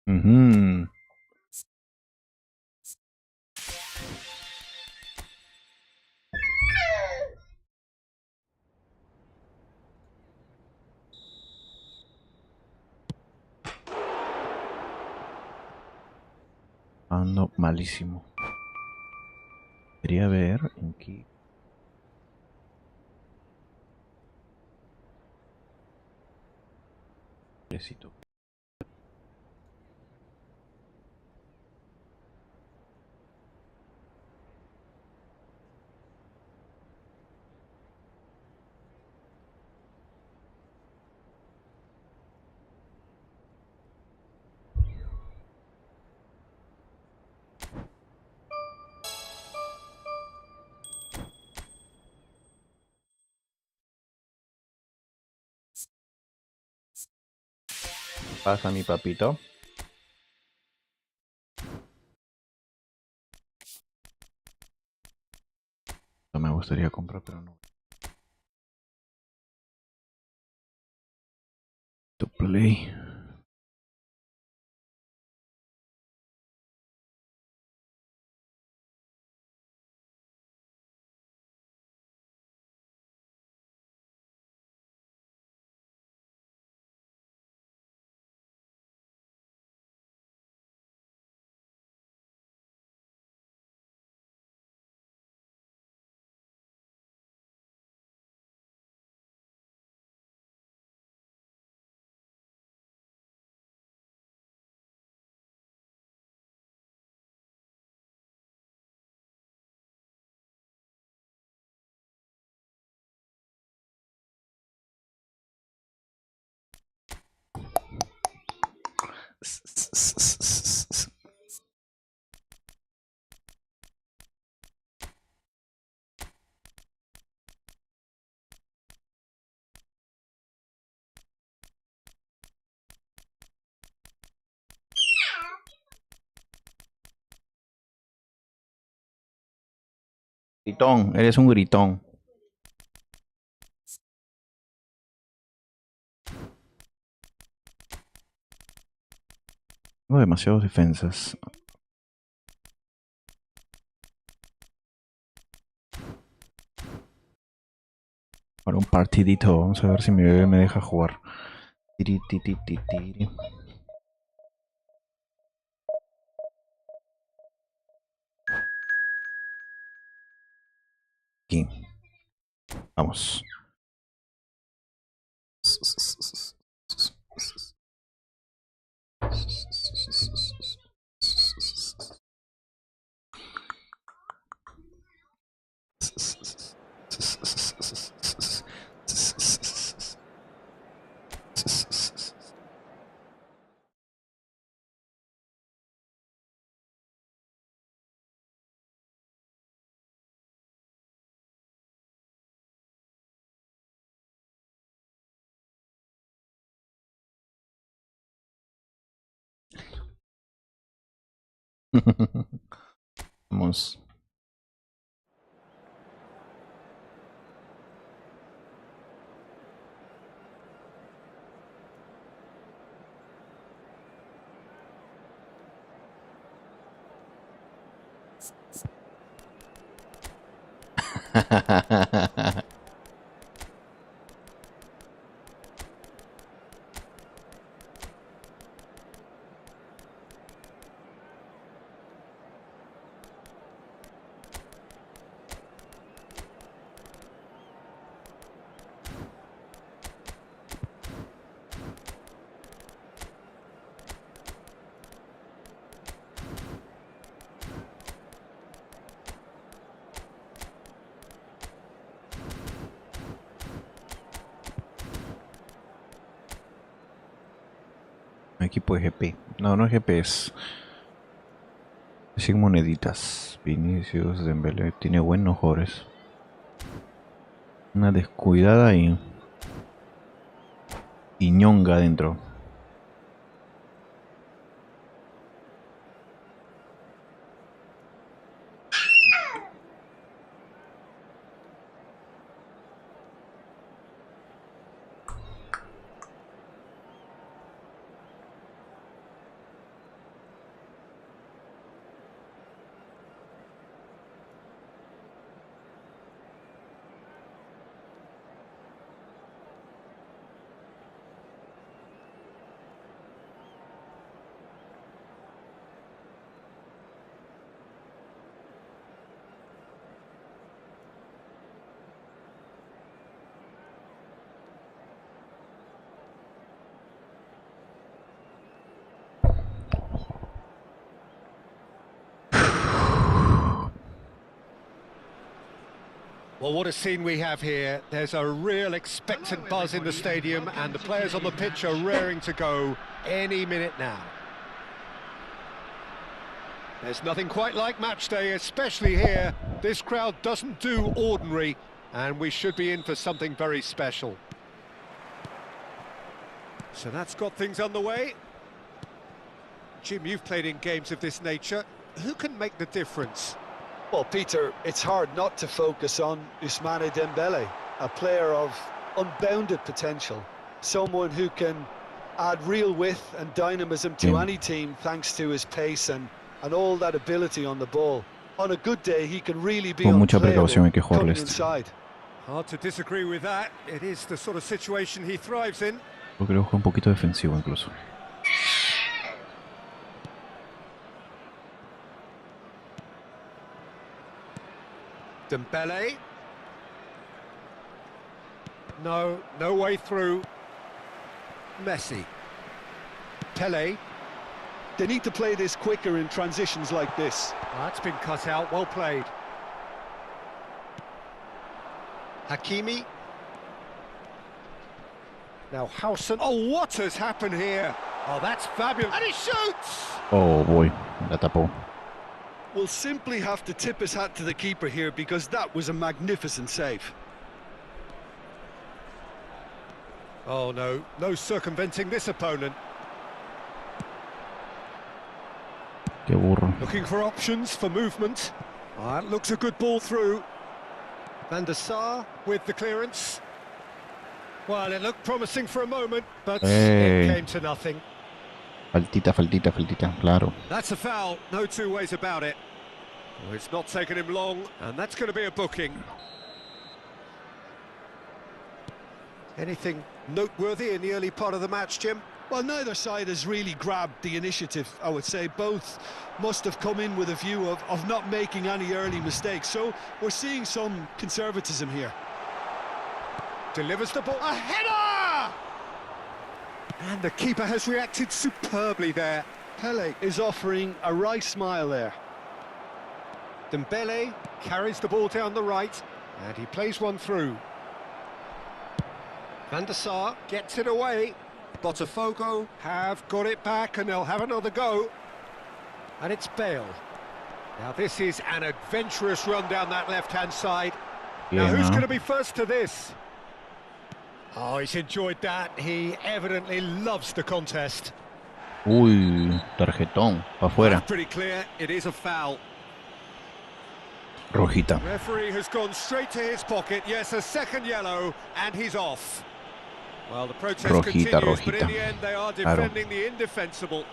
Ujú. Ando malísimo. Quería ver en qué. Necesito. Pasa mi papito. No me gustaría comprar, pero no. To play. Gritón, eres un gritón. Tengo demasiadas defensas. Para un partidito. Vamos a ver si mi bebé me deja jugar. Tiri, tiri, tiri, tiri. Aquí. Vamos. Vamos. Equipo de GP. No, no es GP, es 100 moneditas. Vinicius, Dembélé, tiene buenos jugadores. Una descuidada y ñonga adentro. Well, what a scene we have here. There's a real expectant buzz in the stadium, and the players on the pitch are raring to go any minute now. There's nothing quite like match day, especially here. This crowd doesn't do ordinary, and we should be in for something very special. So that's got things underway. Jim, you've played in games of this nature. Who can make the difference? Well, Peter, it's hard not to focus on Ousmane Dembele, a player of unbounded potential, someone who can add real width and dynamism to any team thanks to his pace and all that ability on the ball. On a good day, he can really be unplayable coming inside. Hard to disagree with that. It is the sort of situation he thrives in. Yo creo que juega un poquito defensivo incluso. Dembele. No way through. Messi. Pele. They need to play this quicker in transitions like this. That's been cut out, well played. Hakimi. Now Howson. Oh, what has happened here? Oh, that's fabulous. And he shoots! Oh boy, la tapó. We'll simply have to tip his hat to the keeper here because that was a magnificent save. Oh no circumventing this opponent. Qué burro. Looking for options for movement. That looks a good ball through. Van der Sar with the clearance. Well, it looked promising for a moment, but it came to nothing. Faltita, claro. That's a foul, no two ways about it. Well, it's not taken him long, and that's going to be a booking. Anything noteworthy in the early part of the match, Jim? Well, neither side has really grabbed the initiative, I would say. Both must have come in with a view of not making any early mistakes. So we're seeing some conservatism here. Delivers the ball. A header! And the keeper has reacted superbly there. Pele is offering a wry smile there. Dembele carries the ball down the right, and he plays one through. Van der Sar gets it away. Botafogo have got it back, and they'll have another go. And it's Bale. Now this is an adventurous run down that left-hand side. Now who's going to be first to this? Oh, he's enjoyed that. He evidently loves the contest. Uy, tarjetón, pa' afuera. That's pretty clear, it is a foul. Rojita. Referee has gone straight to his pocket. Yes, a second yellow, and he's off. Well, the protest continues, but in the end they are defending the indefensible.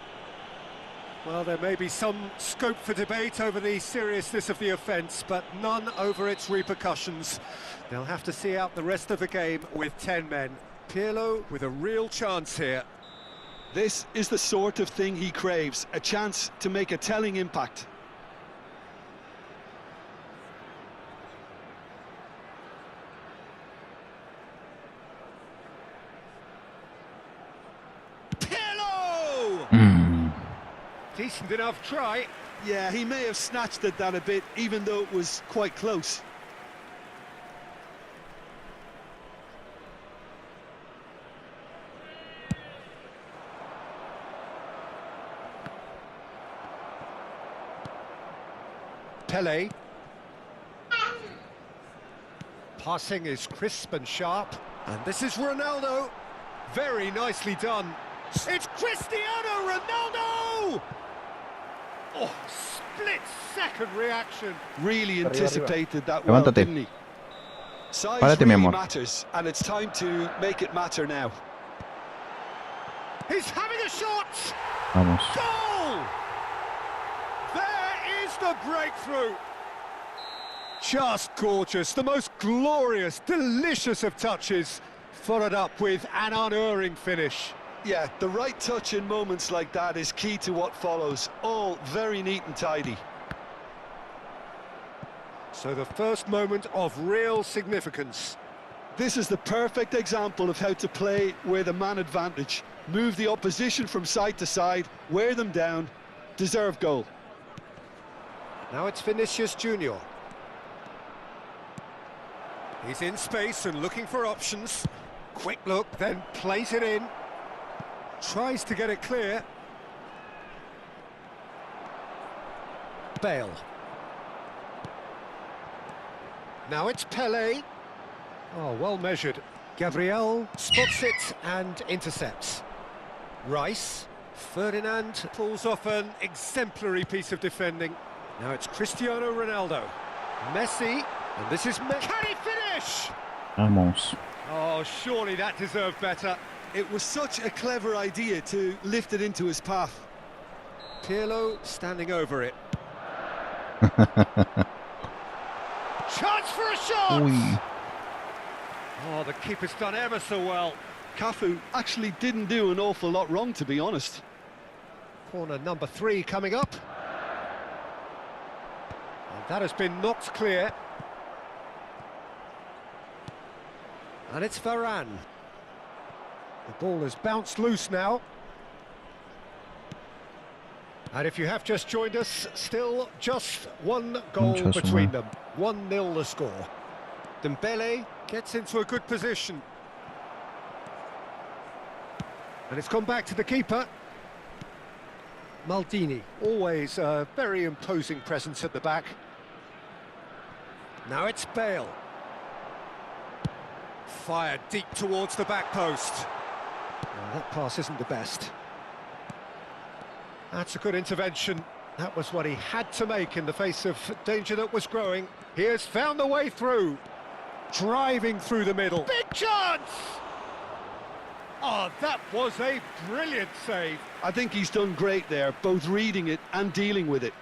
Well, there may be some scope for debate over the seriousness of the offence, but none over its repercussions. They'll have to see out the rest of the game with 10 men. Pirlo with a real chance here. This is the sort of thing he craves, a chance to make a telling impact. Decent enough try. Yeah, he may have snatched at that a bit, even though it was quite close. Pele. Passing is crisp and sharp. And this is Ronaldo. Very nicely done. It's Cristiano Ronaldo! Oh, split-second reaction. Really anticipated that well, didn't he? Size really matters, and it's time to make it matter now. He's having a shot! Vamos. Goal! There is the breakthrough. Just gorgeous, the most glorious, delicious of touches, followed up with an unerring finish. Yeah, the right touch in moments like that is key to what follows. All very neat and tidy. So the first moment of real significance. This is the perfect example of how to play with a man advantage. Move the opposition from side to side, wear them down, deserve goal. Now it's Vinicius Junior. He's in space and looking for options. Quick look, then plays it in. Tries to get it clear. Bale. Now it's Pelé. Oh, well measured. Gabriel spots it and intercepts. Rice. Ferdinand pulls off an exemplary piece of defending. Now it's Cristiano Ronaldo. Messi. And this is Messi. Can he finish? Vamos. Oh, surely that deserved better. It was such a clever idea to lift it into his path. Pirlo standing over it. Chance for a shot! Uy. Oh, the keeper's done ever so well. Cafu actually didn't do an awful lot wrong, to be honest. Corner number 3 coming up. And that has been knocked clear. And it's Varane. The ball has bounced loose now. And if you have just joined us, still just one goal between them. 1-0 the score. Dembele gets into a good position. And it's gone back to the keeper. Maldini, always a very imposing presence at the back. Now it's Bale. Fired deep towards the back post. Well, that pass isn't the best. That's a good intervention. That was what he had to make in the face of danger that was growing. He has found the way through. Driving through the middle. Big chance! Oh, that was a brilliant save. I think he's done great there, both reading it and dealing with it.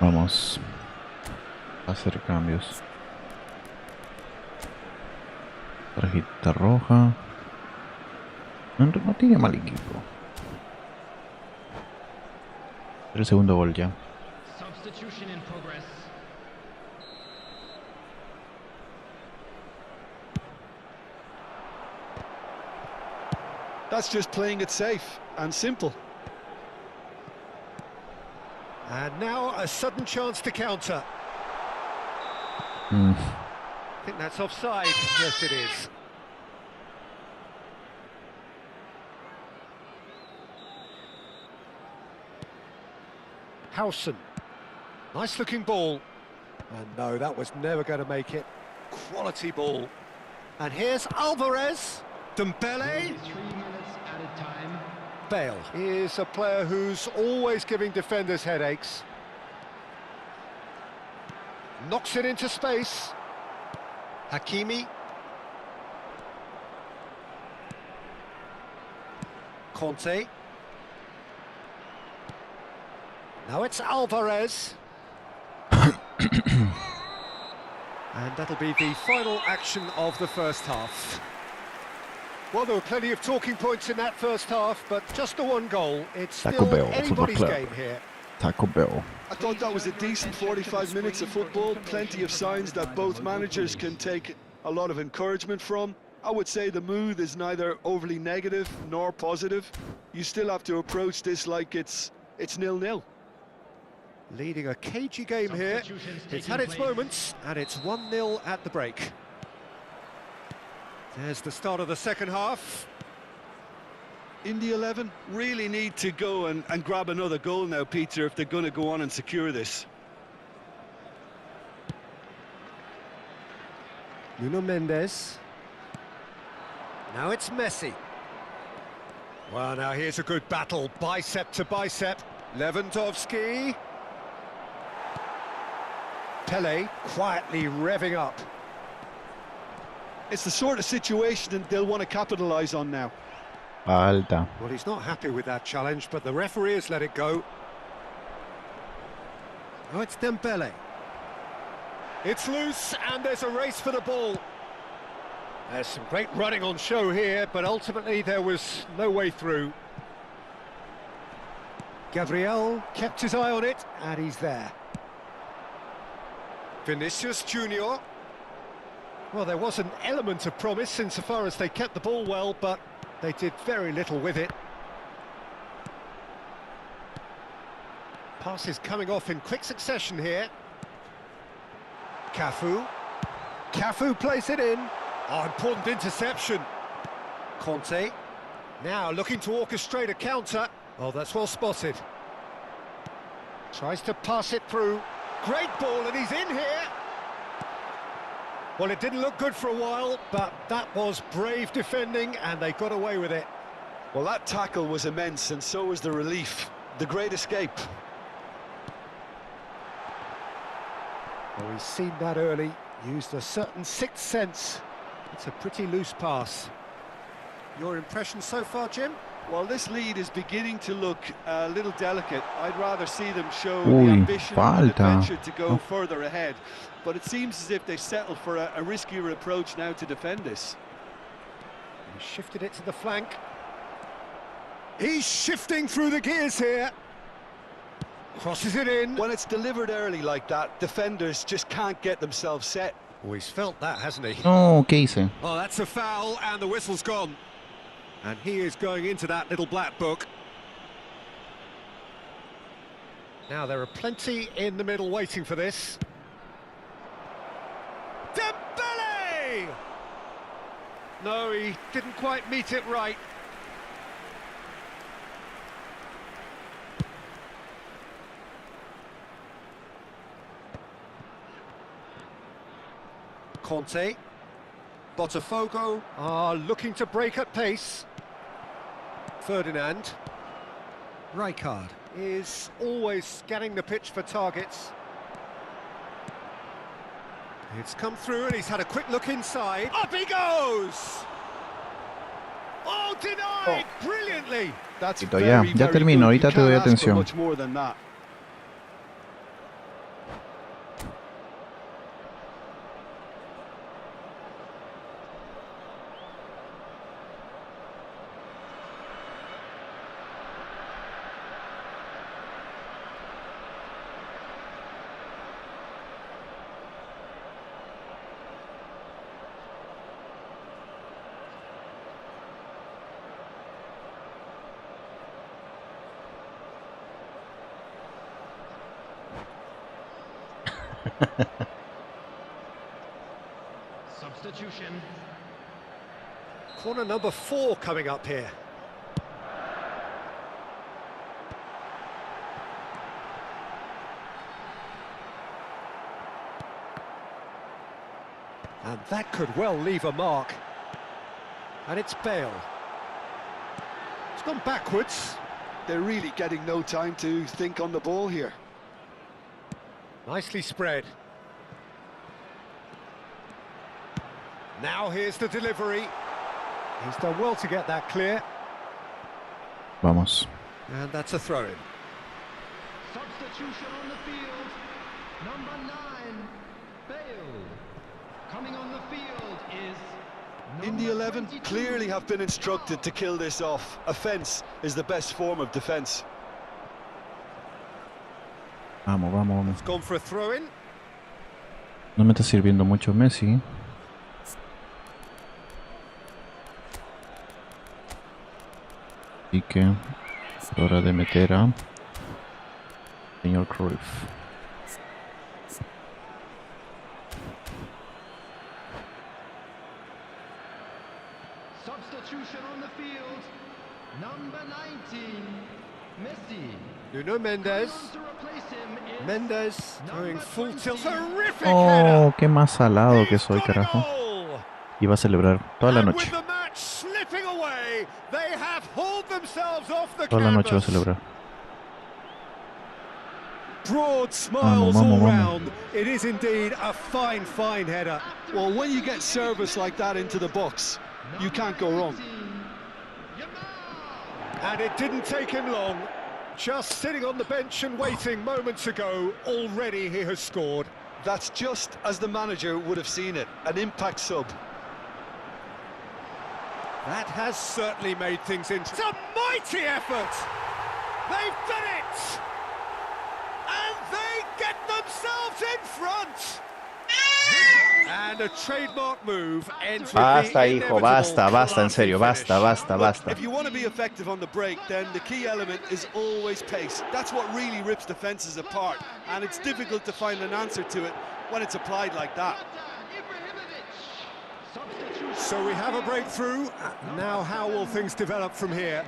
Vamos a hacer cambios. Tarjeta roja. No tiene mal equipo. El segundo gol ya. Substitution in progress. That's just playing it safe and simple. And now a sudden chance to counter. Mm. I think that's offside. Yes, it is. Howson. Nice looking ball. And no, that was never going to make it. Quality ball. And here's Alvarez. Dembele. 3 minutes added time. Bale is a player who's always giving defenders headaches. Knocks it into space. Hakimi. Conte. Now it's Alvarez. And that'll be the final action of the first half. Well, there were plenty of talking points in that first half, but just the one goal. It's Taco still Bell, anybody's Football Club. game here. Taco Bell. I thought that was a decent 45 minutes of football, plenty of signs that both managers can take a lot of encouragement from. I would say the mood is neither overly negative nor positive. You still have to approach this like it's 0-0. Leading a cagey game here. It's had its moments, and it's 1-0 at the break. There's the start of the second half. Indy 11 really need to go and grab another goal now, Peter, if they're going to go on and secure this. Nuno Mendes. Now it's Messi. Well, now here's a good battle, bicep to bicep. Lewandowski. Pelé quietly revving up. It's the sort of situation that they'll want to capitalise on now. Falta. Well, he's not happy with that challenge, but the referee has let it go. Oh, it's Dembele. It's loose, and there's a race for the ball. There's some great running on show here, but ultimately there was no way through. Gabriel kept his eye on it, and he's there. Vinicius Junior. Well, there was an element of promise insofar as they kept the ball well, but they did very little with it. Passes coming off in quick succession here. Cafu. Cafu plays it in. Oh, important interception. Conte. Now looking to orchestrate a counter. Oh, that's well spotted. Tries to pass it through. Great ball, and he's in here. Well, it didn't look good for a while, but that was brave defending, and they got away with it. Well, that tackle was immense, and so was the relief. The great escape. Well, he's seen that early, used a certain sixth sense. It's a pretty loose pass. Your impression so far, Jim? Well, this lead is beginning to look a little delicate. I'd rather see them show Uy, the ambition and falta. adventure to go further ahead. But it seems as if they settle for a riskier approach now to defend this. He shifted it to the flank. He's shifting through the gears here. Crosses it in. When it's delivered early like that, defenders just can't get themselves set. Oh, he's felt that, hasn't he? No, ¿qué hice? Oh, that's a foul, and the whistle's gone. And he is going into that little black book. Now, there are plenty in the middle waiting for this. Dembele! No, he didn't quite meet it right. Conte. Botafogo are looking to break at pace. Ferdinand. Rijkaard is always scanning the pitch for targets. It's come through and he's had a quick look inside. Up he goes! Oh, denied! Brilliantly! That's Ya, very, ya very termino, good. ahorita You te doy can't ask for atención. much more than that. Substitution. Corner number 4 coming up here. And that could well leave a mark. And it's Bale. It's gone backwards. They're really getting no time to think on the ball here. Nicely spread. Now here's the delivery. He's done well to get that clear. Vamos. And that's a throw-in. Substitution on the field. Number 9, Bale. Coming on the field is In the 11, clearly have been instructed to kill this off. Offence is the best form of defence. Vamos, vamos, vamos. Gone for a throw-in. No me está sirviendo mucho Messi. Así que es hora de meter a señor Cruyff. substitution on the field. Number 19, Messi. Nuno Mendes. Coming on to replace him is Mendes going full tilt. Terrific Oh, header. qué más salado que He's soy, got a carajo. goal. Iba a celebrar toda la And noche. with the match slipping away, they have hauled themselves off the Toda la noche va a canvas. celebrar. Broad smiles vamos, all vamos. round. It is indeed a fine, fine header. Well, when you get service like that into the box, you can't go wrong. And it didn't take him long. Just sitting on the bench and waiting moments ago, already he has scored. That's just as the manager would have seen it, an impact sub. That has certainly made things interesting. It's a mighty effort! They've done it! And they get themselves in front! And a trademark move ends with Basta, the hijo, inevitable basta, basta, en classy serio, basta, finish. basta, Look, basta. if you want to be effective on the break, then the key element is always pace. That's what really rips defences apart, and it's difficult to find an answer to it when it's applied like that. So we have a breakthrough. Now how will things develop from here?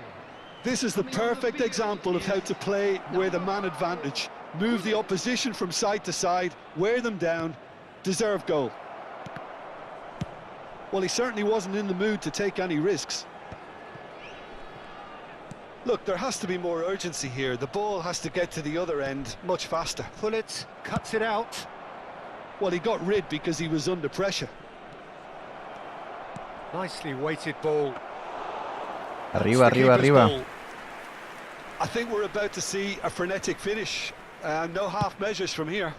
This is the perfect example of how to play with a man advantage. Move the opposition from side to side, wear them down, deserve goal. Well, he certainly wasn't in the mood to take any risks. Look, there has to be more urgency here. The ball has to get to the other end much faster. Pullet cuts it out. Well, he got rid because he was under pressure. Nicely weighted ball. Arriba, That's the arriba, keeper's arriba. ball. I think we're about to see a frenetic finish. No half measures from here.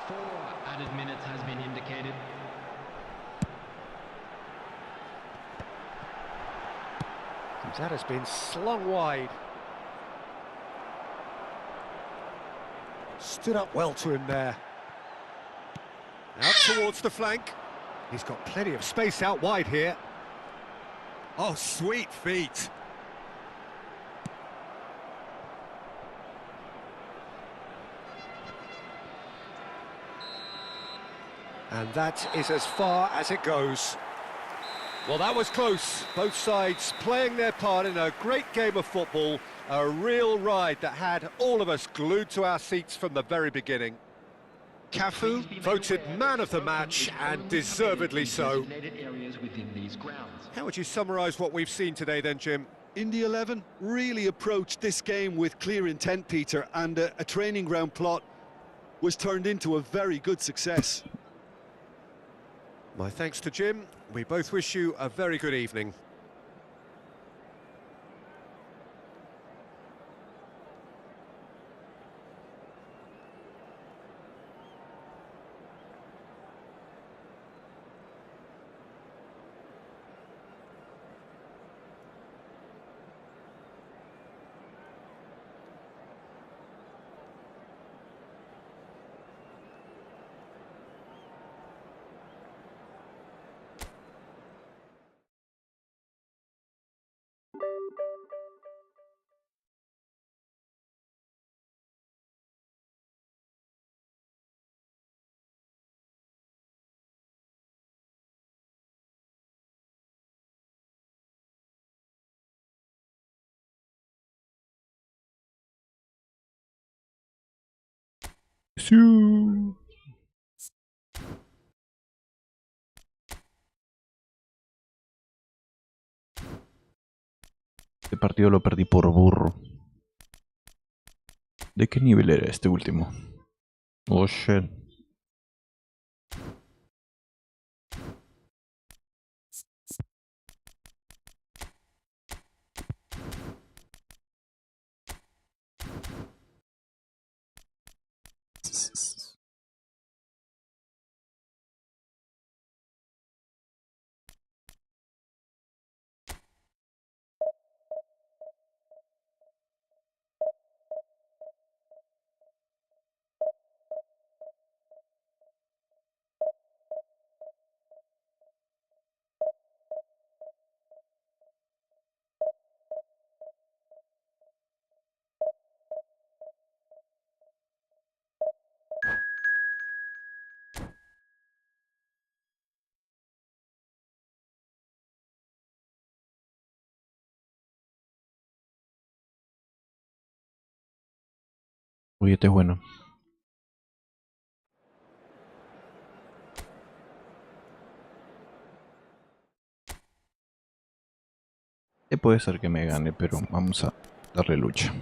4 added minutes has been indicated. That has been slung wide. Stood up well to him there. Out towards the flank. He's got plenty of space out wide here. Oh, sweet feet. And that is as far as it goes. Well, that was close. Both sides playing their part in a great game of football. A real ride that had all of us glued to our seats from the very beginning. Cafu voted man of the match, and deservedly so. How would you summarise what we've seen today then, Jim? In the 11, really approached this game with clear intent, Peter, and a training ground plot was turned into a very good success. My thanks to Jim. We both wish you a very good evening. Sí. Este partido lo perdí por burro. ¿De qué nivel era este último? Oh shit. Oye, este es bueno. Puede ser que me gane, pero vamos a darle lucha.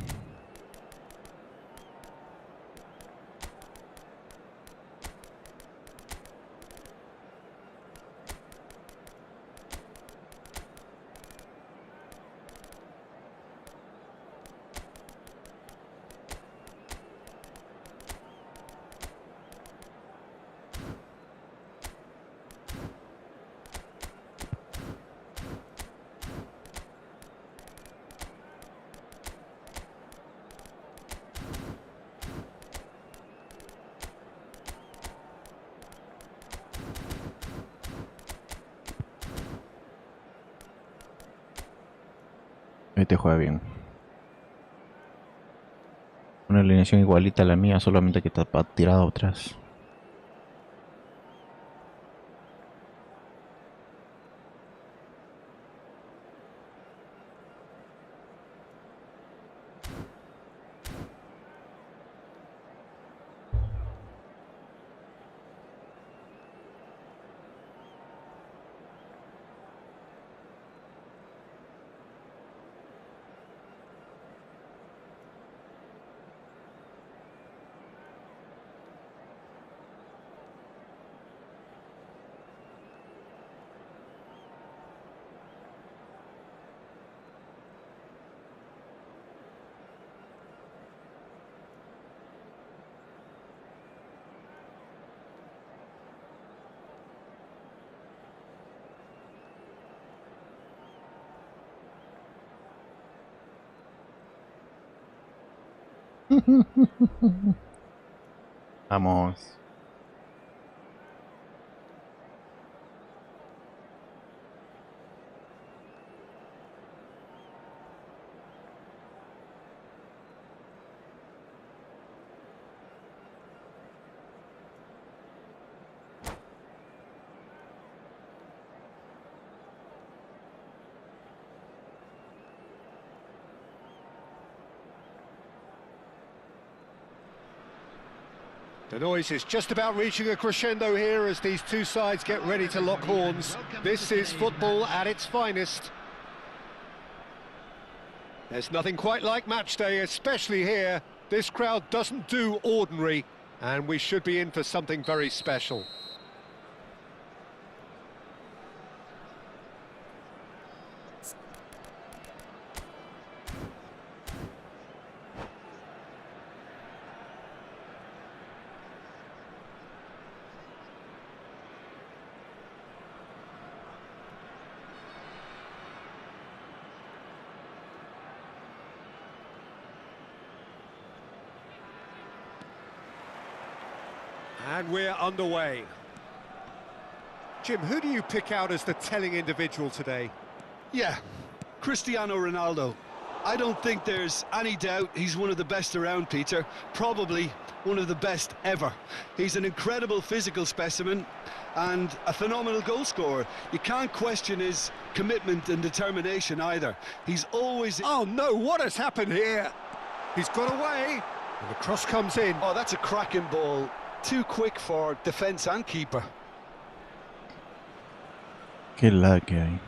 Este juega bien. Una alineación igualita a la mía, solamente que está tirado atrás. Vamos. The noise is just about reaching a crescendo here as these two sides get ready to lock horns. This is football at its finest. There's nothing quite like match day, especially here. This crowd doesn't do ordinary, and we should be in for something very special. And we're underway. Jim, who do you pick out as the telling individual today? Yeah, Cristiano Ronaldo. I don't think there's any doubt he's one of the best around, Peter. Probably one of the best ever. He's an incredible physical specimen and a phenomenal goal scorer. You can't question his commitment and determination either. He's always... Oh no, what has happened here? He's got away, and the cross comes in. Oh, that's a cracking ball. Too quick for defence and keeper. Qué lag que hay.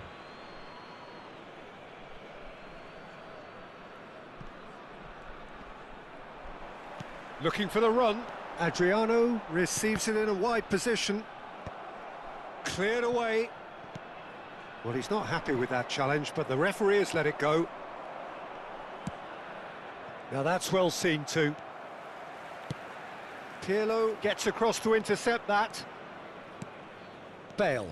Looking for the run. Adriano receives it in a wide position. Cleared away. Well, he's not happy with that challenge, but the referee has let it go. Now that's well seen too. Pirlo gets across to intercept that. Bale.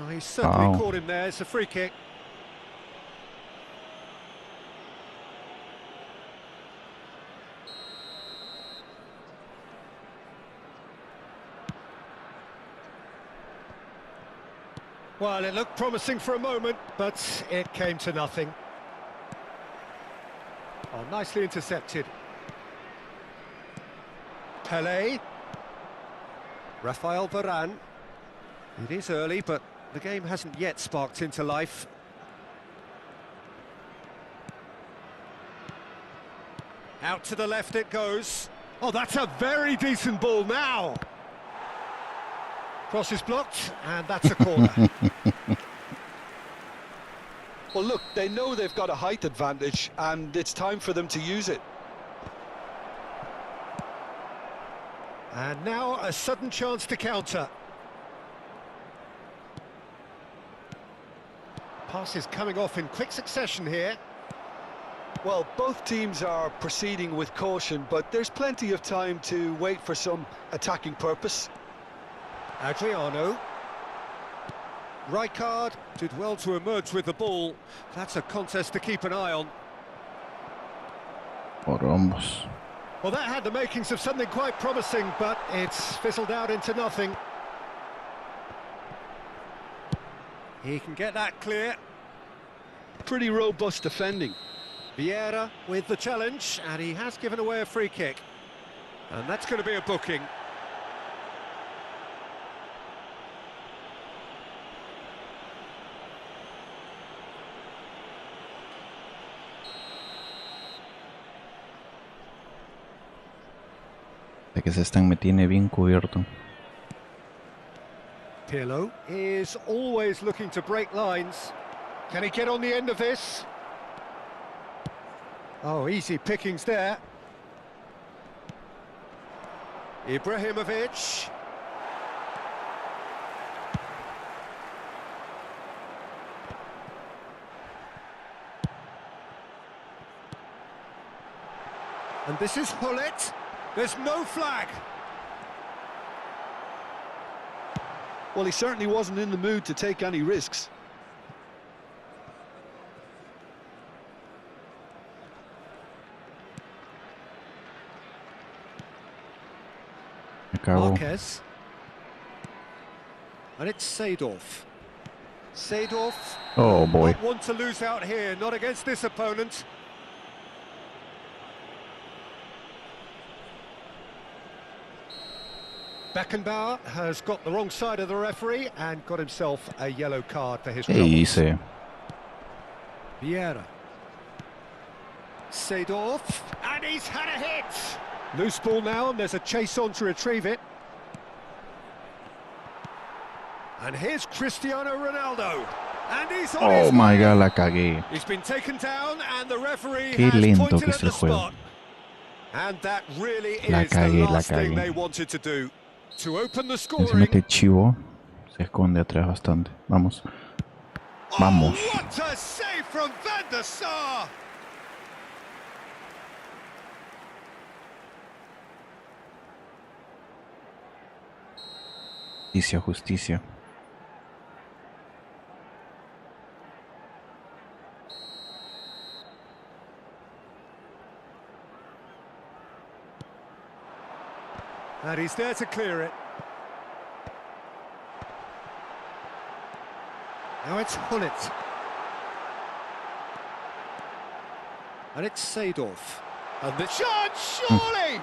Oh, he's certainly caught him there. It's a free kick. Well, it looked promising for a moment, but it came to nothing. Oh, nicely intercepted. Pelé. Rafael Varane. It is early, but the game hasn't yet sparked into life. Out to the left it goes. Oh, that's a very decent ball now. Cross is blocked, and that's a corner. Well, look, they know they've got a height advantage, and it's time for them to use it. And now a sudden chance to counter. Passes coming off in quick succession here. Well, both teams are proceeding with caution, but there's plenty of time to wait for some attacking purpose. Adriano. Rijkaard did well to emerge with the ball. That's a contest to keep an eye on. Por ambos. Well, that had the makings of something quite promising, but it's fizzled out into nothing. He can get that clear. pretty robust defending. Vieira with the challenge, and he has given away a free kick. And that's going to be a booking. De que se están me tiene bien cubierto. Pirlo is always looking to break lines. Can he get on the end of this? Oh, easy pickings there. Ibrahimovic. And this is Hullet. There's no flag. Well, he certainly wasn't in the mood to take any risks. Marquez. And it's Seedorf. Seedorf. Oh boy. Not one to lose out here, not against this opponent. Beckenbauer has got the wrong side of the referee and got himself a yellow card for his troubles. Easy. Vieira. Seedorf. And he's had a hit! Loose ball now, and there's a chase on to retrieve it. And here's Cristiano Ronaldo. And he's on Oh his my way. god, la cagué. He's been taken down, and the referee Qué has lento pointed que at es el the juego. spot. And that really La is cagué, the la last thing cagué. they wanted to do. To open the Encima scoring. este chivo se esconde atrás bastante. Vamos. Vamos. Oh, what a save from Van der Sar! Justicia, justicia. And he's there to clear it. Now it's Hullet. And it's Seedorf. And the chance, surely!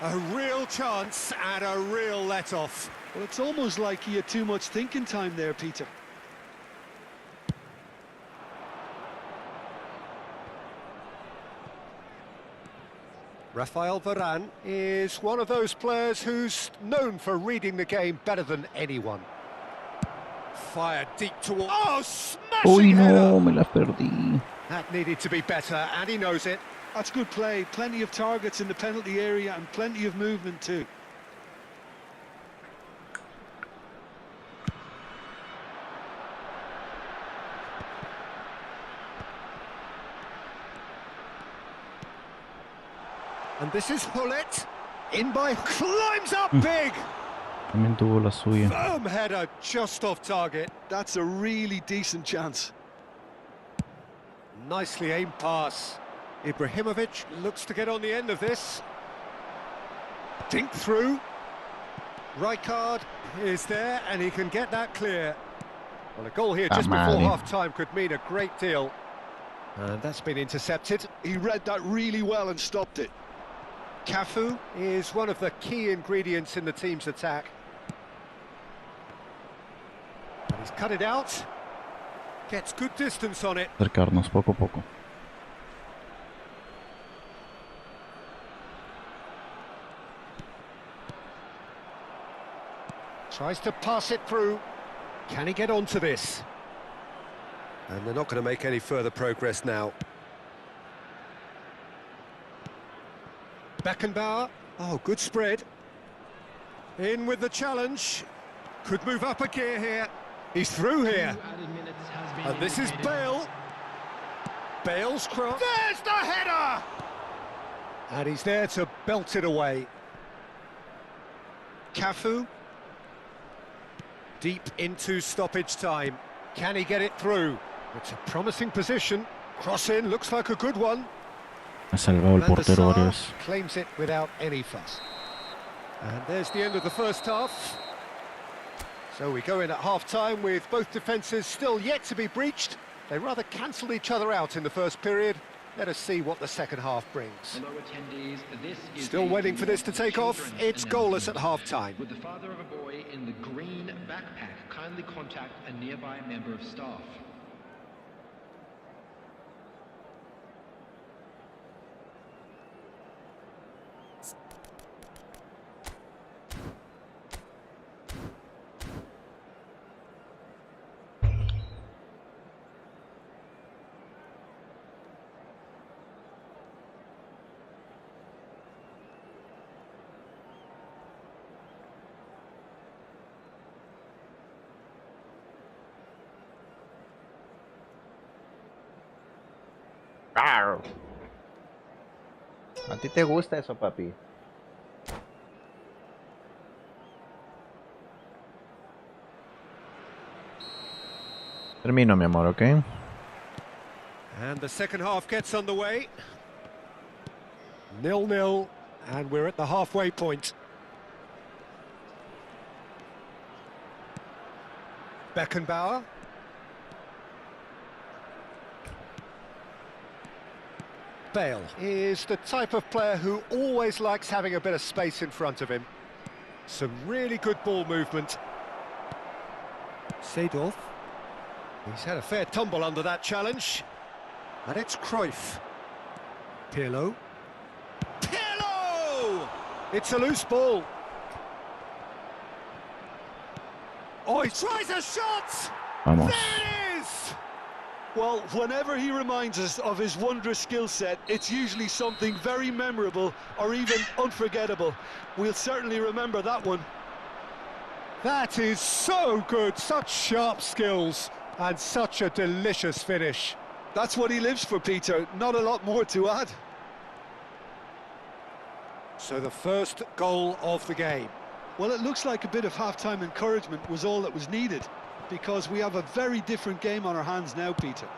A real chance and a real let-off. Well, it's almost like he had too much thinking time there, Peter. Rafael Varane is one of those players who's known for reading the game better than anyone. Fired deep toward... Oh, smashing Uy, header! no, me la perdí. That needed to be better, and he knows it. That's good play. Plenty of targets in the penalty area and plenty of movement too. And this is Hullet. In by... Climbs up big! También tuvo la suya. Firm header just off target. That's a really decent chance. Nicely aimed pass. Ibrahimovic looks to get on the end of this. Dink through. Rijkaard is there, and he can get that clear. Well, a goal here just before half-time could mean a great deal. And that's been intercepted. He read that really well and stopped it. Cafu is one of the key ingredients in the team's attack. And he's cut it out. Gets good distance on it. Acercarnos poco a poco. Tries to pass it through. Can he get onto this? And they're not going to make any further progress now. Beckenbauer. Oh, good spread. In with the challenge. Could move up a gear here. He's through here. And this is Bale. Bale's cross. There's the header! And he's there to belt it away. Cafu. Deep into stoppage time. Can he get it through? It's a promising position. Cross in, looks like a good one. Ha salvado el Van der portero Sar varias veces. claims it without any fuss. And there's the end of the first half. So we go in at half-time with both defences still yet to be breached. They rather cancelled each other out in the first period. Let us see what the second half brings. Hello attendees, this is Still waiting for this to take off. children's It's goalless at announcement. half-time. Would the father of a boy in the green backpack kindly contact a nearby member of staff? ¿A ti te gusta eso, papi? Termino, mi amor, ¿ok? And the second half gets underway. 0-0, and we're at the halfway point. Beckenbauer. Bale is the type of player who always likes having a bit of space in front of him. Some really good ball movement. Seedorf. He's had a fair tumble under that challenge. And it's Cruyff. Pirlo. Pirlo! It's a loose ball. Oh, he tries a shot! Vamos. There it is! Well, whenever he reminds us of his wondrous skill set, it's usually something very memorable or even unforgettable. We'll certainly remember that one. That is so good, such sharp skills and such a delicious finish. That's what he lives for, Peter. Not a lot more to add. So the first goal of the game. Well, it looks like a bit of half-time encouragement was all that was needed, because we have a very different game on our hands now, Peter.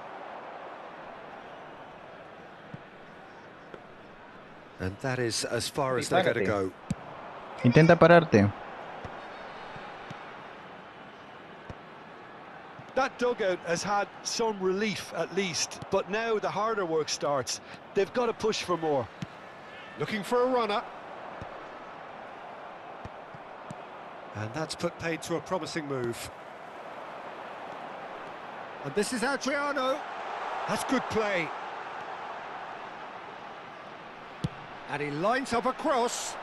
And that is as far as they're going to go. Intenta pararte. That dugout has had some relief at least, but now the harder work starts. They've got to push for more. Looking for a runner. And that's put paid to a promising move. And this is Adriano. That's good play. And he lines up a cross.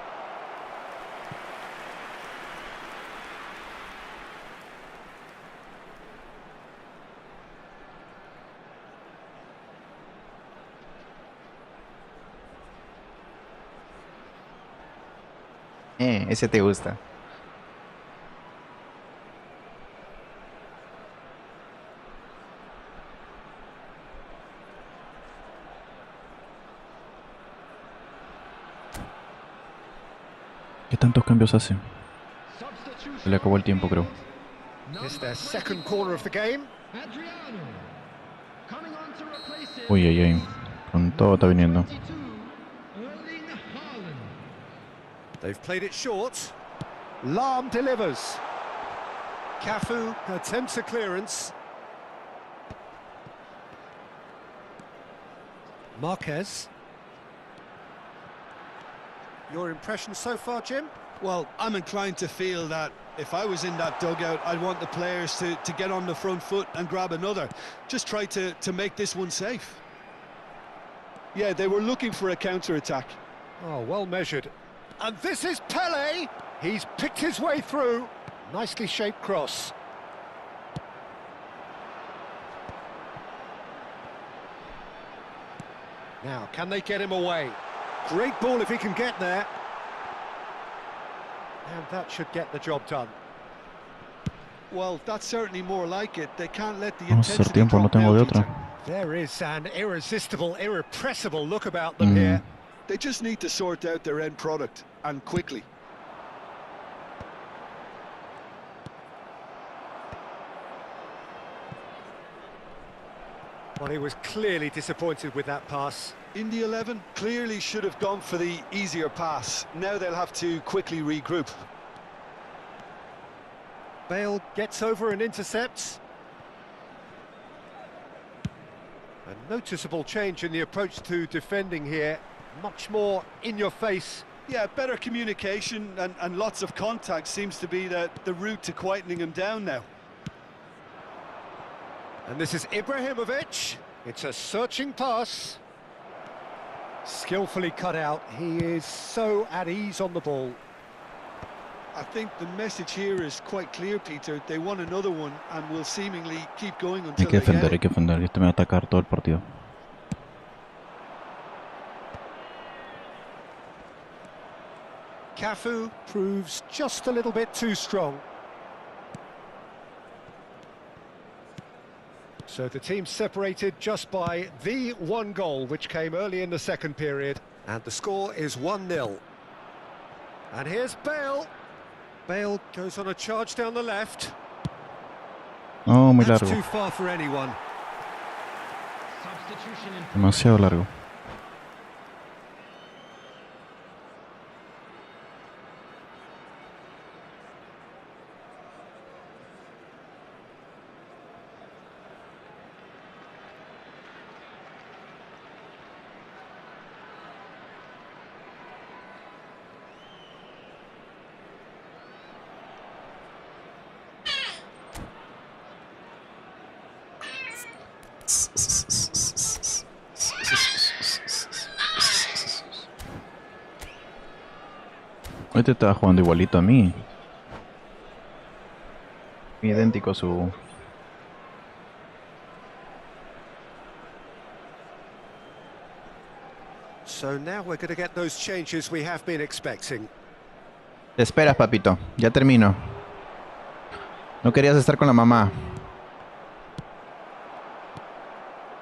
Ese te gusta. ¿Qué tantos cambios hace? Se le acabó el tiempo, creo. It's their second corner of the game. Adriano. Coming on to replace him. Uy, ay, ay. Con todo está viniendo. 22, Erling Haaland. They've played it short. Lahm delivers. Cafu attempts a clearance. Marquez. Your impression so far, Jim? Well, I'm inclined to feel that if I was in that dugout, I'd want the players to get on the front foot and grab another. Just try to make this one safe. Yeah, they were looking for a counter-attack. Oh, well measured. And this is Pele. He's picked his way through. Nicely shaped cross. Now, can they get him away? Great ball if he can get there. And that should get the job done. Well, that's certainly more like it. They can't let the Vamos a hacer intensity tiempo, no drop tengo now, de Peter. otra. There is an irresistible, irrepressible look about them here. They just need to sort out their end product, and quickly. Well, he was clearly disappointed with that pass. In the 11, clearly should have gone for the easier pass. Now they'll have to quickly regroup. Bale gets over and intercepts. A noticeable change in the approach to defending here. Much more in your face. Yeah, better communication and lots of contact seems to be the route to quietening him down now. And this is Ibrahimovic. It's a searching pass. Skillfully cut out. He is so at ease on the ball. I think the message here is quite clear, Peter. They want another one and will seemingly keep going Hay until que they defender, get hay it. que defender. Este me va a atacar todo el partido. Cafu proves just a little bit too strong. So the team separated just by the one goal, which came early in the second period. And the score is 1-0. And here's Bale. Bale goes on a charge down the left. No, muy That's largo. too far for anyone. Substitution in Demasiado largo. Este estaba jugando igualito a mí. Idéntico a su... So now we're going to get those changes we have been expecting. Te esperas, papito. Ya termino. No querías estar con la mamá.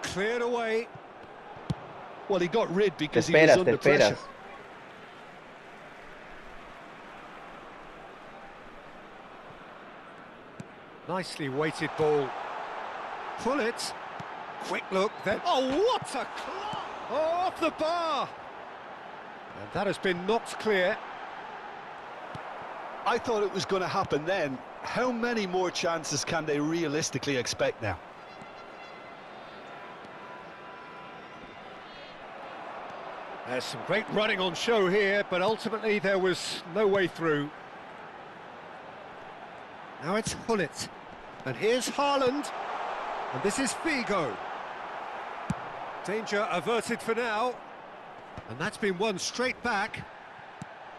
Cleared away. Well, he got rid because he was under pressure. Nicely weighted ball. Pull it. Quick look, then... Oh, what a claw! Oh, off the bar! And that has been knocked clear. I thought it was going to happen then. How many more chances can they realistically expect now? There's some great running on show here, but ultimately there was no way through. Now it's Hullet. And here's Haaland. And this is Figo. Danger averted for now. And that's been won straight back.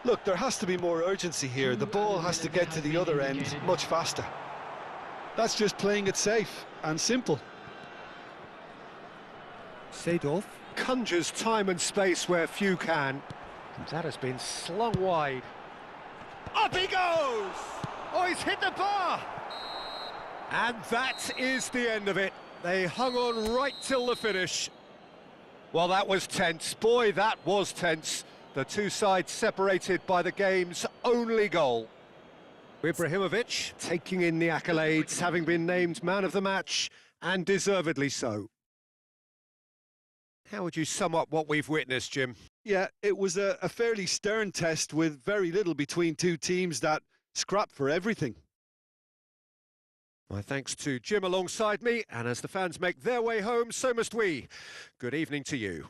Look, there has to be more urgency here. The ball has to get to the other end much faster. That's just playing it safe and simple. Seedorf conjures time and space where few can. And that has been slung wide. Up he goes! Oh, he's hit the bar! And that is the end of it. They hung on right till the finish. Well, that was tense. Boy, that was tense. The two sides separated by the game's only goal. Ibrahimovic taking in the accolades, having been named man of the match, and deservedly so. How would you sum up what we've witnessed, Jim? Yeah, it was a fairly stern test with very little between two teams that scrapped for everything. My thanks to Jim alongside me, and as the fans make their way home, so must we. Good evening to you.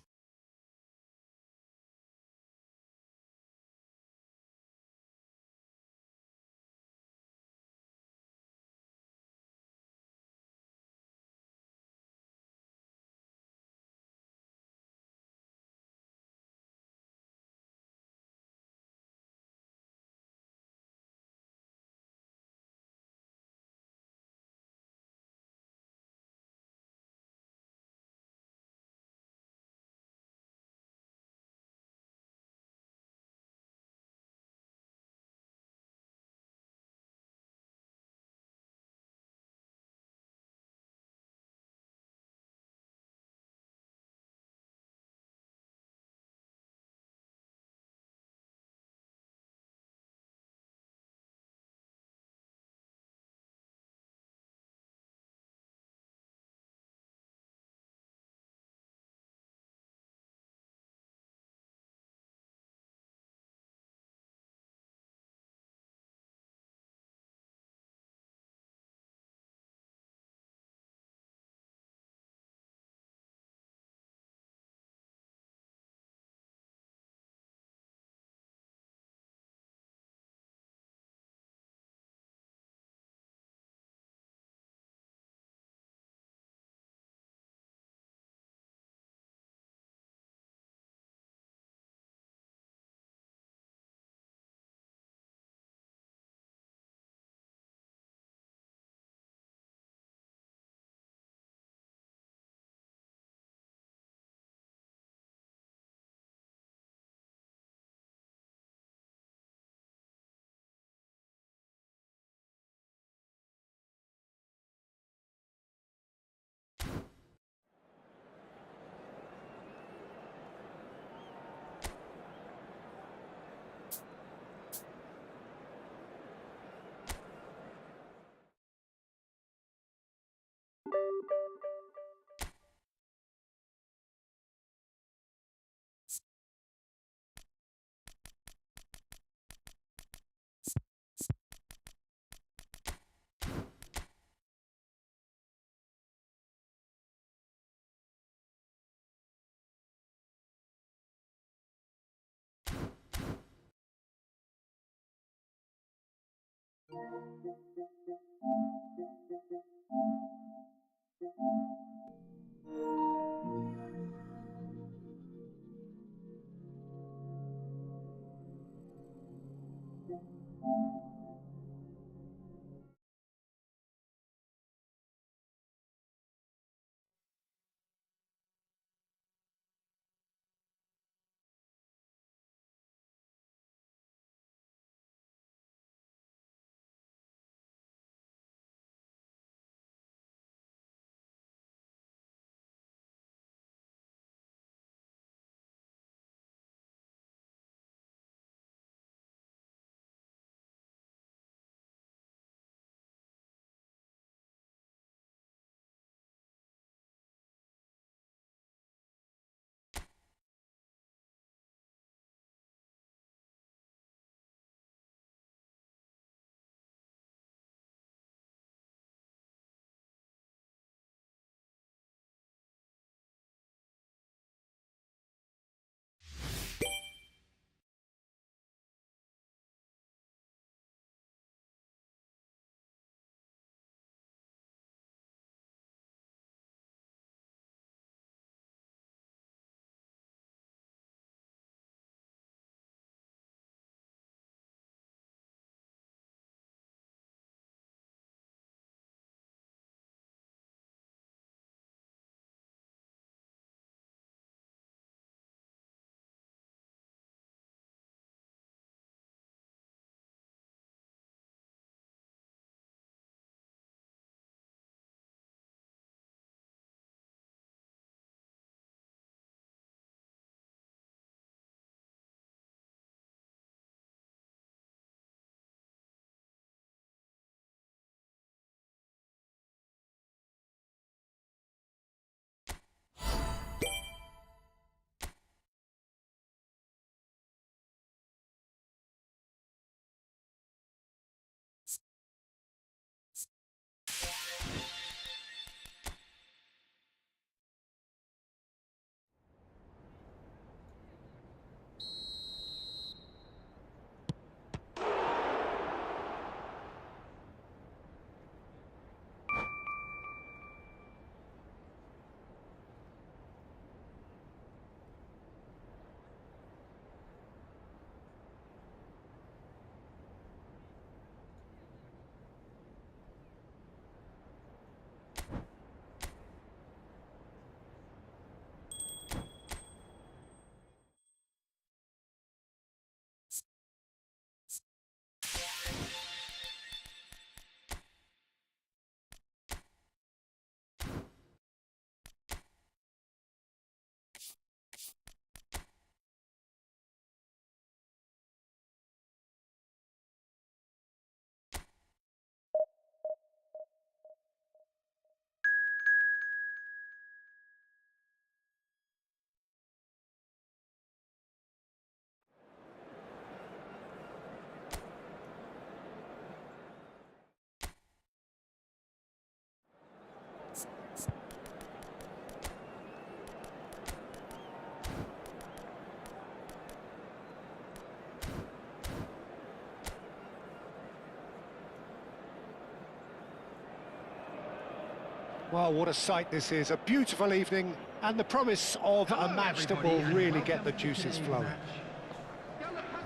Well, what a sight this is. A beautiful evening and the promise of a match that will really get the juices flowing.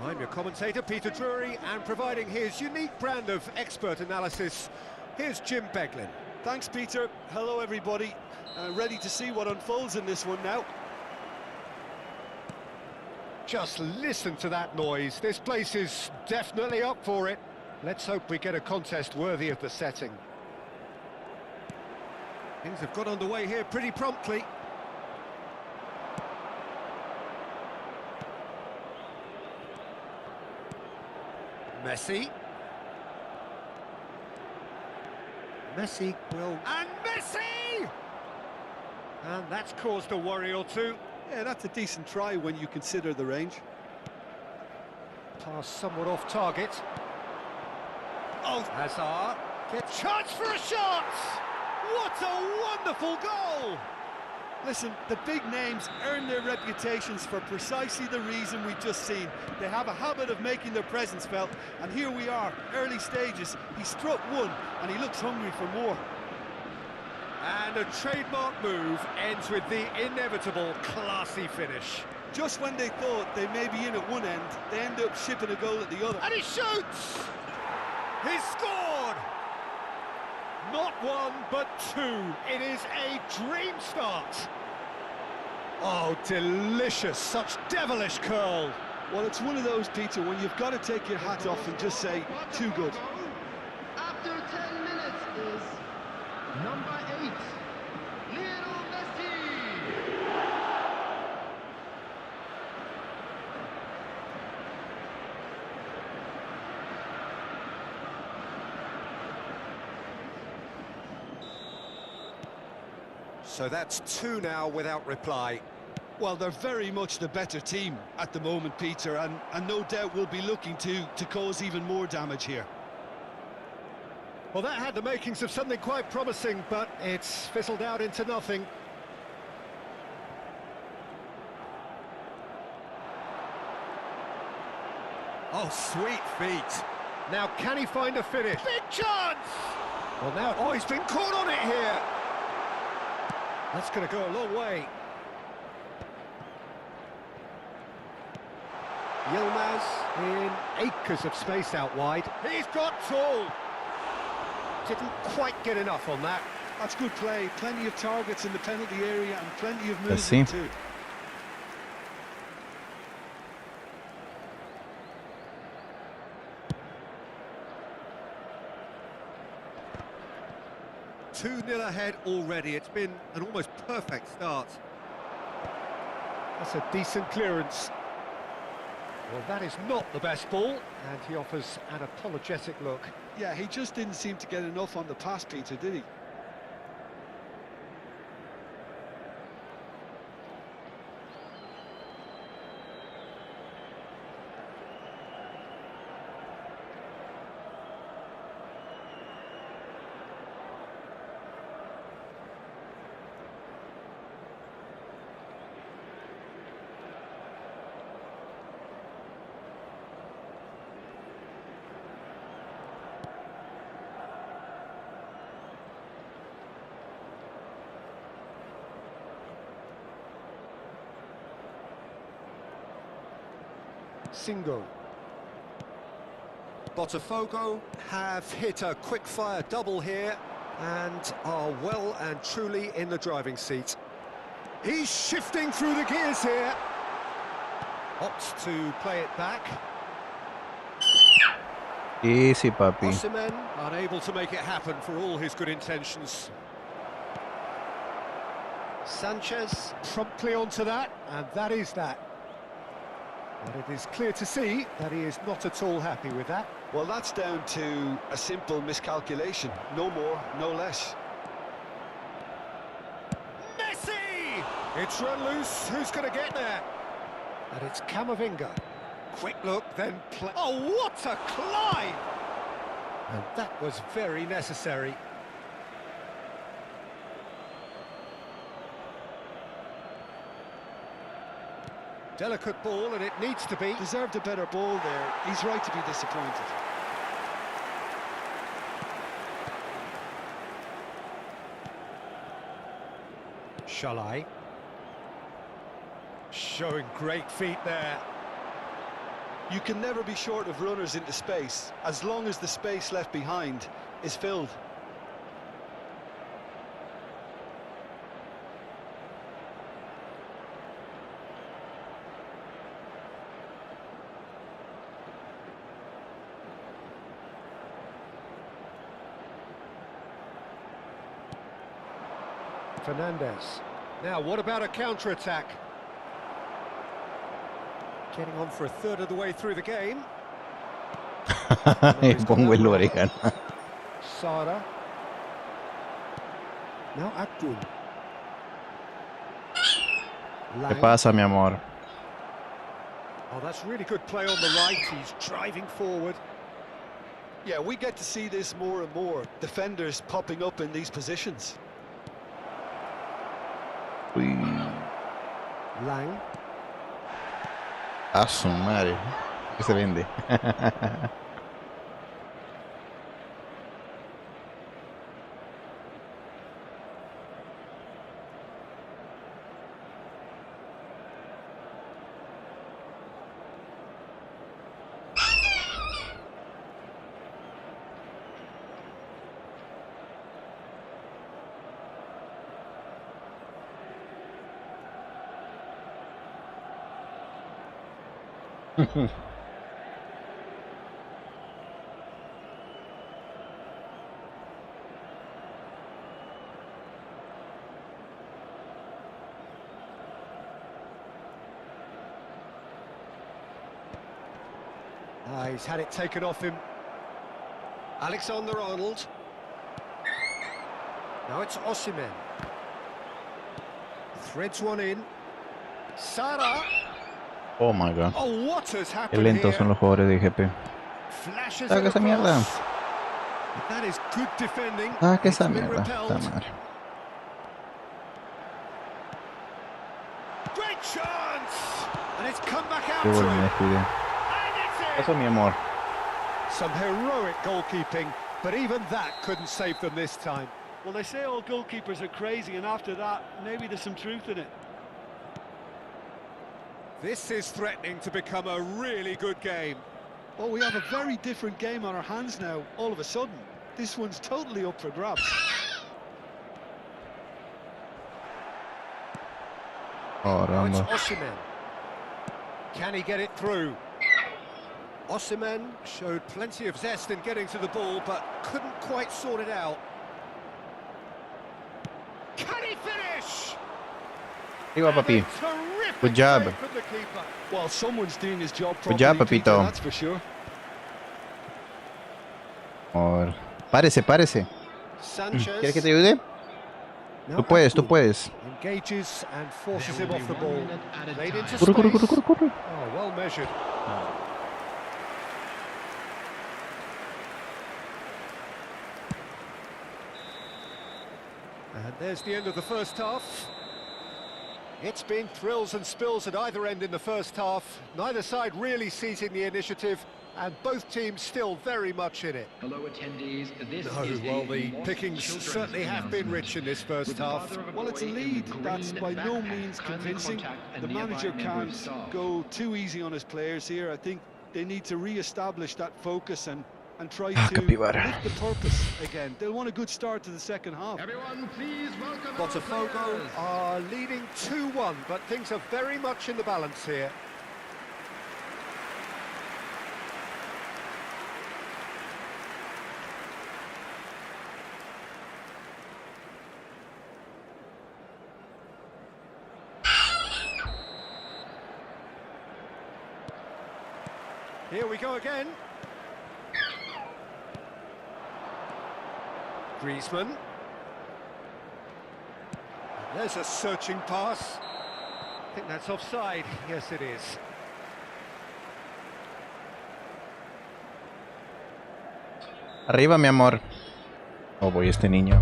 I'm your commentator, Peter Drury, and providing his unique brand of expert analysis, here's Jim Beglin. Thanks, Peter. Hello, everybody. Ready to see what unfolds in this one now. Just listen to that noise. This place is definitely up for it. Let's hope we get a contest worthy of the setting. Things have got underway here pretty promptly. Messi. Messi will... And Messi! And that's caused a worry or two. Yeah, that's a decent try when you consider the range. Pass somewhat off target. Oh, Hazard. Chance for a shot! What a wonderful goal! Listen, the big names earn their reputations for precisely the reason we've just seen. They have a habit of making their presence felt, and here we are, early stages. He struck one, and he looks hungry for more. And a trademark move ends with the inevitable classy finish. Just when they thought they may be in at one end, they end up shipping a goal at the other. And he shoots! He's scored! Not one, but two. It is a dream start. Oh, delicious. Such devilish curl. Well, it's one of those, Peter, when you've got to take your hat off and just say, too good. After 10 minutes is number 8, Lionel Messi. So that's two now without reply. Well, they're very much the better team at the moment, Peter, and no doubt will be looking to cause even more damage here. Well, that had the makings of something quite promising, but it's fizzled out into nothing. Oh, sweet feet. Now, can he find a finish? Big chance! Well, now, oh, he's been caught on it here. That's going to go a long way. Yilmaz in acres of space out wide. He's got tall. Didn't quite get enough on that. That's good play. Plenty of targets in the penalty area and plenty of movement too. Two-nil ahead already. It's been an almost perfect start. That's a decent clearance. Well, that is not the best ball, and he offers an apologetic look. Yeah, he just didn't seem to get enough on the pass, Peter, did he? Single. Botafogo have hit a quick-fire double here and are well and truly in the driving seat. He's shifting through the gears here. Opts to play it back. Easy, papi. Osimhen unable to make it happen for all his good intentions. Sanchez promptly onto that, and that is that. But it is clear to see that he is not at all happy with that. Well, that's down to a simple miscalculation. No more, no less. Messi! It's run loose. Who's going to get there? And it's Camavinga. Quick look, then play. Oh, what a climb! And that was very necessary. Delicate ball, and it needs to be. Deserved a better ball there. He's right to be disappointed. Shalai. Showing great feet there. You can never be short of runners into space, as long as the space left behind is filled. Fernandez. Now, what about a counter-attack? Getting on for a third of the way through the game. Pongo el orégano. Sara. Now Abdul. ¿Qué pasa, mi amor? Oh, that's really good play on the right. He's driving forward. Yeah, we get to see this more and more. Defenders popping up in these positions. Uy. Lang. A su madre. Que se vende. He's had it taken off him. Alexander-Arnold. Now it's Osimhen. Threads one in. Sara. Oh my god. Oh, what has Qué happened lentos son here? los jugadores de GP. Flashes Saca it esa mierda. across. That is good defending. Saca It's esa been mierda. Puta repelled. madre. Great chance! And it's come back out Qué to bueno me him. descuidé. And it's Eso, in. mi amor. Some heroic goalkeeping, but even that couldn't save them this time. Well, they say all goalkeepers are crazy, and after that, maybe there's some truth in it. This is threatening to become a really good game. Oh, we have a very different game on our hands now, all of a sudden. This one's totally up for grabs. Oh, Now it's Rambo. Osimhen. Can he get it through? Osimhen showed plenty of zest in getting to the ball, but couldn't quite sort it out. Can he finish? Arriba, And a papi. terrific Good job. save from the keeper. Well, someone's doing his job Good properly, job, Peter, papito. that's for sure. Amor. Párese, párese. Sanchez. ¿Quieres que te ayude? Now Tú puedes, tú Abdul puedes. engages and forces There him will off be the 1 ball. minute at a Played into time. Corre, corre, corre, space. corre, corre. Oh, well measured. And there's the end of the first half. It's been thrills and spills at either end in the first half. Neither side really seizing the initiative, and both teams still very much in it. Hello, attendees. This No, is well, a the lost pickings children's certainly have been announcement. rich in this first With the half. father of a Well, it's a boy in lead the that's green by no backpack means kindly convincing. contact a The nearby manager member of can't staff. go too easy on his players here. I think they need to re-establish that focus and try Ah, to capibara. lift the purpose again. They'll want a good start to the second half. Everyone, please welcome our Botafogo players. are leading 2-1, but things are very much in the balance here. Here we go again. Griezmann. There's a searching pass. I think that's offside. Yes, it is. Arriba, mi amor. Oh, voy este niño.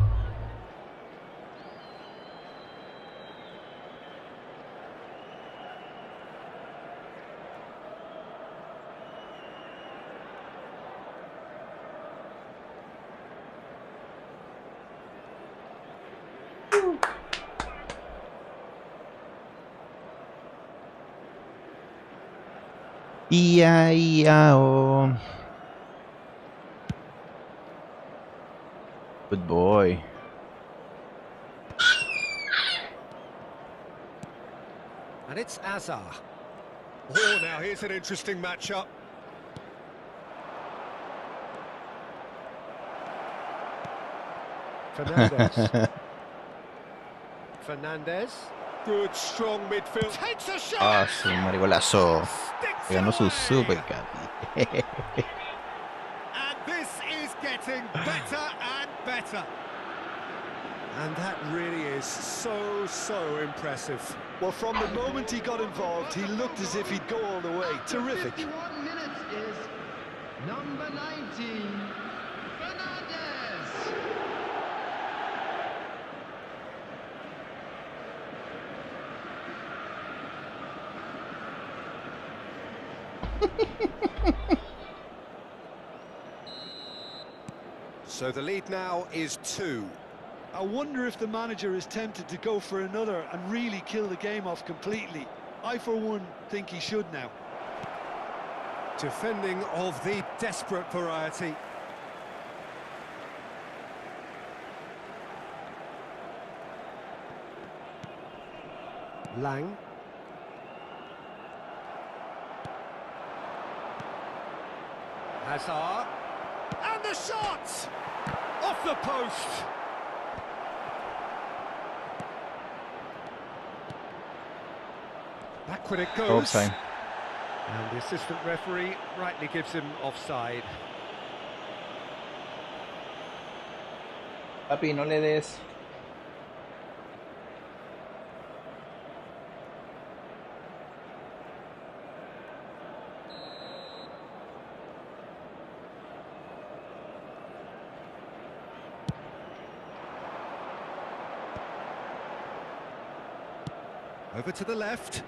Ia, ia, oh. Good boy. And it's Azar. Oh, now here's an interesting matchup. Fernandez. Fernandez. Good, strong midfield. Takes a shot. Ah, su marigolazo. Sticks Le ganó su away. super capi. And this is getting better and better. And that really is so impressive. Well, from the moment he got involved, he looked as if he'd go all the way. Terrific. 51 minutes is number 19, Fernandez. So the lead now is 2. I wonder if the manager is tempted to go for another and really kill the game off completely. I, for one, think he should now. Defending of the desperate variety. Lang. Hazard. And the shot! Off the post! Back when it goes. Offside. And the assistant referee rightly gives him offside. Papi, no le des. Over to the left.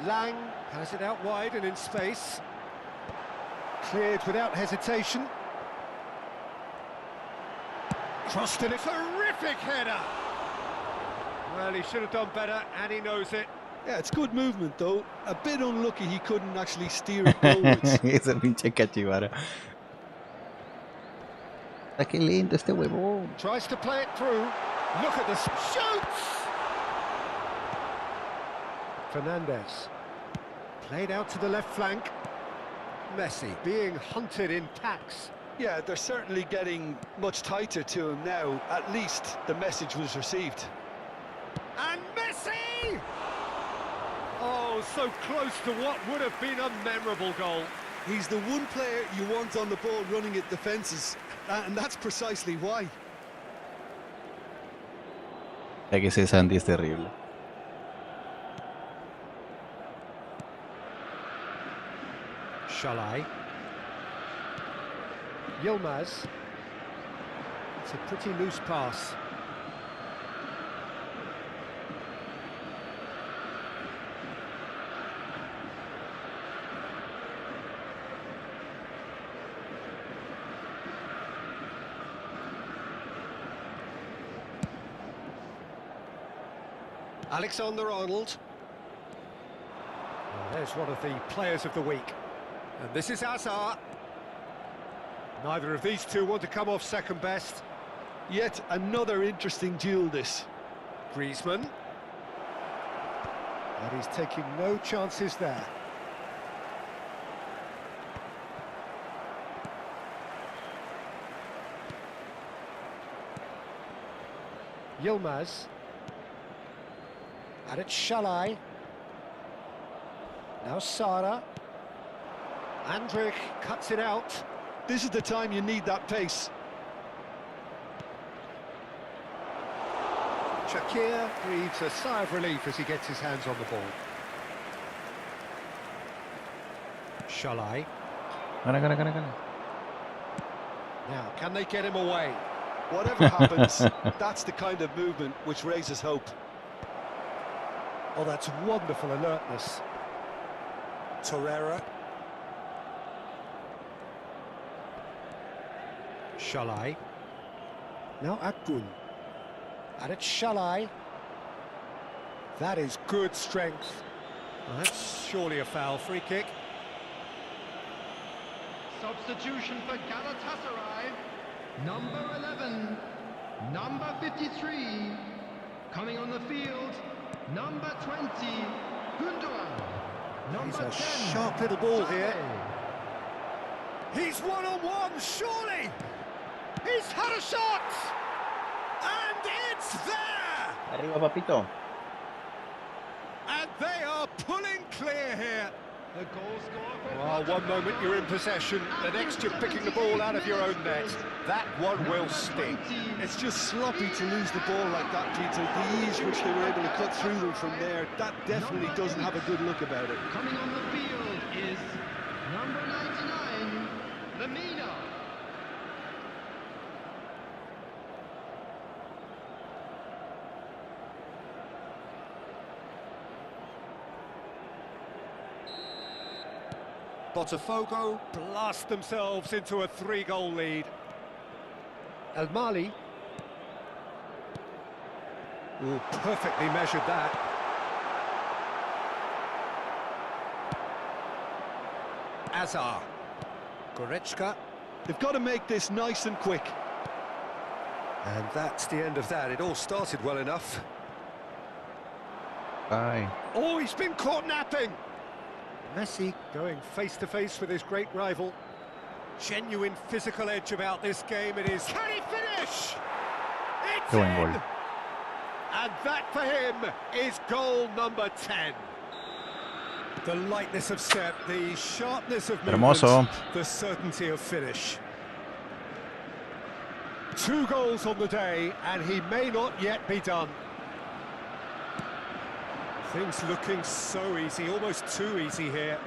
Lang has it out wide and in space. Cleared without hesitation. Crossed in a terrific header. Well, he should have done better, and he knows it. Yeah, it's good movement, though. A bit unlucky he couldn't actually steer it goalwards. Esa pinche cachivara. Ah, qué lento este huevón. Tries to play it through. Look at this. Shoots! Fernandez. Played out to the left flank. Messi being hunted in packs. Yeah, they're certainly getting much tighter to him now. At least the message was received. And Messi! Oh, so close to what would have been a memorable goal. He's the one player you want on the ball running at defences, and that's precisely why. Ya que ese Sandy es terrible. Shalai. Yilmaz. It's a pretty loose pass. Alexander-Arnold. Well, there's one of the players of the week. And this is Hazard. Neither of these two want to come off second best. Yet another interesting duel, this. Griezmann. And he's taking no chances there. Yilmaz. And it's Shalai. Now Sara. Andrich cuts it out. This is the time you need that pace. Shakir breathes a sigh of relief as he gets his hands on the ball. Shalai. Gana. Now, can they get him away? Whatever happens, that's the kind of movement which raises hope. Oh, that's wonderful alertness. Torreira. Shalai. Now Akgun. And it's Shalai. That is good strength. Well, that's surely a foul. Free kick. Substitution for Galatasaray. Number 11. Number 53. Coming on the field. Number 20. Gundogan. He's Number a 10. sharp little ball here. Sane. He's one-on-one, surely! He's had a shot! And it's there! Arriba, papito. And they are pulling clear here. The goal scorer for Well, one moment you're in possession, the next you're picking the ball out of your own net. That one will sting. It's just sloppy to lose the ball like that, Peter. The ease which they were able to cut through them from there, that definitely doesn't have a good look about it. Coming on the field is number 99, Lamina. Botafogo blast themselves into a 3-goal lead. El Mali. Oh, perfectly measured that. Azar. Goretzka. They've got to make this nice and quick. And that's the end of that. It all started well enough. Bye. Oh, he's been caught napping. Messi going face-to-face with his great rival. Genuine physical edge about this game. It is. Can he finish? It's Qué buen in! gol. And that for him is goal number 10. The lightness of step, the sharpness of movement, Hermoso. the certainty of finish. 2 goals on the day, and he may not yet be done. Things looking so easy, almost too easy here.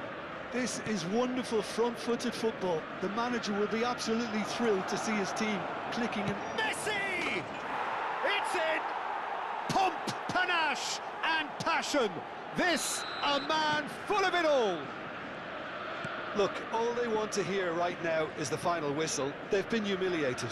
This is wonderful front-footed football. The manager will be absolutely thrilled to see his team clicking in. Messi! It's in! Pomp, panache and passion. This, a man full of it all. Look, all they want to hear right now is the final whistle. They've been humiliated.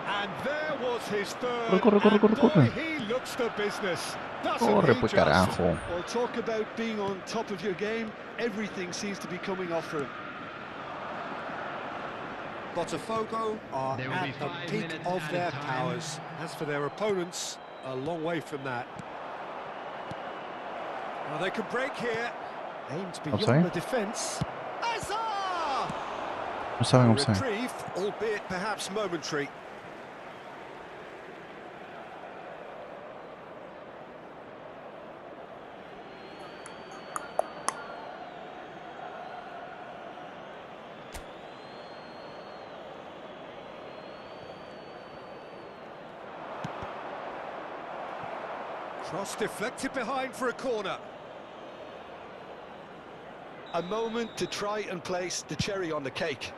And there was his third, Corre, corre, corre, and corre, corre. boy, he looks the business. Doesn't Corre, he pues just? carajo. Well, talk about being on top of your game. Everything seems to be coming off for him. Botafogo are There will be at the 5 peak minutes of their added time. powers. As for their opponents, a long way from that. Well, they could break here. Aimed beyond Offside? the defence. Azar! No saben A offside. reprieve, albeit perhaps momentary. Cross deflected behind for a corner. A moment to try and place the cherry on the cake.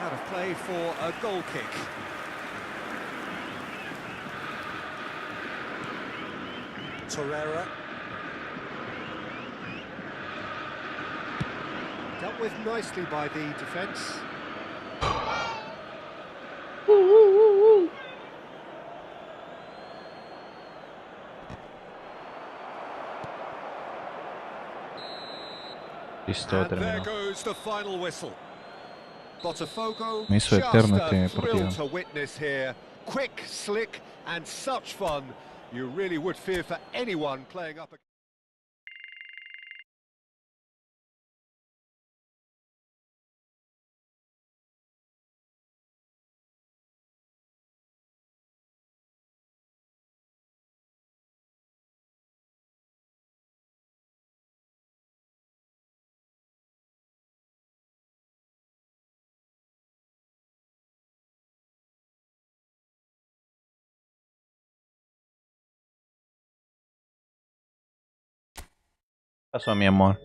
Out of play for a goal kick. Torreira. Dealt with nicely by the defence. Listo, And there terminó. goes the final whistle. Botafogo, Me hizo just eterno a este thrill partido. to witness here. Quick, slick, and such fun. You really would fear for anyone playing up against. Pasó, mi amor.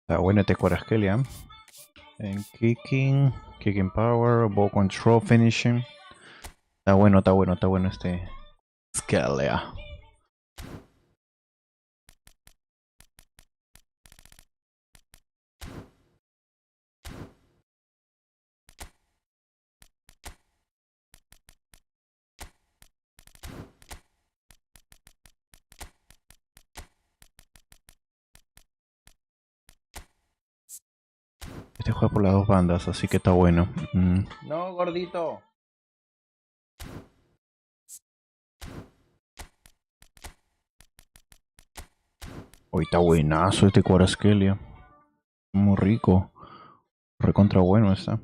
Está bueno este Kvaratskhelia. En kicking power, ball control, finishing. Está bueno este Scalia. Este juega por las dos bandas, así que está bueno. No, gordito. Hoy está buenazo este Kvaratskhelia. Muy rico. Recontra bueno está.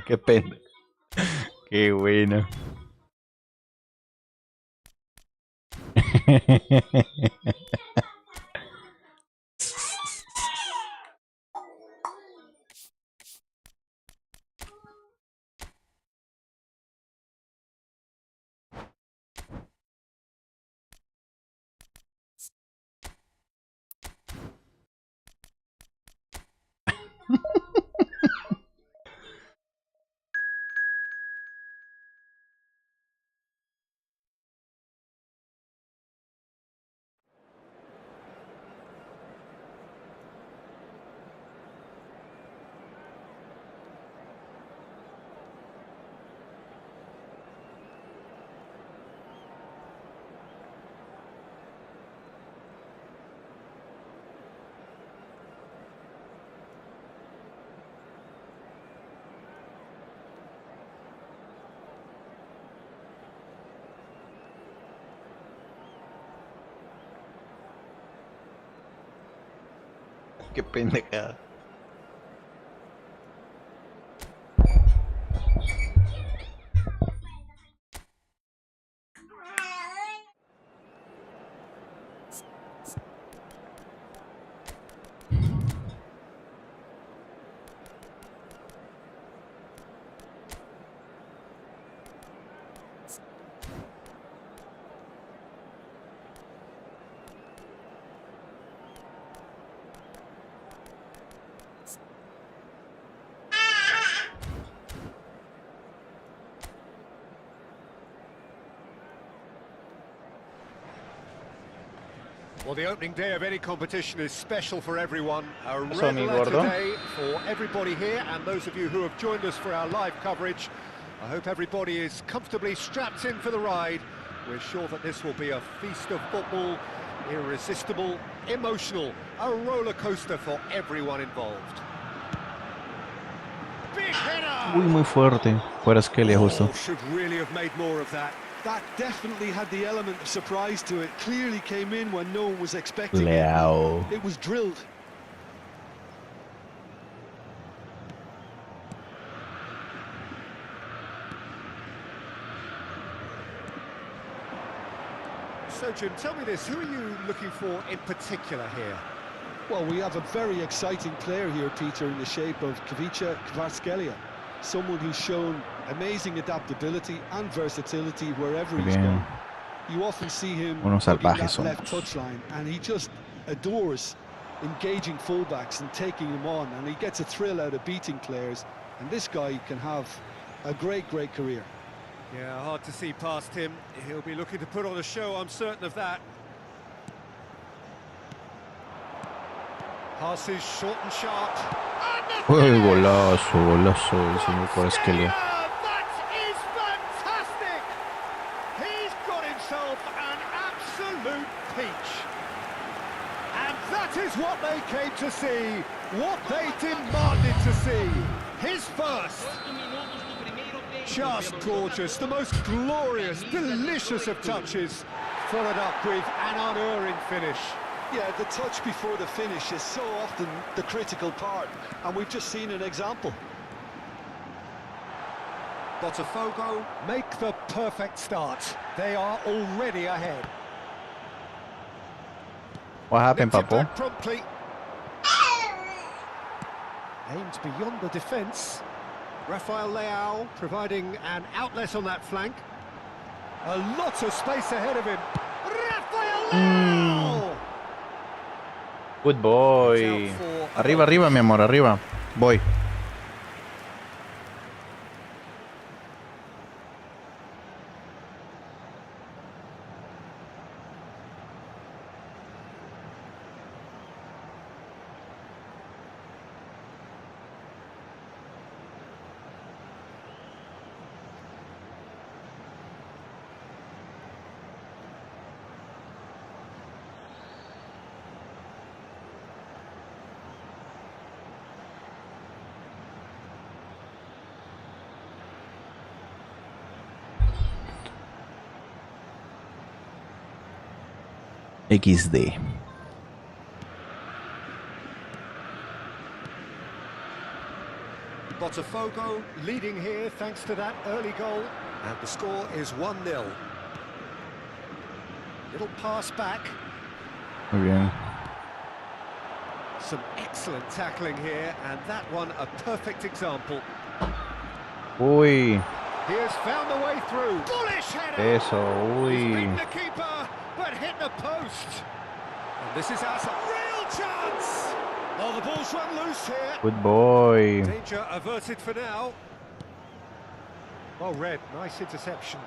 Qué pena. Qué bueno. Qué pendejada. Well, the opening day of any competition is special for everyone. A Eso, red mi letter gordo. day for everybody here and those of you who have joined us for our live coverage. I hope everybody is comfortably strapped in for the ride. We're sure that this will be a feast of football, irresistible, emotional, a roller coaster for everyone involved. Big header! Uy, muy fuerte. Kvaratskhelia justo. Oh, should really have made more of that. That definitely had the element of surprise to it. Clearly came in when no one was expecting Leao. it. It was drilled. So, Jim, tell me this, who are you looking for in particular here? Well, we have a very exciting player here, Peter, in the shape of Kvaratskhelia. Someone who's shown amazing adaptability and versatility wherever he's Bien. gone. You often see him Unos hugging salvajes that left somos. touchline, and he just adores engaging fullbacks and taking them on, and he gets a thrill out of beating players. And this guy can have a great career. Yeah, hard to see past him. He'll be looking to put on a show, I'm certain of that. Passes short and sharp. Uy, golazo, golazo del señor Kvaratskhelia. That is fantastic! He's got himself an absolute peach. And that is what they came to see, what they demanded to see. His first. Just gorgeous, the most glorious, delicious of touches, followed up with an unerring finish. Yeah, the touch before the finish is so often the critical part, and we've just seen an example. Botafogo make the perfect start. They are already ahead. What happened, Nipped it Papo? back promptly. Aimed beyond the defence. Rafael Leao providing an outlet on that flank. A lot of space ahead of him. Rafael Leao! Good boy. Arriba, arriba, mi amor, arriba. Voy. XD. Botafogo leading here thanks to that early goal. And the score is 1-0. Little pass back. Muy bien. Some excellent tackling here, and that one a perfect example. Uy. He has found the way through. Bullish header! Eso, He's uy. beaten the keeper, but hit the post. And this is our real chance! Oh, the ball's run loose here. Good boy. Danger averted for now. Well read, nice interception.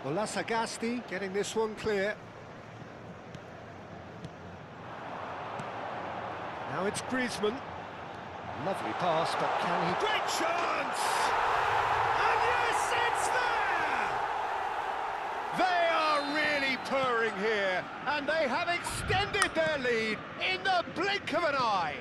Olasagasti getting this one clear. Now it's Griezmann. Lovely pass, but can he... Great chance! And yes, it's there! They are really purring here, and they have extended their lead in the blink of an eye.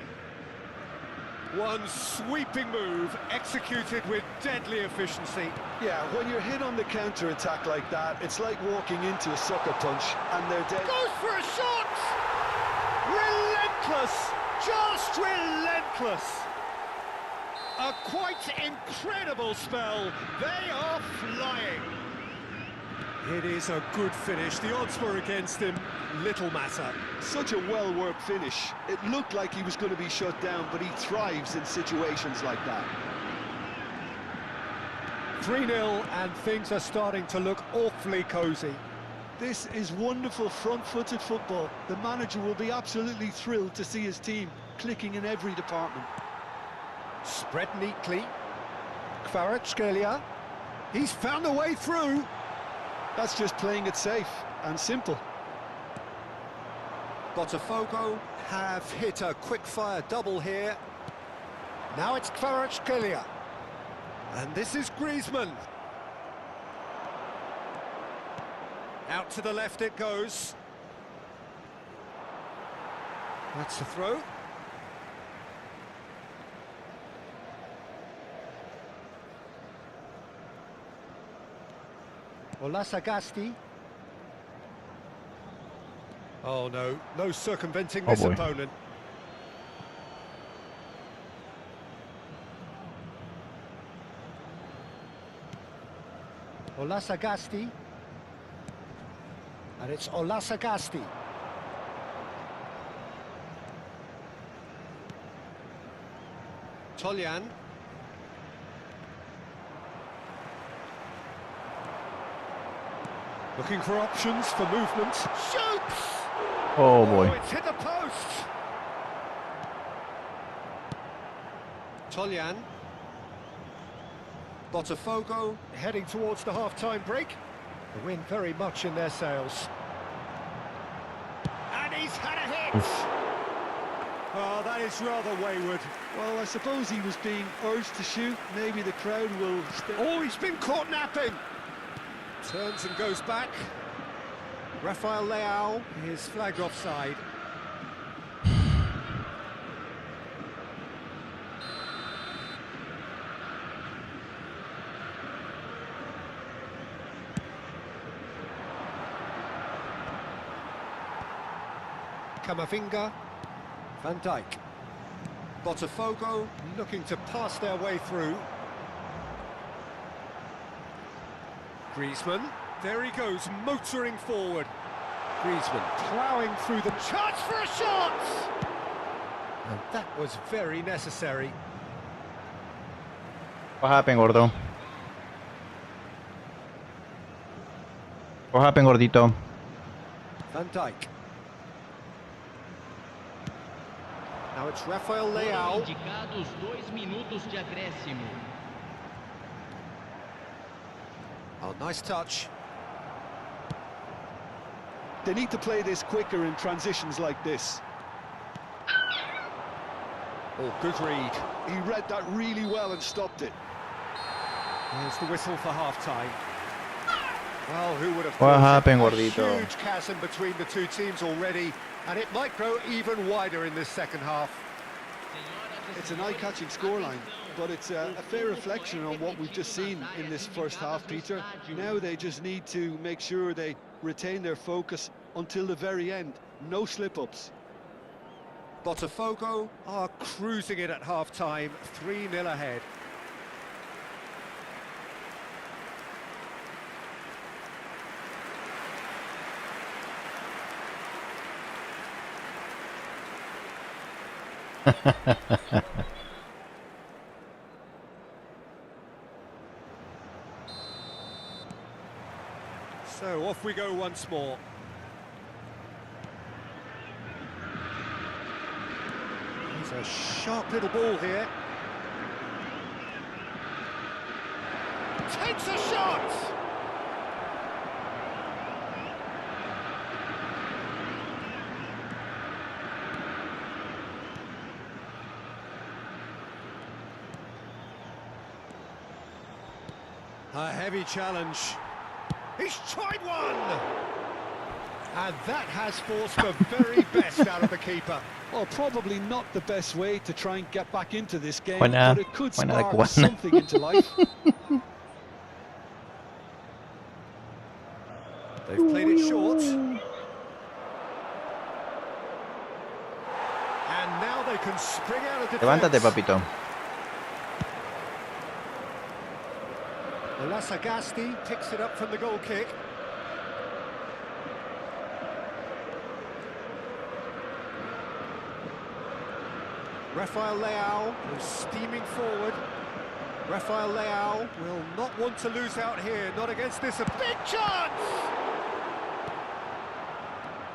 One sweeping move, executed with deadly efficiency. Yeah, when you're hit on the counter-attack like that, it's like walking into a sucker punch, and they're dead. Goes for a shot! Relentless! Just relentless! A quite incredible spell. They are flying. It is a good finish. The odds were against him. Little matter. Such a well-worked finish. It looked like he was going to be shut down, but he thrives in situations like that. 3-0, and things are starting to look awfully cosy. This is wonderful front-footed football. The manager will be absolutely thrilled to see his team clicking in every department. Spread neatly. Kvaratskhelia. He's found a way through. That's just playing it safe and simple. Botafogo have hit a quick-fire double here. Now it's Kvaratskhelia. And this is Griezmann. Out to the left it goes. That's the throw. Olasagasti. Oh no, no circumventing this opponent. Olasagasti. And it's Olasagasti. Toljan. Looking for options for movement. Shoots! Oh boy. Oh, it's hit the post. Toljan. Botafogo heading towards the half-time break. The wind very much in their sails. And he's had a hit! Oh, that is rather wayward. Well, I suppose he was being urged to shoot. Maybe the crowd will... Oh, he's been caught napping! Turns and goes back. Rafael Leao is flagged offside. Camavinga. Van Dijk. Botafogo looking to pass their way through. Griezmann. There he goes, motoring forward. Griezmann ploughing through the chance for a shot! And that was very necessary. What happened, gordo? What happened, gordito? Van Dijk. Now it's Rafael Leao. Indicados 2 minutos de acréscimo. Oh, nice touch. They need to play this quicker in transitions like this. Oh, good read. He read that really well and stopped it. Here's the whistle for half-time. Well, who would have What thought happened, a gordito? huge chasm between the two teams already, and it might grow even wider in this second half. It's an eye-catching scoreline, but it's a fair reflection on what we've just seen in this first half, Peter. Now they just need to make sure they retain their focus until the very end. No slip-ups. Botafogo are cruising it at half-time, 3-0 ahead. So off we go once more. It's a sharp little ball here. Takes a shot! A heavy challenge. He's tried one! And that has forced the very best out of the keeper. Well, probably not the best way to try and get back into this game, Buena- but it could buena spark buena. something into life. They've played it short. And now they can spring out of defense. Levántate, papito. Sagasti picks it up from the goal kick. Rafael Leao is steaming forward. Rafael Leao will not want to lose out here, not against this. A big chance!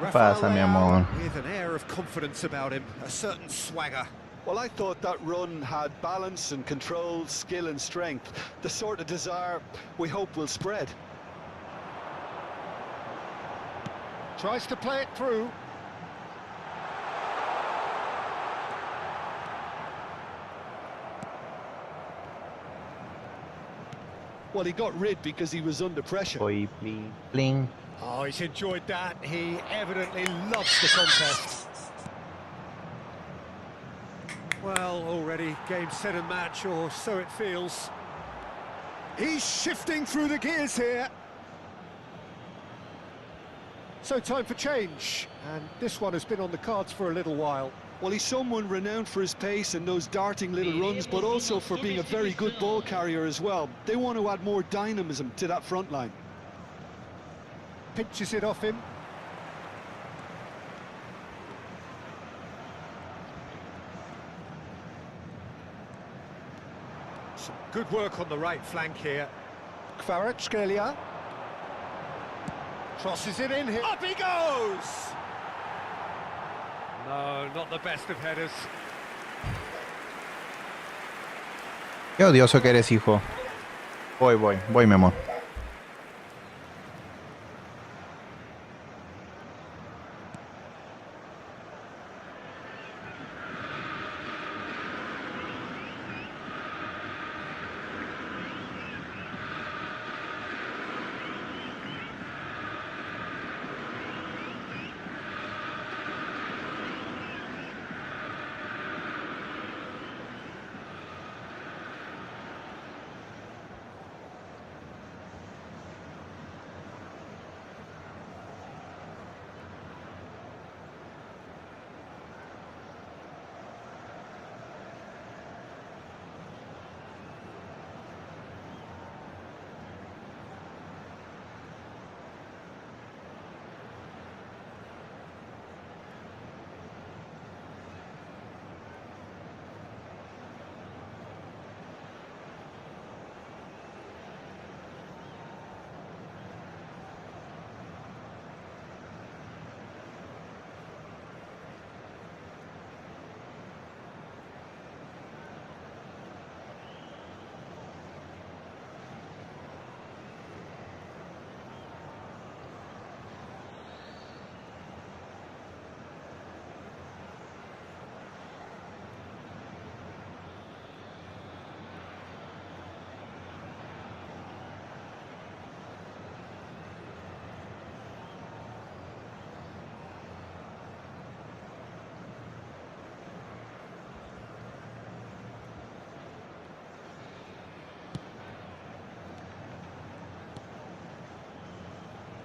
Rafael Pasa, mi amor. Leao with an air of confidence about him, a certain swagger. Well, I thought that run had balance and control, skill and strength. The sort of desire we hope will spread. Tries to play it through. Well, he got rid because he was under pressure. Boy, bling. Oh, he's enjoyed that. He evidently loves the contest. Well, already game, set and match, or so it feels. He's shifting through the gears here. So time for change, and this one has been on the cards for a little while. Well, he's someone renowned for his pace and those darting little runs, but also for being a very good ball carrier as well. They want to add more dynamism to that front line. Pinches it off him. Some good work on the right flank here. Kvaratskhelia crosses it in here. Up he goes! No, not the best of headers. Qué odioso que eres, hijo. Voy, mi amor.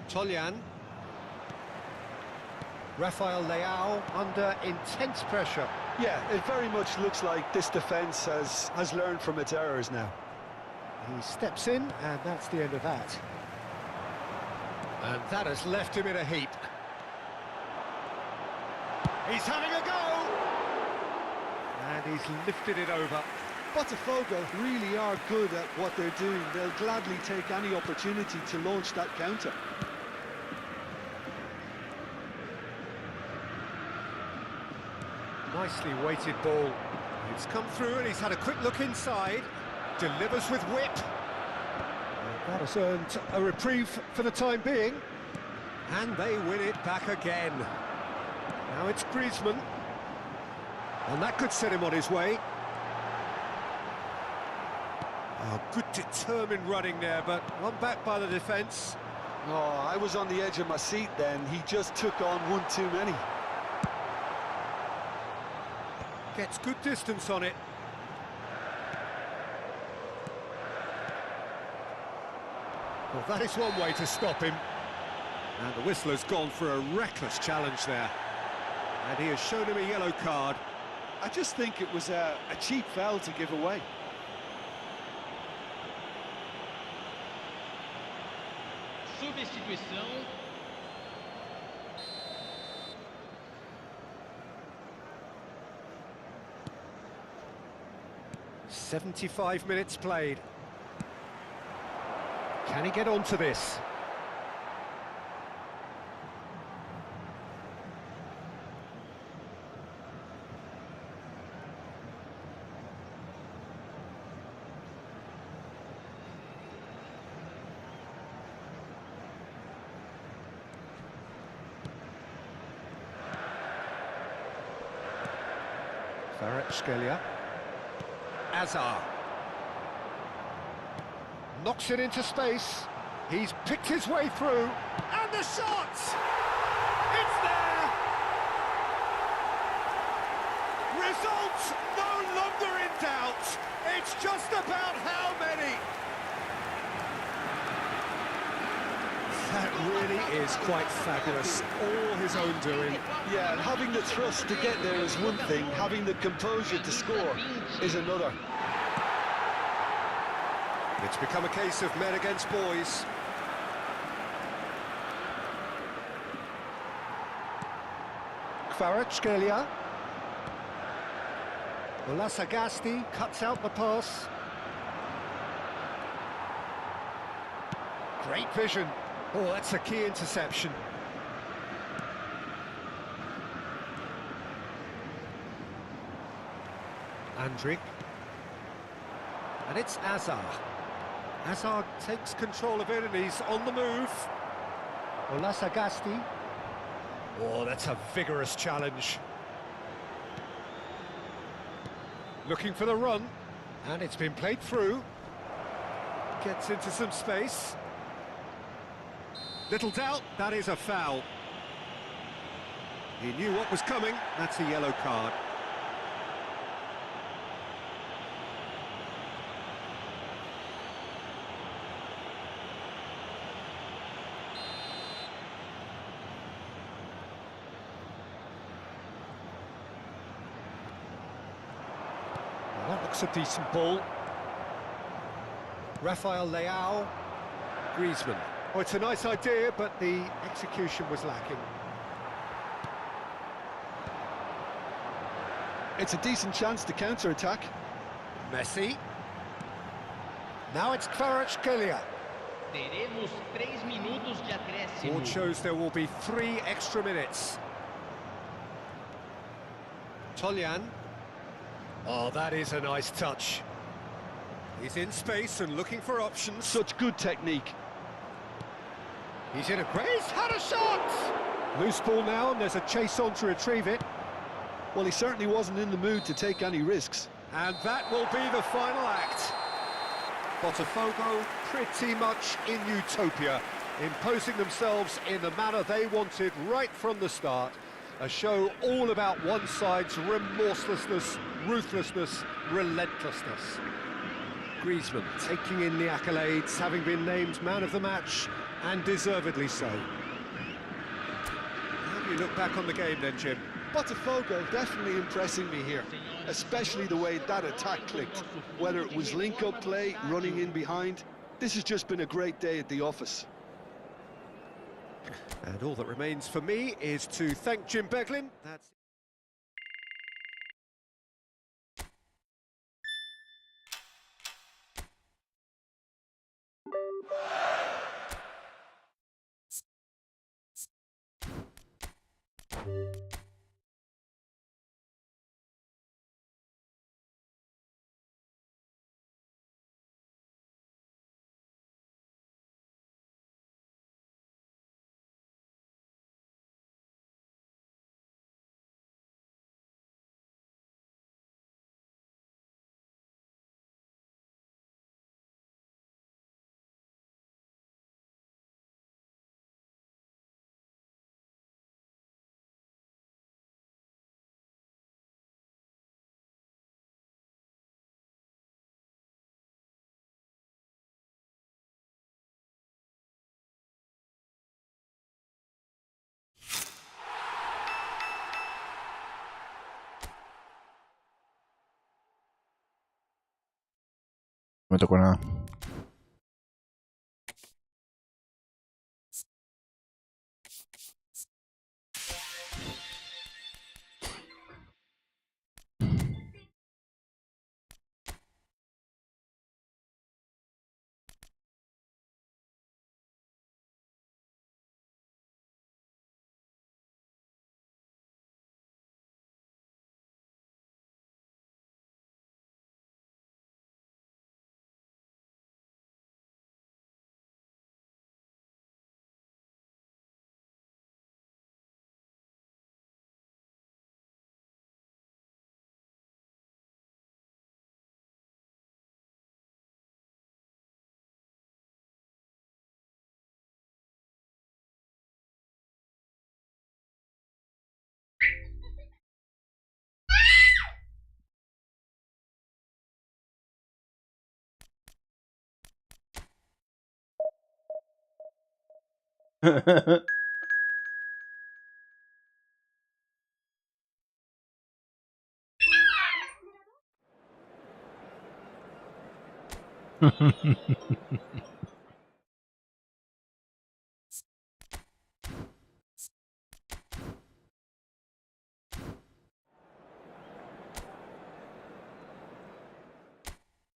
Toljan. Rafael Leao under intense pressure. Yeah, it very much looks like this defence has learned from its errors now. He steps in, and that's the end of that. And that has left him in a heap. He's having a go! And he's lifted it over. Botafogo really are good at what they're doing. They'll gladly take any opportunity to launch that counter. Nicely weighted ball. It's come through and he's had a quick look inside. Delivers with whip. And that has earned a reprieve for the time being. And they win it back again. Now it's Griezmann. And that could set him on his way. Oh, good determined running there, but one back by the defence. Oh, I was on the edge of my seat then. He just took on one too many. Gets good distance on it. Well, that is one way to stop him. And the whistler's gone for a reckless challenge there. And he has shown him a yellow card. I just think it was a cheap foul to give away. Substituição. "75 minutes played. Can he get onto this? Kvaratskhelia. Azar. Knocks it into space. He's picked his way through. And the shot! It's there! Results no longer in doubt. It's just about how many. That really is quite fabulous. All his own doing. Yeah, and having the thrust to get there is one thing. Having the composure to score is another. It's become a case of men against boys. Kvaratskhelia. Olasagasti cuts out the pass. Great vision. Oh, that's a key interception. Andrik. And it's Azar. Azar takes control of it and he's on the move. Olasagasti. Oh, that's a vigorous challenge. Looking for the run. And it's been played through. Gets into some space. Little doubt, that is a foul. He knew what was coming. That's a yellow card. That looks a decent ball. Rafael Leao. Griezmann. Oh, it's a nice idea, but the execution was lacking. It's a decent chance to counter-attack. Messi. Now it's Kvaratskhelia. Teremos 3 minutos de acréscimo. Board shows there will be 3 extra minutes. Toljan. Oh, that is a nice touch. He's in space and looking for options. Such good technique. He's in a great... He's had a shot! Loose ball now, and there's a chase on to retrieve it. Well, he certainly wasn't in the mood to take any risks. And that will be the final act. Botafogo pretty much in utopia, imposing themselves in the manner they wanted right from the start. A show all about one side's remorselessness, ruthlessness, relentlessness. Griezmann taking in the accolades, having been named man of the match and deservedly so. How do you look back on the game then, Jim? Botafogo definitely impressing me here, especially the way that attack clicked. Whether it was link-up play, running in behind, this has just been a great day at the office. And all that remains for me is to thank Jim Beglin. That's No me tocó nada.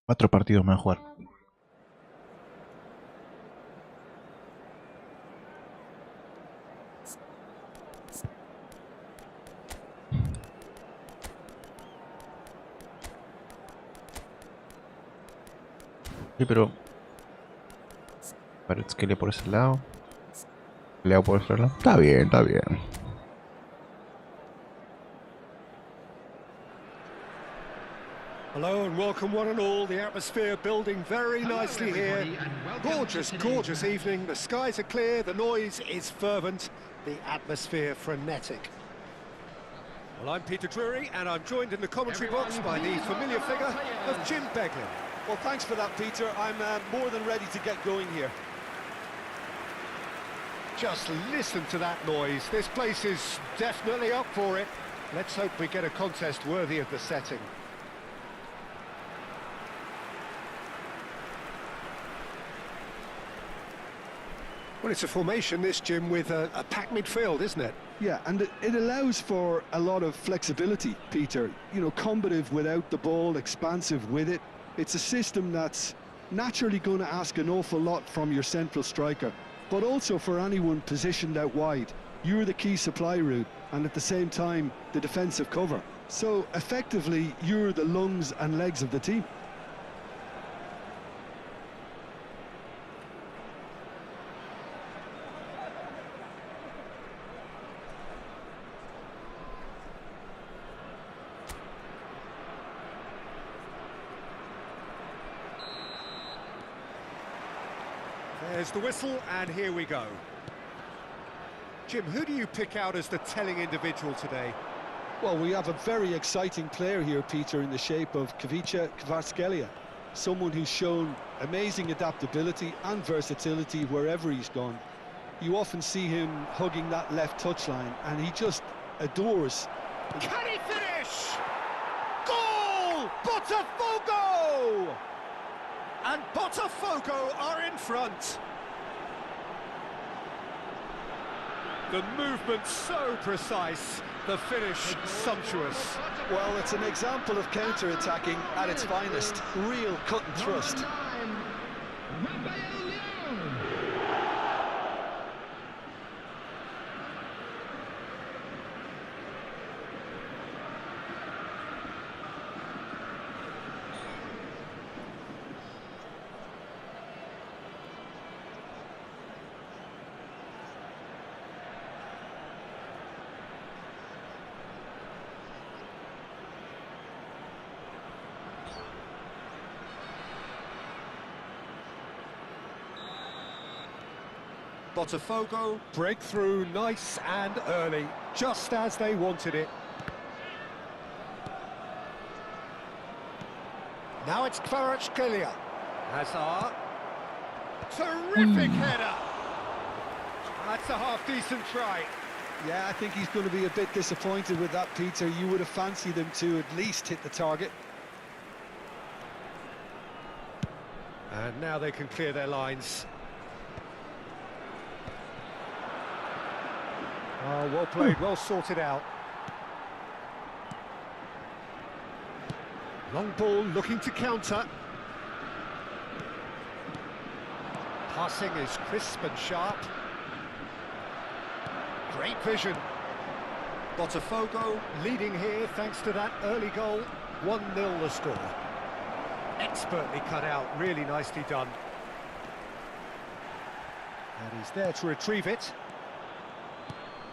Cuatro partidos me van a jugar. Sí, pero parece que le por ese lado. Le hago por ese lado. Está bien, está bien. hello and welcome one and all. The atmosphere building very nicely here. Gorgeous, gorgeous evening. The skies are clear, the noise is fervent, the atmosphere frenetic. Well, I'm Peter Drury and I'm joined in the commentary box by the familiar figure of Jim Beglin. Well, thanks for that, Peter. I'm more than ready to get going here. Just listen to that noise. This place is definitely up for it. Let's hope we get a contest worthy of the setting. Well, it's a formation, this, Jim, with a packed midfield, isn't it? Yeah, and it allows for a lot of flexibility, Peter. You know, combative without the ball, expansive with it. It's a system that's naturally going to ask an awful lot from your central striker, but also for anyone positioned out wide. You're the key supply route, and at the same time, the defensive cover. So, effectively, you're the lungs and legs of the team. There's the whistle, and here we go. Jim, who do you pick out as the telling individual today? Well, we have a very exciting player here, Peter, in the shape of Kvaratskhelia. someone who's shown amazing adaptability and versatility wherever he's gone. You often see him hugging that left touchline, and he just adores. Can he finish? Goal! Botafogo! And Botafogo are in front. The movement so precise, the finish sumptuous. Well, it's an example of counter-attacking at its finest. Real cut and thrust. Botafogo break through nice and early, just as they wanted it. Now it's Kvaratskhelia. Hazard. Terrific header. That's a half-decent try. Yeah, I think he's going to be a bit disappointed with that, Peter. You would have fancied him to at least hit the target. And now they can clear their lines. Oh, well played, well sorted out. Long ball looking to counter. Passing is crisp and sharp. Great vision. Botafogo leading here thanks to that early goal. 1-0 the score. Expertly cut out, really nicely done. And he's there to retrieve it.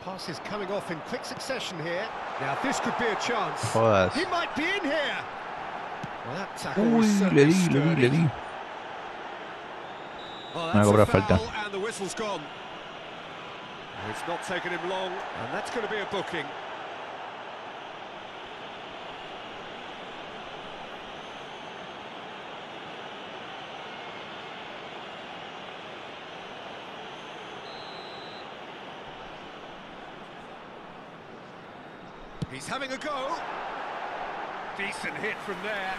Pass is coming off in quick succession here. Now this could be a chance. Jodas. He might be in here. Well, that tackle Uy, was le certainly di, le di, le di. Well, Me va a that's cobrar a foul, falta. and the whistle's gone. It's not taken him long, and that's going to be a booking. He's having a go. Decent hit from there.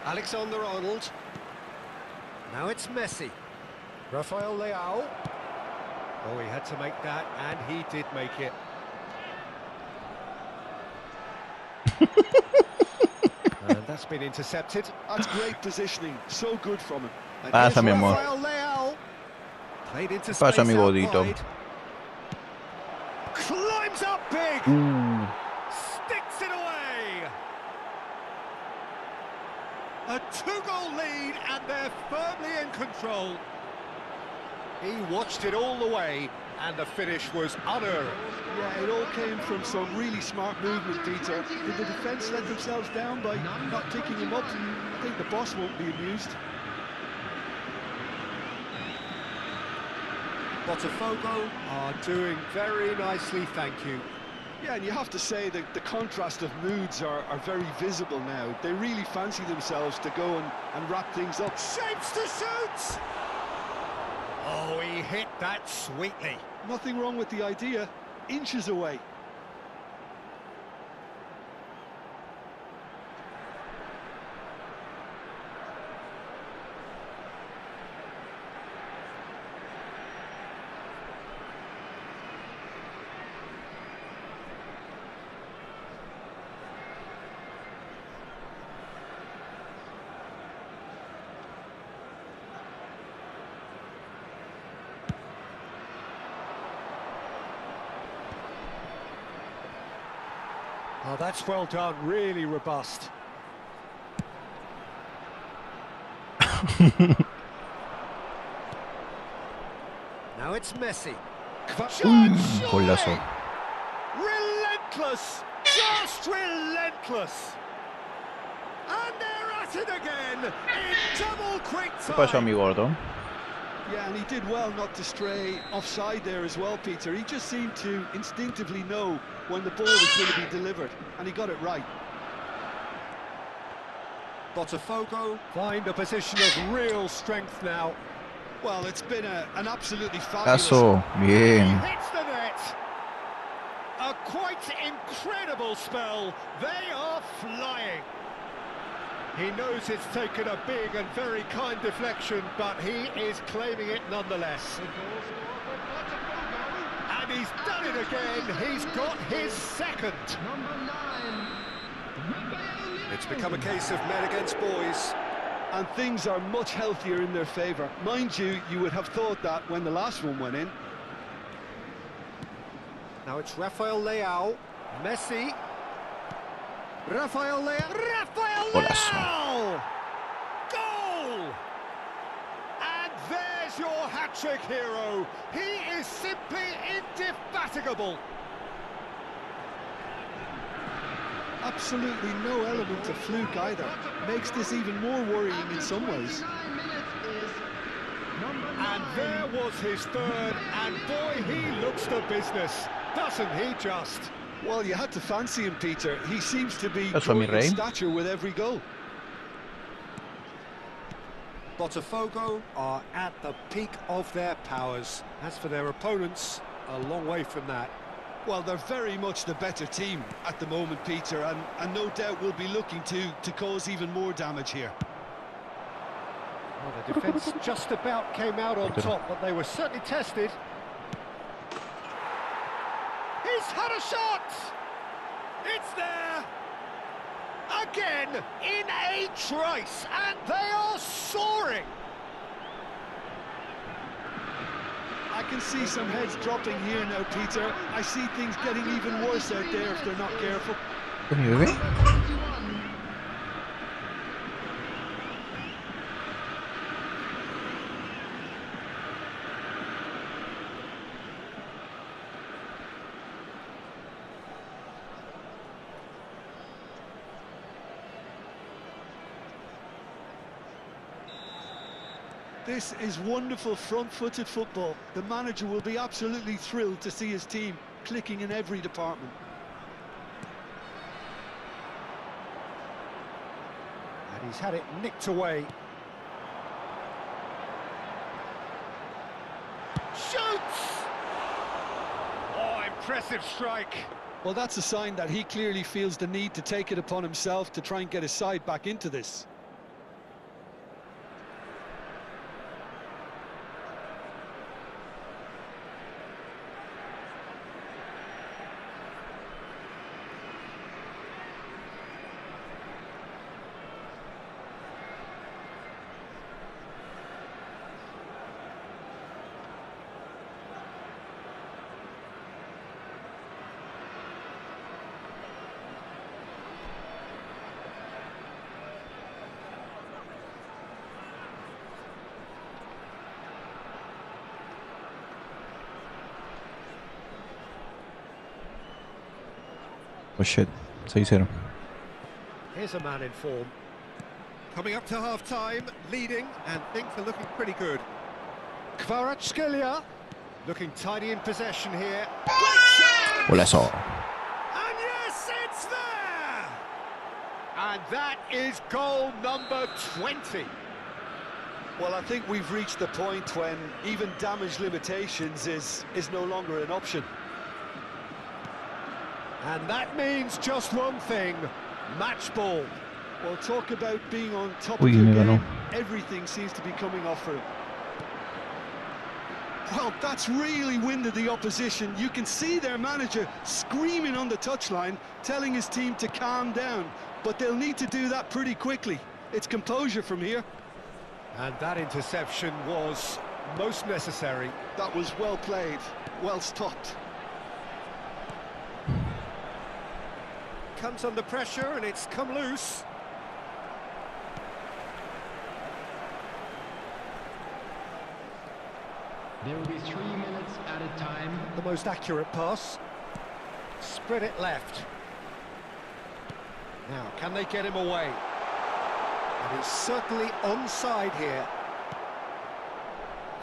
Alexander-Arnold. Now it's Messi. Rafael Leao. Oh, he had to make that, and he did make it. And that's been intercepted. That's great positioning. So good from him. And Pasa, here's mi amor. Rafael Leao. Played into Pasa, space mi out godito. wide. Climbs up big. Sticks it away. A 2-goal lead, and they're firmly in control. He watched it all the way, and the finish was unerring. Yeah, it all came from some really smart movement, Peter. Did the defence let themselves down by not picking him up? I think the boss won't be amused. Botafogo are doing very nicely, thank you. Yeah, and you have to say that the contrast of moods are very visible now. They really fancy themselves to go and wrap things up. Shapes to shoot! Oh, he hit that sweetly. Nothing wrong with the idea. Inches away. Oh, that's well done, really robust. Now it's Messi. Golazo. Relentless, just relentless. And they're at it again in double quick ¿Qué pasó, mi time. gordo? Yeah, and he did well not to stray offside there as well, Peter. He just seemed to instinctively know when the ball was going to be delivered, and he got it right. Botafogo find a position of real strength now. Well, it's been an absolutely fabulous... Caso, bien. He hits the net. A quite incredible spell. They are flying. He knows it's taken a big and very kind deflection, but he is claiming it nonetheless. And he's done it again. He's got his second. Number 9. It's become a case of men against boys. And things are much healthier in their favour. Mind you, you would have thought that when the last one went in. Now it's Rafael Leao, Messi. Rafael Leao. Rafael Leao! Goal! And there's your hat-trick hero. He is simply indefatigable. Absolutely no element of fluke either. Makes this even more worrying in some ways. And there was his third, and boy, he looks the business, doesn't he just? Well, you had to fancy him, Peter. He seems to be That's from growing in Ray. stature with every goal. Botafogo are at the peak of their powers. As for their opponents, a long way from that. Well, they're very much the better team at the moment, Peter, and no doubt will be looking to cause even more damage here. Well, the defence just about came out on top, but they were certainly tested. He's had a shot! It's there! Again, in a trice, and they are soaring! I can see some heads dropping here now, Peter. I see things getting even worse out there if they're not careful. This is wonderful front-footed football. The manager will be absolutely thrilled to see his team clicking in every department. And he's had it nicked away. Shoots! Oh, impressive strike. Well, that's a sign that he clearly feels the need to take it upon himself to try and get his side back into this. Oh shit, 6-0. Here's a man in form. Coming up to half-time, leading, and things are looking pretty good. Kvaratskhelia, looking tidy in possession here. Golazo. And yes, it's there! And that is goal number 20. Well, I think we've reached the point when even damage limitations is no longer an option. And that means just one thing, match ball. Well, talk about being on top Uy, of your me game. ganó. Everything seems to be coming off for him. Well, that's really winded the opposition. You can see their manager screaming on the touchline, telling his team to calm down. But they'll need to do that pretty quickly. It's composure from here. And that interception was most necessary. That was well played, well stopped. comes under pressure and it's come loose. There will be 3 minutes at a time. The most accurate pass. Spread it left. Now, can they get him away? And he's certainly onside here.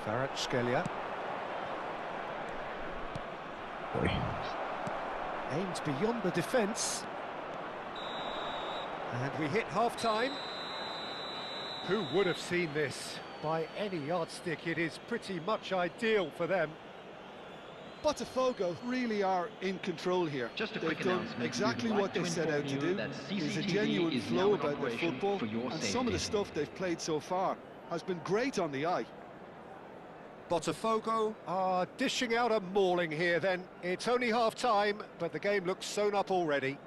Kvaratskhelia. Boy. Aims beyond the defence. And we hit half-time. Who would have seen this? By any yardstick, it is pretty much ideal for them. Botafogo really are in control here. Just a They've quick done announcement. exactly We'd what they like to set out to inform do. you that There's a CCTV genuine is flow now in about their operation football, for your and some of the safety. stuff they've played so far has been great on the eye. Botafogo are dishing out a mauling here then. It's only half-time, but the game looks sewn up already.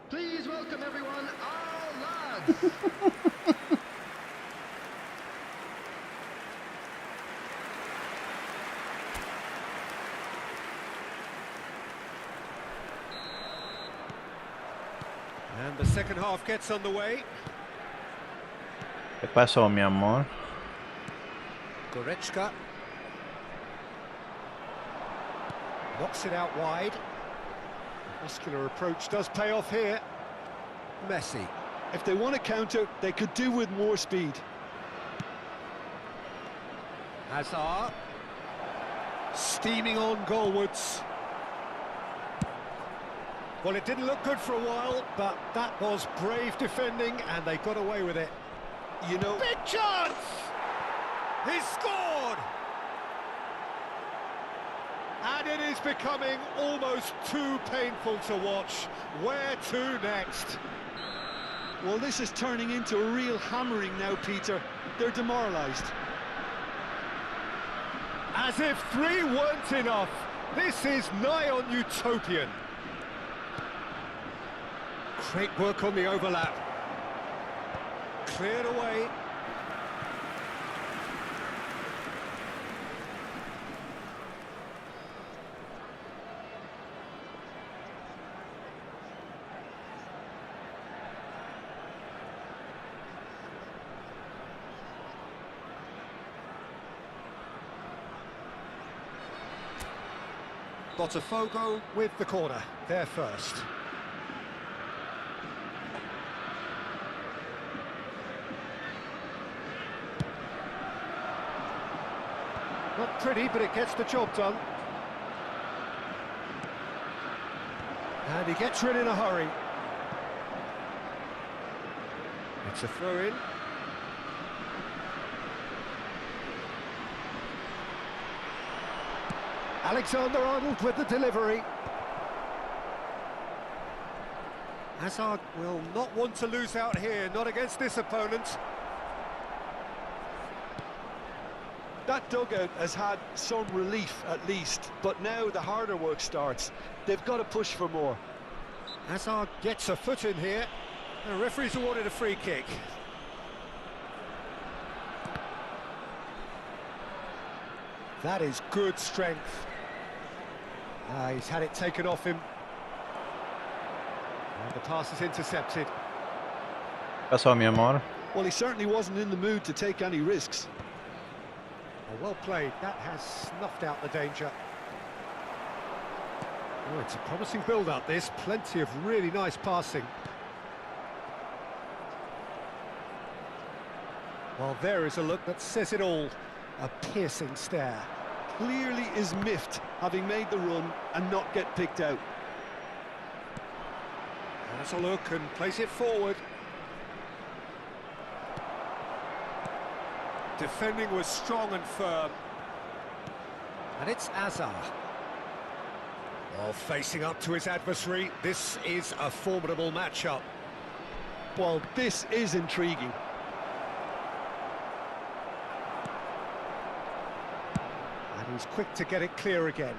Please welcome everyone, our lads. And the second half gets underway. ¿Qué pasó, mi amor? Goretzka. Knocks it out wide. Muscular approach does pay off here. Messi. If they want to counter, they could do with more speed. Hazard. Steaming on goalwards. Well, it didn't look good for a while, but that was brave defending, and they got away with it. You know, Big chance! He's scored! And it is becoming almost too painful to watch. Where to next? well, this is turning into a real hammering now, Peter. They're demoralised. As if 3 weren't enough. This is nigh on utopian. Great work on the overlap. Cleared away. Botafogo with the corner, there first. Not pretty, but it gets the job done. And he gets rid in a hurry. It's a throw-in. Alexander-Arnold with the delivery. Hazard will not want to lose out here, not against this opponent. That dugout has had some relief at least, but now the harder work starts. They've got to push for more. Hazard gets a foot in here. The referee's awarded a free kick. That is good strength. He's had it taken off him. And the pass is intercepted. ¿Qué pasó, mi amor? Well, he certainly wasn't in the mood to take any risks. Oh, well played. That has snuffed out the danger. Oh, it's a promising build-up, this. Plenty of really nice passing. Well, there is a look that says it all. A piercing stare. Clearly is miffed, having made the run and not get picked out. Has a look and plays it forward. Defending was strong and firm. And it's Hazard. Well, facing up to his adversary, this is a formidable matchup. Well, this is intriguing. And he's quick to get it clear again.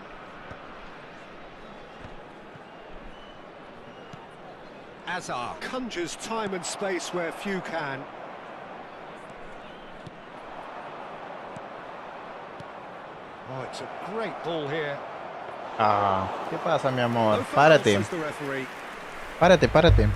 Azar conjures time and space where few can. Oh, it's a great ball here. Ah, ¿qué pasa, mi amor? No foul, Párate, says the referee. párate, párate.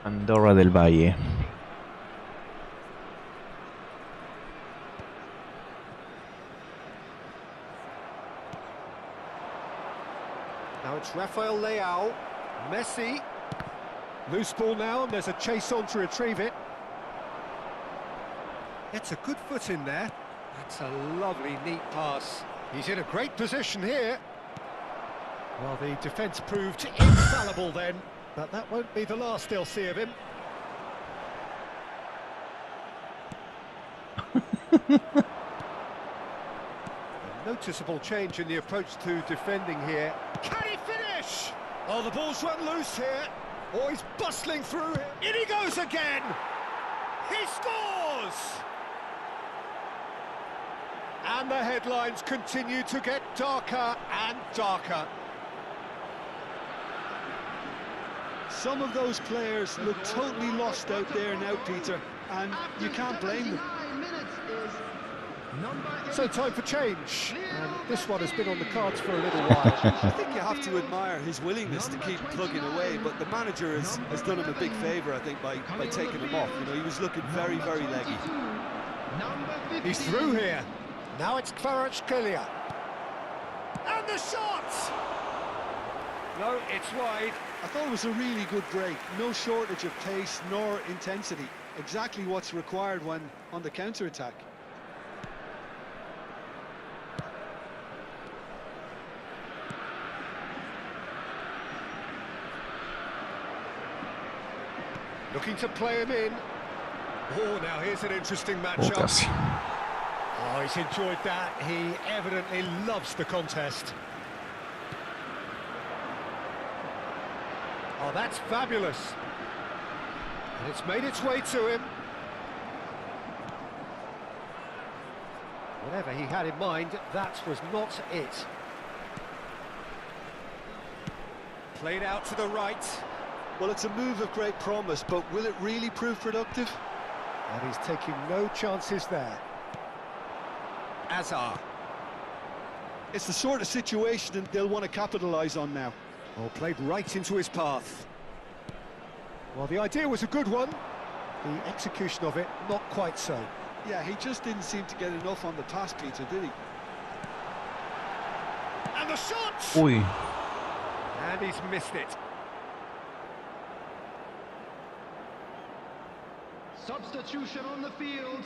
Andorra del Valle. Now it's Rafael Leao, Messi. Loose ball now, and there's a chase on to retrieve it. Gets a good foot in there. That's a lovely, neat pass. He's in a great position here. Well, the defence proved infallible then, but that won't be the last they'll see of him. A noticeable change in the approach to defending here. Can he finish? Oh, the ball's run loose here. Oh, he's bustling through here. In he goes again! He scores! And the headlines continue to get darker and darker. Some of those players look totally lost out there now, Peter, and you can't blame them. So time for change, and this one has been on the cards for a little while. I think you have to admire his willingness to keep plugging away, but the manager has done him a big favour, I think, by taking him off. You know, he was looking very, very leggy. He's through here. Now it's Kvaratskhelia. And the shot! No, it's wide. I thought it was a really good break. No shortage of pace nor intensity. Exactly what's required when on the counter-attack. Looking to play him in. Oh, now here's an interesting matchup. Oh, he's enjoyed that. He evidently loves the contest. Oh, that's fabulous. And it's made its way to him. Whatever he had in mind, that was not it. Played out to the right. Well, it's a move of great promise, but will it really prove productive? And he's taking no chances there. Azar. It's the sort of situation that they'll want to capitalise on now. Oh, played right into his path. Well, the idea was a good one. The execution of it, not quite so. Yeah, he just didn't seem to get enough on the pass, Peter, did he? And the shot! Uy. And he's missed it. Substitution on the field,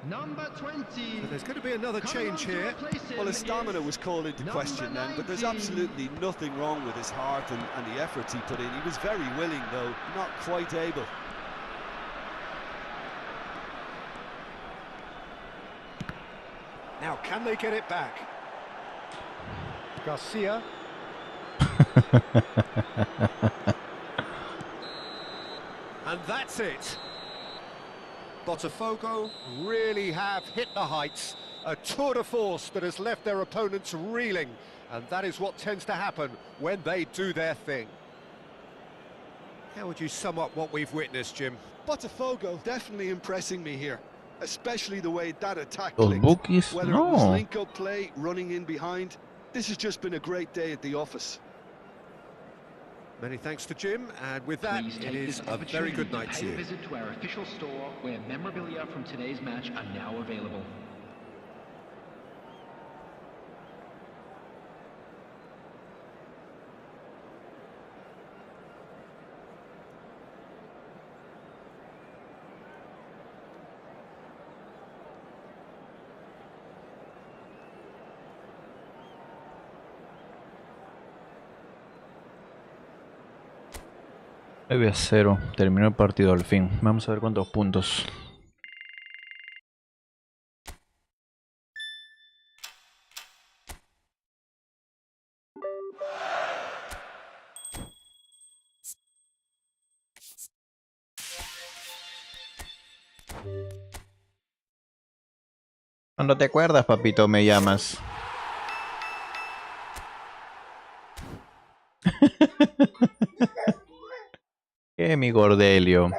number 20. But there's going to be another change here. Well, his stamina was called into question then, but there's absolutely nothing wrong with his heart and the efforts he put in. He was very willing, though, not quite able. Now, can they get it back? Garcia. And that's it. Botafogo really have hit the heights. A tour de force that has left their opponents reeling. And that is what tends to happen when they do their thing. How would you sum up what we've witnessed, Jim? Botafogo definitely impressing me here, especially the way that attack Los clicked. Bookies, Whether it was no. link-up play, running in behind, this has just been a great day at the office. Many thanks to Jim, and with that, Please it take is this a very good night opportunity to pay you. a visit to our official store where memorabilia from today's match are now available. 9-0. Terminó el partido al fin. Vamos a ver cuántos puntos. Cuando te acuerdas, papito, me llamas. ¿Qué, mi Gordelio?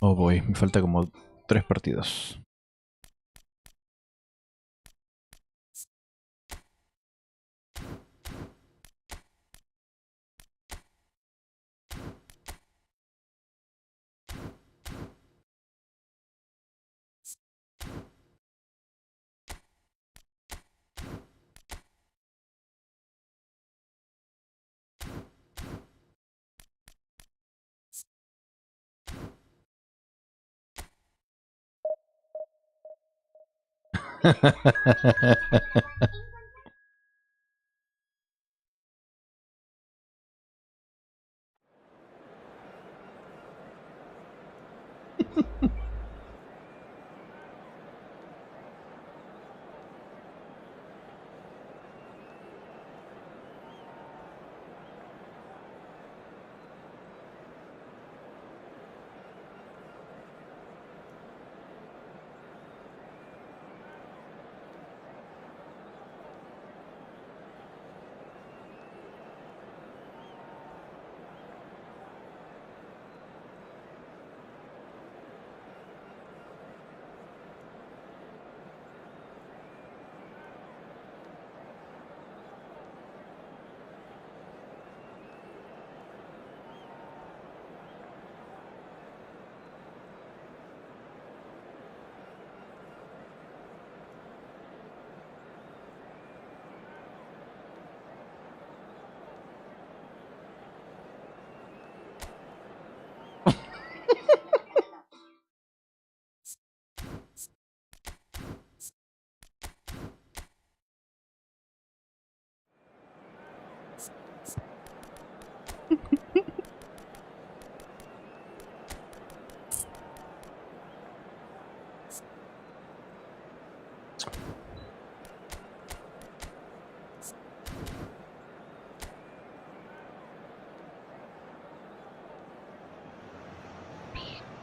Oh boy, me falta como 3 partidos.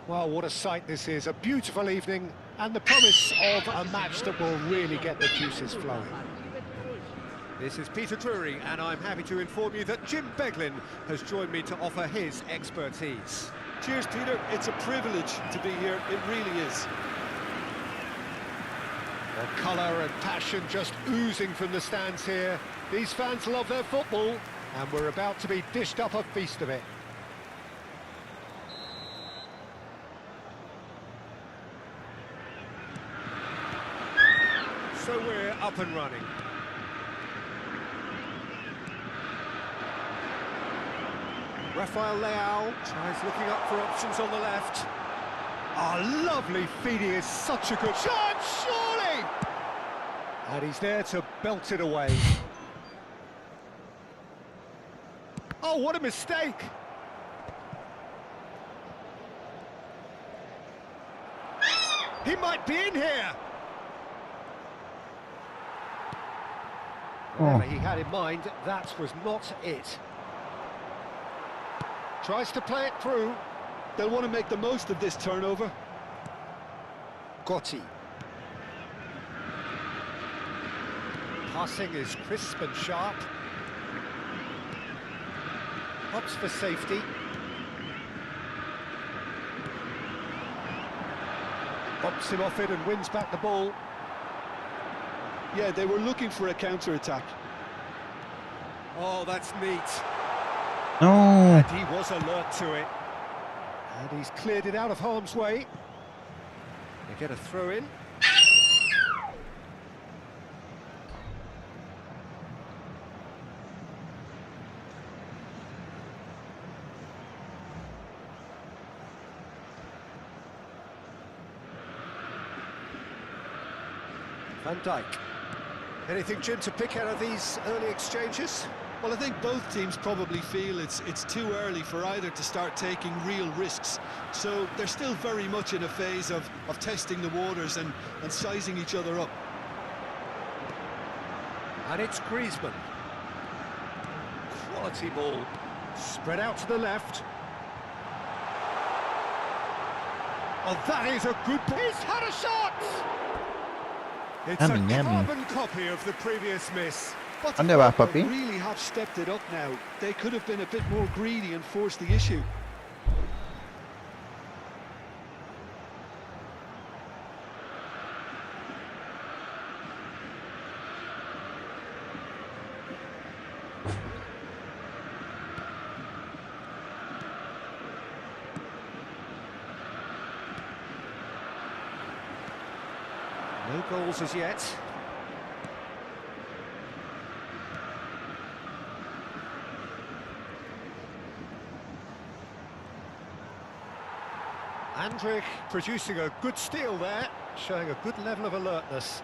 Well, what a sight this is. A beautiful evening and the promise of a match that will really get the juices flowing. This is Peter Drury, and I'm happy to inform you that Jim Beglin has joined me to offer his expertise. Cheers, Peter. It's a privilege to be here. It really is. Well, colour and passion just oozing from the stands here. These fans love their football, and we're about to be dished up a feast of it. So we're up and running. Rafael Leao tries looking up for options on the left. Oh, lovely feed, he is such a good shot, surely! And he's there to belt it away. Oh, what a mistake! He might be in here! Whatever he had in mind, that was not it. Tries to play it through. They'll want to make the most of this turnover. Gotti. Passing is crisp and sharp. Opts for safety. Bumps him off it and wins back the ball. Yeah, they were looking for a counter-attack. Oh, that's neat. No. And he was alert to it. And he's cleared it out of harm's way. They get a throw in. Van Dijk. Anything, Jim, to pick out of these early exchanges? Well, I think both teams probably feel it's too early for either to start taking real risks. So they're still very much in a phase of testing the waters and sizing each other up. And it's Griezmann. Quality ball. Spread out to the left. Oh, that is a good... He's had a shot! It's a carbon copy of the previous miss. But ¿Dónde vas, they papi? really have stepped it up now. They could have been a bit more greedy and forced the issue. No goals as yet. Andrich producing a good steal there, showing a good level of alertness.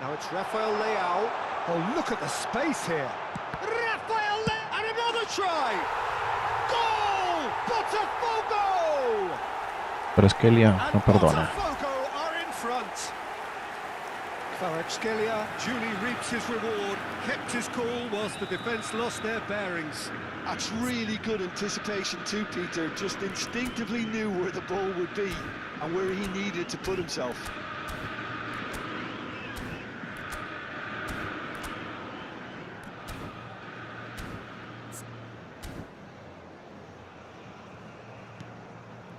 Now it's Rafael Leao. Oh, look at the space here. Rafael Leao, and another try. Goal! Botafogo! Pero Skelia no perdona. Botafogo are in front. Kvaratskhelia duly reaps his reward, kept his cool whilst the defence lost their bearings. That's really good anticipation too, Peter. Just instinctively knew where the ball would be and where he needed to put himself.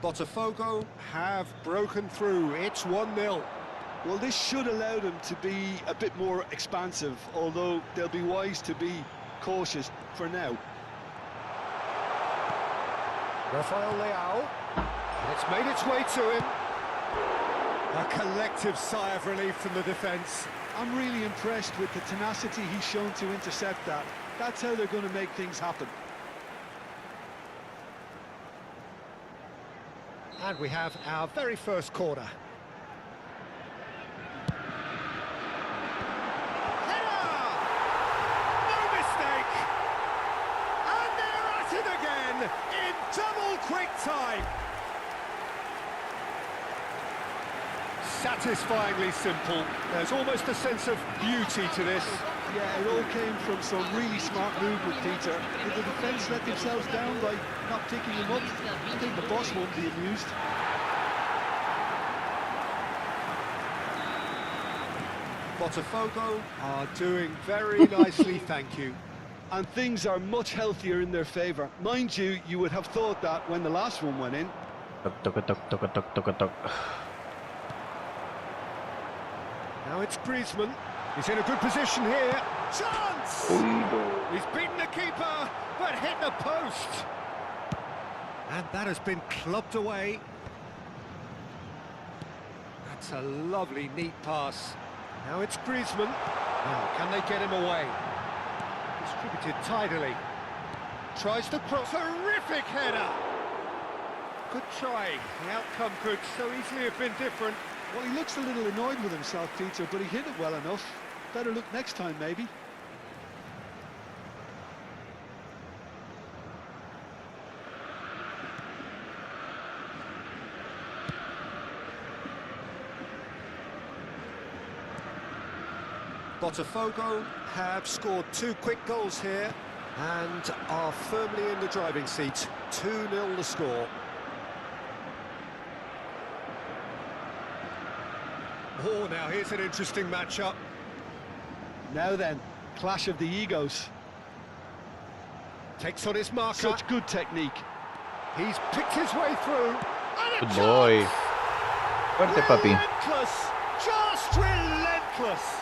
Botafogo have broken through. It's 1-0. Well, this should allow them to be a bit more expansive, although they'll be wise to be cautious for now. Rafael Leao. And it's made its way to him. A collective sigh of relief from the defence. I'm really impressed with the tenacity he's shown to intercept that. That's how they're going to make things happen. And we have our very first corner. Header! No mistake! And they're at it again in double quick time. Satisfyingly simple. There's almost a sense of beauty to this. Yeah, it all came from some really smart movement, Peter. Did the defence let themselves down by not picking him up? I think the boss won't be amused. Botafogo are doing very nicely, thank you. And things are much healthier in their favour. Mind you, you would have thought that when the last one went in. Toc. Now it's Griezmann. He's in a good position here. Chance! He's beaten the keeper, but hit the post. And that has been clubbed away. That's a lovely, neat pass. Now it's Griezmann. Now, can they get him away? Distributed tidily. Tries to cross. Terrific header! Good try. The outcome could so easily have been different. Well, he looks a little annoyed with himself, Peter, but he hit it well enough. Better look next time, maybe. Botafogo have scored 2 quick goals here and are firmly in the driving seat. 2-0 the score. Oh, now here's an interesting matchup. Now then, clash of the egos. Takes on his marker. Such good technique. He's picked his way through. And Good boy. Fuerte, papi. Relentless, just relentless.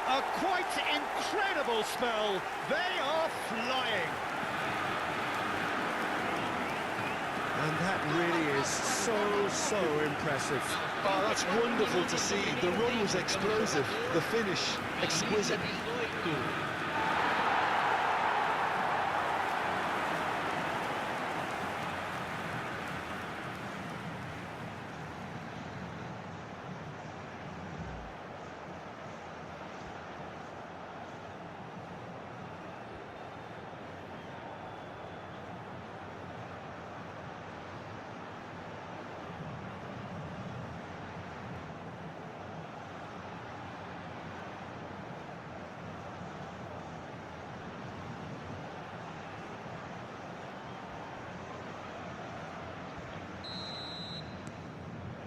A quite incredible spell. They are flying. And that really is so impressive. Oh, that's wonderful to see. The run was explosive, the finish exquisite.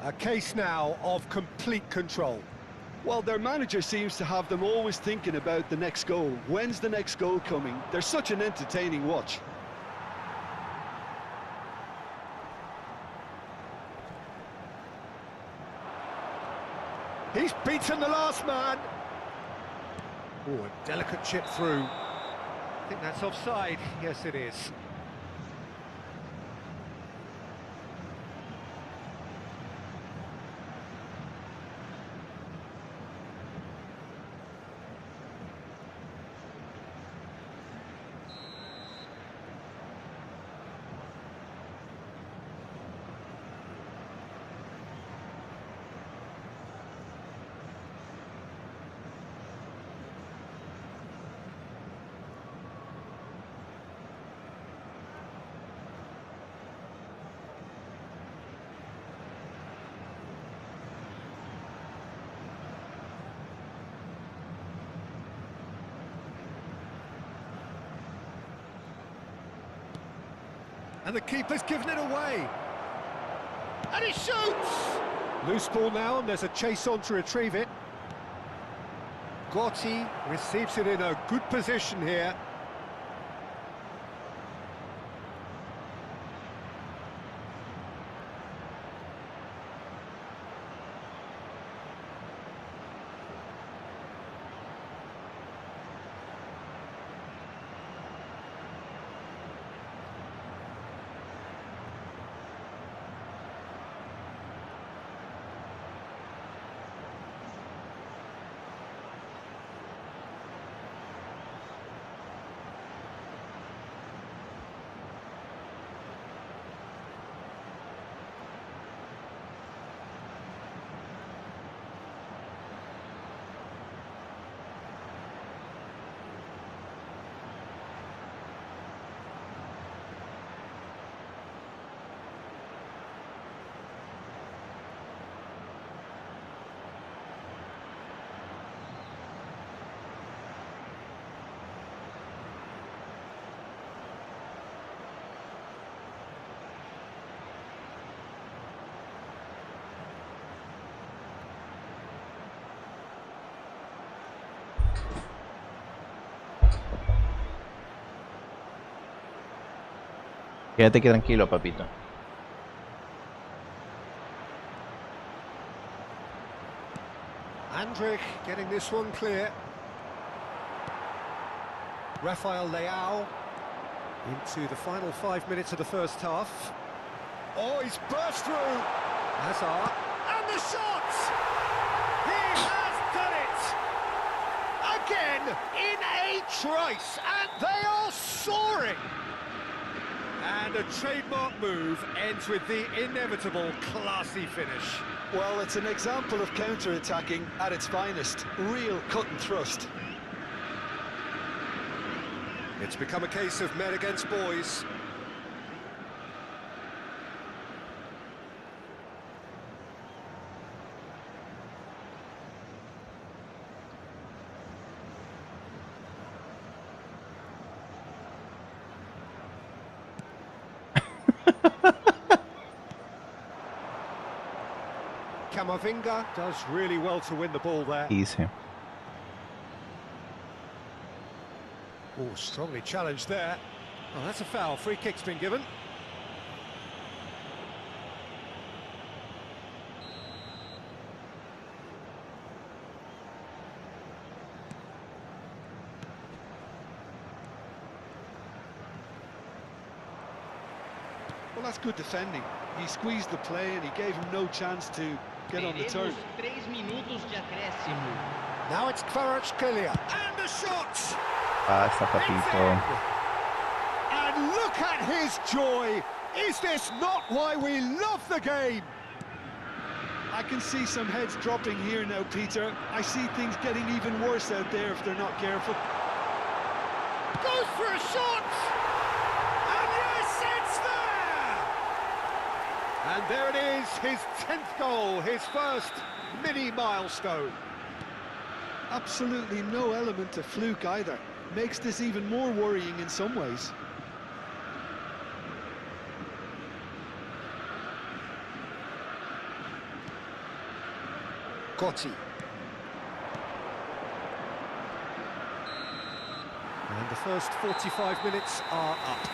A case now of complete control. Well, their manager seems to have them always thinking about the next goal. When's the next goal coming? They're such an entertaining watch. He's beaten the last man. Oh, a delicate chip through. I think that's offside. Yes, it is. And the keeper's given it away. And he shoots! Loose ball now, and there's a chase on to retrieve it. Gotti receives it in a good position here. Quédate aquí tranquilo, papito. Andrich getting this one clear. Rafael Leao into the final 5 minutes of the first half. Oh, he's burst through. Hazard. And the shot! He has done it! Again, in a trice, and they are soaring! And a trademark move ends with the inevitable classy finish. Well, it's an example of counter-attacking at its finest. Real cut and thrust. It's become a case of men against boys. Camavinga does really well to win the ball there. Easy. Oh, strongly challenged there. Oh, that's a foul. Free kick's been given. Well, that's good defending. He squeezed the play and he gave him no chance to get on the turn. Now it's Kvaratskhelia. And the shot! Basta, papito. And look at his joy! Is this not why we love the game? I can see some heads dropping here now, Peter. I see things getting even worse out there if they're not careful. Goes for a shot! And yes, it's there! And there it is, his 10th goal, his first mini milestone. Absolutely no element of fluke either. Makes this even more worrying in some ways. Gotti. And the first 45 minutes are up.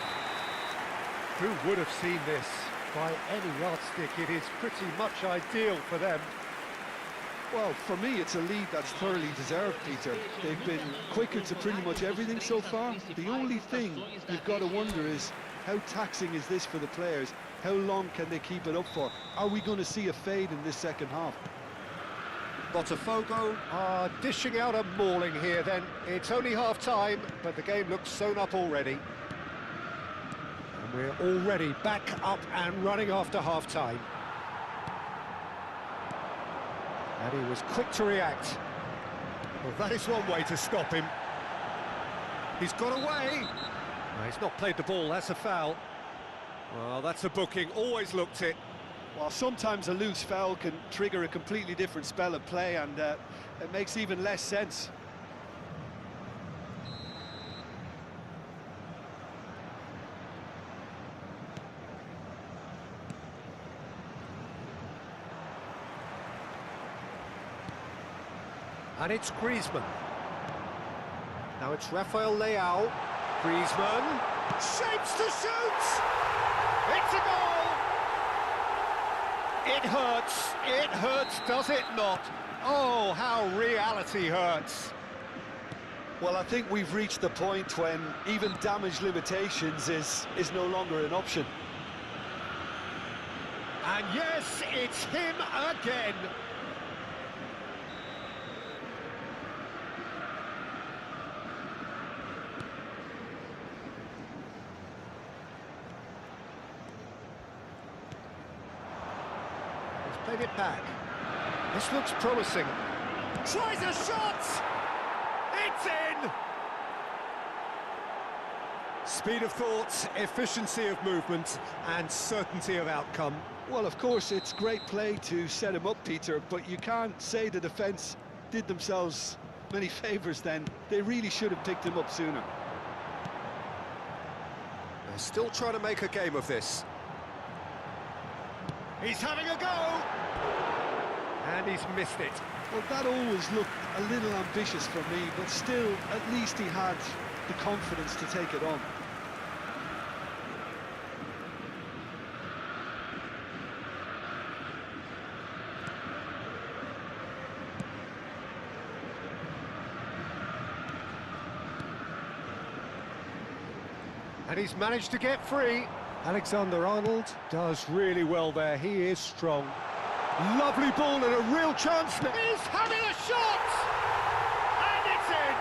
Who would have seen this? By any yardstick, it is pretty much ideal for them. Well, for me, it's a lead that's thoroughly deserved, Peter. They've been quicker to pretty much everything so far. The only thing you've got to wonder is, how taxing is this for the players? How long can they keep it up for? Are we going to see a fade in this second half? Botafogo are dishing out a mauling here then. It's only half-time, but the game looks sewn up already. And we're already back up and running after half-time. And he was quick to react. Well, that is one way to stop him. He's got away. No, he's not played the ball, that's a foul. Well, that's a booking, always looked it. Well, sometimes a loose foul can trigger a completely different spell of play, and it makes even less sense. And it's Griezmann. Now it's Rafael Leao. Griezmann shapes to shoot! It's a goal! It hurts, does it not? Oh, how reality hurts. Well, I think we've reached the point when even damage limitations is no longer an option. And yes, it's him again. He's played it back. This looks promising. Tries a shot! It's in! Speed of thought, efficiency of movement, and certainty of outcome. Well, of course, it's great play to set him up, Peter, but you can't say the defence did themselves many favours then. They really should have picked him up sooner. They're still trying to make a game of this. He's having a go! And he's missed it. Well, that always looked a little ambitious for me, but still, at least he had the confidence to take it on. And he's managed to get free. Alexander-Arnold does really well there. He is strong. Lovely ball and a real chance. He's having a shot! And it's in!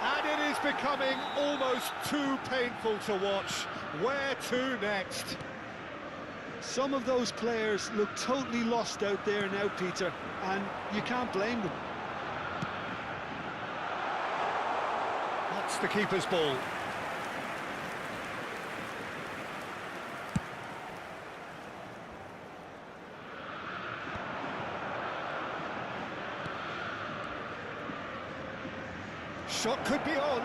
And it is becoming almost too painful to watch. Where to next? Some of those players look totally lost out there now, Peter, and you can't blame them. That's the keeper's ball. Shot could be on.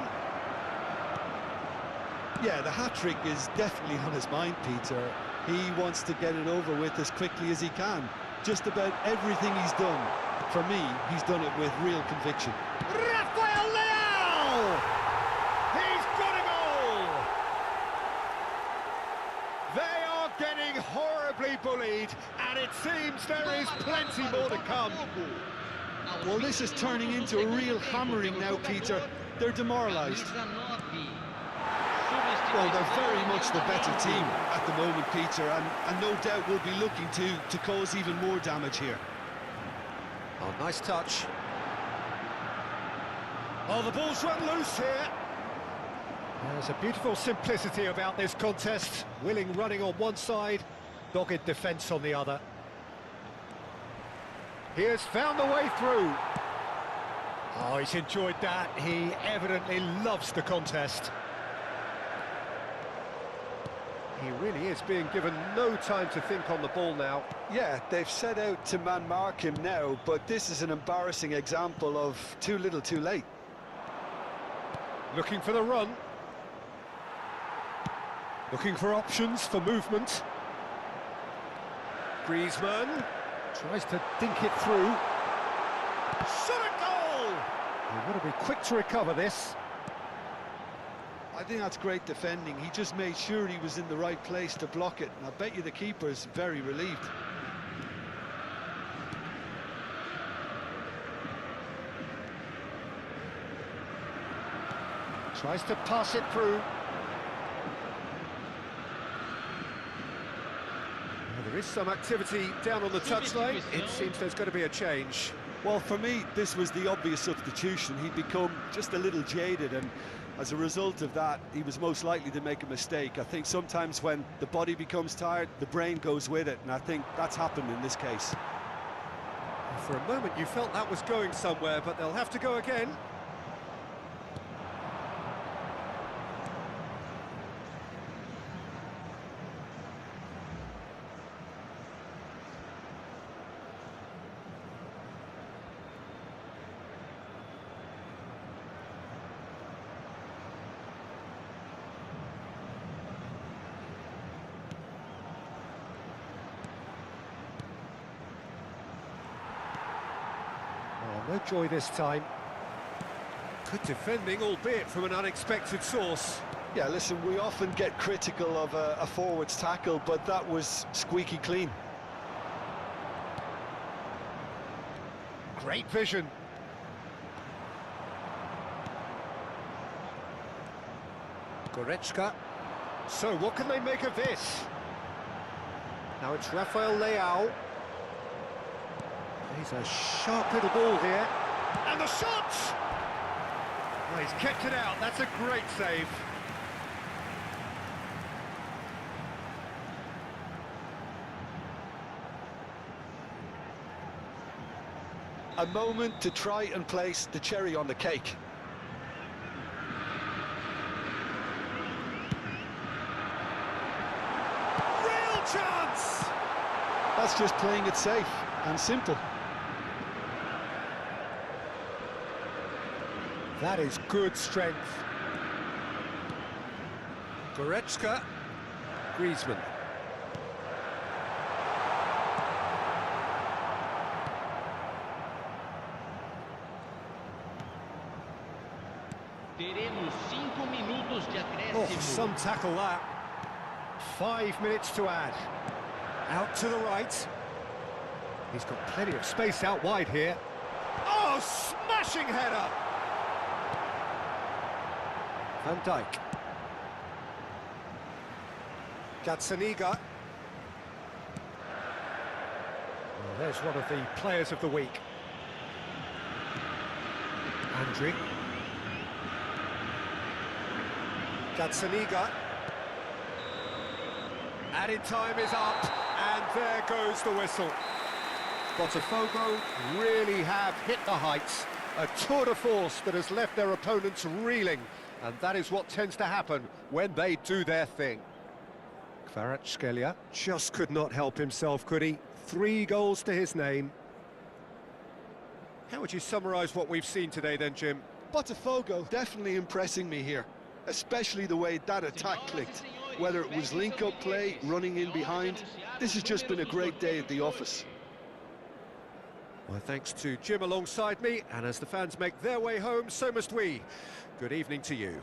Yeah, the hat-trick is definitely on his mind, Peter. He wants to get it over with as quickly as he can. Just about everything he's done, for me, he's done it with real conviction. Rafael Leao! He's got a goal! They are getting horribly bullied, and it seems there is plenty more to come. Well, this is turning into a real hammering now, Peter. They're demoralised. Well, they're very much the better team at the moment, Peter, and no doubt will be looking to cause even more damage here. Oh, nice touch. Oh, the ball's run loose here. There's a beautiful simplicity about this contest. Willing running on one side, dogged defence on the other. He has found the way through. Oh, he's enjoyed that. He evidently loves the contest. He really is being given no time to think on the ball now. Yeah, they've set out to man-mark him now, but this is an embarrassing example of too little too late. Looking for the run. Looking for options for movement. Griezmann tries to dink it through. Shot a goal! You've got to be quick to recover this. I think that's great defending. He just made sure he was in the right place to block it, and I bet you the keeper's very relieved. Tries to pass it through. Well, there is some activity down on the touchline. It seems there's going to be a change. Well, for me, this was the obvious substitution. He'd become just a little jaded, and as a result of that, he was most likely to make a mistake. I think sometimes when the body becomes tired, the brain goes with it, and I think that's happened in this case. For a moment, you felt that was going somewhere, but they'll have to go again. Oh, no joy this time. Good defending, albeit from an unexpected source. Yeah, listen, we often get critical of a forward's tackle, but that was squeaky clean. Great vision. Goretzka. So, what can they make of this? Now it's Rafael Leao. He's a sharp little ball here. And the shot! Oh, he's kept it out. That's a great save. A moment to try and place the cherry on the cake. Real chance! That's just playing it safe and simple. That is good strength. Goretzka. Griezmann. Teremos 5 minutos de Oh, acréscimo. some tackle that. 5 minutes to add. Out to the right. He's got plenty of space out wide here. Oh, smashing header! Van Dijk. Gazzaniga. Well, there's one of the players of the week. Andri. Gazzaniga. Added time is up, and there goes the whistle. Botafogo really have hit the heights. A tour de force that has left their opponents reeling, and that is what tends to happen when they do their thing. Kvaratskhelia just could not help himself, could he? 3 goals to his name. How would you summarise what we've seen today then, Jim? Botafogo definitely impressing me here, especially the way that attack clicked. Whether it was link-up play, running in behind, this has just been a great day at the office. My thanks to Jim alongside me, and as the fans make their way home, so must we. Good evening to you.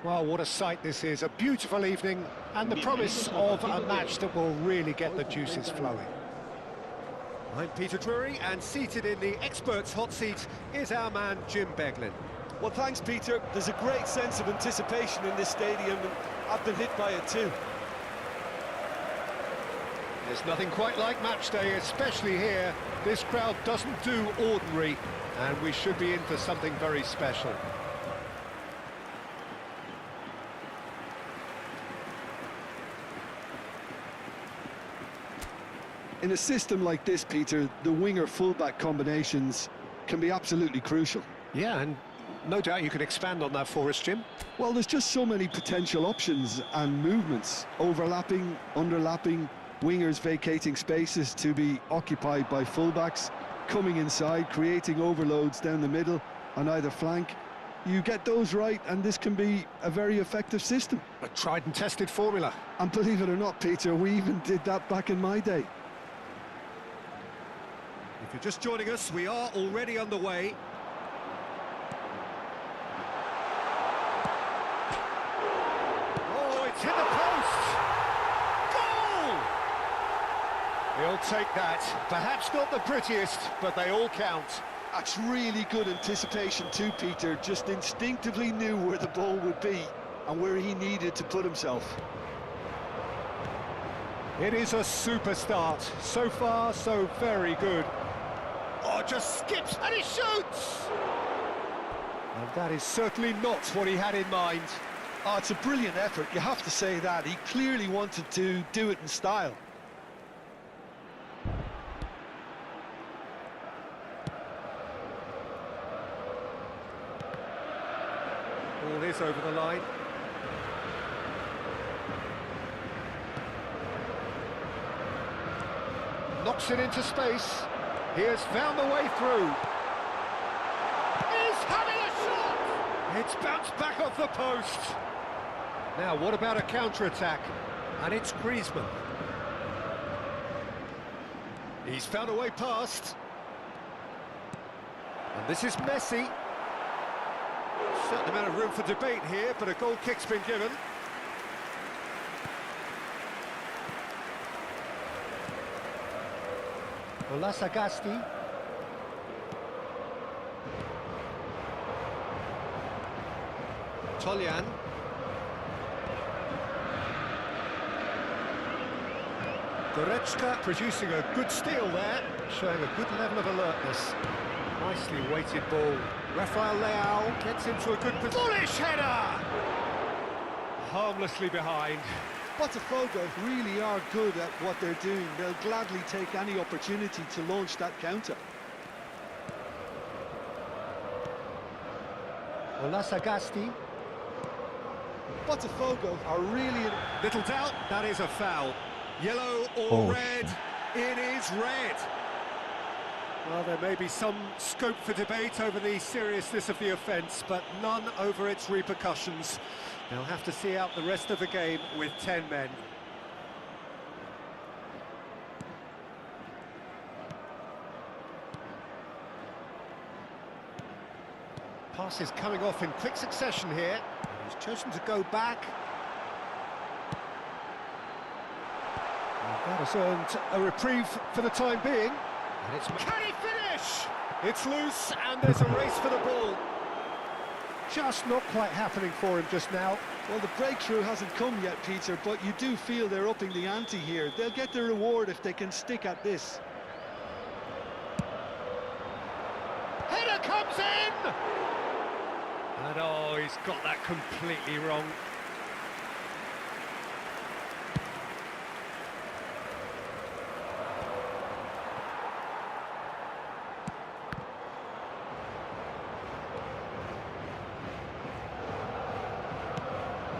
Well, what a sight this is. A beautiful evening and the promise of a match that will really get the juices flowing. I'm Peter Drury, and seated in the experts' hot seat is our man Jim Beglin. Well, thanks, Peter. There's a great sense of anticipation in this stadium, and I've been hit by it too. There's nothing quite like match day, especially here. This crowd doesn't do ordinary, and we should be in for something very special. In a system like this, Peter, the winger-fullback combinations can be absolutely crucial. Yeah, and no doubt you can expand on that for us, Jim. Well, there's just so many potential options and movements. Overlapping, underlapping, wingers vacating spaces to be occupied by fullbacks, coming inside, creating overloads down the middle on either flank. You get those right, and this can be a very effective system. A tried and tested formula. And believe it or not, Peter, we even did that back in my day. If you're just joining us, we are already underway. Oh, it's hit the post! Goal! He'll take that. Perhaps not the prettiest, but they all count. That's really good anticipation too, Peter. Just instinctively knew where the ball would be and where he needed to put himself. It is a super start. So far, so very good. Oh, just skips and he shoots! And that is certainly not what he had in mind. Oh, it's a brilliant effort, you have to say that. He clearly wanted to do it in style. Ball is over the line. Knocks it into space. He has found the way through. He's having a shot! It's bounced back off the post. Now, what about a counter-attack? And it's Griezmann. He's found a way past. And this is Messi. Certain amount of room for debate here, but a goal kick's been given. Olasagasti. Tolyan. Goretzka producing a good steal there, showing a good level of alertness. Nicely weighted ball. Rafael Leao gets into a good position. Bullish header! Harmlessly behind. Botafogo really are good at what they're doing. They'll gladly take any opportunity to launch that counter. Olasagasti. Botafogo are really... Little doubt, that is a foul. Yellow or red? It is red. Well, there may be some scope for debate over the seriousness of the offence, but none over its repercussions. They'll have to see out the rest of the game with 10 men. Passes coming off in quick succession here. He's chosen to go back. And that has earned a reprieve for the time being. And it's... Can he finish? It's loose, and there's a race for the ball. Just not quite happening for him just now. Well, the breakthrough hasn't come yet, Peter, but you do feel they're upping the ante here. They'll get the reward if they can stick at this. Header comes in! And oh, he's got that completely wrong.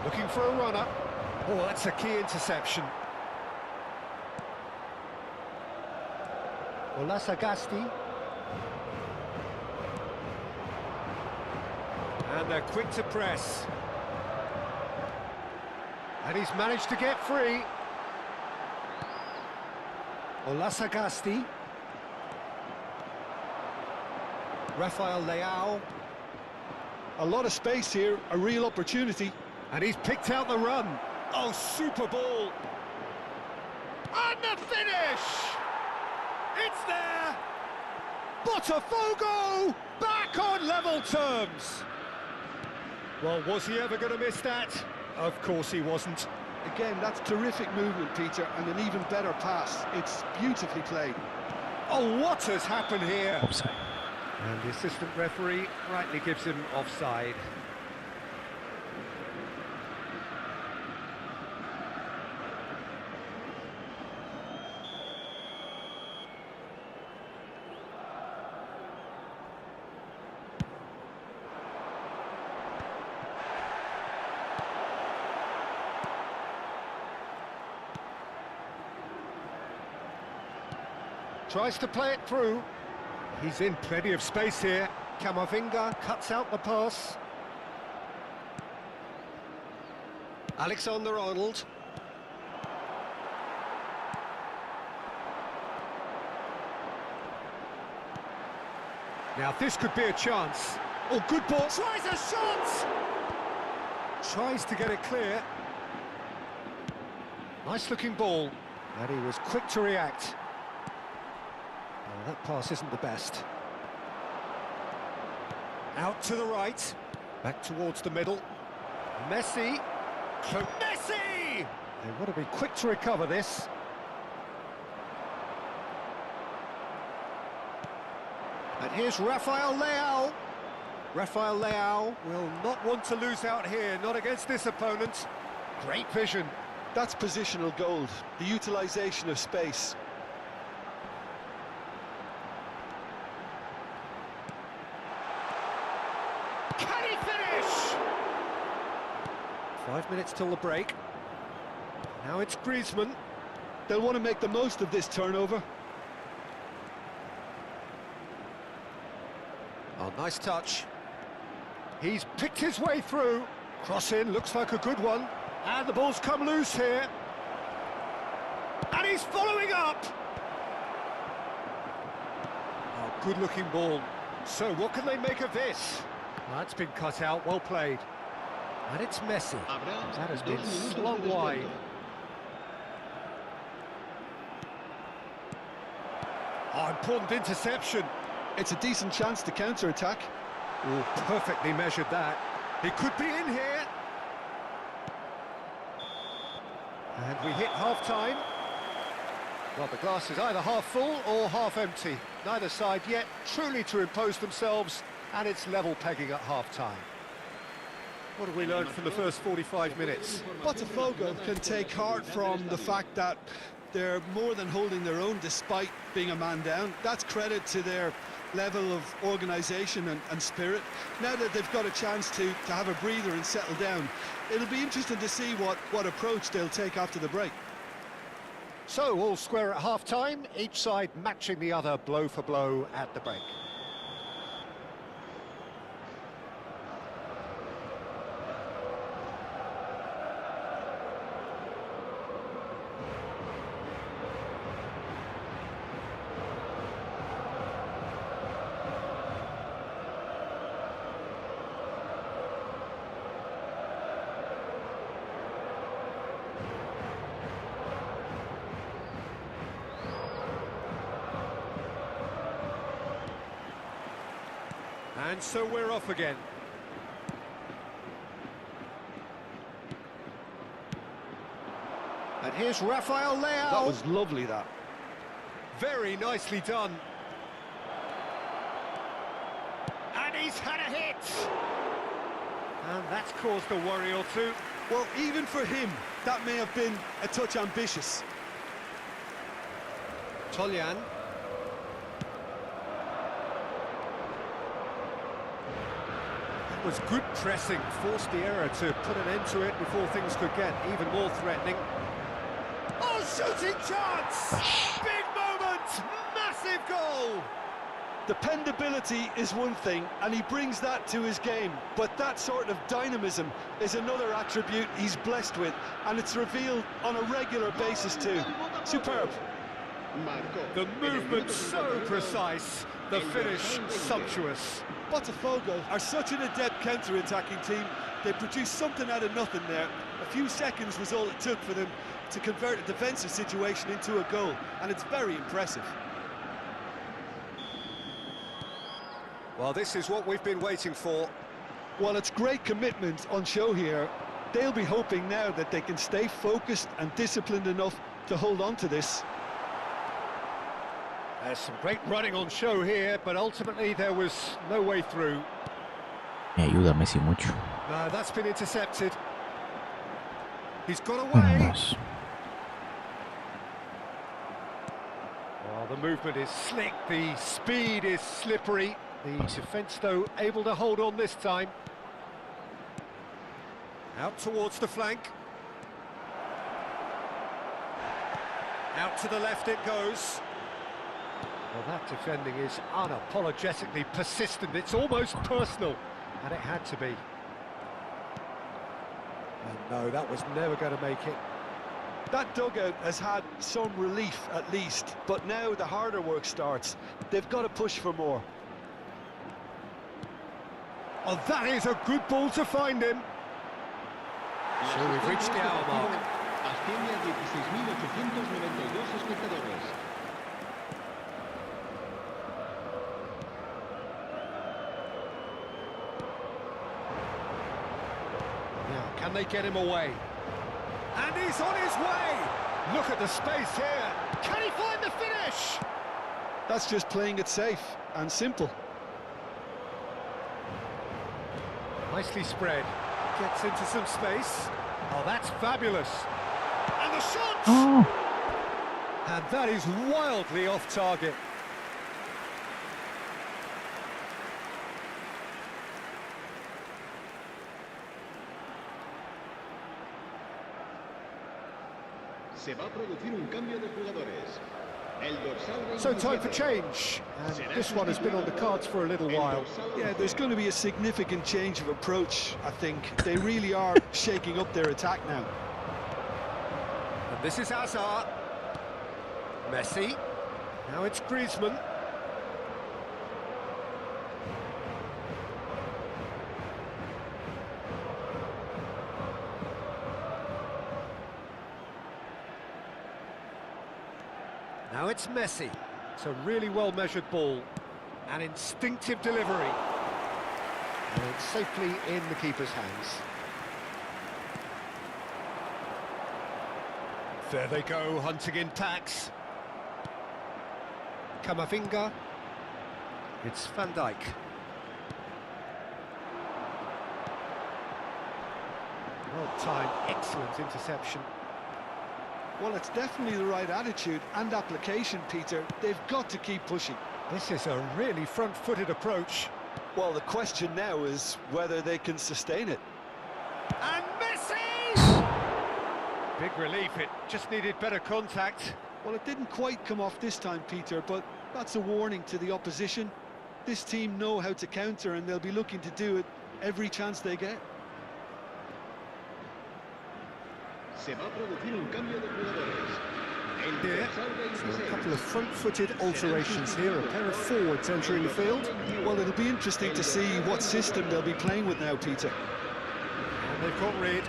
Looking for a runner. Oh, that's a key interception. Olasagasti. And they're quick to press. And he's managed to get free. Olasagasti. Rafael Leao. A lot of space here, a real opportunity. And he's picked out the run. Oh, super ball. And the finish! It's there! Botafogo back on level terms. Well, was he ever going to miss that? Of course he wasn't. Again, that's terrific movement, Peter, and an even better pass. It's beautifully played. Oh, what has happened here? Offside. And the assistant referee rightly gives him offside. Tries to play it through. He's in plenty of space here. Camavinga cuts out the pass. Alexander-Arnold. Now this could be a chance. Oh, good ball. Tries a shot! Tries to get it clear. Nice looking ball. And he was quick to react. That pass isn't the best. Out to the right. Back towards the middle. Messi. Messi! They want to be quick to recover this. And here's Rafael Leao. Rafael Leao will not want to lose out here, not against this opponent. Great vision. That's positional gold, the utilisation of space. Can he finish? 5 minutes till the break. Now it's Griezmann. They'll want to make the most of this turnover. Oh, nice touch. He's picked his way through. Cross in, looks like a good one. And the ball's come loose here. And he's following up. Oh, good-looking ball. So what can they make of this? That's been cut out, well played. And it's Messi. That has been slung wide. Oh, important interception. It's a decent chance to counter-attack. Oh, perfectly measured that. He could be in here. And we hit half-time. Well, the glass is either half full or half empty. Neither side yet truly to impose themselves, and it's level pegging at half-time. What have we learned from the first 45 minutes? Botafogo can take heart from the fact that they're more than holding their own despite being a man down. That's credit to their level of organisation and spirit. Now that they've got a chance to have a breather and settle down, it'll be interesting to see what approach they'll take after the break. So, all square at half-time, each side matching the other blow for blow at the break. And so we're off again. And here's Rafael Leao. That was lovely, that. Very nicely done. And he's had a hit. And that's caused a worry or two. Well, even for him, that may have been a touch ambitious. Toljan. Was good pressing, forced the error to put an end to it before things could get even more threatening. Oh, shooting chance! Big moment! Massive goal! Dependability is one thing, and he brings that to his game, but that sort of dynamism is another attribute he's blessed with, and it's revealed on a regular basis too. Superb. The movement so precise, the finish sumptuous. Botafogo are such an adept counter-attacking team. They produced something out of nothing there. A few seconds was all it took for them to convert a defensive situation into a goal, and it's very impressive. Well, this is what we've been waiting for. Well, it's great commitment on show here. They'll be hoping now that they can stay focused and disciplined enough to hold on to this. There's some great running on show here, but ultimately there was no way through. Me ayuda Messi mucho. No, that's been intercepted. He's got away. Vamos. Well, the movement is slick, the speed is slippery. The defence, though, able to hold on this time. Out towards the flank. Out to the left it goes. Well, that defending is unapologetically persistent. It's almost personal, and it had to be. And no, that was never going to make it. That dugout has had some relief, at least, but now the harder work starts. They've got to push for more. Oh, that is a good ball to find him. So we've reached the hour mark. Asciende a 16.892 espectadores. Now, can they get him away? And he's on his way! Look at the space here. Can he find the finish? That's just playing it safe and simple. Nicely spread. Gets into some space. Oh, that's fabulous. And the shot! Oh. And that is wildly off target. Se va a producir un cambio de jugadores. So time for change, and this one has been on the cards for a little while. Yeah, there's going to be a significant change of approach, I think. They really are shaking up their attack now. And this is Hazard. Messi. Now it's Griezmann. Now it's Messi. It's a really well-measured ball. An instinctive delivery. And it's safely in the keeper's hands. There they go, hunting in packs. Camavinga. It's Van Dijk. Well timed, excellent interception. Well, it's definitely the right attitude and application, Peter. They've got to keep pushing. This is a really front-footed approach. Well, the question now is whether they can sustain it. And Messi! Big relief, it just needed better contact. Well, it didn't quite come off this time, Peter, but that's a warning to the opposition. This team know how to counter, and they'll be looking to do it every chance they get. Se va a producir un cambio de jugadores. Here, so a couple of front-footed alterations here, a pair of forwards entering the field. Well, it'll be interesting to see what system they'll be playing with now, Peter. And they've got rid.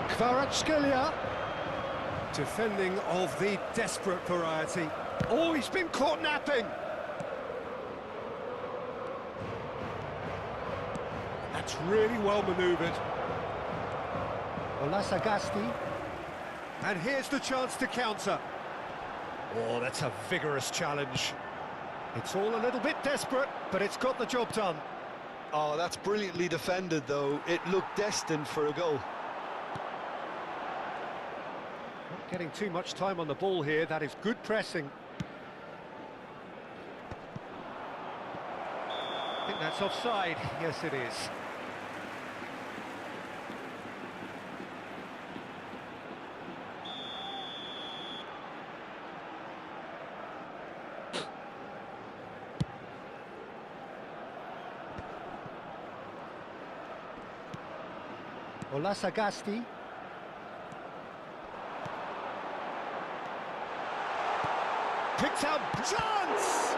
Kvaratskhelia, defending of the desperate variety. Oh, he's been caught napping. That's really well manoeuvred. Olasagasti. And here's the chance to counter. Oh, that's a vigorous challenge. It's all a little bit desperate, but it's got the job done. Oh, that's brilliantly defended, though. It looked destined for a goal. Not getting too much time on the ball here. That is good pressing. I think that's offside. Yes, it is. Olasagasti. Picked up, chance!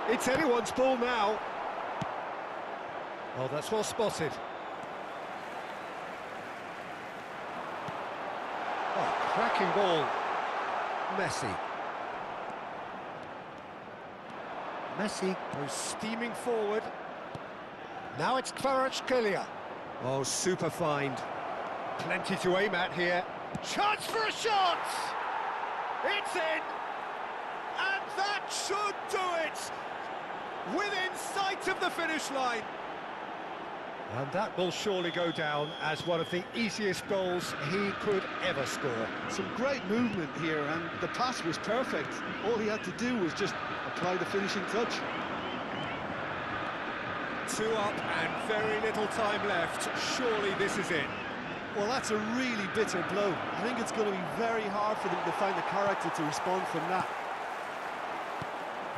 It's anyone's ball now. Oh, that's well spotted. Oh, cracking ball. Messi. Messi goes steaming forward. Now it's Kvaratskhelia. Oh, super find. Plenty to aim at here. Chance for a shot! It's in! And that should do it! Within sight of the finish line. And that will surely go down as one of the easiest goals he could ever score. Some great movement here, and the pass was perfect. All he had to do was just apply the finishing touch. 2 up and very little time left. Surely this is it. Well, that's a really bitter blow. I think it's going to be very hard for them to find the character to respond from that.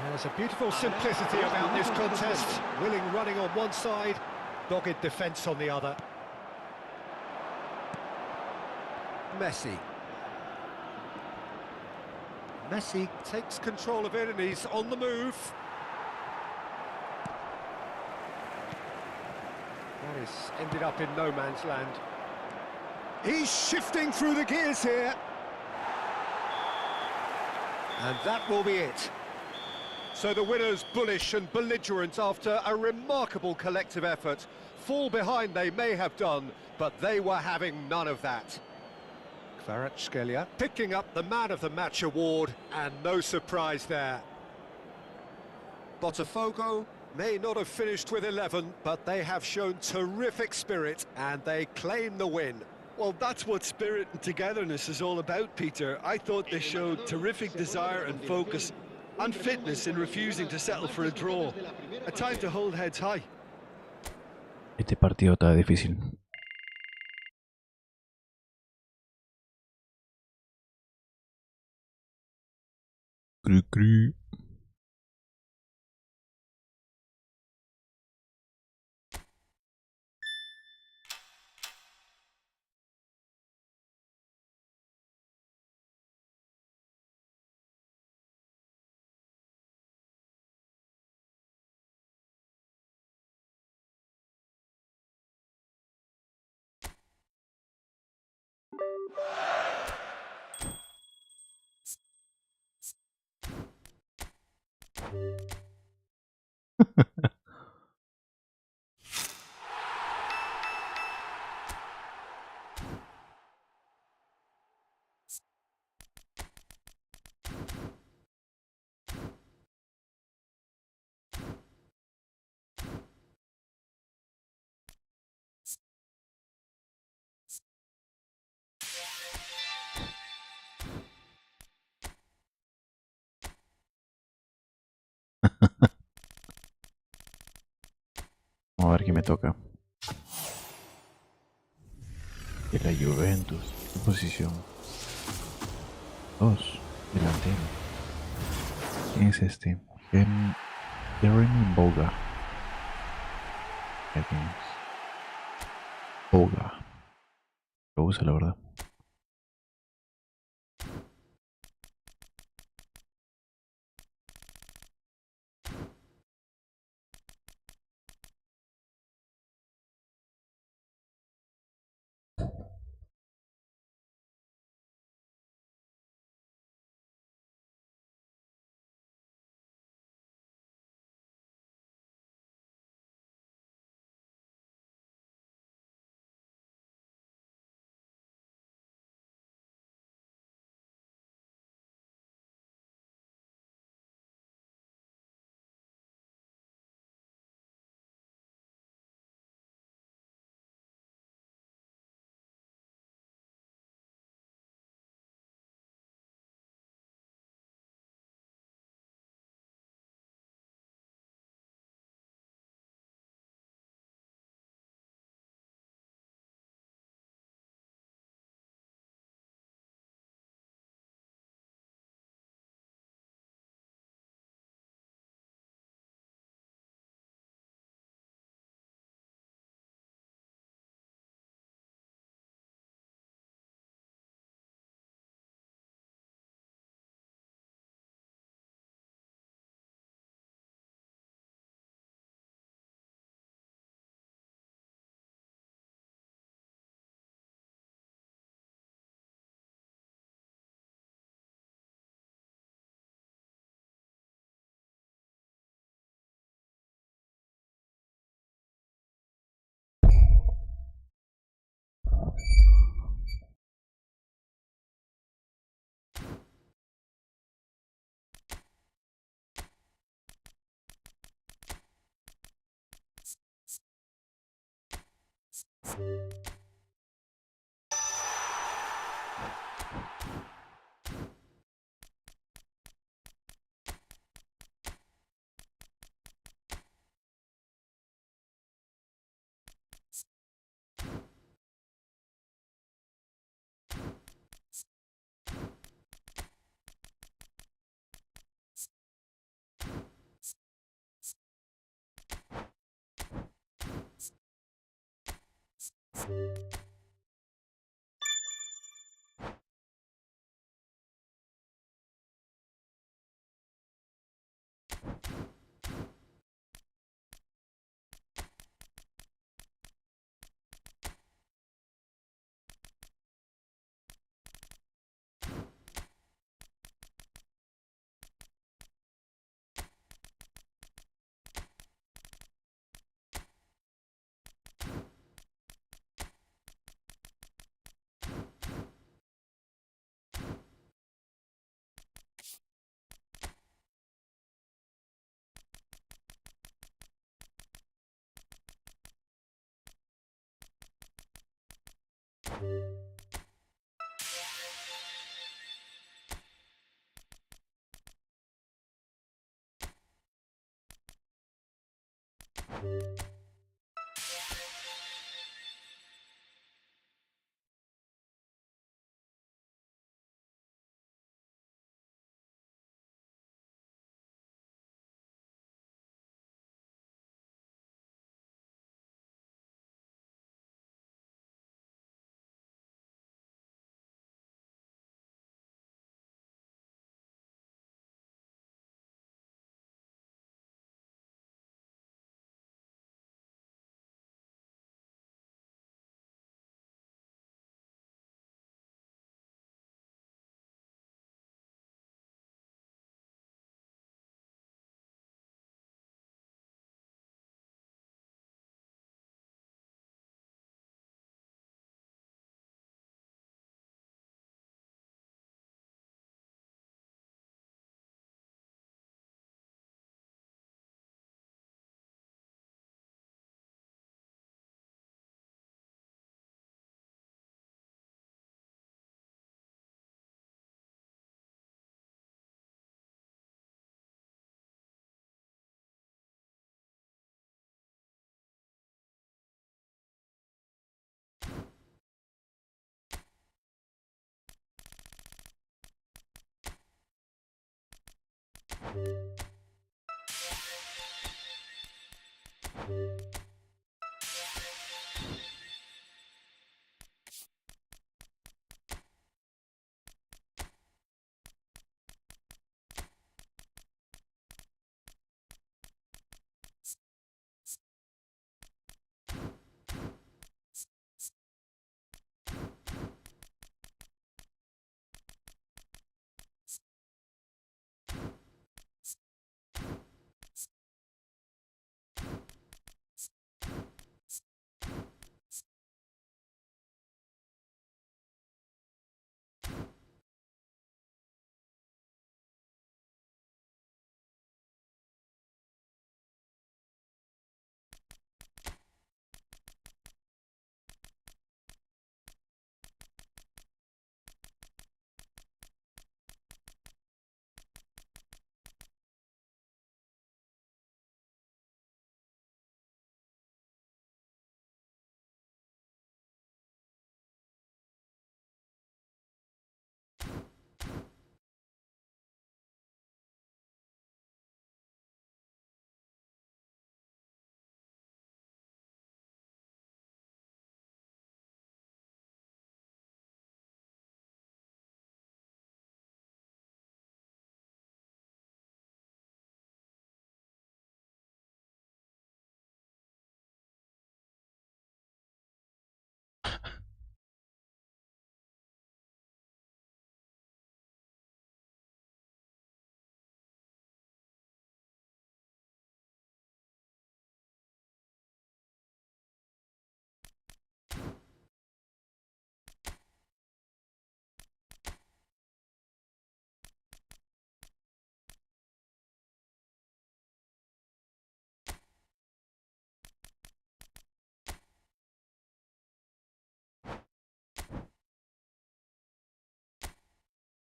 There's a beautiful simplicity about this contest. Willing running on one side, dogged defence on the other. Messi. Messi takes control of it and he's on the move. That has ended up in no man's land. He's shifting through the gears here. And that will be it. So the winners bullish and belligerent after a remarkable collective effort. Fall behind they may have done, but they were having none of that. Kvaratskhelia picking up the Man of the Match award, and no surprise there. Botafogo may not have finished with 11, but they have shown terrific spirit and they claim the win. Well, that's what spirit and togetherness is all about, Peter. I thought they showed terrific desire and focus and fitness in refusing to settle for a draw. A time to hold heads high. Este partido está difícil. Cri, cri. Vamos a ver qué me toca. De la Juventus. ¿Qué posición? 2. Delantero. ¿Quién es este? Jeremy Boga. ¿Quién es? Boga. Lo usa, la verdad.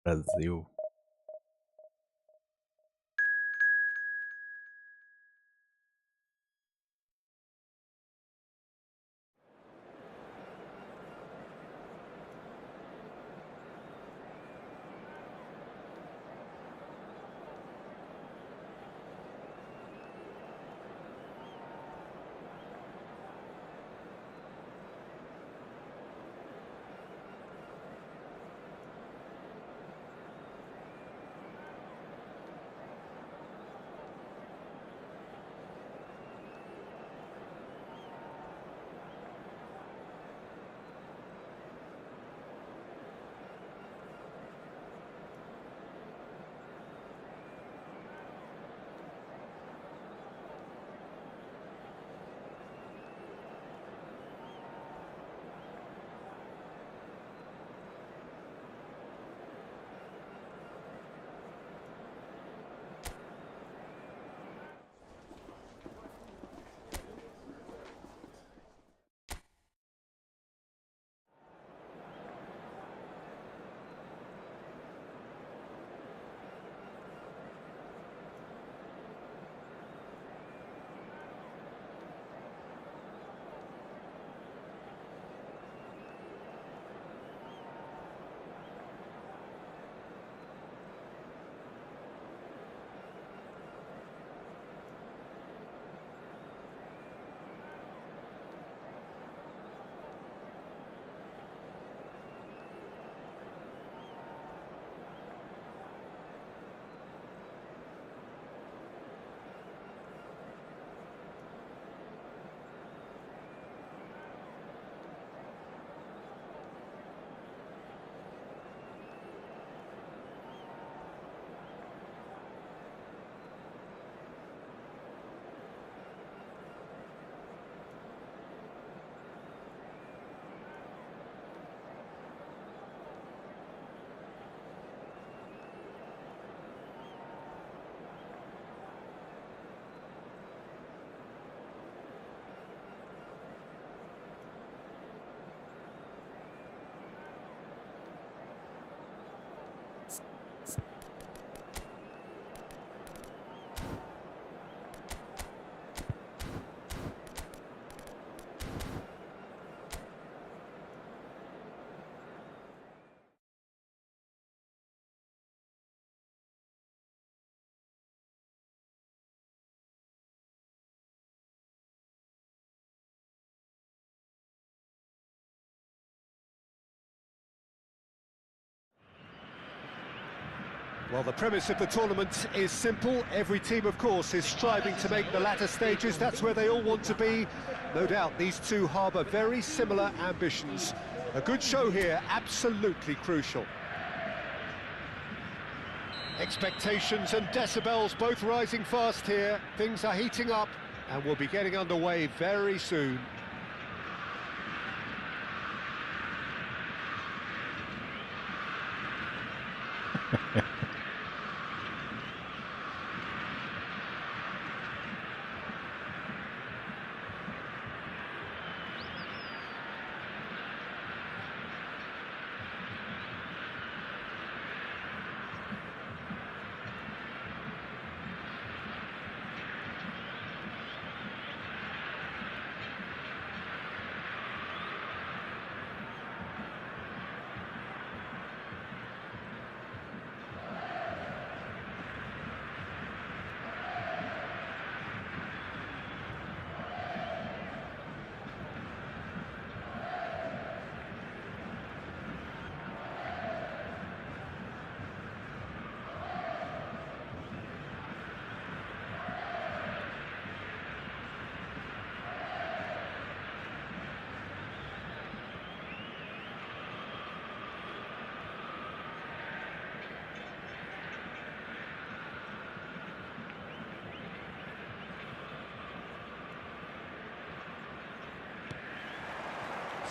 Brasil. Well, the premise of the tournament is simple. Every team, of course, is striving to make the latter stages. That's where they all want to be. No doubt these two harbour very similar ambitions. A good show here, absolutely crucial. Expectations and decibels both rising fast here. Things are heating up and we'll be getting underway very soon.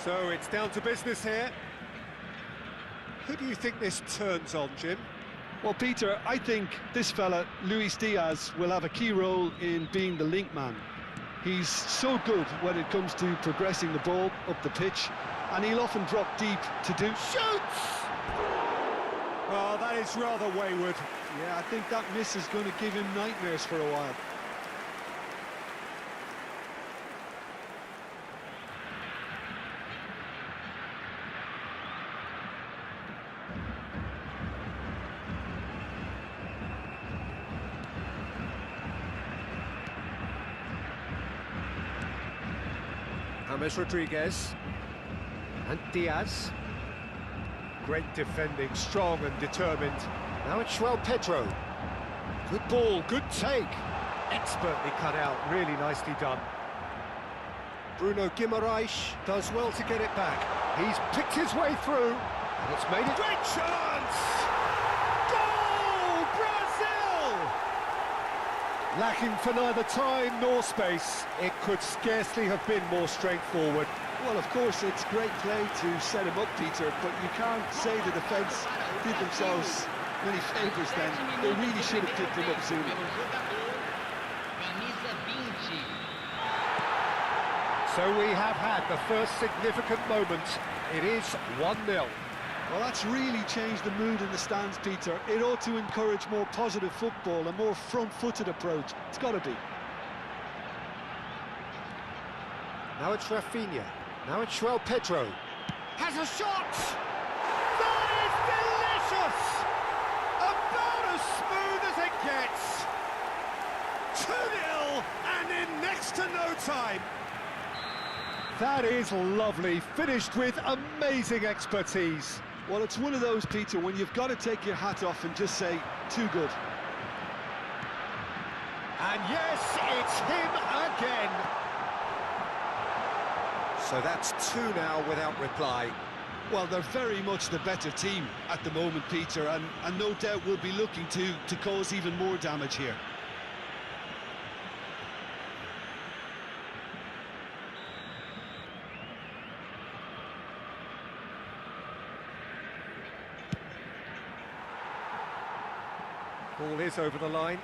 So it's down to business here. Who do you think this turns on, Jim? Well, Peter, I think this fella, Luis Diaz, will have a key role in being the link man. He's so good when it comes to progressing the ball up the pitch, and he'll often drop deep to do... Shoots! Oh, that is rather wayward. Yeah, I think that miss is going to give him nightmares for a while. James Rodriguez and Diaz. Great defending, strong and determined. Now it's João Pedro. Good ball, good take. Expertly cut out, really nicely done. Bruno Guimaraes does well to get it back. He's picked his way through, and it's made a great chance! Goal, Brazil! Lacking for neither time nor space, it could scarcely have been more straightforward. Well, of course, it's great play to set him up, Peter, but you can't say the defence did themselves many favours then. They really should have picked him up sooner. So we have had the first significant moment. It is 1-0. Well, that's really changed the mood in the stands, Peter. It ought to encourage more positive football, a more front-footed approach. It's got to be. Now it's Rafinha. Now it's João Pedro. Has a shot! That is delicious! About as smooth as it gets. 2-0 and in next to no time. That is lovely, finished with amazing expertise. Well, it's one of those, Peter, when you've got to take your hat off and just say, too good. And yes, it's him again. So that's 2 now without reply. Well, they're very much the better team at the moment, Peter, and no doubt will be looking to cause even more damage here. Ball is over the line.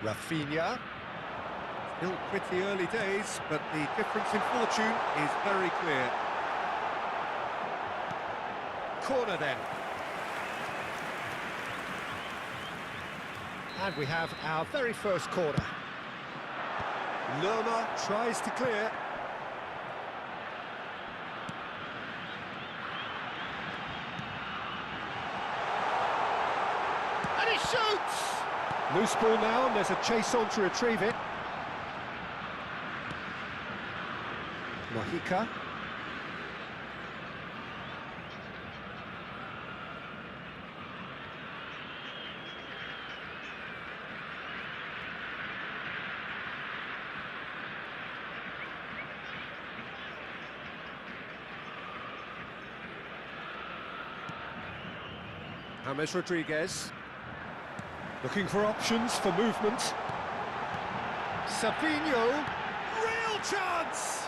Rafinha. Still pretty early days, but the difference in fortune is very clear. Corner then. And we have our very first corner. Lerma tries to clear. And he shoots! Loose ball now, and there's a chase on to retrieve it. Mojica. James Rodriguez. Looking for options for movement. Savinho. Real chance!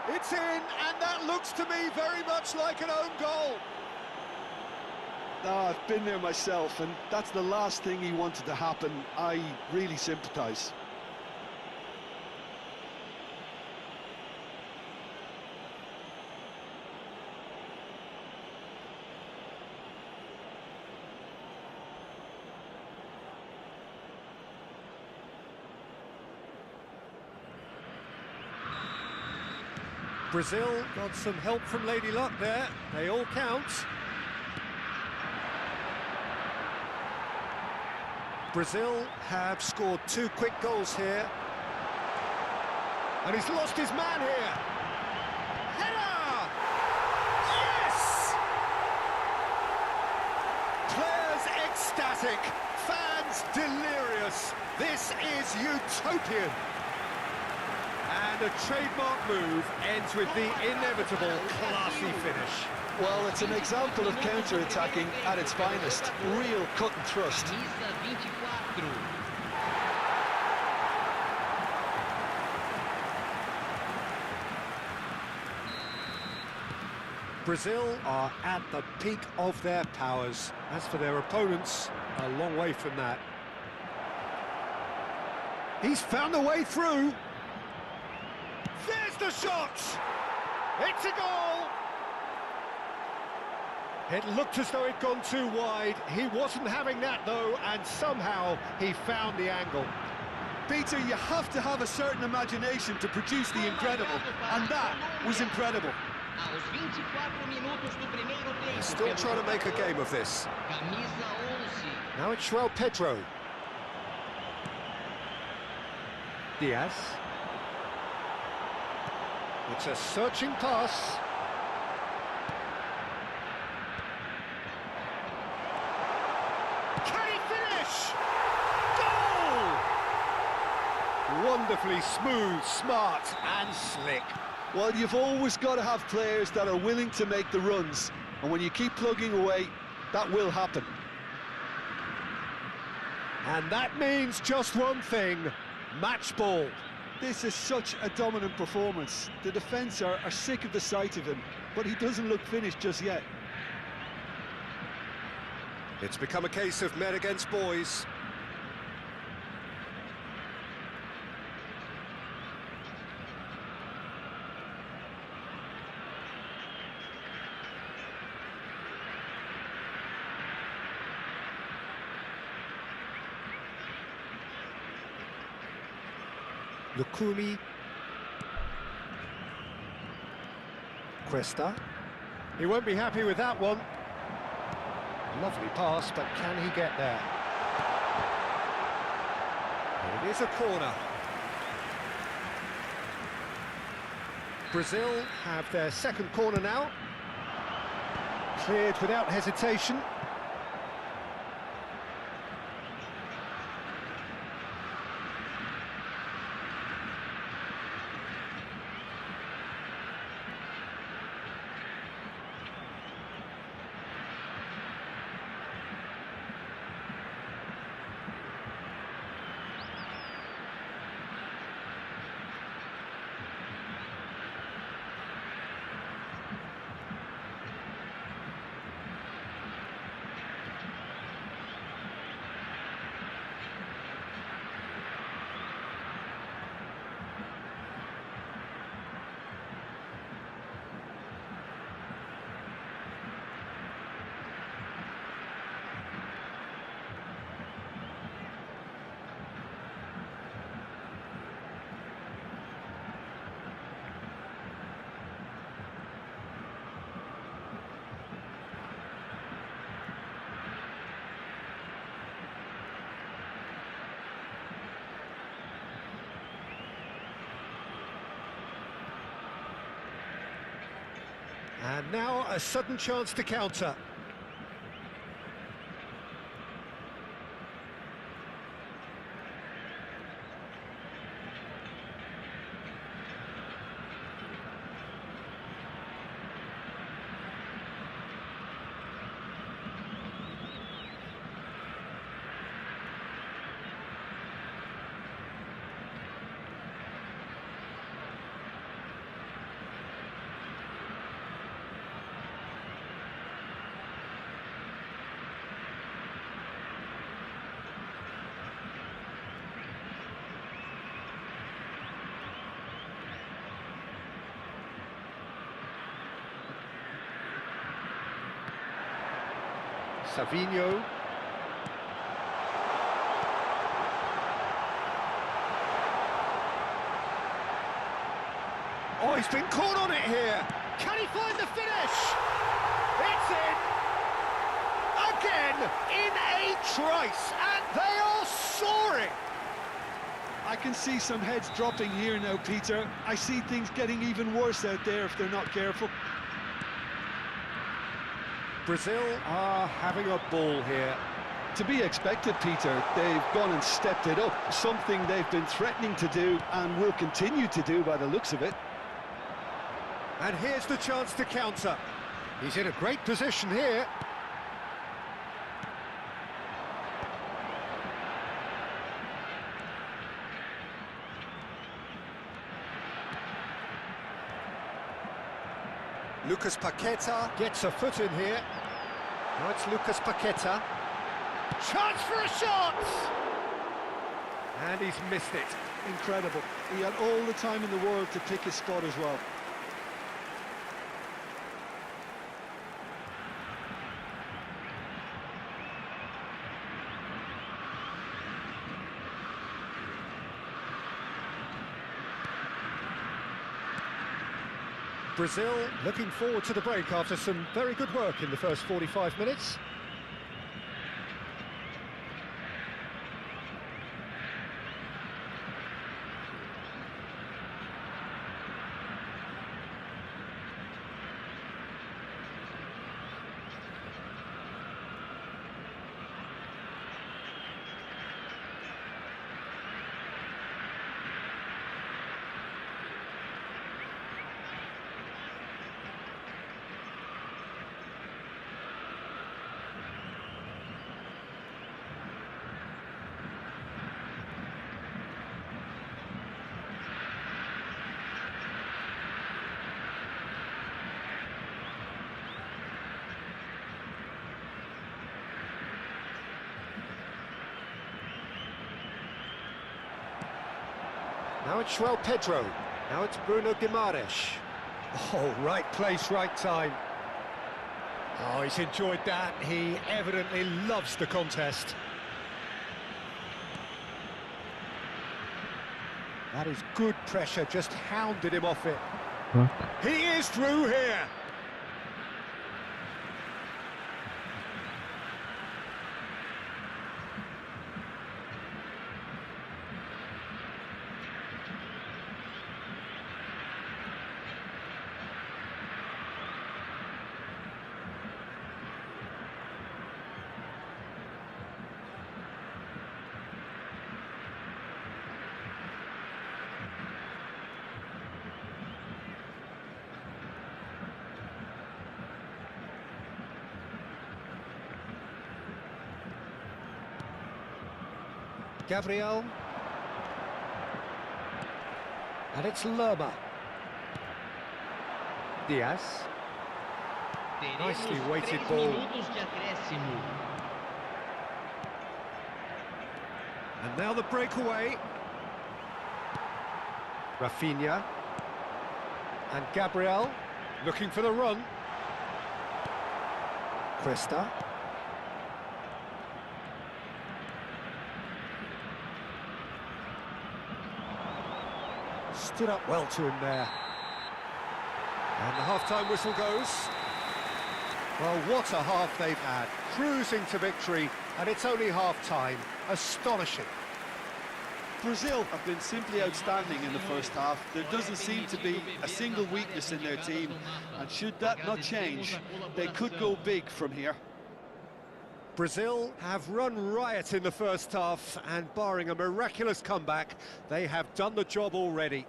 It's in, and that looks to me very much like an own goal. Oh, I've been there myself, and that's the last thing he wanted to happen. I really sympathise. Brazil got some help from Lady Luck there. They all count. Brazil have scored 2 quick goals here. And he's lost his man here. Header! Yes! Players ecstatic, fans delirious. This is utopian. And a trademark move ends with the inevitable classy finish. Well, it's an example of counter-attacking at its finest. Real cut and thrust. Brazil are at the peak of their powers. As for their opponents, a long way from that. He's found a way through. There's the shot! It's a goal! It looked as though it'd gone too wide. He wasn't having that, though, and somehow he found the angle. Peter, you have to have a certain imagination to produce the incredible, and that was incredible. Still trying to make a game of this. Now it's João Pedro. Diaz. It's a searching pass. Can he finish? Goal! Wonderfully smooth, smart and slick. Well, you've always got to have players that are willing to make the runs, and when you keep plugging away, that will happen. And that means just one thing, match ball. This is such a dominant performance. The defence are sick of the sight of him, but he doesn't look finished just yet. It's become a case of men against boys. Lukumi. Cuesta. He won't be happy with that one. Lovely pass, but can he get there? It is a corner. Brazil have their second corner now. Cleared without hesitation. And now a sudden chance to counter. Savinho. Oh, he's been caught on it here. Can he find the finish? It's in. Again, in a trice, and they are soaring. I can see some heads dropping here now, Peter. I see things getting even worse out there if they're not careful. Brazil are having a ball here. To be expected, Peter. They've gone and stepped it up, something they've been threatening to do and will continue to do by the looks of it. And here's the chance to counter. He's in a great position here. Lucas Paqueta gets a foot in here. Now it's Lucas Paqueta. Chance for a shot! And he's missed it. Incredible. He had all the time in the world to pick his spot as well. Brazil looking forward to the break after some very good work in the first 45 minutes. Now it's João Pedro. Now it's Bruno Guimaraes. Oh, right place, right time. Oh, he's enjoyed that. He evidently loves the contest. That is good pressure, just hounded him off it. Huh? He is through here. Gabriel. And it's Lerma. Diaz. Nicely weighted ball. And now the breakaway. Rafinha. And Gabriel looking for the run. Cresta. Stood up well to him there. And the half-time whistle goes. Well, what a half they've had. Cruising to victory, and it's only half-time. Astonishing. Brazil have been simply outstanding in the first half. There doesn't seem to be a single weakness in their team, and should that not change, they could go big from here. Brazil have run riot in the first half, and barring a miraculous comeback, they have done the job already.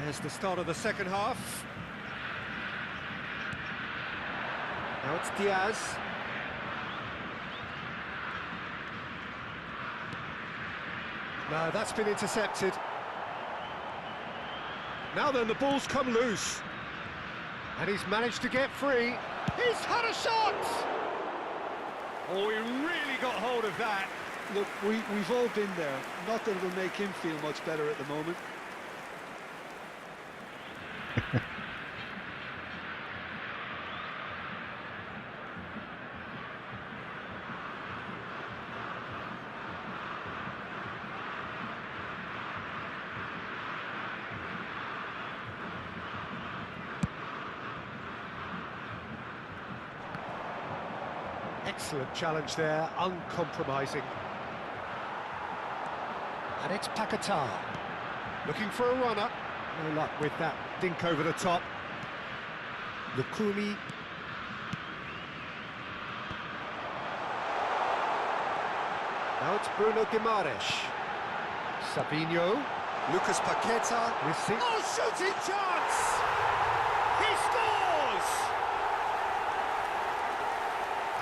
There's the start of the second half. Now it's Diaz. No, that's been intercepted. Now then, the ball's come loose. And he's managed to get free. He's had a shot! Oh, he really got hold of that. Look, we've all been there. Not that it'll make him feel much better at the moment. Excellent challenge there, uncompromising. And it's Paquetá, looking for a runner. No luck with that dink over the top. Lukumi. Now it's Bruno Guimaraes. Sabinho. Lucas Paquetá. Oh, shooting chance! He scores!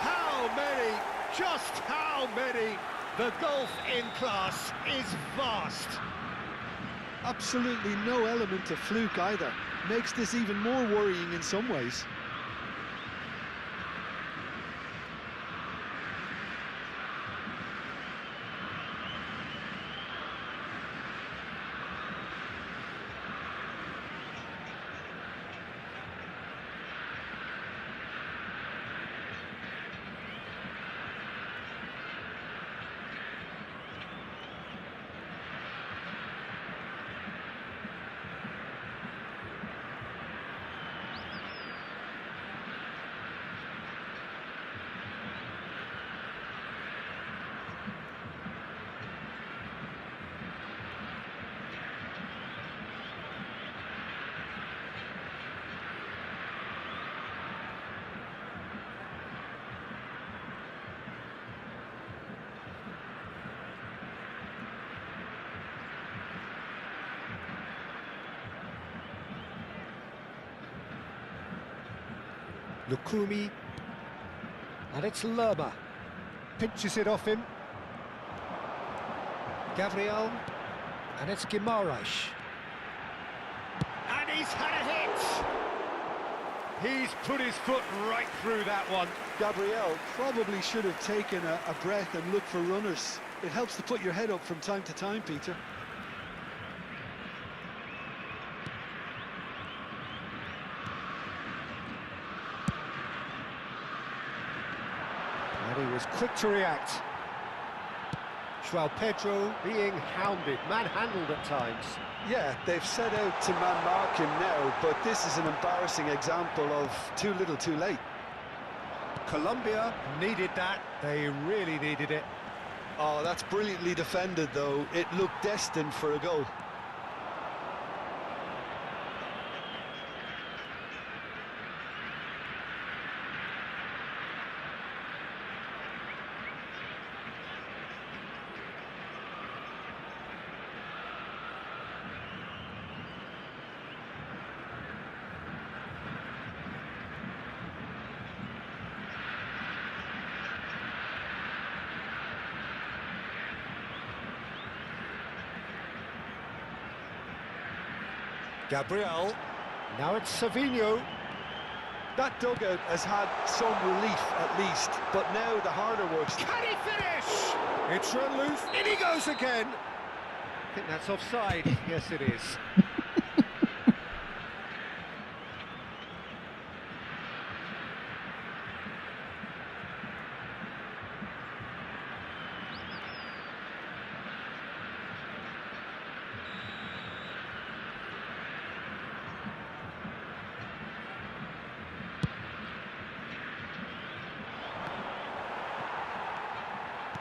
How many? Just how many? The gulf in class is vast. Absolutely no element of fluke either. Makes this even more worrying in some ways. Lukumi, and it's Lerma, pinches it off him. Gabriel, and it's Guimaraes. And he's had a hit! He's put his foot right through that one. Gabriel probably should have taken a breath and looked for runners. It helps to put your head up from time to time, Peter. And he was quick to react. João Pedro being hounded, manhandled at times. Yeah, they've set out to man-mark him now, but this is an embarrassing example of too little too late. Colombia needed that, they really needed it. Oh, that's brilliantly defended, though. It looked destined for a goal. Gabriel. Now it's Savinho. That dugout has had some relief at least, but now the harder work's... Can he finish? It's run loose. In he goes again. I think that's offside. Yes, it is.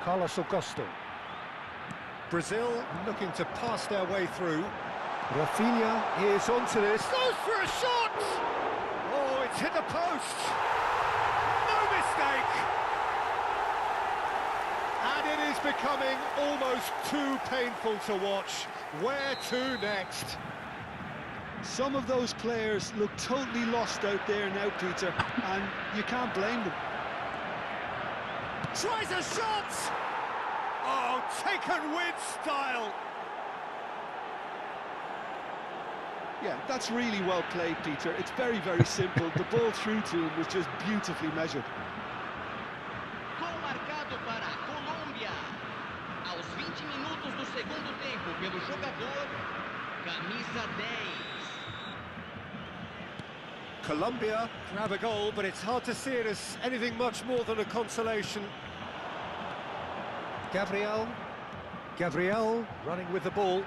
Carlos Augusto. Brazil looking to pass their way through. Rafinha is onto this. Goes for a shot! Oh, it's hit the post! No mistake! And it is becoming almost too painful to watch. Where to next? Some of those players look totally lost out there now, Peter, and you can't blame them. Tries a shot! Oh, taken with style! Yeah, that's really well played, Peter. It's very, very simple. The ball through to him was just beautifully measured. Gol marcado para a Colômbia. Aos 20 minutos do segundo tempo pelo jogador, camisa 10. Colombia grab a goal, but it's hard to see it as anything much more than a consolation. Gabriel running with the ball.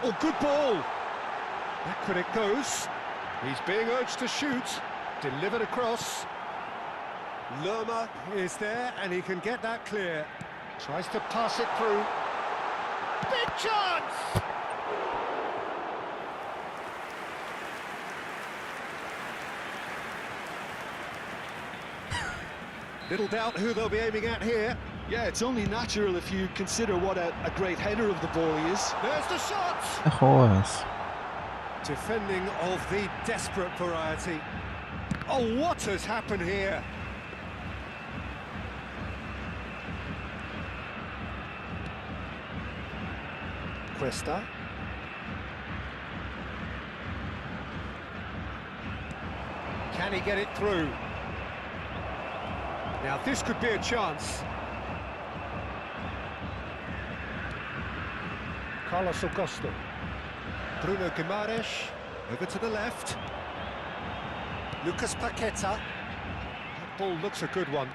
Oh, good ball! Backward it goes. He's being urged to shoot. Delivered across. Lerma is there, and he can get that clear. Tries to pass it through. Big chance! Little doubt who they'll be aiming at here. Yeah, it's only natural if you consider what a great header of the ball he is. There's the shot! No jodas. Defending of the desperate variety. Oh, what has happened here? Cuesta. Can he get it through? Now this could be a chance. Carlos Augusto. Bruno Guimaraes, over to the left. Lucas Paqueta. That ball looks a good one.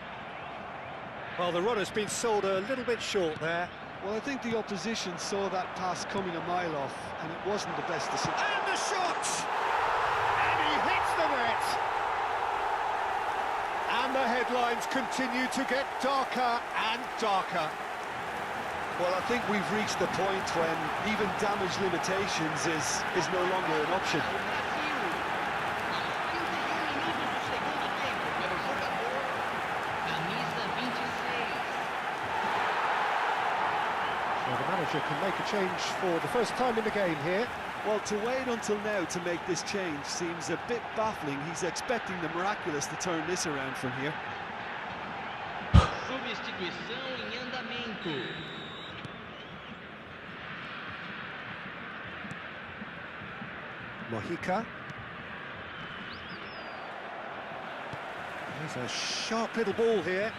Well, the runner's been sold a little bit short there. Well, I think the opposition saw that pass coming a mile off, and it wasn't the best decision. And the shot! And he hits the net! And the headlines continue to get darker and darker. Well, I think we've reached the point when even damage limitations is no longer an option. Well, the manager can make a change for the first time in the game here. Well, to wait until now to make this change seems a bit baffling. He's expecting the miraculous to turn this around from here. Substituição em andamento. Mojica. There's a sharp little ball here.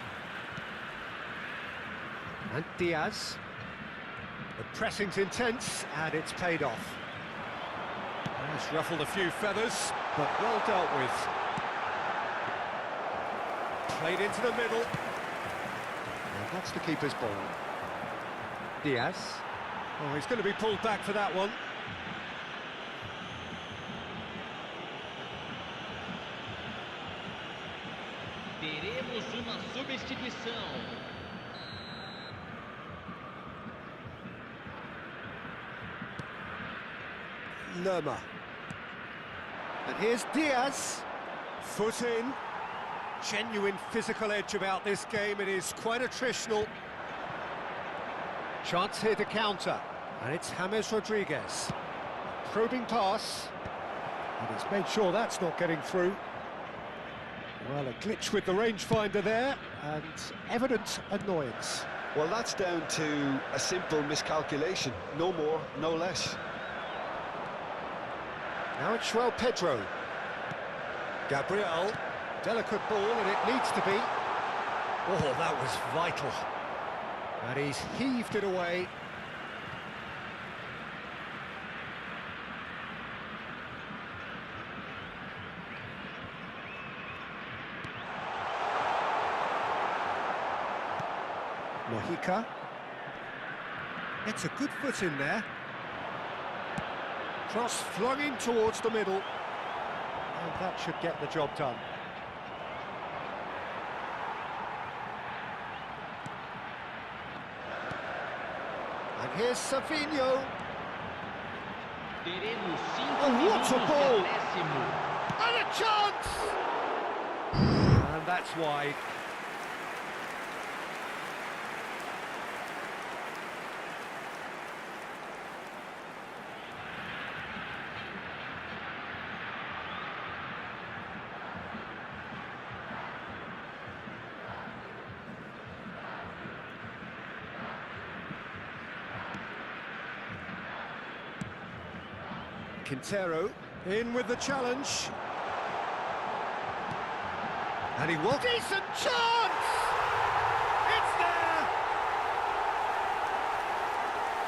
And Diaz. The pressing's intense, and it's paid off. It's ruffled a few feathers, but well dealt with. Played into the middle. And that's the keeper's ball. Diaz. Oh, he's going to be pulled back for that one. Teremos uma substituição. Lerma. And here's Diaz. Foot in. Genuine physical edge about this game. It is quite attritional. Chance here to counter. And it's James Rodriguez. Probing pass. And he's made sure that's not getting through. Well, a glitch with the rangefinder there, and evident annoyance. Well, that's down to a simple miscalculation. No more, no less. Now it's João Pedro. Gabriel. Delicate ball, and it needs to be. Oh, that was vital. And he's heaved it away. Mojica. It's a good foot in there. Cross flung in towards the middle. And that should get the job done. And here's Savinho. Teremos 5 Oh, what minutos a de ball! acréscimo. And a chance! And that's wide. Quintero in with the challenge. And he will. Decent chance! It's there!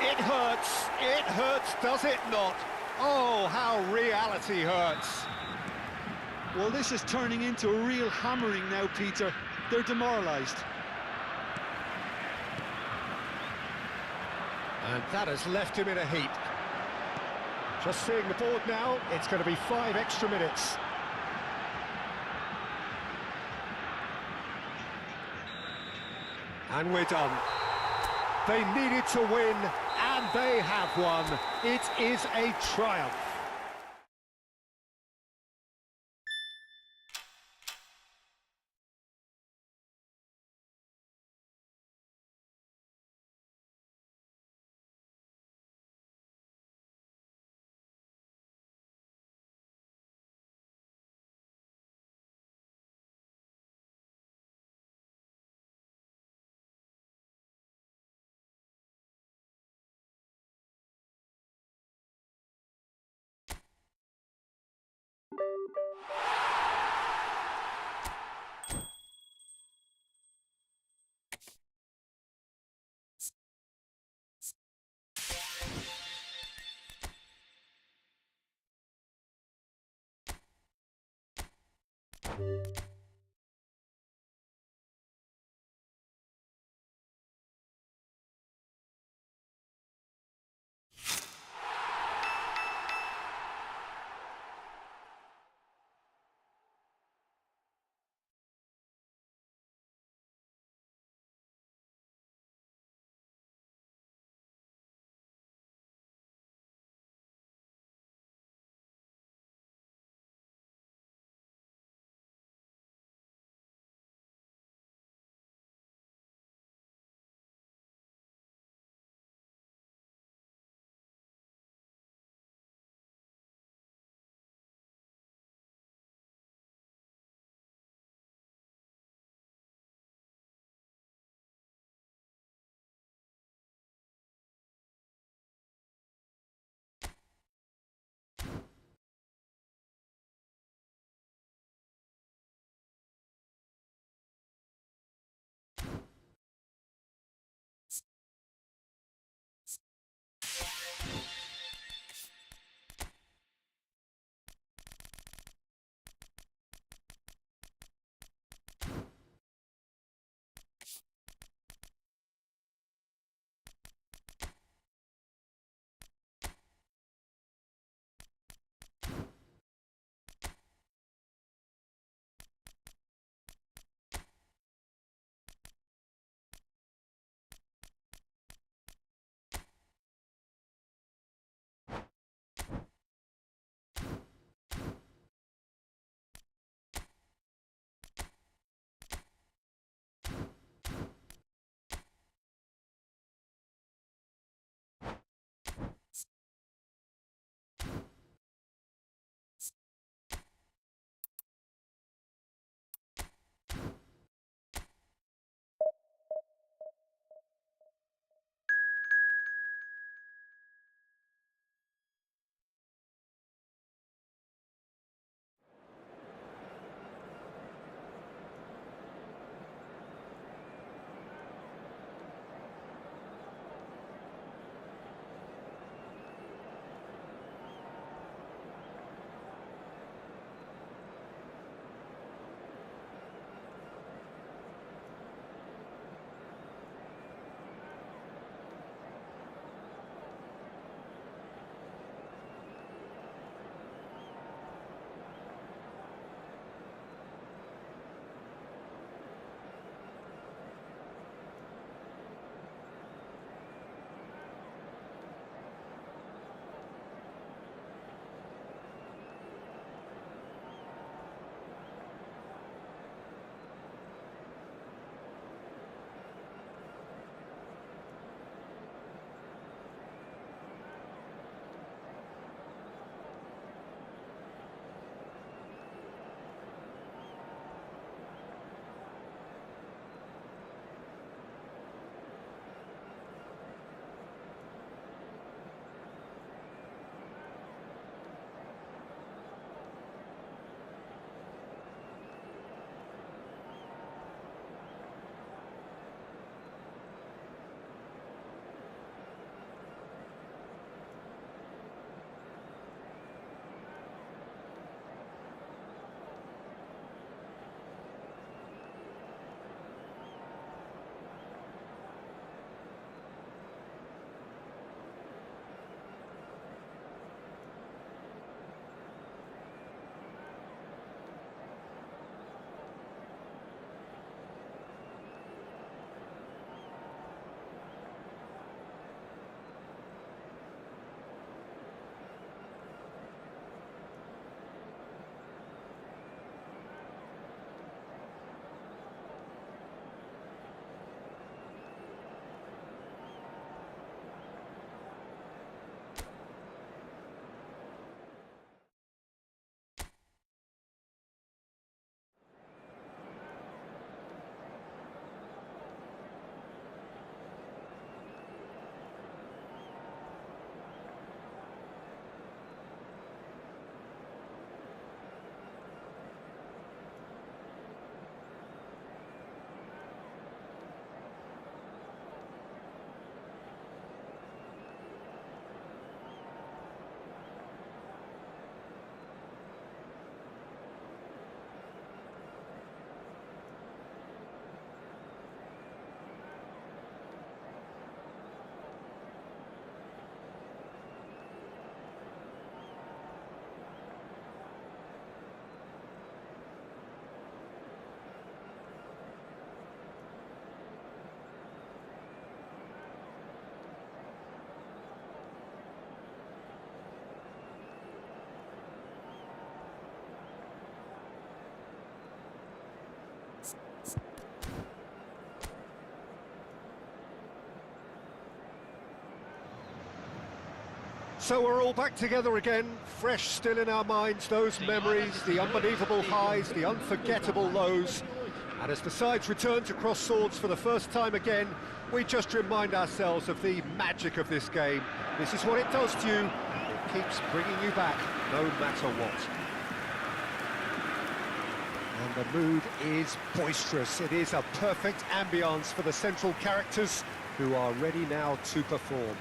It hurts, does it not? Oh, how reality hurts. Well, this is turning into a real hammering now, Peter. They're demoralised. And that has left him in a heap. Just seeing the board now, it's going to be 5 extra minutes. And we're done. They needed to win, and they have won. It is a triumph. So we're all back together again, fresh still in our minds, those memories, the unbelievable highs, the unforgettable lows. And as the sides return to cross swords for the first time again, we just remind ourselves of the magic of this game. This is what it does to you. It keeps bringing you back, no matter what. And the mood is boisterous. It is a perfect ambience for the central characters who are ready now to perform.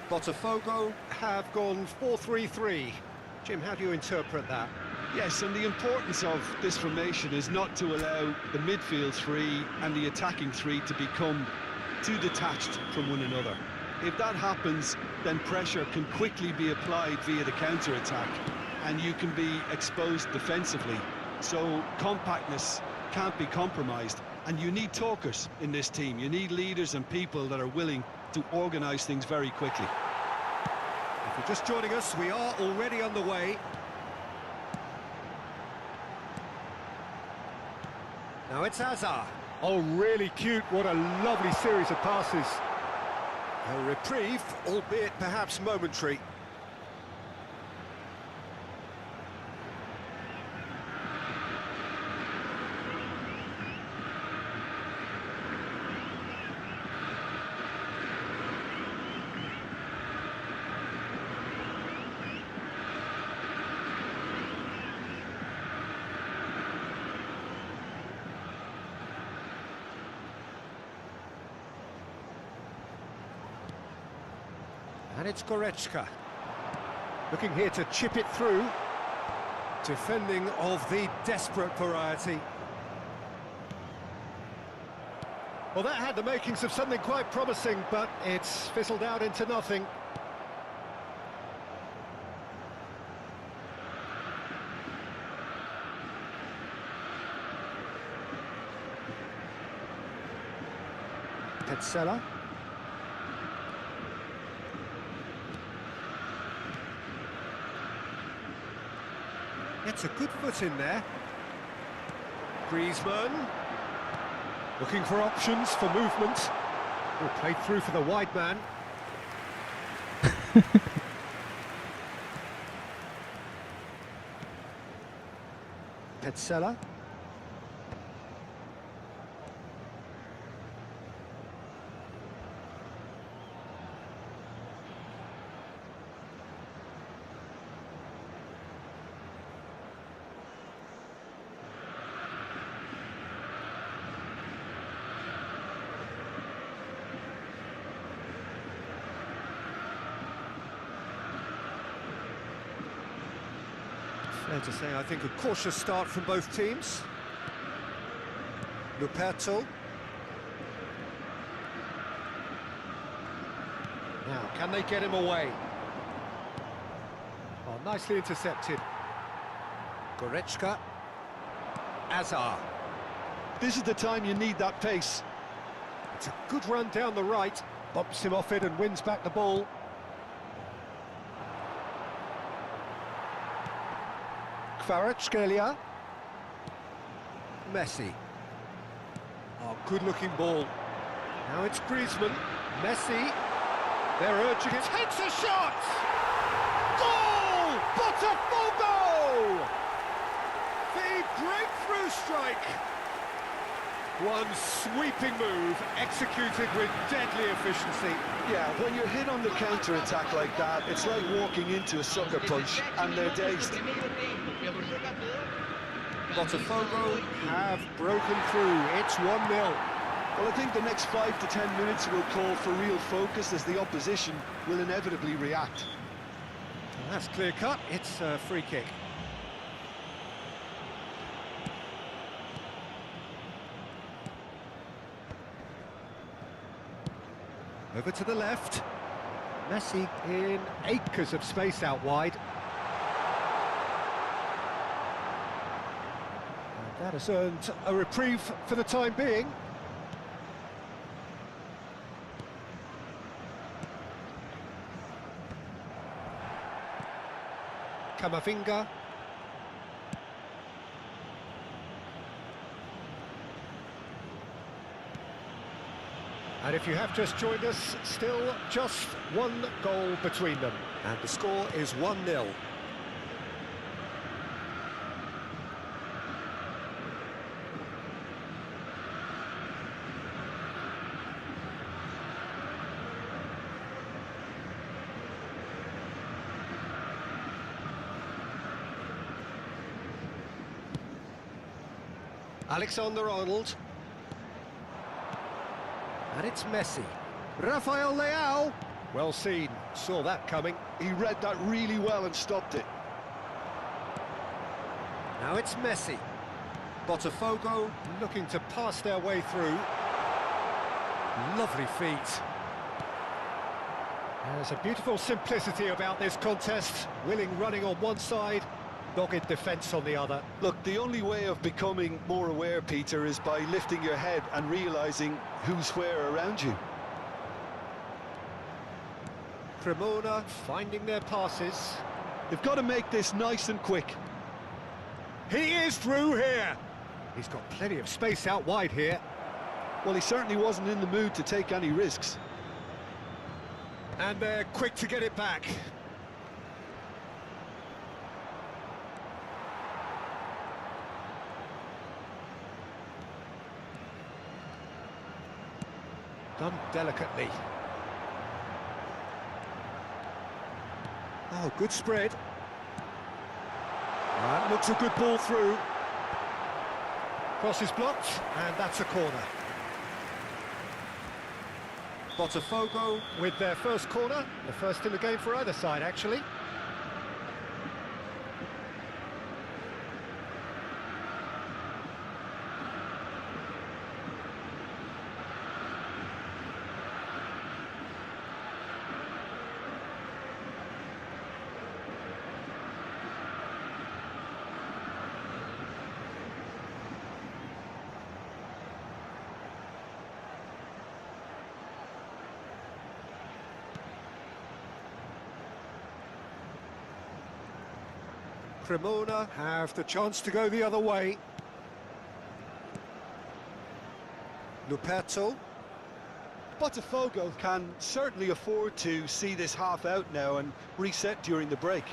Botafogo have gone 4-3-3. Jim, how do you interpret that? Yes, and the importance of this formation is not to allow the midfield three and the attacking three to become too detached from one another. If that happens, then pressure can quickly be applied via the counter-attack, and you can be exposed defensively. So compactness can't be compromised, and you need talkers in this team. You need leaders and people that are willing to organise things very quickly. If you're just joining us, we are already underway. Now it's Hazard. Oh, really cute. What a lovely series of passes. A reprieve, albeit perhaps momentary. And it's Goretzka. Looking here to chip it through. Defending of the desperate variety. Well, that had the makings of something quite promising, but it's fizzled out into nothing. Petzela. Gets a good foot in there. Griezmann. Looking for options for movement. Oh, played through for the wide man. Petzela. Fair to say, I think a cautious start from both teams. Luperto. Now, can they get him away? Oh, nicely intercepted. Goretzka. Hazard. This is the time you need that pace. It's a good run down the right. Bumps him off it and wins back the ball. Kvaratskhelia. Messi. Oh, good-looking ball. Now it's Griezmann. Messi. They're urging it. Takes a shot! Goal! Botafogo! The breakthrough strike. One sweeping move, executed with deadly efficiency. Yeah, when you're hit on the counter-attack like that, it's like walking into a sucker punch and they're dazed. Botafogo have broken through. It's 1-0. Well, I think the next 5 to 10 minutes will call for real focus as the opposition will inevitably react. Well, that's clear-cut. It's a free kick. Over to the left. Messi in acres of space out wide. And that has earned a reprieve for the time being. Camavinga. And if you have just joined us, still just one goal between them. And the score is 1-0. Alexander-Arnold. And it's Messi. Rafael Leao. Well seen, saw that coming. He read that really well and stopped it. Now it's Messi. Botafogo looking to pass their way through. Lovely feet. There's a beautiful simplicity about this contest. Willing running on one side, dogged defence on the other. Look, the only way of becoming more aware, Peter, is by lifting your head and realising who's where around you. Cremona finding their passes. They've got to make this nice and quick. He is through here. He's got plenty of space out wide here. Well, he certainly wasn't in the mood to take any risks. And they're quick to get it back. Done delicately. Oh, good spread. That looks a good ball through. Cross is blocked, and that's a corner. Botafogo with their first corner, the first in the game for either side, actually. Cremona have the chance to go the other way. Luperto. Botafogo can certainly afford to see this half out now and reset during the break.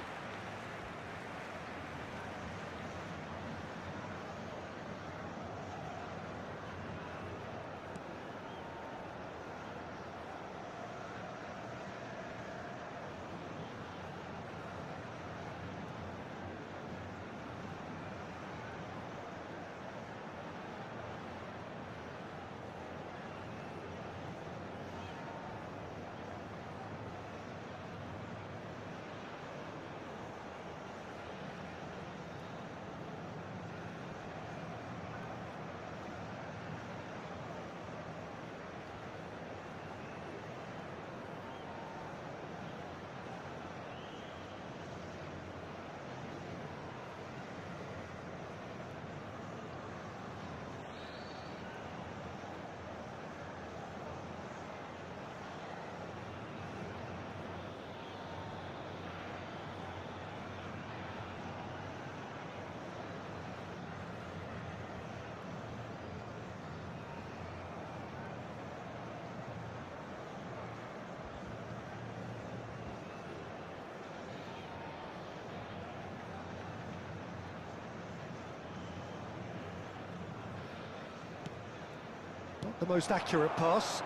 Not the most accurate pass.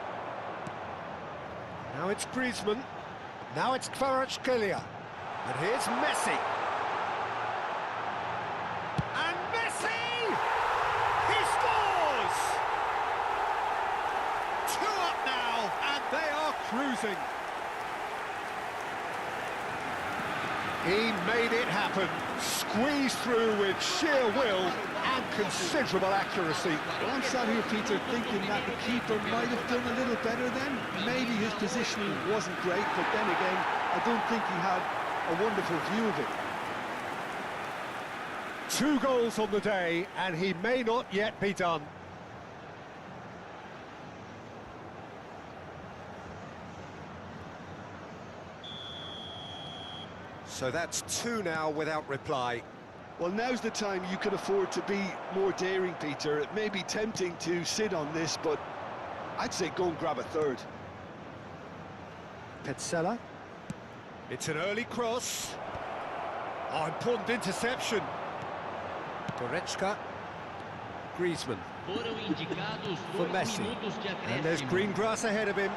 Now it's Griezmann. Now it's Kvaratskhelia. And here's Messi. And Messi! He scores! 2 up now, and they are cruising. He made it happen. Squeezed through with sheer will and considerable accuracy. Well, I'm sat here, Peter, thinking that the keeper might have done a little better then. Maybe his positioning wasn't great, but then again, I don't think he had a wonderful view of it. 2 goals on the day, and he may not yet be done. So that's 2 now without reply. Well, now's the time you can afford to be more daring, Peter. It may be tempting to sit on this, but I'd say go and grab a third. Petzela. It's an early cross. Oh, important interception. Goretzka. Griezmann. For Messi. And there's green grass ahead of him.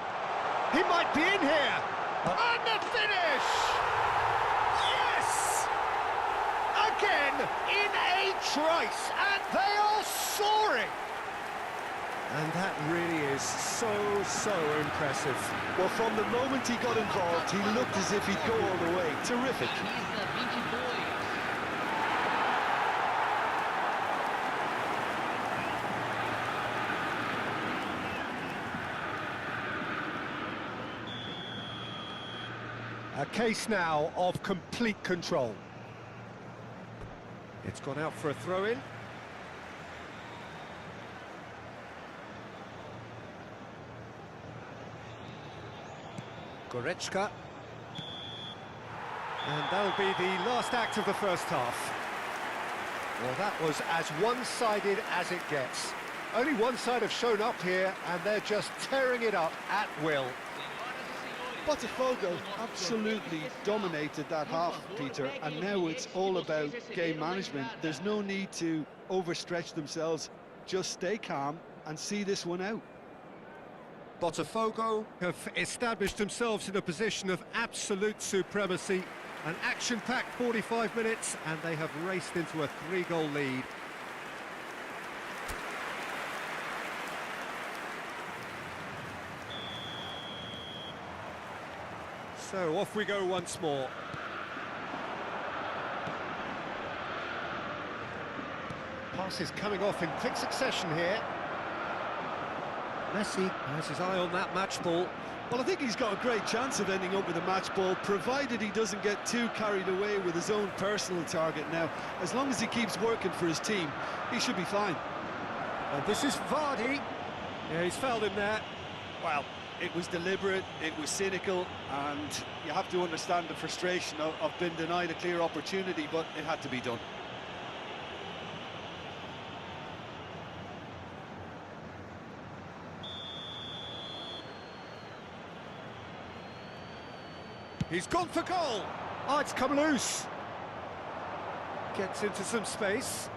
He might be in here. And the finish! Yes! Again, in a trice, and they are soaring! And that really is so impressive. Well, from the moment he got involved, he looked as if he'd go all the way. Terrific. A case now of complete control. It's gone out for a throw-in. Goretzka. And that'll be the last act of the first half. Well, that was as one-sided as it gets. Only one side have shown up here, and they're just tearing it up at will. Botafogo absolutely dominated that half, Peter, and now it's all about game management. There's no need to overstretch themselves. Just stay calm and see this one out. Botafogo have established themselves in a position of absolute supremacy. An action-packed 45 minutes, and they have raced into a 3-goal lead. So off we go once more. Passes coming off in quick succession here. Messi has his eye on that match ball. Well, I think he's got a great chance of ending up with a match ball, provided he doesn't get too carried away with his own personal target now. As long as he keeps working for his team, he should be fine. And this is Vardy. Yeah, he's fouled him there. Well, it was deliberate, it was cynical, and you have to understand the frustration of being denied a clear opportunity, but it had to be done. He's gone for goal. Oh, it's come loose. Gets into some space.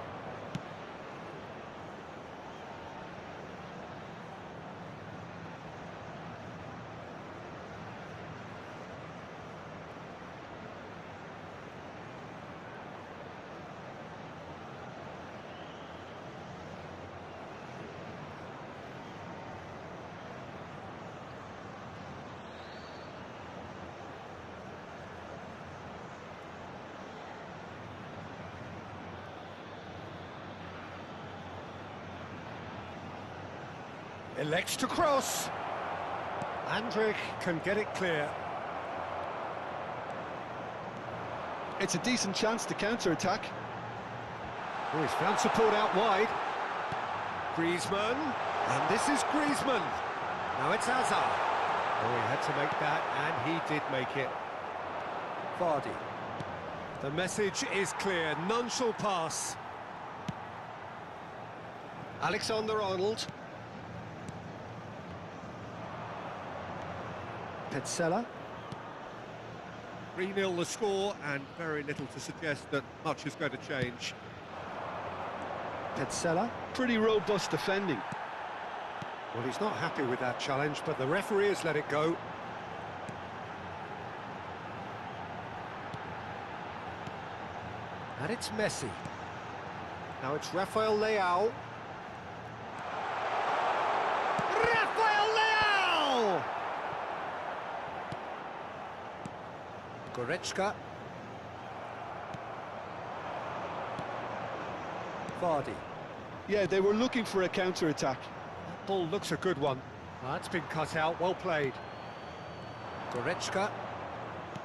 Elects to cross. Andrich can get it clear. It's a decent chance to counter-attack. Oh, he's found support out wide. Griezmann. And this is Griezmann. Now it's Hazard. Oh, he had to make that, and he did make it. Vardy. The message is clear. None shall pass. Alexander-Arnold. Petzela. 3-0 the score, and very little to suggest that much is going to change. Petzela. Pretty robust defending. Well, he's not happy with that challenge, but the referee has let it go. And it's Messi. Now it's Rafael Leao. Rafael Leao! Goretzka. Vardy. Yeah, they were looking for a counter-attack. That ball looks a good one. That's been cut out, well played. Goretzka.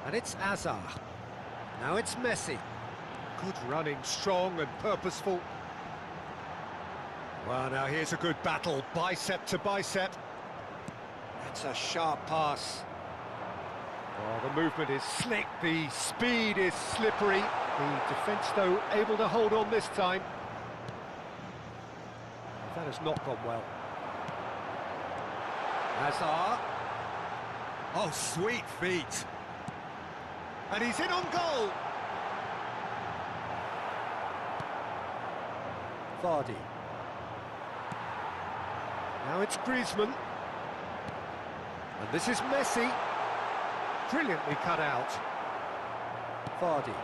And it's Hazard. Now it's Messi. Good running, strong and purposeful. Well, now here's a good battle, bicep to bicep. That's a sharp pass. Oh, the movement is slick, the speed is slippery. The defence, though, able to hold on this time. That has not gone well. Hazard. Oh, sweet feet. And he's in on goal. Vardy. Now it's Griezmann. And this is Messi. Brilliantly cut out. Vardy.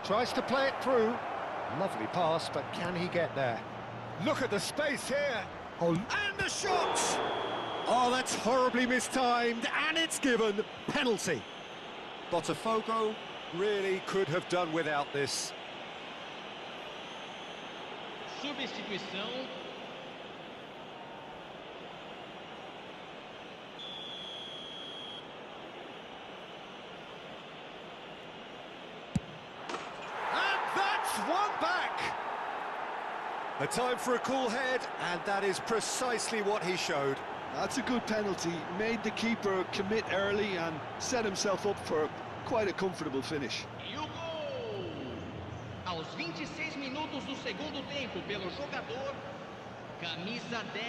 Tries to play it through. Lovely pass, but can he get there? Look at the space here. Oh, and the shot! Oh, that's horribly mistimed, and it's given. Penalty. Botafogo really could have done without this. Substituição. One back. A time for a cool head, and that is precisely what he showed. That's a good penalty. Made the keeper commit early and set himself up for quite a comfortable finish. E o gol! Aos 26 minutos do segundo tempo, pelo jogador, camisa 10.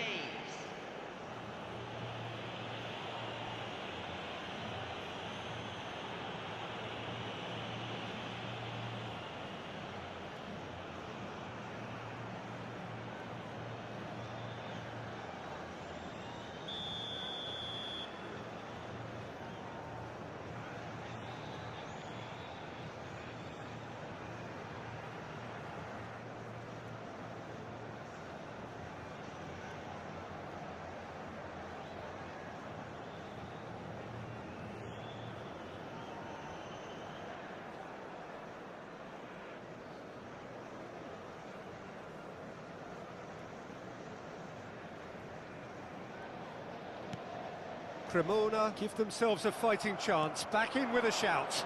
Cremona give themselves a fighting chance, back in with a shout.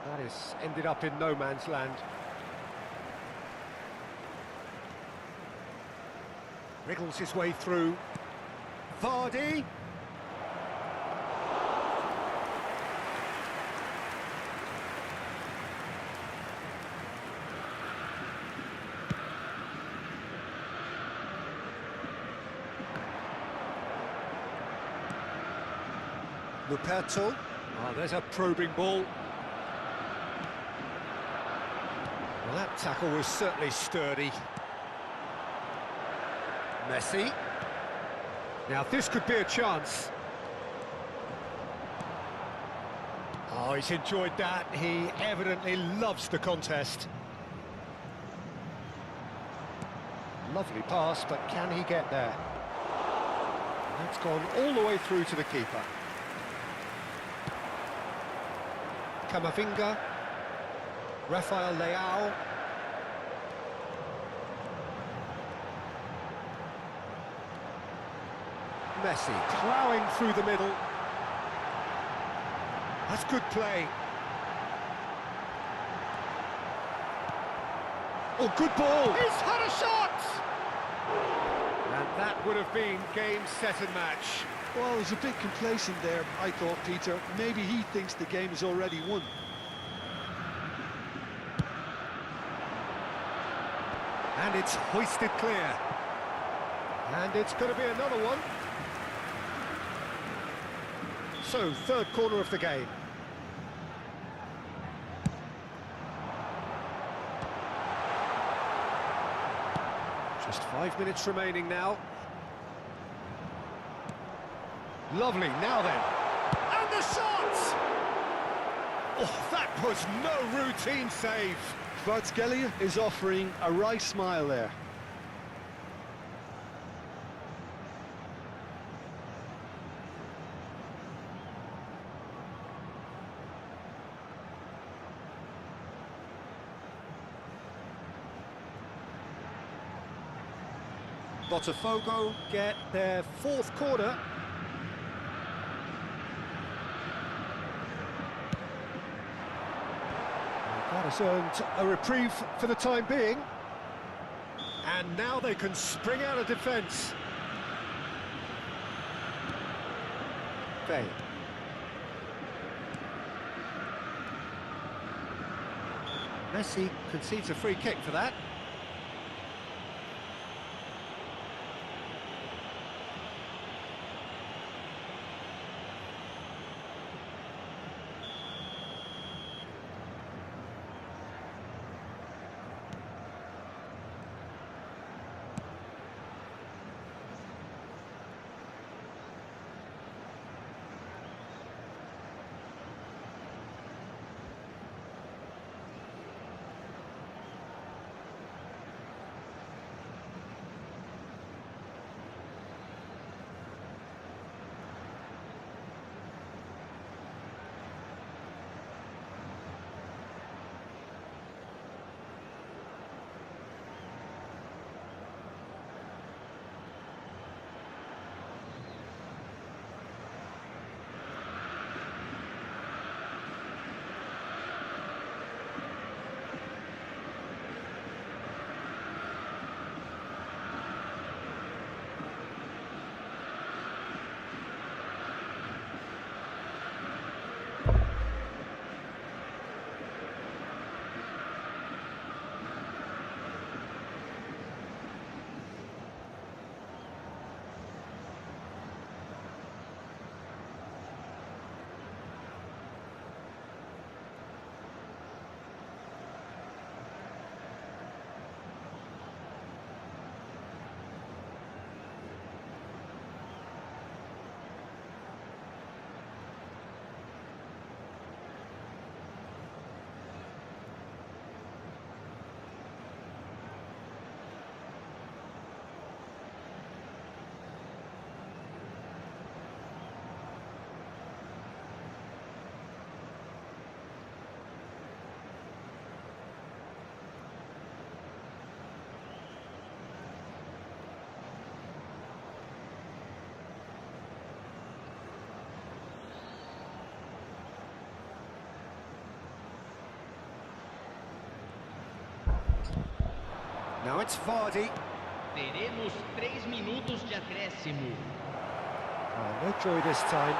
That has ended up in no man's land. Wriggles his way through. Vardy. Luperto. Oh, there's a probing ball. Well, that tackle was certainly sturdy. Messi. Now, this could be a chance. Oh, he's enjoyed that. He evidently loves the contest. Lovely pass, but can he get there? That's gone all the way through to the keeper. Camavinga, Rafael Leao. Messi ploughing through the middle. That's good play. Oh, good ball. He's had a shot! And that would have been game, set and match. Well, he's a bit complacent there, I thought, Peter. Maybe he thinks the game is already won. And it's hoisted clear. And it's going to be another one. So, third corner of the game. Just 5 minutes remaining now. Lovely, now then. And the shot! Oh, that was no routine save. Kvaratskhelia is offering a wry smile there. Botafogo get their fourth corner. That has earned a reprieve for the time being. And now they can spring out of defence. Bale. Messi concedes a free kick for that. Now it's Vardy. Teremos 3 minutos de acréscimo. Oh, no joy this time.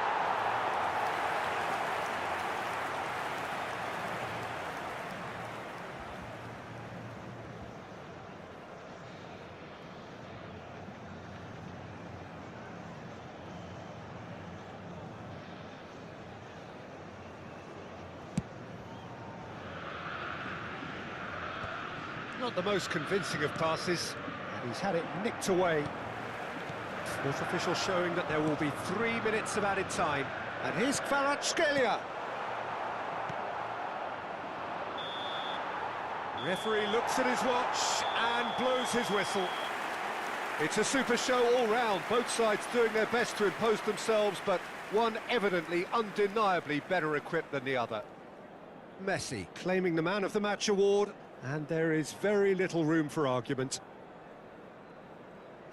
Not the most convincing of passes, and he's had it nicked away. Fourth official showing that there will be 3 minutes of added time. And here's Kvaratskhelia. Referee looks at his watch and blows his whistle. It's a super show all round, both sides doing their best to impose themselves, but one evidently, undeniably better equipped than the other. Messi claiming the Man of the Match award, and there is very little room for argument.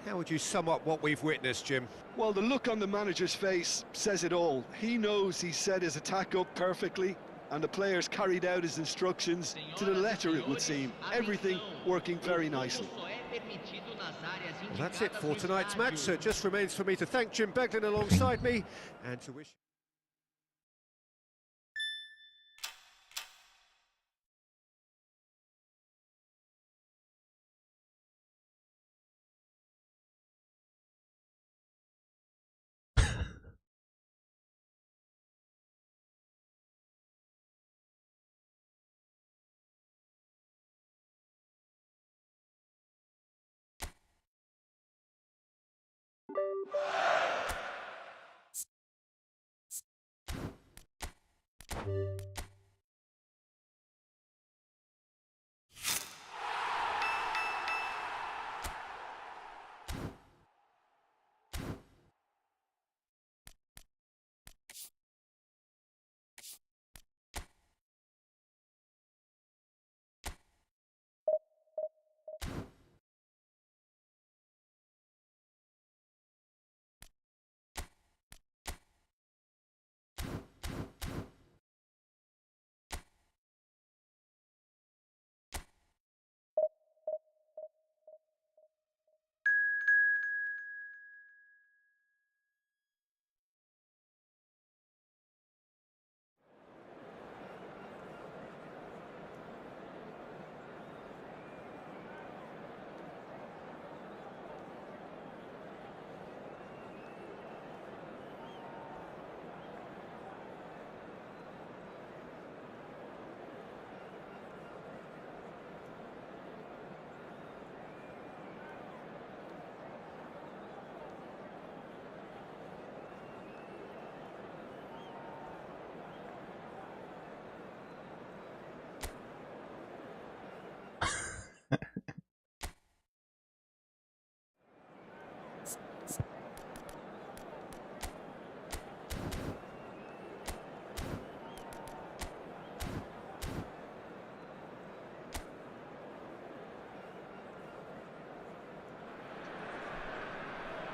How would you sum up what we've witnessed, Jim? Well, the look on the manager's face says it all. He knows he set his attack up perfectly, and the players carried out his instructions to the letter, it would seem. Everything working very nicely. Well, that's it for tonight's match, so it just remains for me to thank Jim Beglin alongside me, and to wish...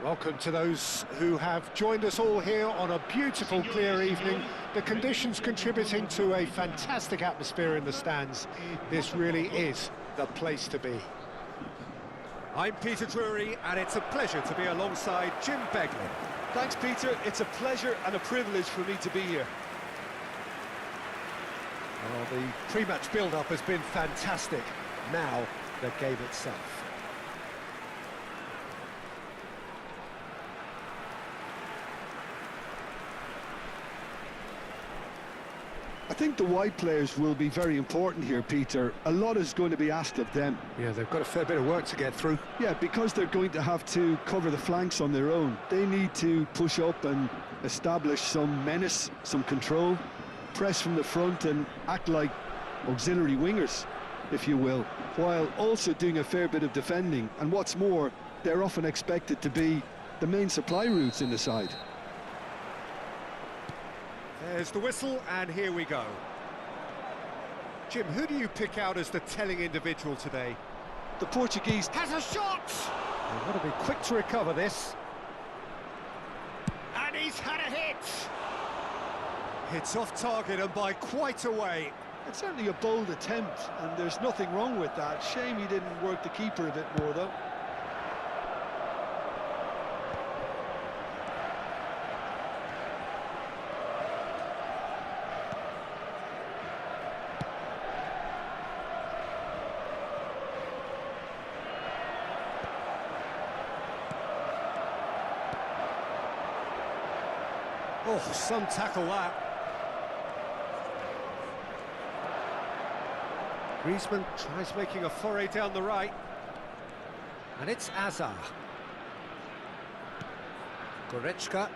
Welcome to those who have joined us all here on a beautiful, clear evening. The conditions contributing to a fantastic atmosphere in the stands. This really is the place to be. I'm Peter Drury, and it's a pleasure to be alongside Jim Beglin. Thanks, Peter. It's a pleasure and a privilege for me to be here. Well, the pre-match build-up has been fantastic. Now, the game itself. I think the wide players will be very important here, Peter. A lot is going to be asked of them. Yeah, they've got a fair bit of work to get through. Yeah, because they're going to have to cover the flanks on their own. They need to push up and establish some menace, some control, press from the front and act like auxiliary wingers, if you will, while also doing a fair bit of defending. And what's more, they're often expected to be the main supply routes in the side. There's the whistle, and here we go. Jim, who do you pick out as the telling individual today? The Portuguese Has a shot! They've got to be quick to recover this. And he's had a hit! It's off target and by quite a way. It's certainly a bold attempt, and there's nothing wrong with that. Shame he didn't work the keeper a bit more, though. Oh, some tackle that. Griezmann tries making a foray down the right. And it's Azar. Goretzka.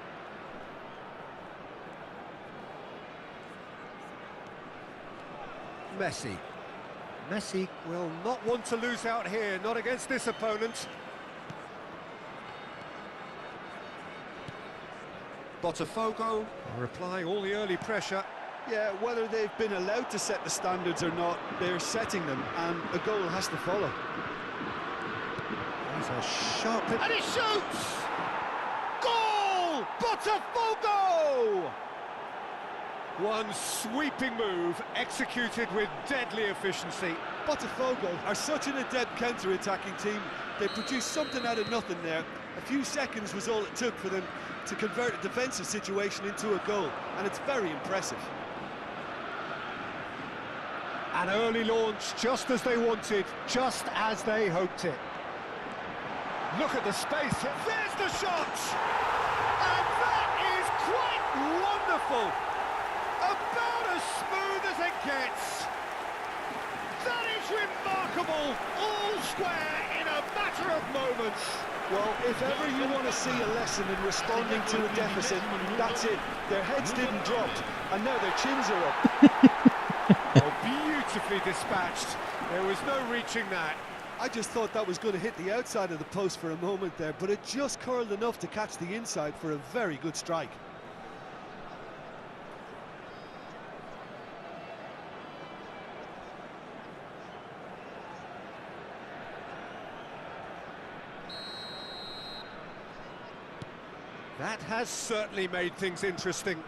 Messi. Messi will not want to lose out here, not against this opponent. Botafogo are applying all the early pressure. Yeah, whether they've been allowed to set the standards or not, they're setting them, and a goal has to follow. He's a sharp... And he shoots! Goal! Botafogo! One sweeping move, executed with deadly efficiency. Botafogo are such an adept counter-attacking team. They produced something out of nothing there. A few seconds was all it took for them to convert a defensive situation into a goal, and it's very impressive. An early launch, just as they wanted, just as they hoped it. Look at the space, there's the shot! And that is quite wonderful! About as smooth as it gets! That is remarkable! All square in a matter of moments! Well, if ever you want to see a lesson in responding to a deficit, that's it. Their heads didn't drop, and now their chins are up. Oh, beautifully dispatched. There was no reaching that. I just thought that was going to hit the outside of the post for a moment there, but it just curled enough to catch the inside for a very good strike. That has certainly made things interesting.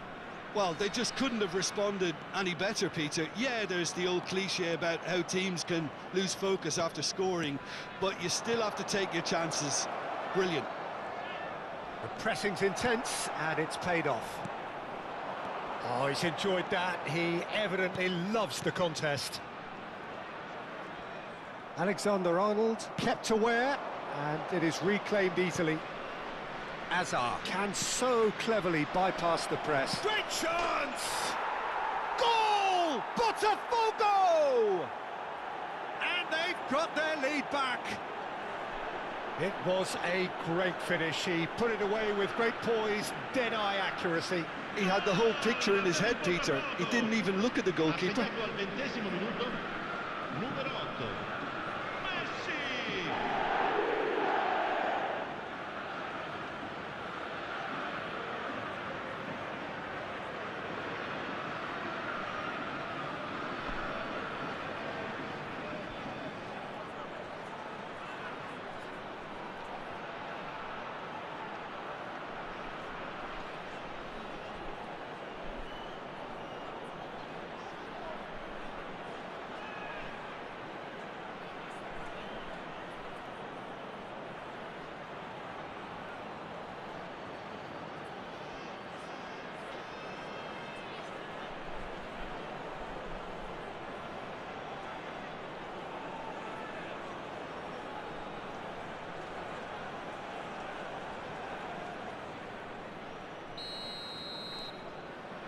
Well, they just couldn't have responded any better, Peter. Yeah, there's the old cliche about how teams can lose focus after scoring, but you still have to take your chances. Brilliant. The pressing's intense, and it's paid off. Oh, he's enjoyed that. He evidently loves the contest. Alexander-Arnold kept aware, and it is reclaimed easily. Azar can so cleverly bypass the press. Great chance! Goal! Botafogo! And they've got their lead back. It was a great finish. He put it away with great poise, dead-eye accuracy. He had the whole picture in his head, Peter. He didn't even look at the goalkeeper.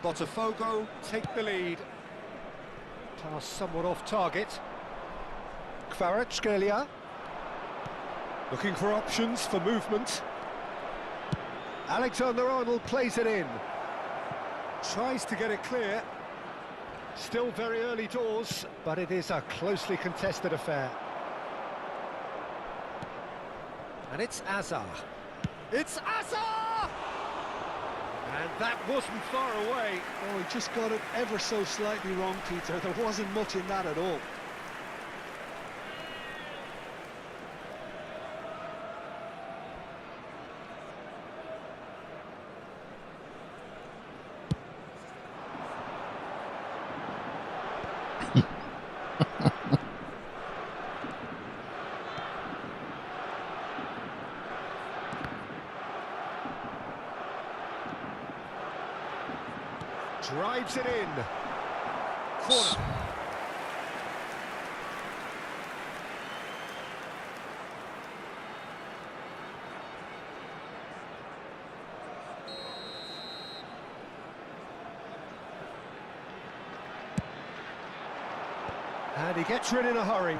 Botafogo take the lead. Pass somewhat off target. Kvaratskhelia looking for options for movement. Alexander-Arnold plays it in. Tries to get it clear. Still very early doors, but it is a closely contested affair. And it's Azar. It's Azar! And that wasn't far away. Oh, he just got it ever so slightly wrong, Peter. There wasn't much in that at all. Drives it in. Corner. And he gets rid in a hurry.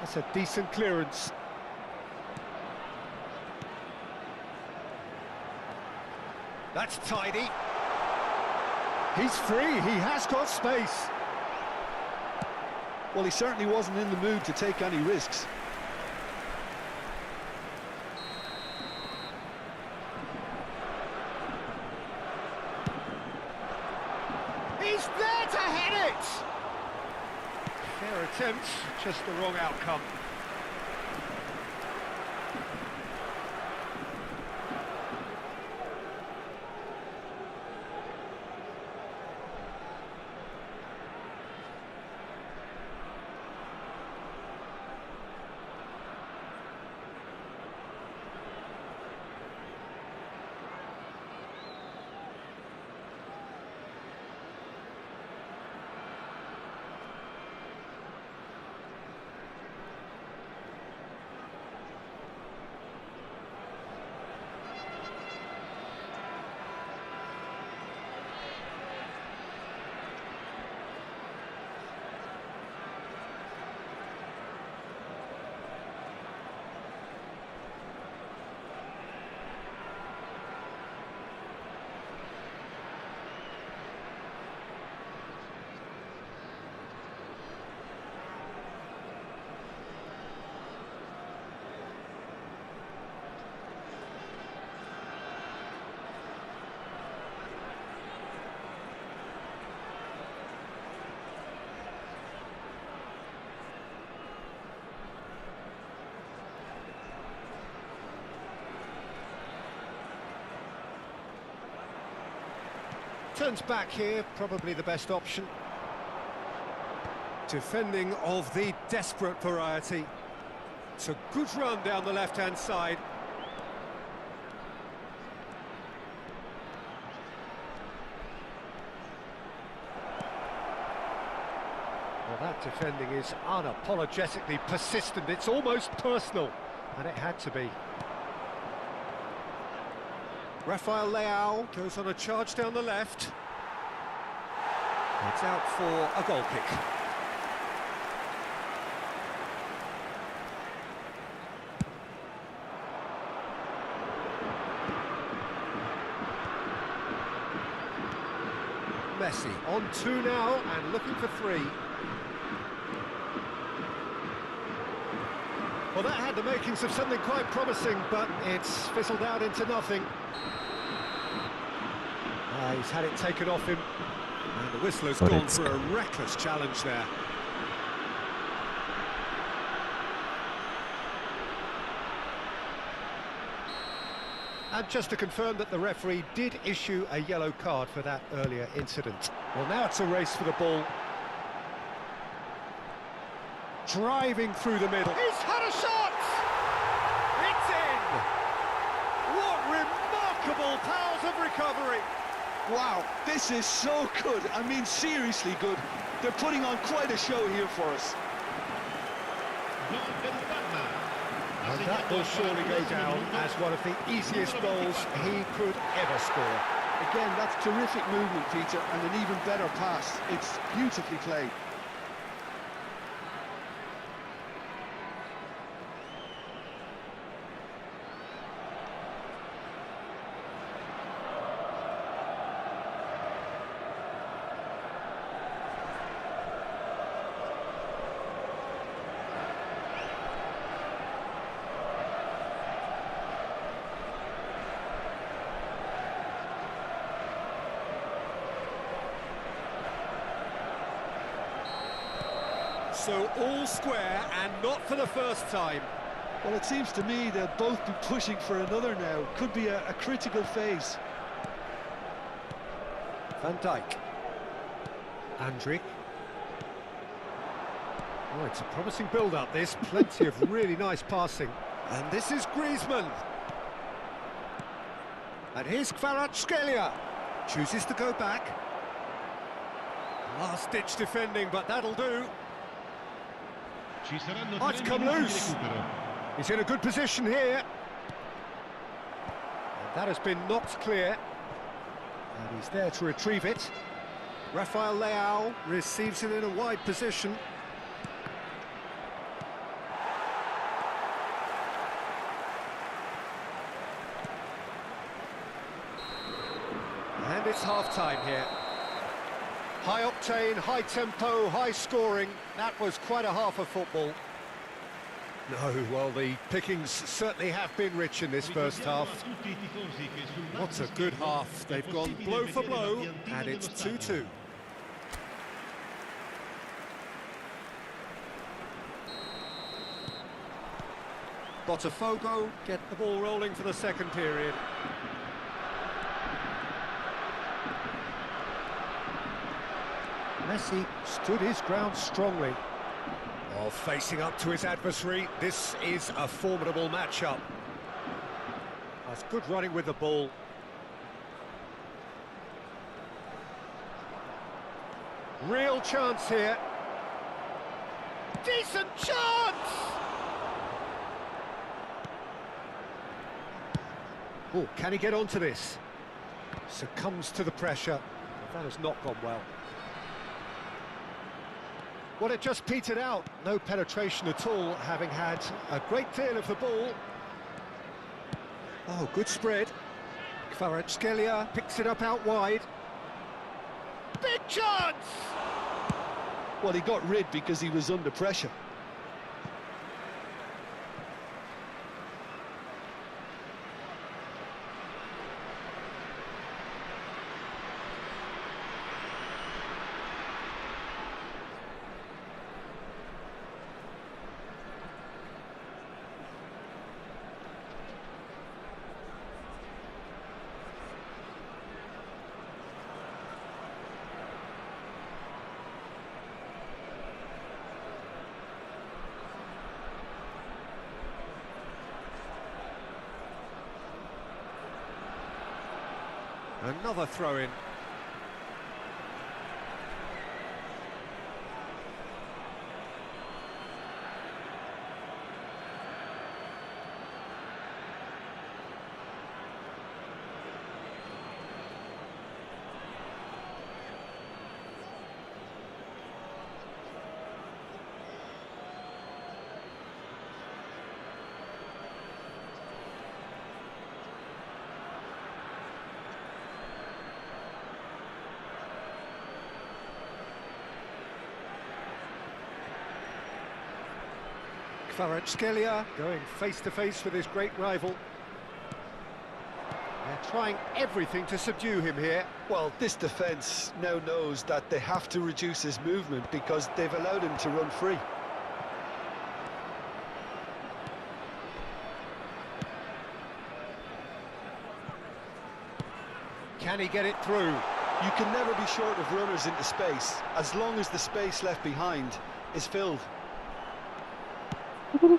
That's a decent clearance. That's tidy. He's free, he has got space. Well, he certainly wasn't in the mood to take any risks. He's there to head it! Fair attempt, just the wrong outcome. Turns back here, probably the best option. Defending of the desperate variety. It's a good run down the left-hand side. Well, that defending is unapologetically persistent. It's almost personal, and it had to be. Rafael Leao goes on a charge down the left. It's out for a goal kick. Messi on 2 now and looking for 3. Well, that had the makings of something quite promising, but it's fizzled out into nothing. He's had it taken off him, and the whistler's gone for a reckless challenge there. And just to confirm that the referee did issue a yellow card for that earlier incident. Well, now it's a race for the ball. Driving through the middle. He's had a shot! It's in! What remarkable powers of recovery! Wow, this is so good. I mean, seriously good. They're putting on quite a show here for us. And that will surely go down as one of the easiest goals he could ever score. Again, that's terrific movement, Peter, and an even better pass. It's beautifully played. So all square, and not for the first time. Well, it seems to me they'll both be pushing for another now. Could be a critical phase. Van Dijk. Andrik. Oh, it's a promising build-up, this. Plenty of really nice passing. And this is Griezmann. And here's Kvaratskhelia. Chooses to go back. Last-ditch defending, but that'll do. Oh, it's come loose. He's in a good position here. And that has been knocked clear. And he's there to retrieve it. Rafael Leao receives it in a wide position. And it's half-time here. High octane, high tempo, high scoring. That was quite a half of football. No, well, the pickings certainly have been rich in this first half. What a good half. They've gone blow for blow, and it's 2-2. Botafogo get the ball rolling for the second period. Messi stood his ground strongly. Oh, facing up to his adversary, this is a formidable matchup. That's good running with the ball. Real chance here. Decent chance! Oh, can he get onto this? Succumbs to the pressure. That has not gone well. Well, it just petered out. No penetration at all, having had a great deal of the ball. Oh, good spread. Kvaratskhelia picks it up out wide. Big chance! Well, he got rid because he was under pressure. Another throw-in. Kvaratskhelia going face-to-face with his great rival. They're trying everything to subdue him here. Well, this defence now knows that they have to reduce his movement because they've allowed him to run free. Can he get it through? You can never be short of runners into space, as long as the space left behind is filled.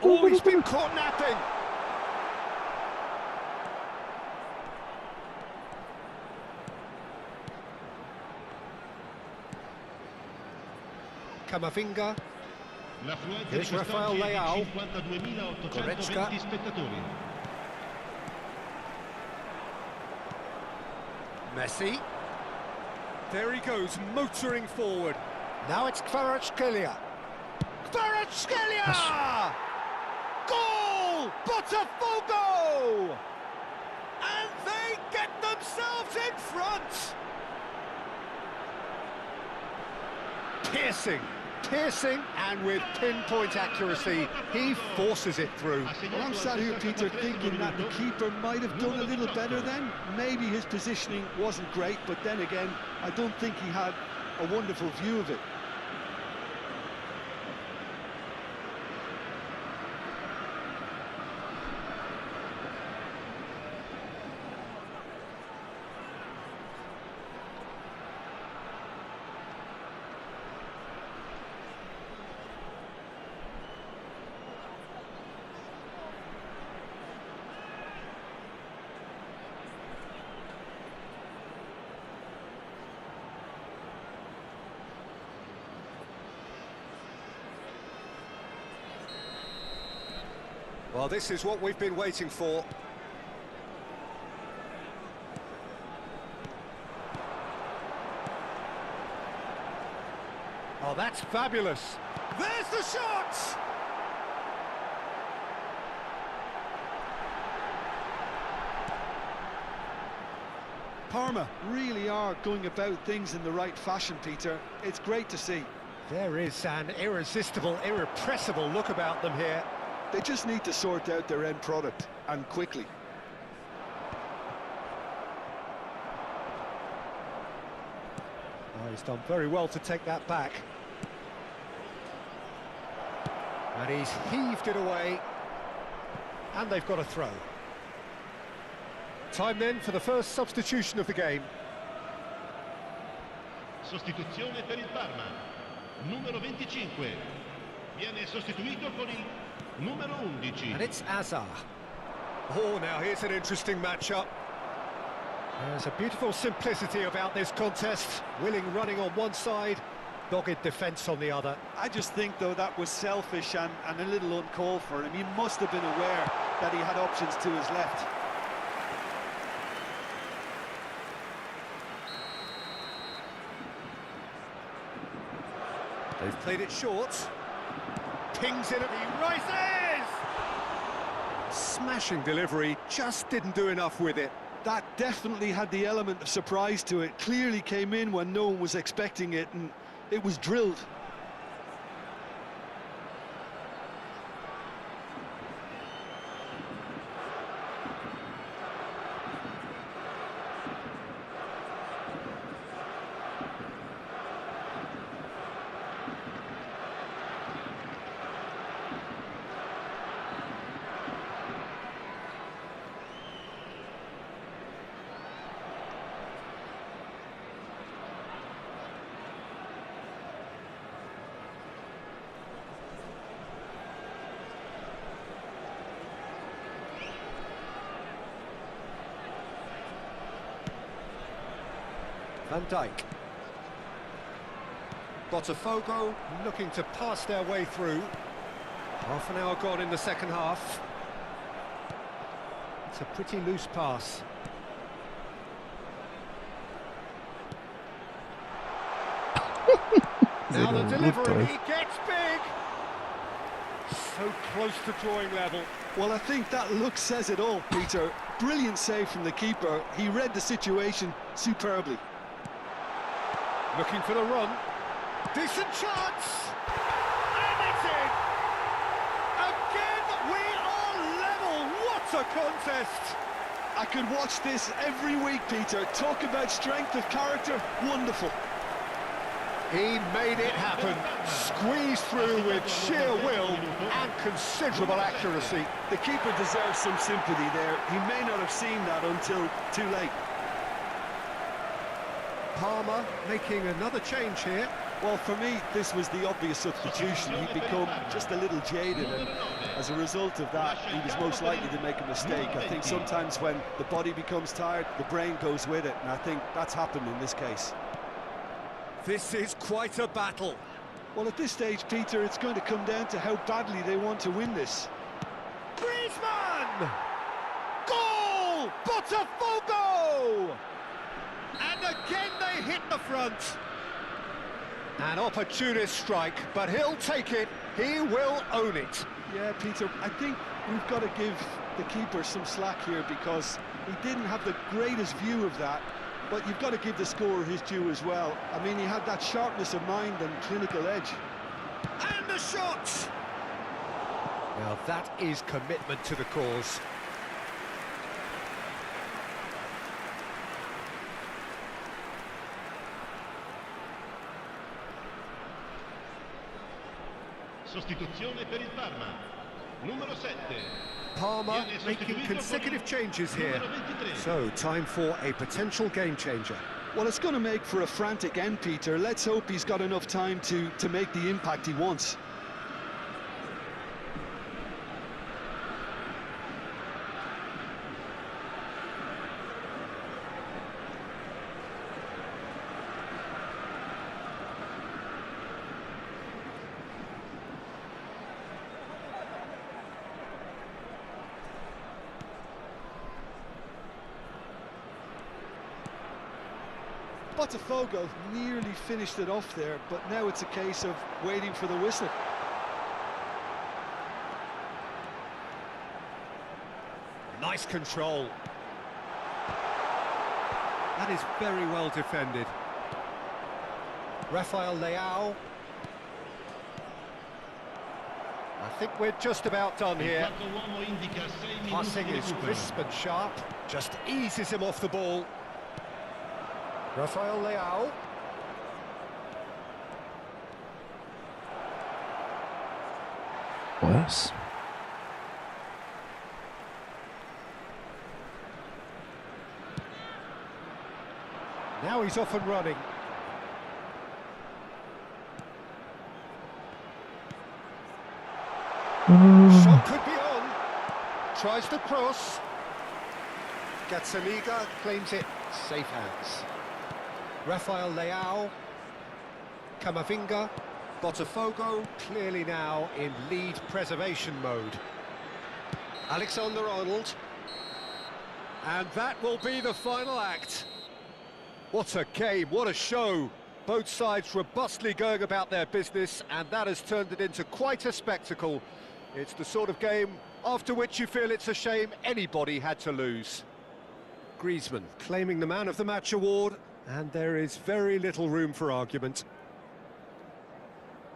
Oh, he's been caught napping! Camavinga. Here's Rafael Leao. Goretzka. Messi. There he goes, motoring forward. Now it's Kvaratskhelia. Kvaratskhelia! Goal! Botafogo! And they get themselves in front! Piercing, and with pinpoint accuracy, he forces it through. Well, I'm sat here, Peter, thinking that the keeper might have done a little better then. Maybe his positioning wasn't great, but then again, I don't think he had a wonderful view of it. Well, this is what we've been waiting for. Oh, that's fabulous. There's the shot! Parma really are going about things in the right fashion, Peter. It's great to see. There is an irresistible, irrepressible look about them here. They just need to sort out their end product, and quickly. Oh, he's done very well to take that back. And he's heaved it away. And they've got a throw. Time then for the first substitution of the game. Sostituzione per il Parma. Numero 25. Viene sostituito con il numero 11. And it's Azar. Oh, now here's an interesting matchup. There's a beautiful simplicity about this contest. Willing running on one side, dogged defence on the other. I just think, though, that was selfish and a little uncalled for him. He must have been aware that he had options to his left. They've played it short. Pings in, he rises! Smashing delivery, just didn't do enough with it. That definitely had the element of surprise to it. Clearly came in when no one was expecting it, and it was drilled. Van Dijk. Botafogo looking to pass their way through. Half an hour gone in the second half. It's a pretty loose pass. Now the delivery gets big. So close to drawing level. Well, I think that look says it all, Peter. Brilliant save from the keeper. He read the situation superbly. Looking for the run. Decent chance! And it's in! Again, we are level! What a contest! I could watch this every week, Peter. Talk about strength of character. Wonderful. He made it happen. Squeezed through with sheer will and considerable accuracy. The keeper deserves some sympathy there. He may not have seen that until too late. Parma making another change here. Well, for me, this was the obvious substitution. He'd become just a little jaded, and as a result of that, he was most likely to make a mistake. I think sometimes when the body becomes tired, the brain goes with it, and I think that's happened in this case. This is quite a battle. Well, at this stage, Peter, it's going to come down to how badly they want to win this. Griezmann! Goal! Botafogo! And again they hit the front. An opportunist strike, but he'll take it. He will own it. Yeah, Peter, I think we've got to give the keeper some slack here because he didn't have the greatest view of that. But you've got to give the scorer his due as well. I mean, he had that sharpness of mind and clinical edge. And the shot! Now that is commitment to the cause. Sostituzione per il Parma. Numero 7. Parma making consecutive changes here. So, time for a potential game changer. Well, it's going to make for a frantic end, Peter. Let's hope he's got enough time to make the impact he wants. Botafogo nearly finished it off there, but now it's a case of waiting for the whistle. Nice control. That is very well defended. Rafael Leao. I think we're just about done here. Passing is crisp and sharp. Just eases him off the ball. Rafael Leao. Pues. Now he's off and running. Shot could be on. Tries the cross. Gazzaniga claims it. Safe hands. Rafael Leao. Camavinga. Botafogo clearly now in lead preservation mode. Alexander-Arnold. And that will be the final act. What a game, what a show. Both sides robustly going about their business, and that has turned it into quite a spectacle. It's the sort of game after which you feel it's a shame anybody had to lose. Griezmann claiming the Man of the Match award, and there is very little room for argument.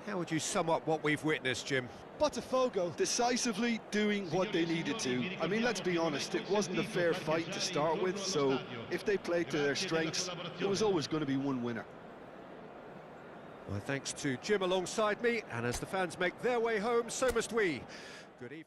How would you sum up what we've witnessed, Jim? Botafogo decisively doing what they needed to. I mean, let's be honest, it wasn't a fair fight to start with, so if they played to their strengths, there was always going to be one winner. Well, thanks to Jim alongside me, and as the fans make their way home, so must we. Good evening.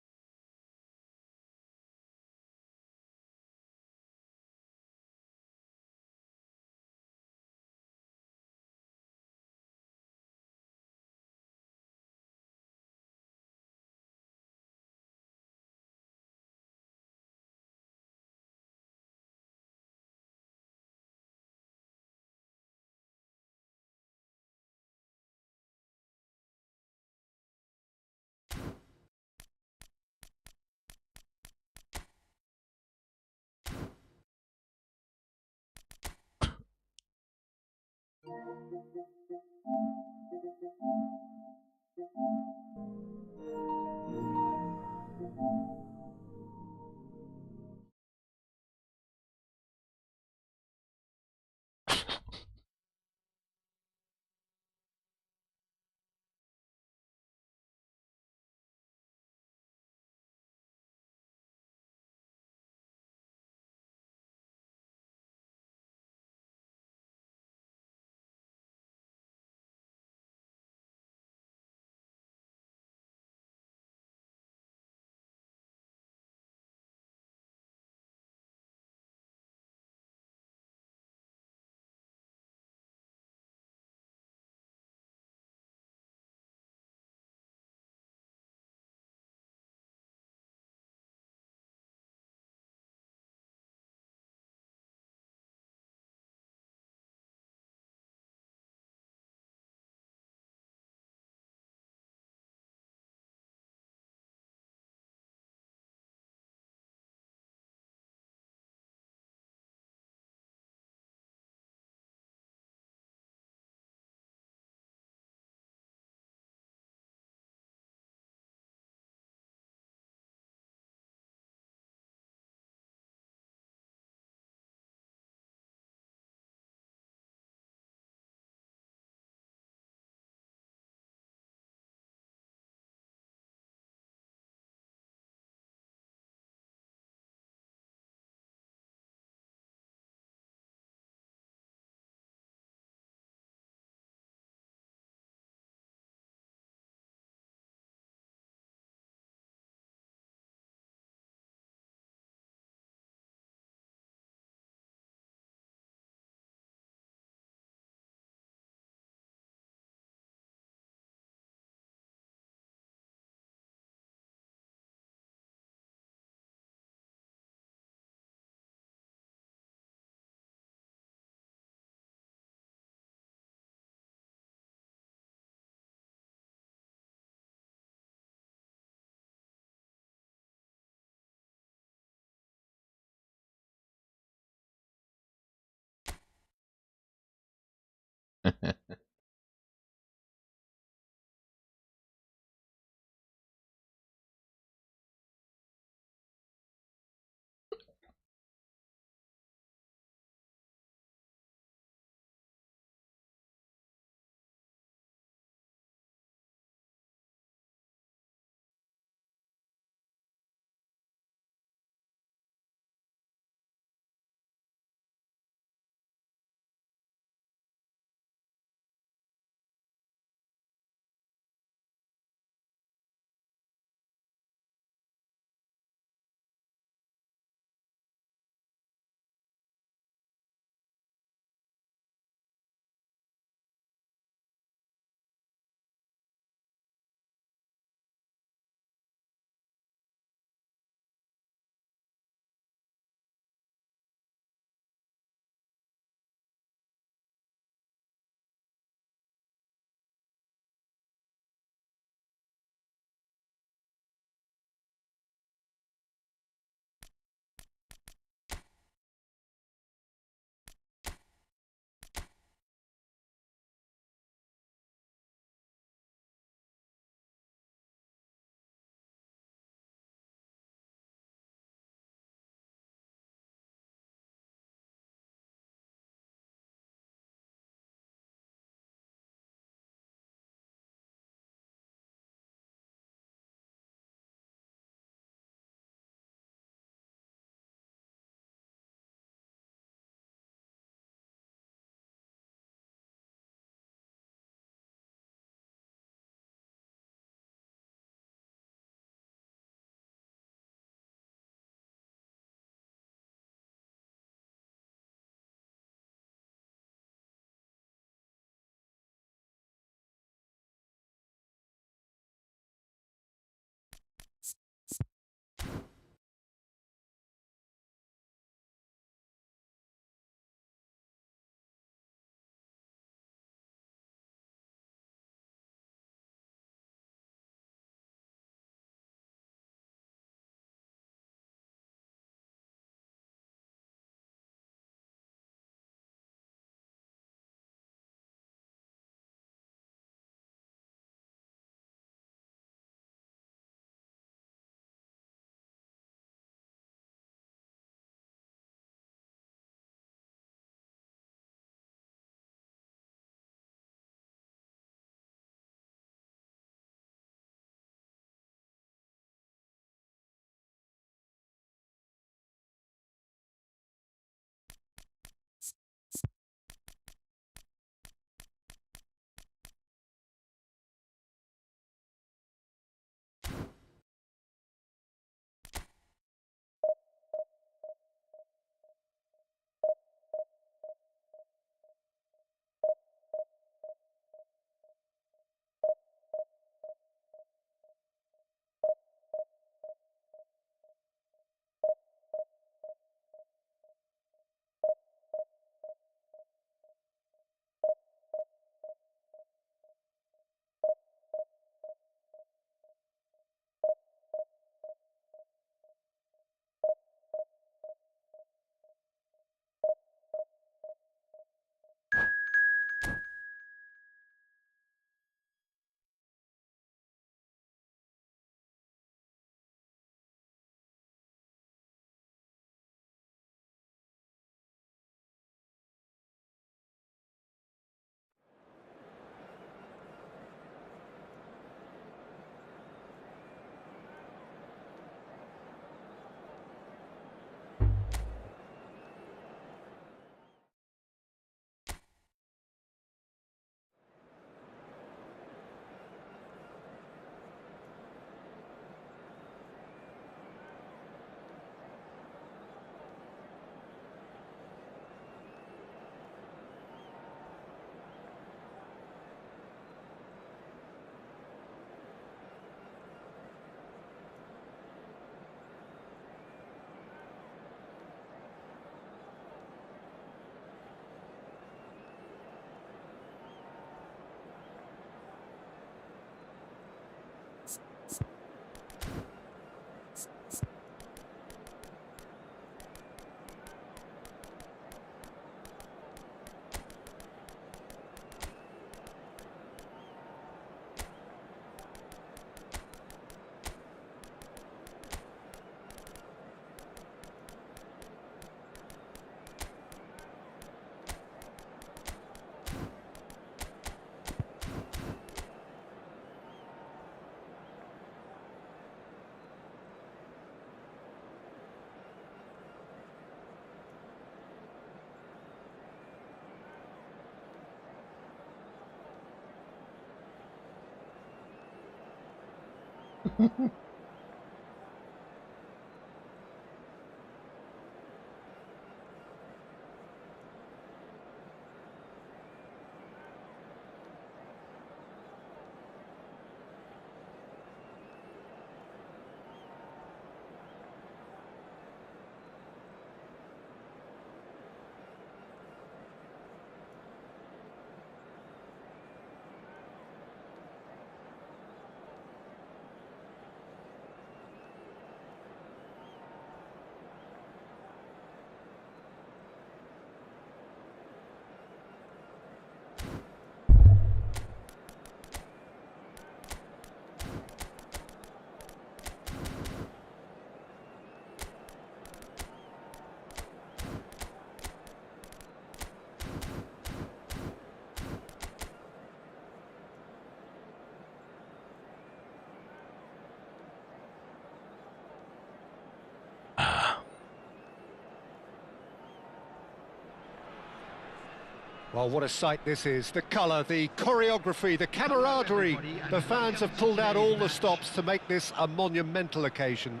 Well, what a sight this is. The colour, the choreography, the camaraderie. The fans have pulled out all the stops to make this a monumental occasion.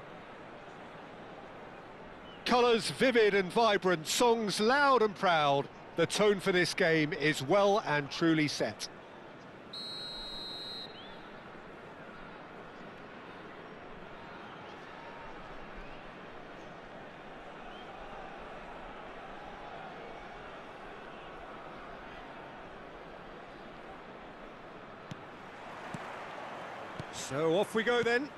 Colours vivid and vibrant, songs loud and proud. The tone for this game is well and truly set. So off we go then.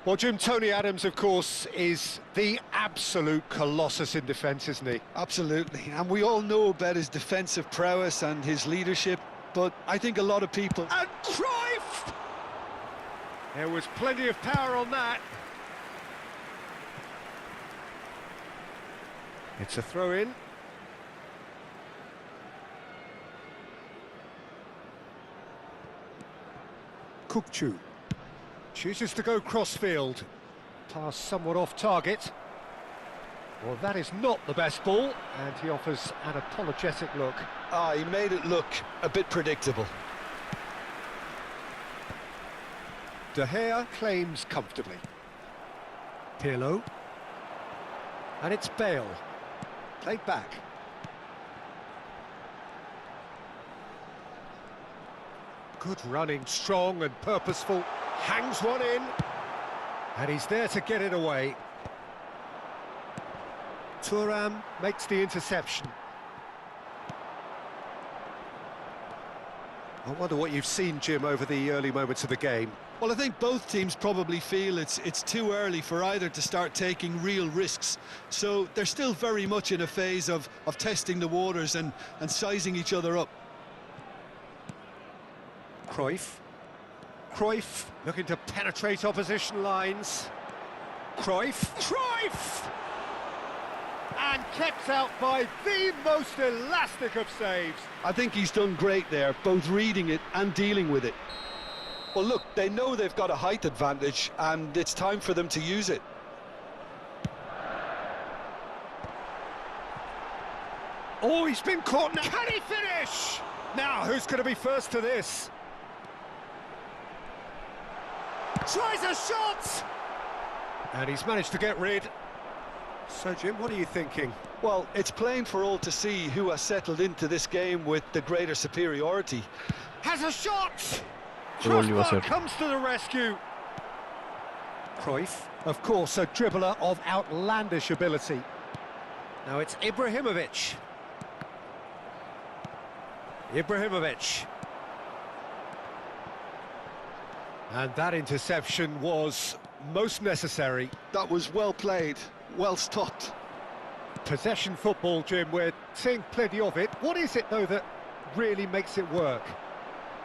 Well, Jim, Tony Adams, of course, is the absolute colossus in defence, isn't he? Absolutely, and we all know about his defensive prowess and his leadership, but I think a lot of people... And Cruyff! There was plenty of power on that. It's a throw-in. Kukçu chooses to go crossfield. Pass somewhat off target. Well, that is not the best ball, and he offers an apologetic look. He made it look a bit predictable. De Gea claims comfortably. Pirlo. And it's Bale. Played back. Good running, strong and purposeful. Hangs one in. And he's there to get it away. Thuram makes the interception. I wonder what you've seen, Jim, over the early moments of the game. Well, I think both teams probably feel it's too early for either to start taking real risks. So they're still very much in a phase of testing the waters and sizing each other up. Cruyff looking to penetrate opposition lines. Cruyff! And kept out by the most elastic of saves. I think he's done great there, both reading it and dealing with it. Well, look, they know they've got a height advantage, and it's time for them to use it. Oh, he's been caught now. Can he finish? Now, who's going to be first to this? Tries a shot! And he's managed to get rid. So, Jim, what are you thinking? Well, it's plain for all to see who has settled into this game with the greater superiority. Has a shot! volvió a hacer. Comes to the rescue. Cruyff, of course, a dribbler of outlandish ability. Now it's Ibrahimovic. And that interception was most necessary. That was well played, well stopped. Possession football, Jim, we're seeing plenty of it. What is it, though, that really makes it work?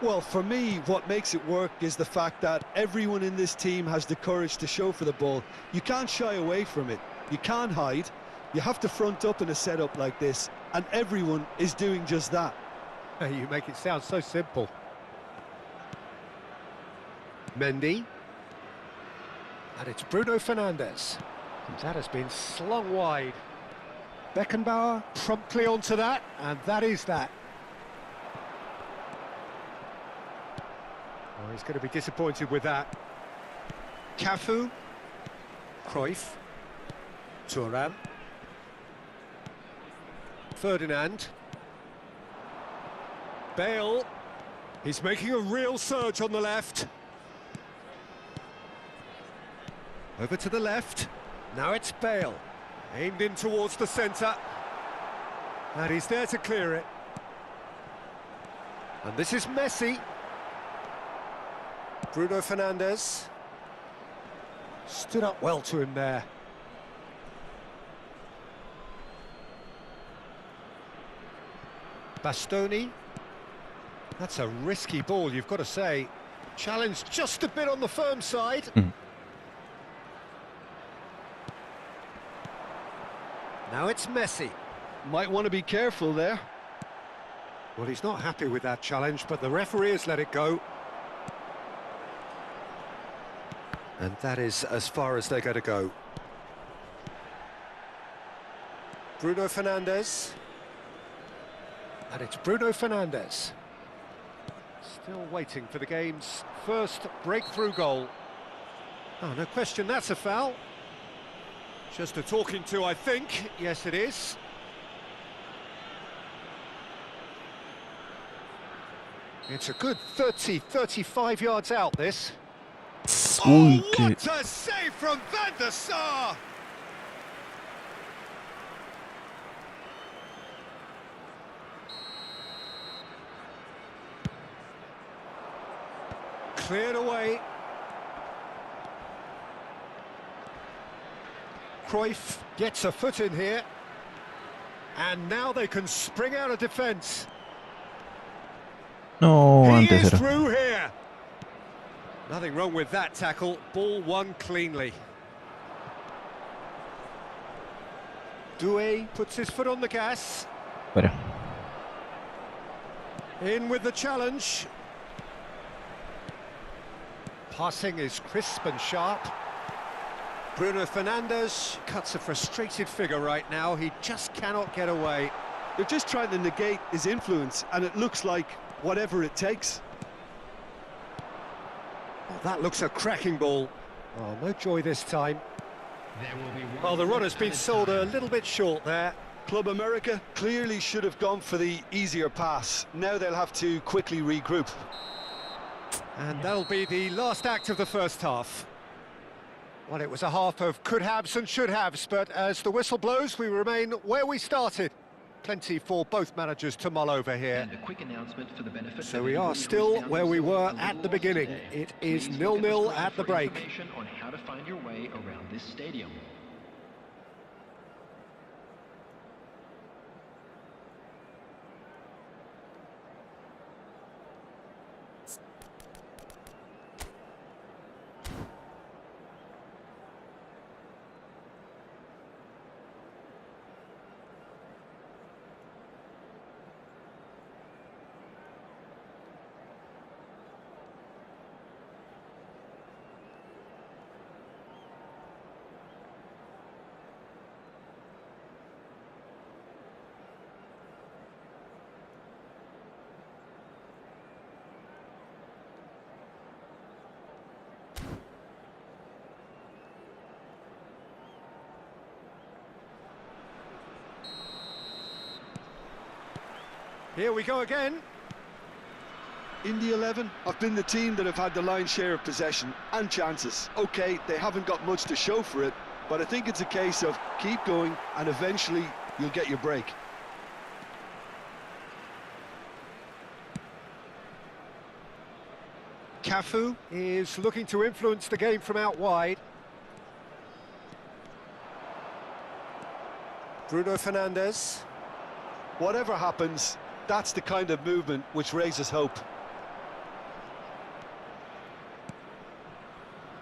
Well, for me, what makes it work is the fact that everyone in this team has the courage to show for the ball. You can't shy away from it. You can't hide. You have to front up in a setup like this, and everyone is doing just that. You make it sound so simple. Mendy. And it's Bruno Fernandes. And that has been slung wide. Beckenbauer promptly onto that, and that is that. Oh, he's going to be disappointed with that. Cafu. Cruyff. Thuram. Ferdinand. Bale. He's making a real surge on the left. Over to the left. Now it's Bale. Aimed in towards the centre. And he's there to clear it. And this is Messi. Bruno Fernandes. Stood up well to him there. Bastoni. That's a risky ball, you've got to say. Challenge just a bit on the firm side. Now it's Messi. Might want to be careful there. Well, he's not happy with that challenge, but the referee has let it go. And that is as far as they're going to go. Bruno Fernandes. And it's Bruno Fernandes. Still waiting for the game's first breakthrough goal. Oh, no question, that's a foul. Just a talking to, I think. Yes, it is. It's a good 30, 35 yards out, this. Oh, what a save from Van der Sar! Cleared away. Cruyff gets a foot in here. And now they can spring out of defence. No, He antes is era. through here. Nothing wrong with that tackle. Ball won cleanly. Doué puts his foot on the gas. Espera. In with the challenge. Passing is crisp and sharp. Bruno Fernandes cuts a frustrated figure right now. He just cannot get away. They're just trying to negate his influence, and it looks like whatever it takes. Oh, that looks a cracking ball. Oh, no joy this time. Well, the run has been sold a little bit short there. Club America clearly should have gone for the easier pass. Now they'll have to quickly regroup. And that'll be the last act of the first half. Well, it was a half of could-haves and should-haves, but as the whistle blows, we remain where we started. Plenty for both managers to mull over here. And a quick announcement for the benefit So of we are anybody who still is down where we the were road at the beginning. today. It is Please look 0-0 the at the for break. information on how to find your way around this stadium. Here we go again. In the 11, I've been the team that have had the lion's share of possession and chances. Okay, they haven't got much to show for it, but I think it's a case of keep going and eventually you'll get your break. Cafu is looking to influence the game from out wide. Bruno Fernandes. Whatever happens, that's the kind of movement which raises hope.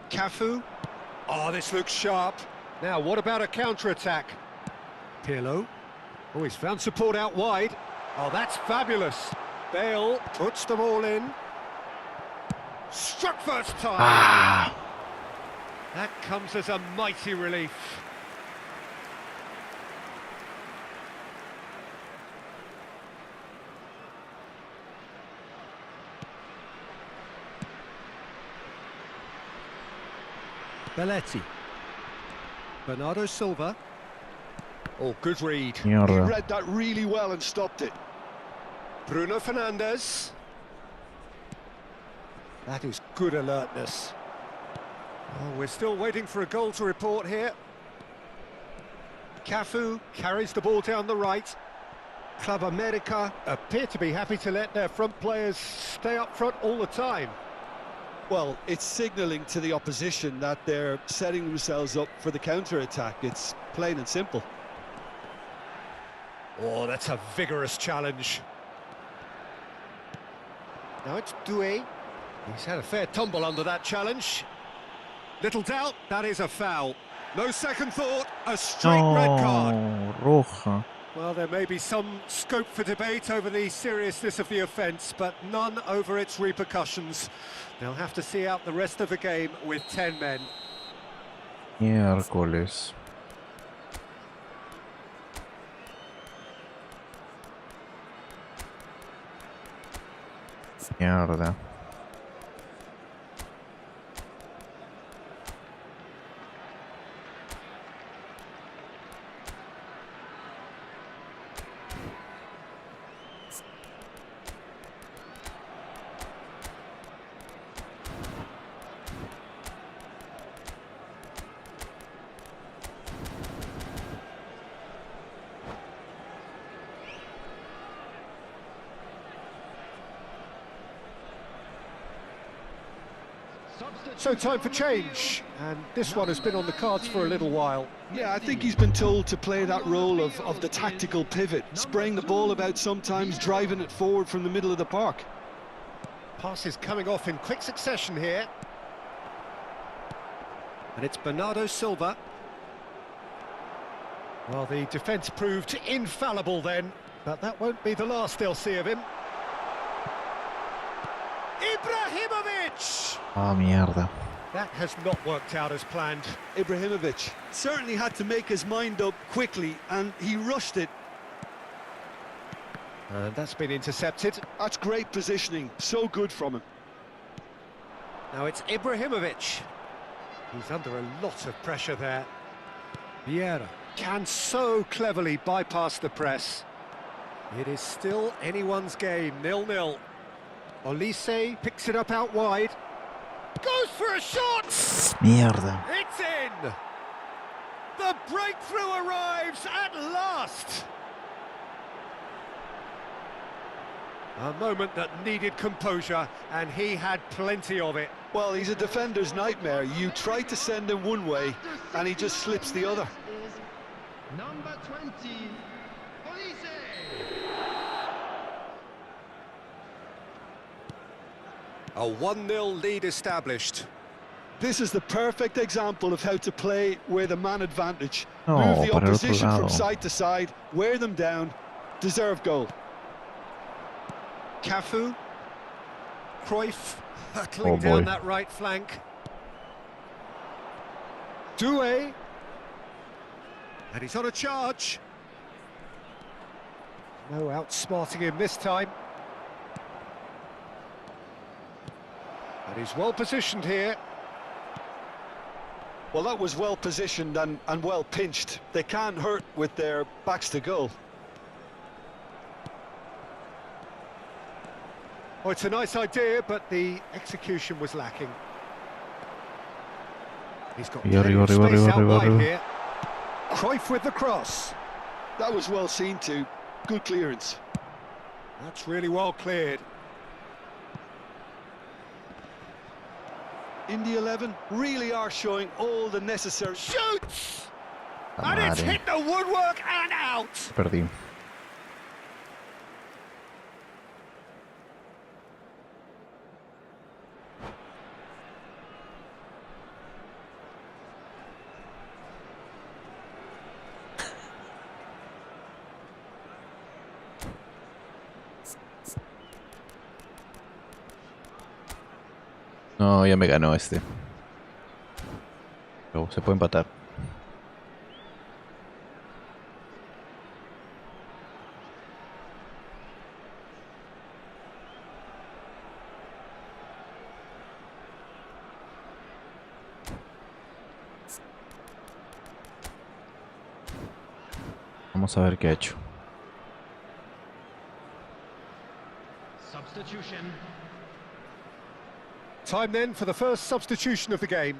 Cafu. Oh, this looks sharp. Now, what about a counter-attack? Pirlo. Oh, he's found support out wide. Oh, that's fabulous. Bale puts them all in. Struck first time. That comes as a mighty relief. Belletti. Bernardo Silva. Oh, good read. He Mierda. read that really well and stopped it. Bruno Fernandes. That is good alertness. Oh, we're still waiting for a goal to report here. Cafu carries the ball down the right. Club America appear to be happy to let their front players stay up front all the time. Well, it's signalling to the opposition that they're setting themselves up for the counter-attack. It's plain and simple. Oh, that's a vigorous challenge. Now it's Doué. He's had a fair tumble under that challenge. Little doubt, that is a foul. No second thought, a straight red card. No, roja. Well, there may be some scope for debate over the seriousness of the offence, but none over its repercussions. They'll have to see out the rest of the game with 10 men. Miércoles. Mierda. So time for change, and this one has been on the cards for a little while. Yeah, I think he's been told to play that role of the tactical pivot, spraying the ball about sometimes, driving it forward from the middle of the park. Passes coming off in quick succession here. And it's Bernardo Silva. Well, the defence proved infallible then, but that won't be the last they'll see of him. Ibrahimovic! Ah, mierda. That has not worked out as planned. Ibrahimovic certainly had to make his mind up quickly, and he rushed it. And that's been intercepted. That's great positioning, so good from him. Now it's Ibrahimovic. He's under a lot of pressure there. Vieira can so cleverly bypass the press. It is still anyone's game, 0-0. Olise picks it up out wide. Goes for a shot! Mierda. It's in! The breakthrough arrives at last! A moment that needed composure, and he had plenty of it. Well, he's a defender's nightmare. You try to send him one way, and he just slips the other. Number 20, Olise. A 1-0 lead established. This is the perfect example of how to play with a man advantage. No, Move the para el otro opposition lado. from side to side, wear them down, deserve goal. Cafu. Cruyff hurtling Oh, boy. down that right flank. Doué. And he's on a charge. No outsmarting him this time. And he's well positioned here. Well, that was well positioned and well pinched. They can't hurt with their backs to goal. Oh, it's a nice idea, but the execution was lacking. He's got plenty of space out wide here. Cruyff with the cross. That was well seen too. Good clearance. That's really well cleared. In the 11 really are showing all the necessary... Shoots! La And it's madre. hit the woodwork and out! Perdí. No, ya me ganó este. Pero se puede empatar. Vamos a ver qué ha hecho. Substitution. Time then for the first substitution of the game.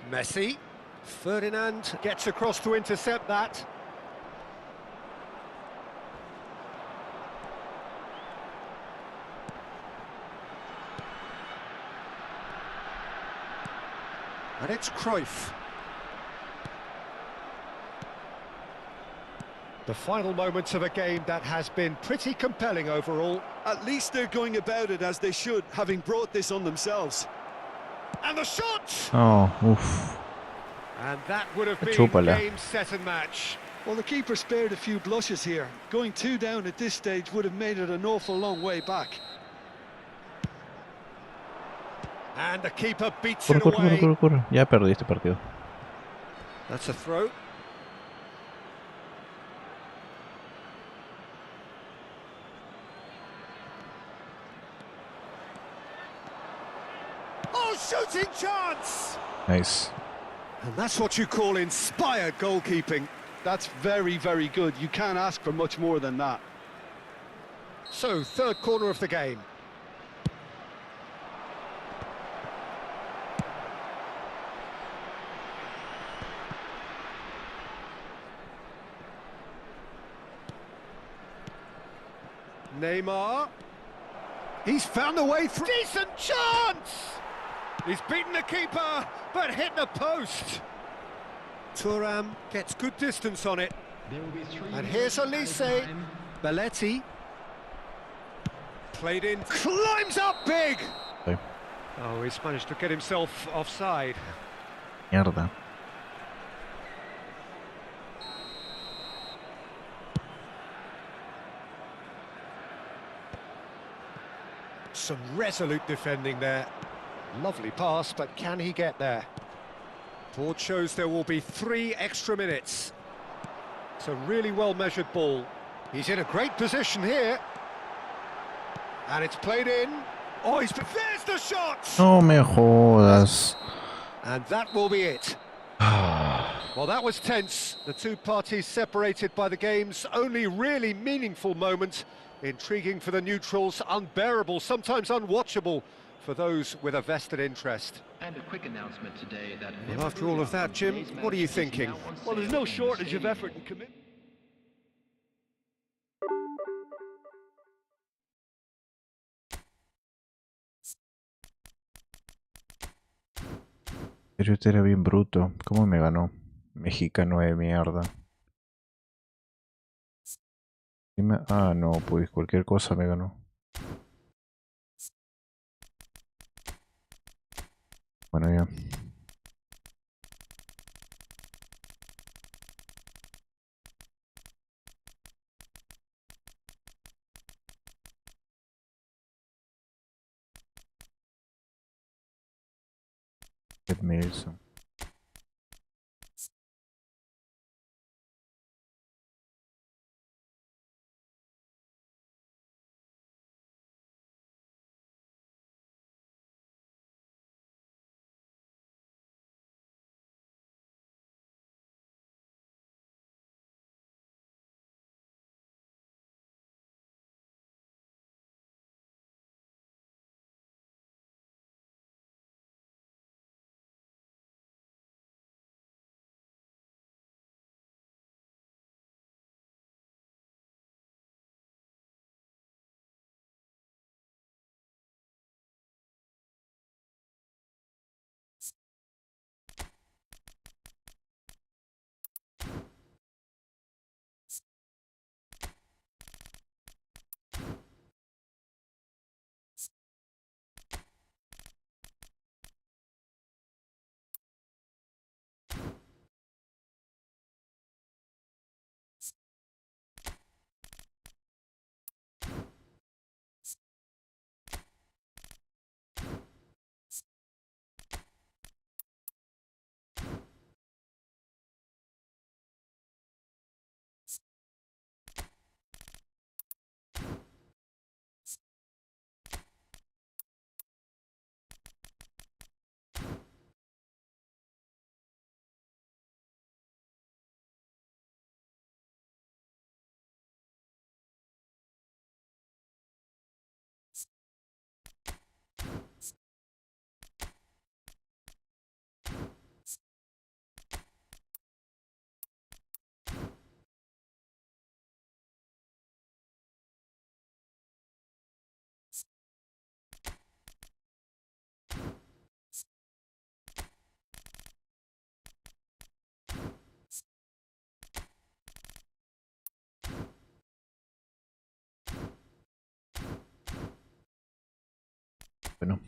Messi. Ferdinand gets across to intercept that. And it's Cruyff. The final moments of a game that has been pretty compelling overall. At least they're going about it as they should, having brought this on themselves. And the shot! Oh, uff. And that would have been Chúpala. game, set and match. Well, the keeper spared a few blushes here. Going 2 down at this stage would have made it an awful long way back. And the keeper beats Corre, it corre, corre, away. corre, corre. Ya perdí este partido. That's a throw. Oh, shooting chance! Nice. And that's what you call inspired goalkeeping. That's very, very good. You can't ask for much more than that. So, third corner of the game. Neymar. He's found a way through. Decent chance! He's beaten the keeper, but hit the post. Thuram gets good distance on it. There will be 3 And minutes here's Elise. added time. Belletti. Played in. Climbs up big! Okay. Oh, he's managed to get himself offside. Mierda. Some resolute defending there. Lovely pass, but can he get there? Board shows there will be 3 extra minutes. It's a really well-measured ball. He's in a great position here. And it's played in. Oh, there's the shot! No me jodas. And that will be it. Well, that was tense. The two parties separated by the game's only really meaningful moment. Intriguing for the neutrals, unbearable, sometimes unwatchable for those with a vested interest. And a quick announcement today that Well, after all of that, Jim, what are you thinking? Well, there's no shortage of effort and commitment. Pero este era bien bruto. ¿Cómo me ganó? Mexicano de mierda. Ah, no, pues cualquier cosa me ganó. Bueno, ya. Edmilson. Bueno.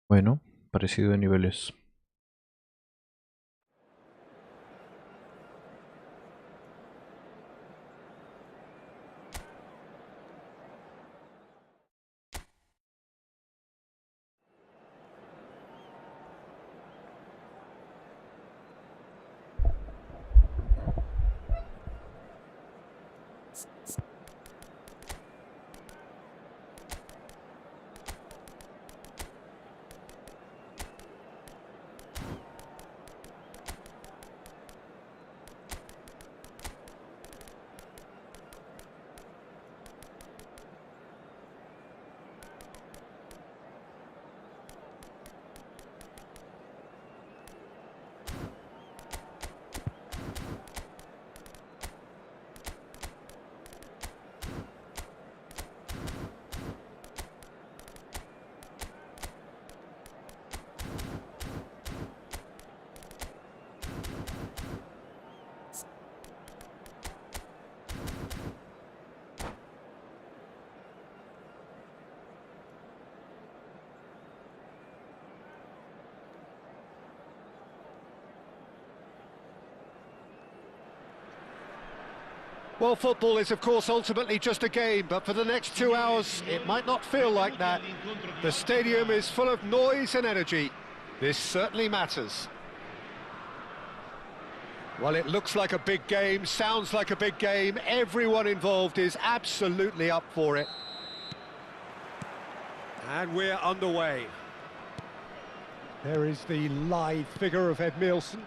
Bueno, parecido de niveles. Well, football is, of course, ultimately just a game, but for the next 2 hours, it might not feel like that. The stadium is full of noise and energy. This certainly matters. Well, it looks like a big game, sounds like a big game. Everyone involved is absolutely up for it. And we're underway. There is the lithe figure of Ed Milson.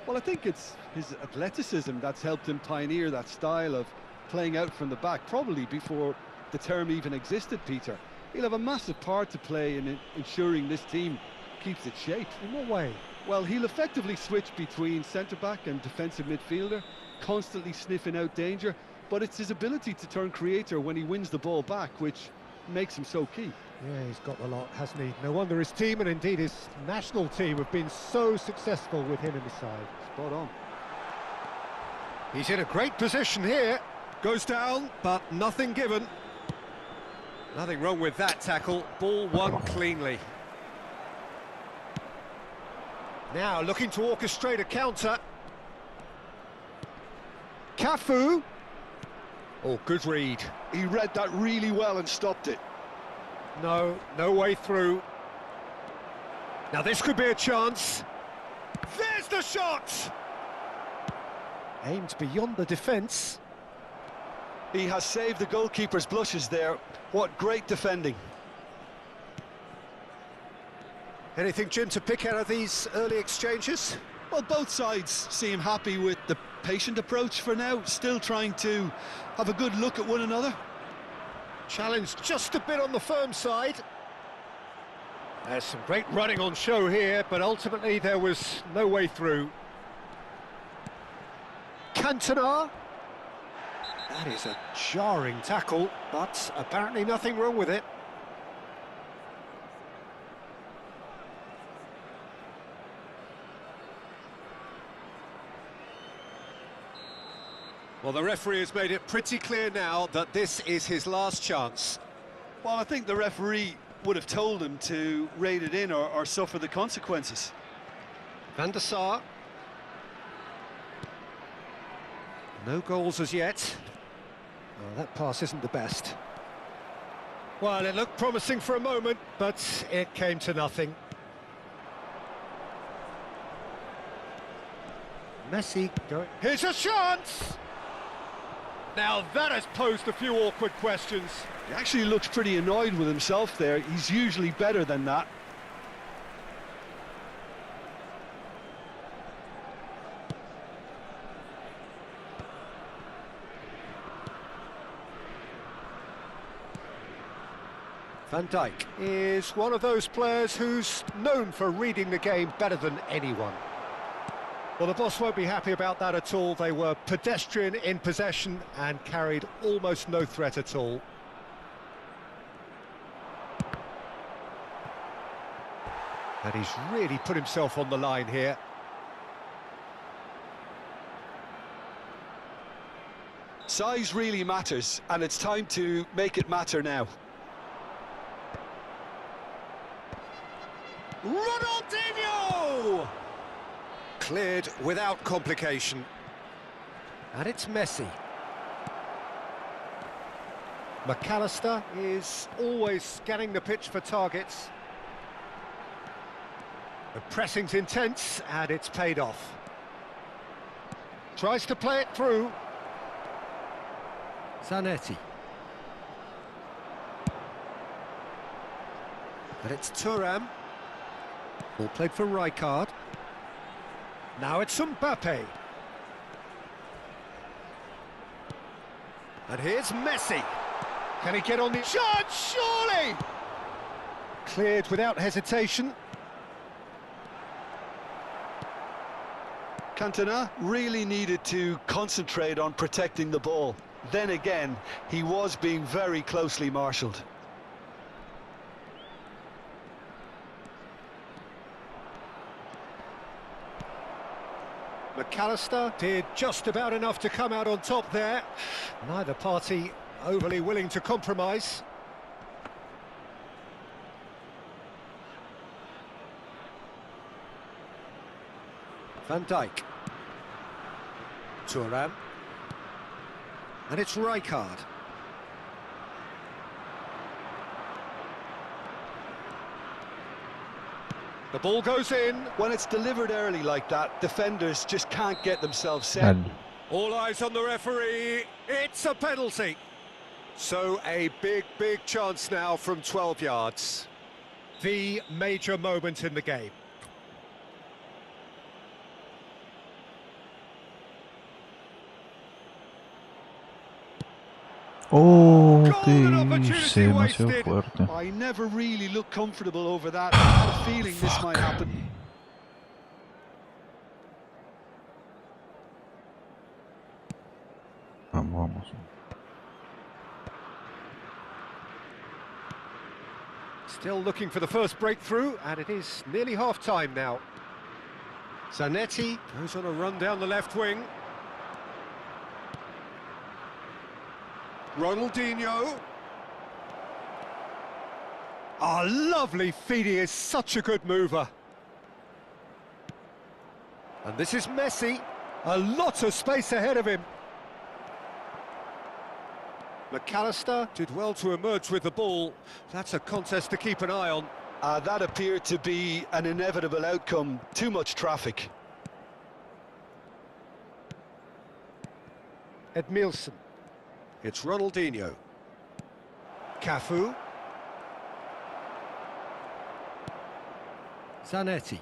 Well, I think it's his athleticism that's helped him pioneer that style of playing out from the back, probably before the term even existed, Peter. He'll have a massive part to play in ensuring this team keeps its shape. In what way? Well, he'll effectively switch between centre-back and defensive midfielder, constantly sniffing out danger, but it's his ability to turn creator when he wins the ball back, which makes him so key. Yeah, he's got the lot, hasn't he? No wonder his team, and indeed his national team, have been so successful with him in the side. Spot on. He's in a great position here. Goes down, but nothing given. Nothing wrong with that tackle. Ball won cleanly. Now looking to orchestrate a counter. Cafu. Oh, good read. He read that really well and stopped it. No way through. Now this could be a chance. There's the shot! Aimed beyond the defence. He has saved the goalkeeper's blushes there. What great defending. Anything, Jim, to pick out of these early exchanges? Well, both sides seem happy with the patient approach for now, still trying to have a good look at one another. Challenged just a bit on the firm side. There's some great running on show here, but ultimately there was no way through. Cantona. That is a jarring tackle, but apparently nothing wrong with it. Well, the referee has made it pretty clear now that this is his last chance. Well, I think the referee would have told him to rein it in or suffer the consequences. Van der Sar. No goals as yet. Well, that pass isn't the best. Well, it looked promising for a moment, but it came to nothing. Messi going. Here's a chance! Now that has posed a few awkward questions. He actually looks pretty annoyed with himself there. He's usually better than that. Van Dijk is one of those players who's known for reading the game better than anyone. Well, the boss won't be happy about that at all. They were pedestrian in possession and carried almost no threat at all. And he's really put himself on the line here. Size really matters, and it's time to make it matter now. Ronaldinho! Cleared without complication. And it's Messi. McAllister is always scanning the pitch for targets. The pressing's intense, and it's paid off. Tries to play it through. Zanetti. And it's Thuram. Ball played for Rijkaard. Now it's Mbappe. And here's Messi. Can he get on the shot? Surely! Cleared without hesitation. Cantona really needed to concentrate on protecting the ball. Then again, he was being very closely marshalled. McAllister did just about enough to come out on top there. Neither party overly willing to compromise. Van Dijk. Thuram. And it's Rijkaard. The ball goes in. When it's delivered early like that, defenders just can't get themselves set. All eyes on the referee. It's a penalty. So a big chance now from 12 yards. The major moment in the game. Oh, que hice demasiado fuerte. I never really looked comfortable over that. I had a feeling this might happen. Vamos. Still looking for the first breakthrough, and it is nearly half-time now. Zanetti goes on a run down the left wing. Ronaldinho. Ah, lovely feed. He is such a good mover. And this is Messi. A lot of space ahead of him. McAllister did well to emerge with the ball. That's a contest to keep an eye on. That appeared to be an inevitable outcome. Too much traffic. Edmilson. It's Ronaldinho. Cafu. Zanetti.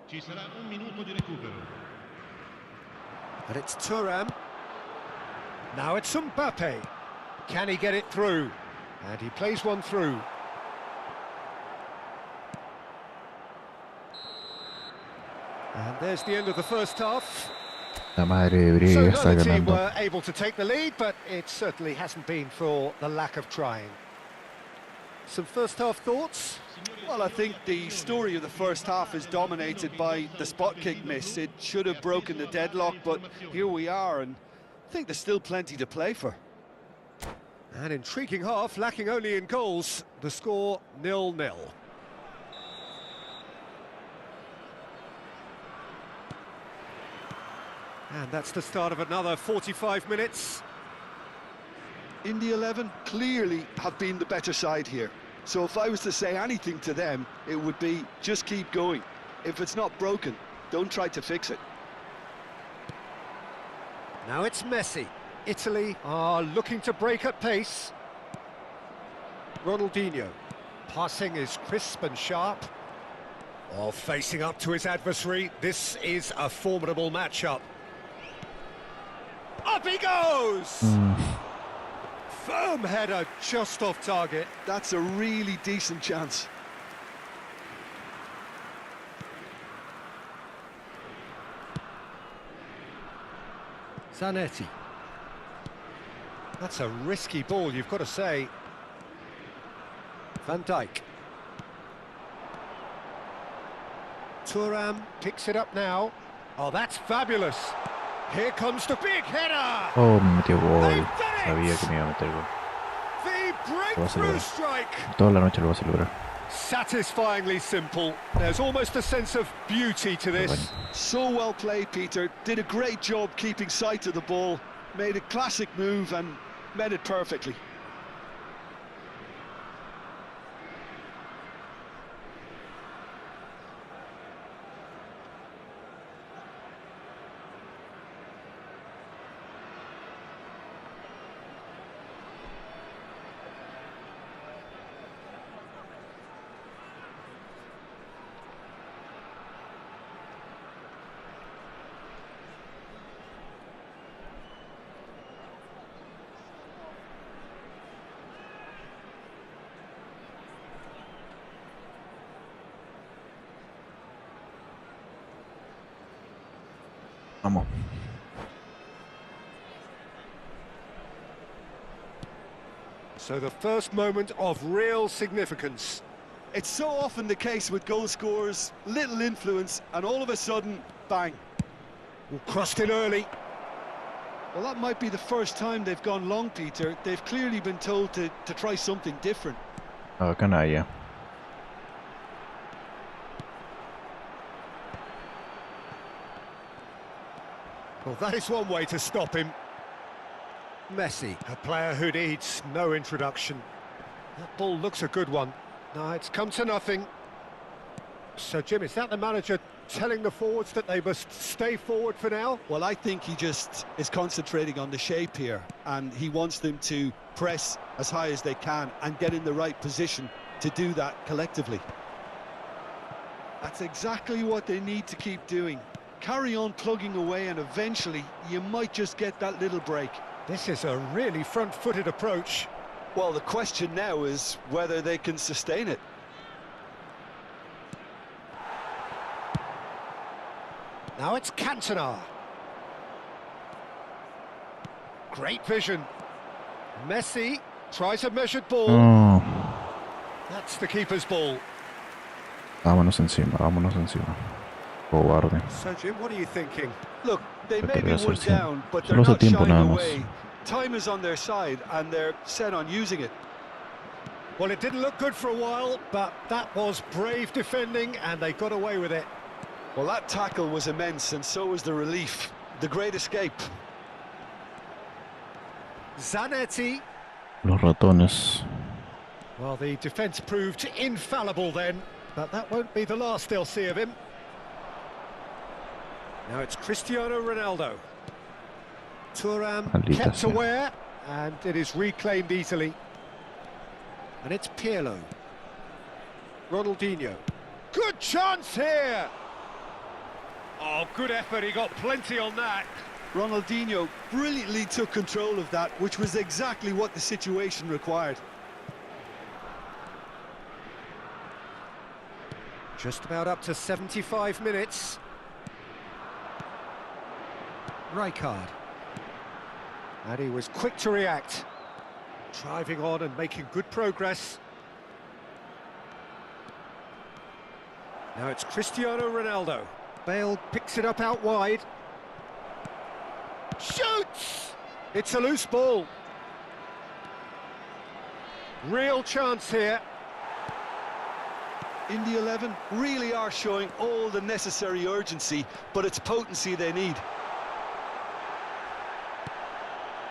Ci sarà un minuto di recupero. And it's Thuram. Now it's Mbappe. Can he get it through? And he plays one through. And there's the end of the first half. La madre de So Briega está neither team ganando. were able to take the lead, but it certainly hasn't been for the lack of trying. Some first half thoughts? Well, I think the story of the first half is dominated by the spot kick miss. It should have broken the deadlock, but here we are, and I think there's still plenty to play for. An intriguing half, lacking only in goals. The score 0-0. And that's the start of another 45 minutes. In the 11, clearly have been the better side here. So if I was to say anything to them, it would be just keep going. If it's not broken, don't try to fix it. Now it's Messi. Italy are looking to break at pace. Ronaldinho. Passing is crisp and sharp. While facing up to his adversary, this is a formidable matchup. Up he goes! Firm header just off target. That's a really decent chance. Zanetti. That's a risky ball, you've got to say. Van Dijk. Thuram picks it up now. Oh, that's fabulous. Here comes the big header. Oh, me metió gol. They've done Sabía it. que me iba a meter gol. The Lo va a breakthrough celebrar. strike. Toda la noche lo va a celebrar. Satisfyingly simple. There's almost a sense of beauty to Pero this. bueno. So well played, Peter. Did a great job keeping sight of the ball. Made a classic move and met it perfectly. Vamos. So the first moment of real significance. It's so often the case with goal scorers, little influence, and all of a sudden, bang. Crossed in early. Well, that might be the first time they've gone long, Peter. They've clearly been told to try something different. A canalla. Well, that is one way to stop him. Messi, a player who needs no introduction. That ball looks a good one. No, it's come to nothing. So, Jim, is that the manager telling the forwards that they must stay forward for now? Well, I think he just is concentrating on the shape here, and he wants them to press as high as they can and get in the right position to do that collectively. That's exactly what they need to keep doing. Carry on plugging away, and eventually you might just get that little break. This is a really front-footed approach. Well, the question now is whether they can sustain it. Now it's Cantona. Great vision. Messi tries a measured ball. No. That's the keeper's ball. Vámonos encima, vámonos encima. Cobarde. So, Jim, what are you thinking? Look, they Creo may que be debe ser one sí. down, but they're Solo hace not tiempo shying nada más. away. Time is on their side, and they're set on using it. Well, it didn't look good for a while, but that was brave defending, and they got away with it. Well, that tackle was immense, and so was the relief. The great escape. Zanetti. Los ratones. Well, the defence proved infallible then, but that won't be the last they'll see of him. Now it's Cristiano Ronaldo. Thuram Maldita kept sea. aware, and it is reclaimed easily. And it's Pirlo. Ronaldinho. Good chance here! Oh, good effort, he got plenty on that. Ronaldinho brilliantly took control of that, which was exactly what the situation required. Just about up to 75 minutes. Rijkaard. And he was quick to react. Driving on and making good progress. Now it's Cristiano Ronaldo. Bale picks it up out wide. Shoots! It's a loose ball. Real chance here. In the 11 really are showing all the necessary urgency, but it's potency they need.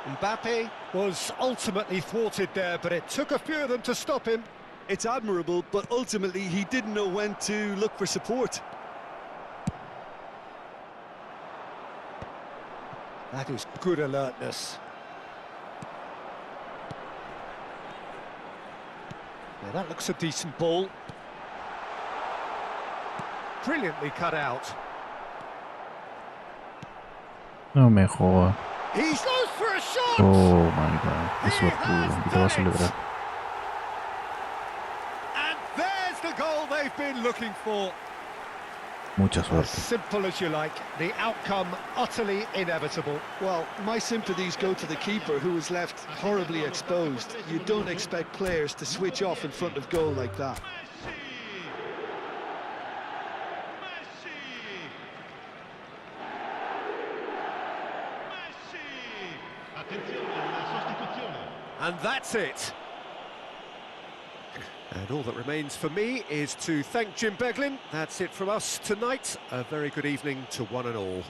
Mbappe was ultimately thwarted there, but it took a few of them to stop him. It's admirable, but ultimately he didn't know when to look for support. That is good alertness. Yeah, that looks a decent ball. Brilliantly cut out. No me joda. He goes for a shot! Oh my god, qué suertudo. Y lo va a celebrar. And there's the goal they've been looking for. Mucha As suerte. simple as you like, the outcome utterly inevitable. Well, my sympathies go to the keeper, who was left horribly exposed. You don't expect players to switch off in front of goal like that. And that's it. And all that remains for me is to thank Jim Beglin. That's it from us tonight. A very good evening to one and all.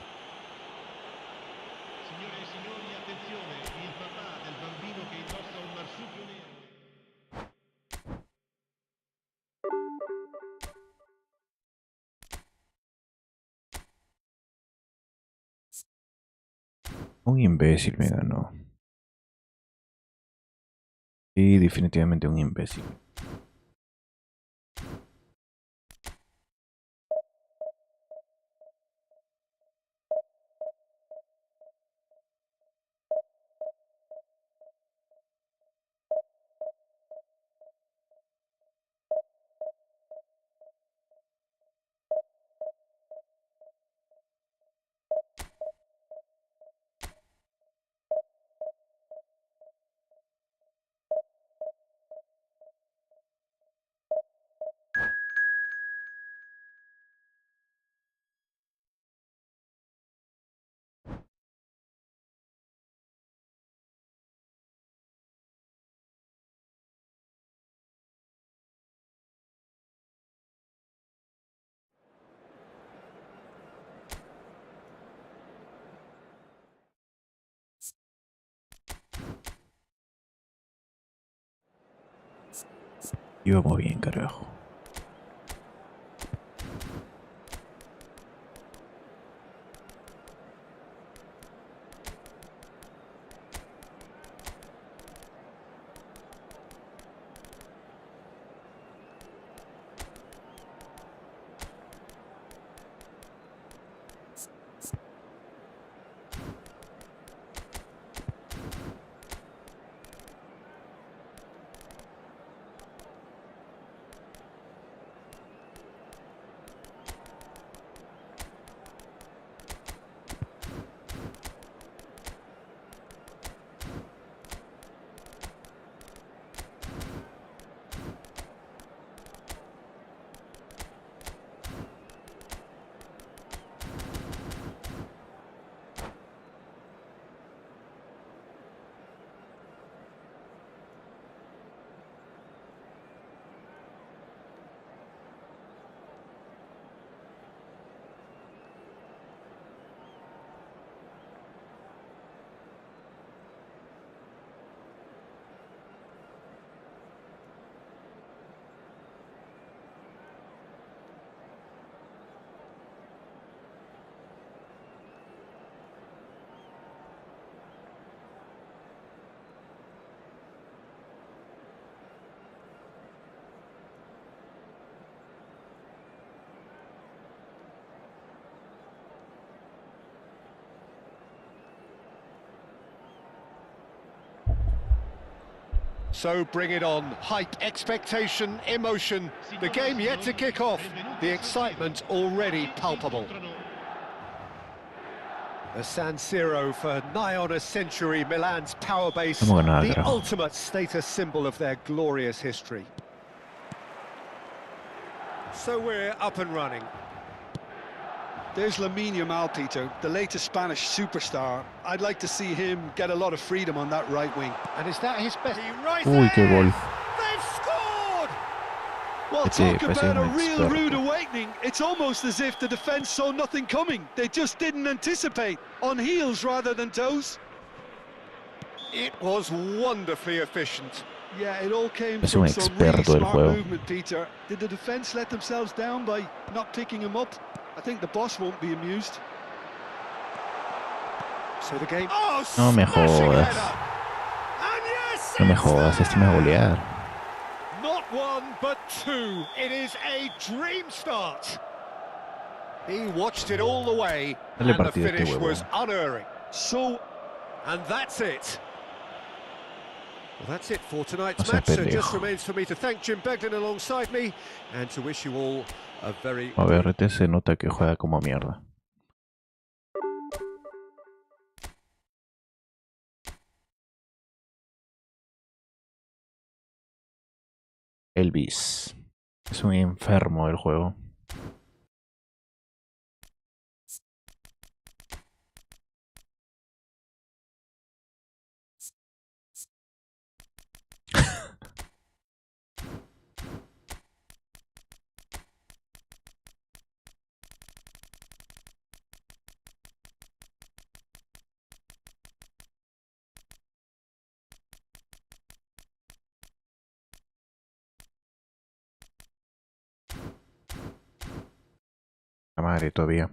Signore e signori, attenzione, il papà del bambino che indossa un marsupio nero. Un imbécil me ganó. Sí, definitivamente un imbécil. Íbamos bien, carajo. So bring it on. Hype, expectation, emotion. The game yet to kick off. The excitement already palpable. The San Siro for nigh on a century, Milan's power base, Hemos ganado, the carajo. ultimate status symbol of their glorious history. So we're up and running. There's Lamine Yamal, Peter, the latest Spanish superstar. I'd like to see him get a lot of freedom on that right wing. And is that his best? Uy, qué gol. They've scored! Well, Este talk parece about a un real experto. rude awakening. It's almost as if the defence saw nothing coming. They just didn't anticipate. On heels rather than toes. It was wonderfully efficient. Yeah, it all came Es from un some really experto del smart juego. movement, Peter. Did the defence let themselves down by not picking him up? I think the boss won't be amused. So the game. Oh, No me smashing jodas. header. And yes, No me it's jodas, este me va a golear. not one, but two. It is a dream start. He watched it all the way, Dale and the partido a este finish huevo. was unerring. So, And that's it. Well, that's it for tonight's No seas match. So it just pendejo. remains for me to thank Jim Beglin alongside me, and to wish you all a very... A ver, este se nota que juega como mierda. Elvis. Es un enfermo del juego. La madre todavía.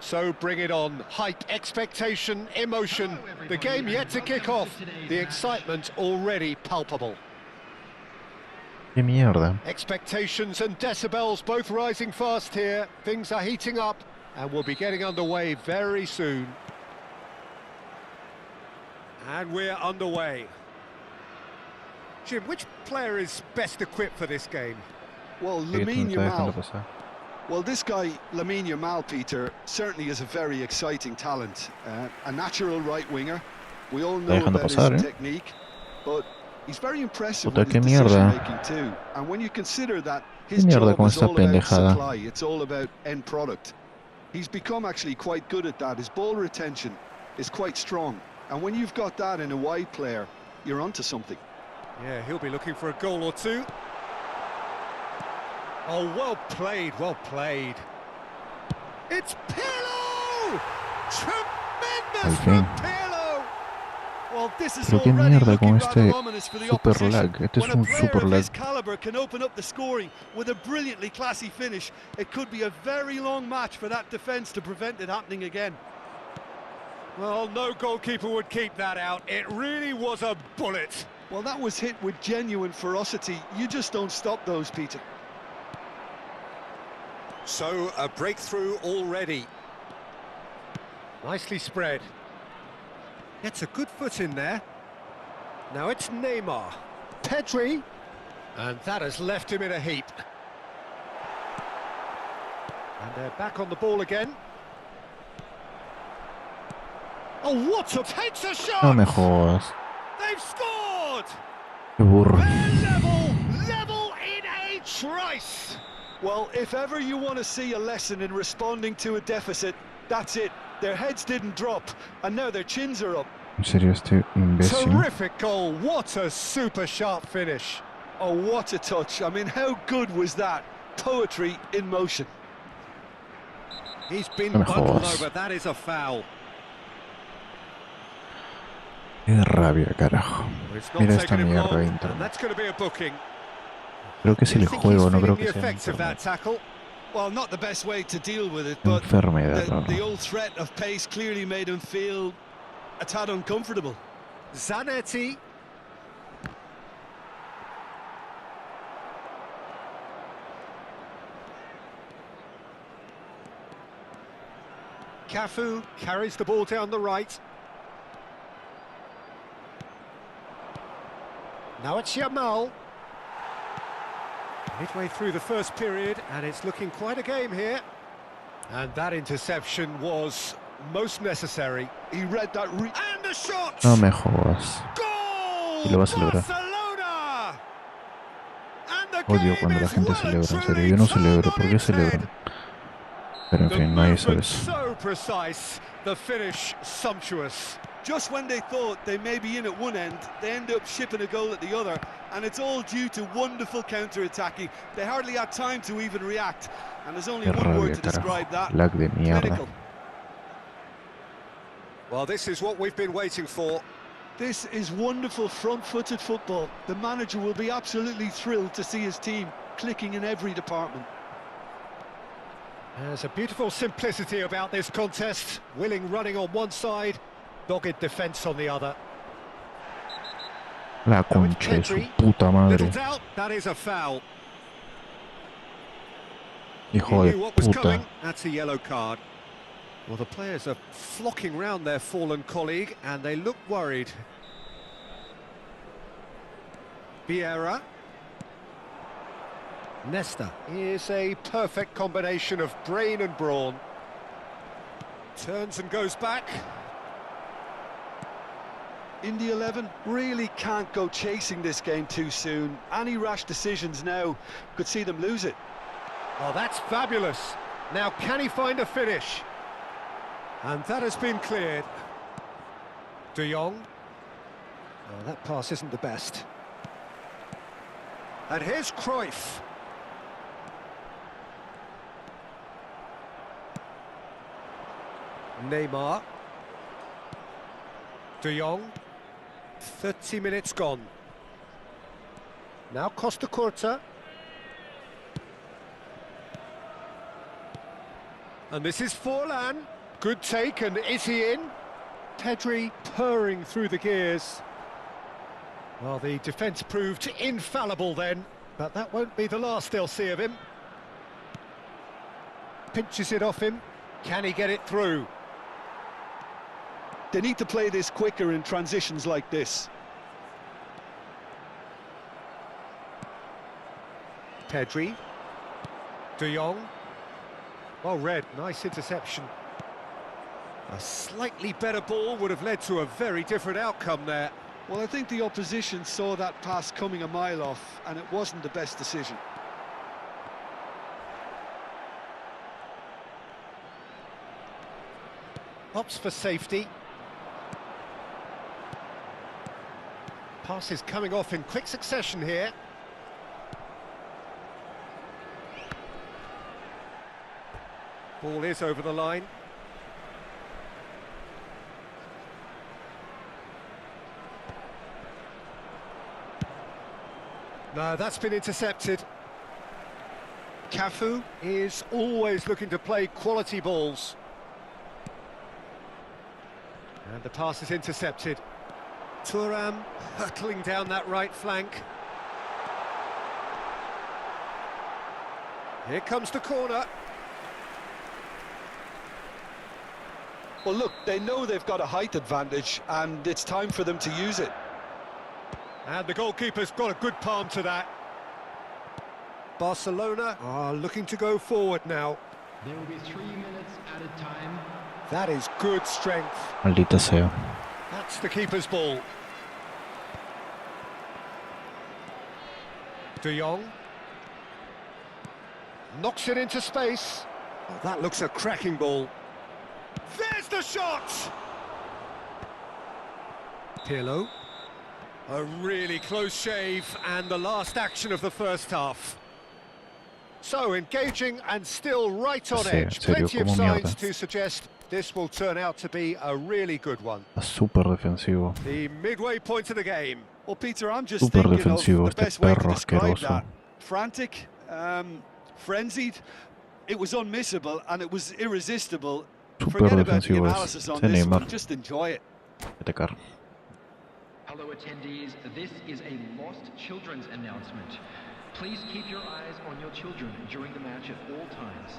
So bring it on. Hype, expectation, emotion. The game yet to kick off. The excitement already palpable. ¡Qué mierda! Expectations and decibels both rising fast here. Things are heating up and we'll be getting underway very soon. And we're underway. Jim, which player is best equipped for this game? well, ¿Qué tú Lamine me estás dejando Yamal. pasar? Well, this guy, Lamine Yamal, Peter, certainly is a very exciting talent. A natural right winger. We all know dejando about pasar, his ¿eh? technique, but he's very impressive Puta, with qué his mierda. decision-making too. And when you consider that his Qué mierda job con is esta all about pendejada. supply, it's all about end product. He's become actually quite good at that. His ball retention is quite strong. And when you've got that in a wide player, you're onto something. Yeah, he'll be looking for a goal or two. Oh, well played, well played. It's Pirlo! Tremendous Al from fin. Pirlo! Well, this is Pero qué already mierda con looking rather este ominous for the super opposition. lag. Este es When a un player super of lag. his caliber can open up the scoring with a brilliantly classy finish, it could be a very long match for that defence to prevent it happening again. Well, no goalkeeper would keep that out. It really was a bullet. Well, that was hit with genuine ferocity. You just don't stop those, Peter. So, a breakthrough already. Nicely spread. Gets a good foot in there. Now it's Neymar. Pedri. And that has left him in a heap. And they're back on the ball again. Oh, what a takes a shot! No me jodas. They've scored! Qué burro. Level in a trice! Well, if ever you want to see a lesson in responding to a deficit, that's it. Their heads didn't drop, and now their chins are up. En serio, este imbécil. Terrific goal, what a super sharp finish. Oh, what a touch. I mean, how good was that? Poetry in motion. He's been No me bundled jodas. over, that is a foul. Qué rabia, carajo. It's not Mira esta taken him mierda de long, and internet. that's going to be a booking. Creo que es el You think he's juego, no creo feeling que the sea el effects of that internet. tackle? Well, not the best way to deal with it, Qué but enfermedad, la the verdad. old threat of pace clearly made him feel a tad uncomfortable. Zanetti. Cafu carries the ball down the right. Now it's Yamal. Midway through the first period, and it's looking quite a game here. And that interception was most necessary. He read that And a shot! No me jodas. Goal! Y lo va a celebrar. Barcelona! And the Odio game cuando la is gente well celebra, en and serio. truly Yo no turned celebro, on ¿por qué its head. celebran? Pero en The fin, nadie sabe movement eso. so precise, the finish sumptuous. Just when they thought they may be in at one end, they end up shipping a goal at the other, and it's all due to wonderful counter-attacking. They hardly had time to even react, and there's only Qué one word rabia, to describe carajo. that. Lag de mierda. Clinical. Well, this is what we've been waiting for. This is wonderful front-footed football. The manager will be absolutely thrilled to see his team clicking in every department. There's a beautiful simplicity about this contest. Willing running on one side, dogged defence on the other. La Now it's concha de su Pedri. puta Little madre. doubt, that is a foul. Hijo He de knew what was puta. coming. That's a yellow card. Well, the players are flocking round their fallen colleague, and they look worried. Vieira. Nesta is a perfect combination of brain and brawn. Turns and goes back. In the 11, really can't go chasing this game too soon. Any rash decisions now could see them lose it. Oh, that's fabulous. Now, can he find a finish? And that has been cleared. De Jong. Oh, that pass isn't the best. And here's Cruyff. Neymar. De Jong. 30 minutes gone. Now Costa Curta. And this is Forlan. Good take, and is he in? Pedri purring through the gears. Well, the defence proved infallible then, but that won't be the last they'll see of him. Pinches it off him. Can he get it through? They need to play this quicker in transitions like this. Pedri. De Jong. Well read, nice interception. A slightly better ball would have led to a very different outcome there. Well, I think the opposition saw that pass coming a mile off, and it wasn't the best decision. Opts for safety. Passes coming off in quick succession here. Ball is over the line. No, that's been intercepted. Cafu is always looking to play quality balls. And the pass is intercepted. Thuram hurtling down that right flank. Here comes the corner. Well, look, they know they've got a height advantage, and it's time for them to use it. And the goalkeeper's got a good palm to that. Barcelona are looking to go forward now. There will be 3 minutes added time. That is good strength. Maldita sea. That's the keeper's ball. De Jong. Knocks it into space. Oh, that looks a cracking ball. There's the shot! Pirlo. A really close shave, and the last action of the first half. So engaging and still right on Sí, en edge. serio, Plenty of como mierda. signs to suggest this will turn out to be a really good one. Está súper defensivo. The midway point of the game. Well, Peter, I'm just Súper thinking of defensivo the este best way to perro describe asqueroso. that. Frantic, frenzied. It was unmissable and it was irresistible. Súper Forget about the defensivo es. analysis on Ese this Neymar. one. Just enjoy it. Vete car. Hello attendees, this is a lost children's announcement. Please keep your eyes on your children during the match at all times.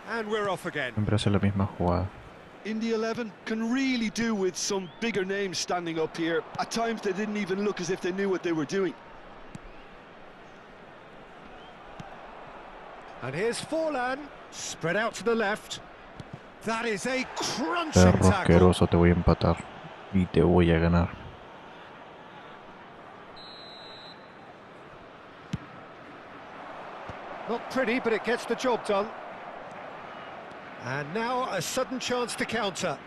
And we're off again. Siempre hace la misma jugada. Indy 11 can really do with some bigger names standing up here. At times they didn't even look as if they knew what they were doing. And here's Forlan, spread out to the left. That is a crunching Perro tackle. asqueroso, te voy a empatar. Y te voy a ganar. Not pretty, but it gets the job done. And now a sudden chance to counter.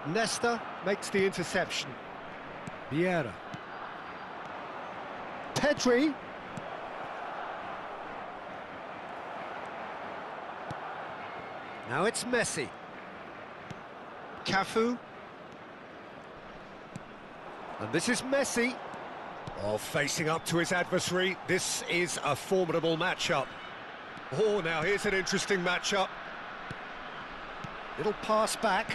Nesta makes the interception. Vieira. Pedri. Now it's Messi. Cafu. And this is Messi. Oh, facing up to his adversary. This is a formidable matchup. Oh, now here's an interesting matchup. Little pass back.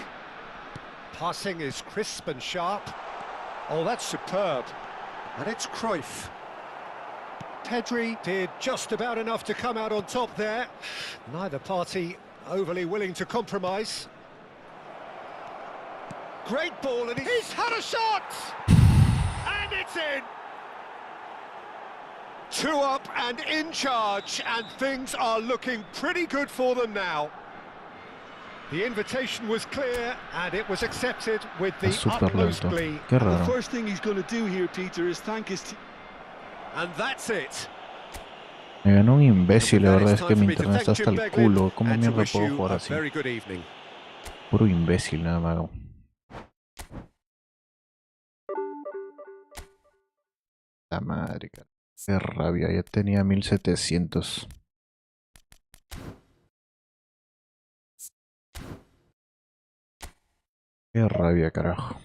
Passing is crisp and sharp. Oh, that's superb. And it's Cruyff. Pedri did just about enough to come out on top there. Neither party overly willing to compromise. Great ball, and he's had a shot! And it's in! 2 up and in charge, and things are looking pretty good for them now. The invitation was clear, and it was accepted with the Es súper utmost lento. glee. Qué The raro. first thing he's going to do here, Peter, is thank his team. And that's it. Me ganó un imbécil, la That verdad it's es time que for mi me to internet está thank hasta Jim el Beglin culo. ¿Cómo and to mierda wish puedo you jugar a así? very good evening. Puro imbécil, nada más. La madre, cara. Qué rabia, ya tenía 1700. Qué rabia, carajo.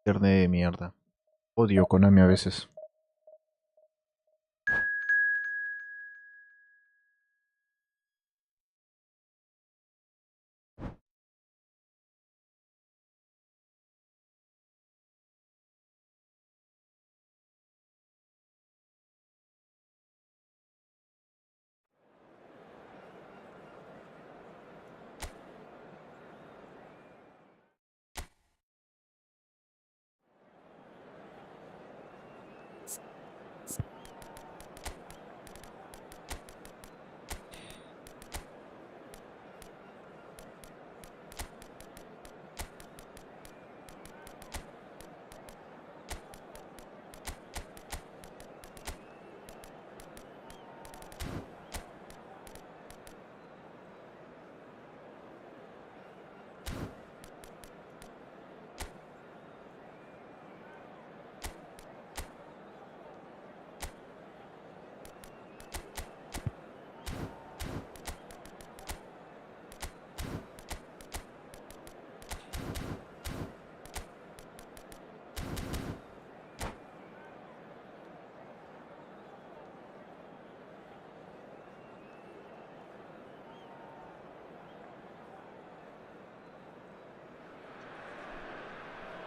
Internet de mierda. Odio Konami a veces.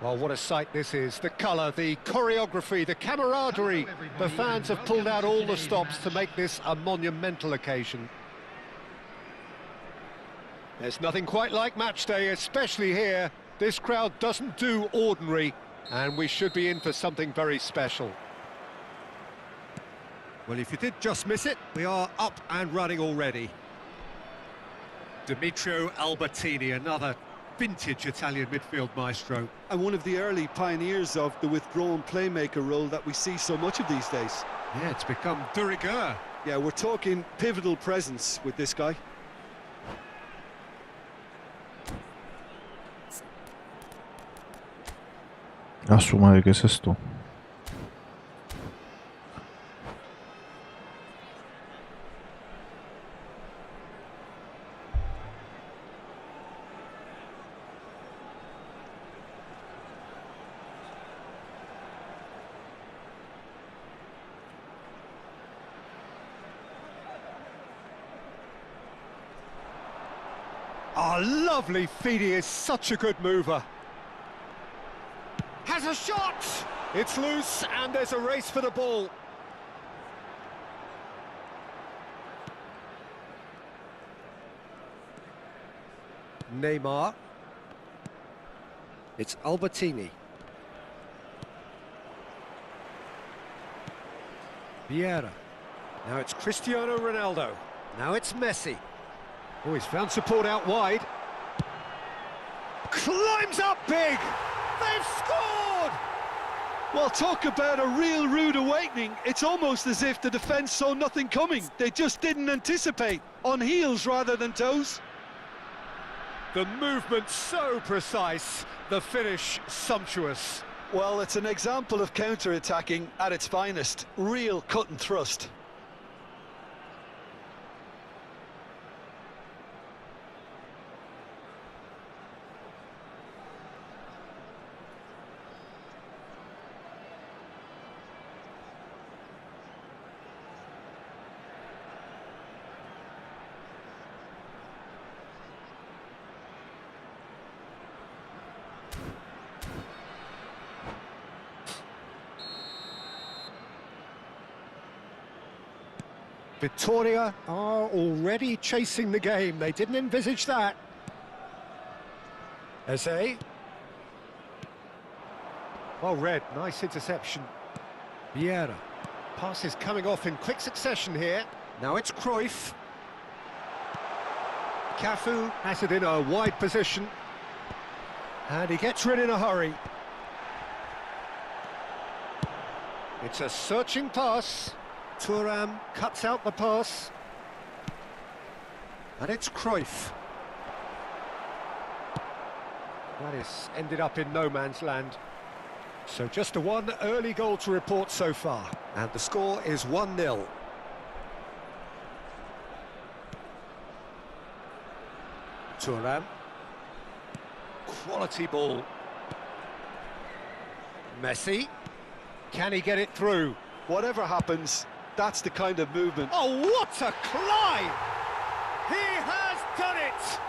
Well, what a sight this is. The colour, the choreography, the camaraderie. The fans have pulled out all the stops to make this a monumental occasion. There's nothing quite like match day, especially here. This crowd doesn't do ordinary, and we should be in for something very special. Well, if you did just miss it, we are up and running already. Dimitrio Albertini, another vintage Italian midfield maestro. And one of the early pioneers of the withdrawn playmaker role that we see so much of these days. Yeah, it's become de rigueur. Yeah, we're talking pivotal presence with this guy. A su madre, ¿qué es esto? Oh, lovely feed, he is such a good mover. Has a shot! It's loose and there's a race for the ball. Neymar. It's Albertini. Vieira. Now it's Cristiano Ronaldo. Now it's Messi. Oh, he's found support out wide. Climbs up big! They've scored! Well, talk about a real rude awakening. It's almost as if the defence saw nothing coming. They just didn't anticipate. On heels rather than toes. The movement so precise, the finish sumptuous. Well, it's an example of counter-attacking at its finest. Real cut and thrust. Vittoria are already chasing the game. They didn't envisage that. Eze. Well read, nice interception. Vieira. Pass is coming off in quick succession here. Now it's Cruyff. Cafu has it in a wide position. And he gets rid in a hurry. It's a searching pass. Thuram cuts out the pass. And it's Cruyff. That is ended up in no man's land. So just a one early goal to report so far. And the score is 1-0. Thuram. Quality ball. Messi. Can he get it through? Whatever happens, that's the kind of movement. Oh, what a climb! He has done it!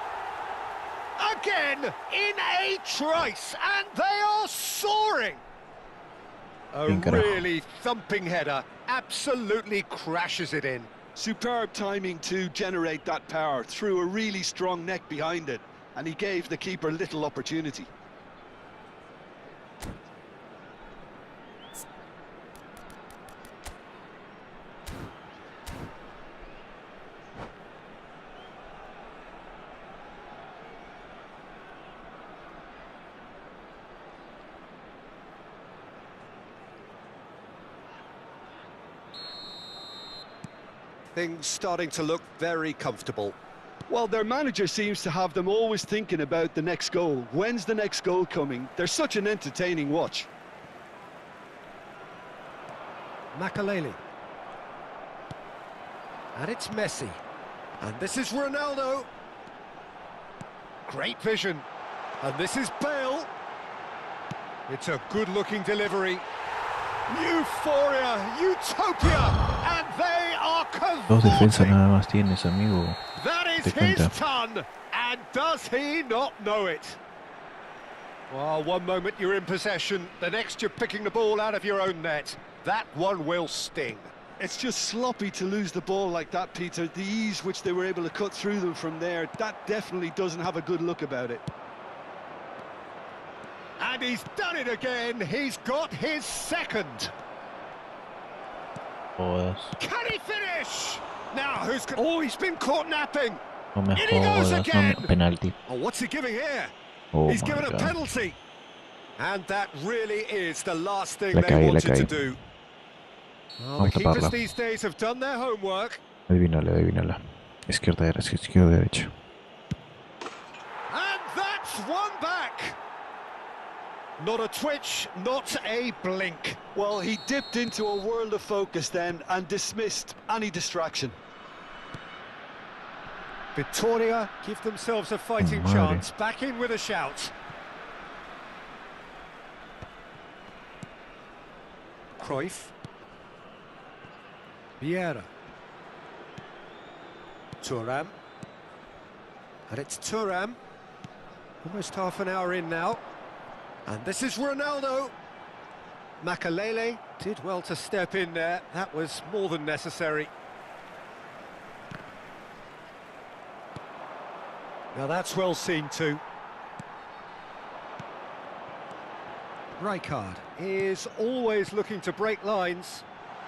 Again, in a trice, and they are soaring! A really thumping header, absolutely crashes it in. Superb timing to generate that power, through a really strong neck behind it, and he gave the keeper little opportunity. Things starting to look very comfortable. Well, their manager seems to have them always thinking about the next goal. When's the next goal coming? They're such an entertaining watch. Makaleli. And it's Messi. And this is Ronaldo. Great vision. And this is Bale. It's a good-looking delivery. Euphoria, utopia, and they are Dos defensas cavorting. nada más tienes, amigo. That is Te his cuenta. ton, and does he not know it? Well, one moment you're in possession, the next you're picking the ball out of your own net. That one will sting. It's just sloppy to lose the ball like that, Peter. The ease which they were able to cut through them from there, that definitely doesn't have a good look about it. And he's done it again. He's got his second. Jodas. Can he finish? Now, oh, he's been caught napping. No me In he goes jodas. again. No, penalty. Oh, what's he giving here? Oh He's my given a God. penalty. And that really is the last thing Le they caí, le wanted to caí. do. Well, the Vamos a keepers taparla. these days have done their homework. Adivínala, adivínala. Izquierda, derecha, izquierda, derecha. And that's one back. Not a twitch, not a blink. Well, he dipped into a world of focus then and dismissed any distraction. Victoria give themselves a fighting Madre. chance. Back in with a shout. Cruyff. Vieira. Thuram. And it's Thuram. Almost half an hour in now. And this is Ronaldo. Makalele did well to step in there. That was more than necessary. Now that's well seen too. Rijkaard is always looking to break lines.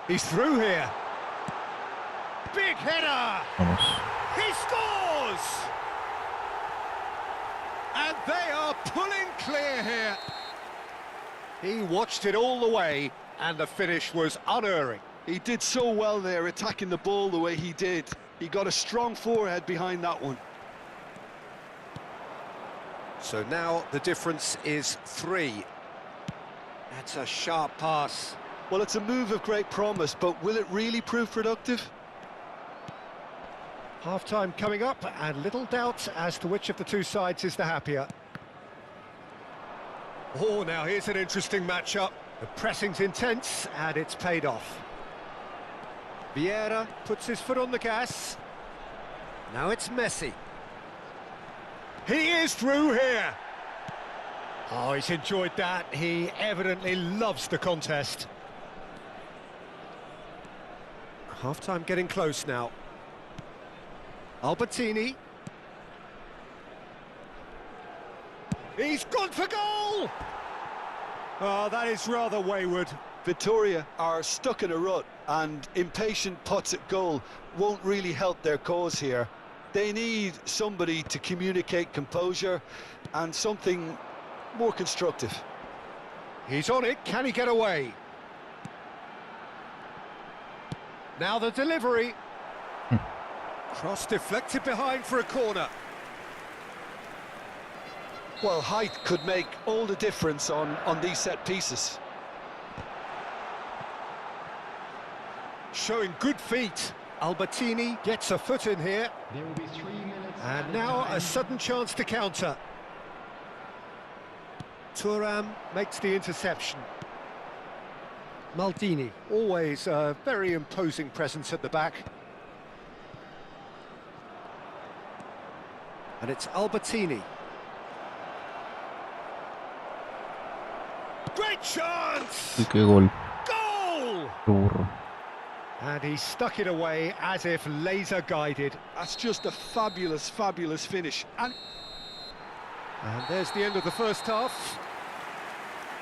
He's through here. Big header! Vamos. He scores! And they are pulling clear here. He watched it all the way, and the finish was unerring. He did so well there, attacking the ball the way he did. He got a strong forehead behind that one. So now the difference is 3. That's a sharp pass. Well, it's a move of great promise, but will it really prove productive? Half-time coming up, and little doubt as to which of the two sides is the happier. Oh, now here's an interesting matchup. The pressing's intense, and it's paid off. Vieira puts his foot on the gas. Now it's Messi. He is through here. Oh, he's enjoyed that. He evidently loves the contest. Half-time getting close now. Albertini. He's gone for goal! Oh, that is rather wayward. Victoria are stuck in a rut, and impatient putts at goal won't really help their cause here. They need somebody to communicate composure and something more constructive. He's on it. Can he get away? Now the delivery. Cross deflected behind for a corner. Well, height could make all the difference on these set pieces. Showing good feet. Albertini gets a foot in here. There will be 3 minutes. And now a sudden chance to counter. Thuram makes the interception. Maldini, always a very imposing presence at the back. And it's Albertini. Great chance! Uy, qué gol. Goal! Qué burro. And he stuck it away as if laser guided. That's just a fabulous, fabulous finish. And there's the end of the first half.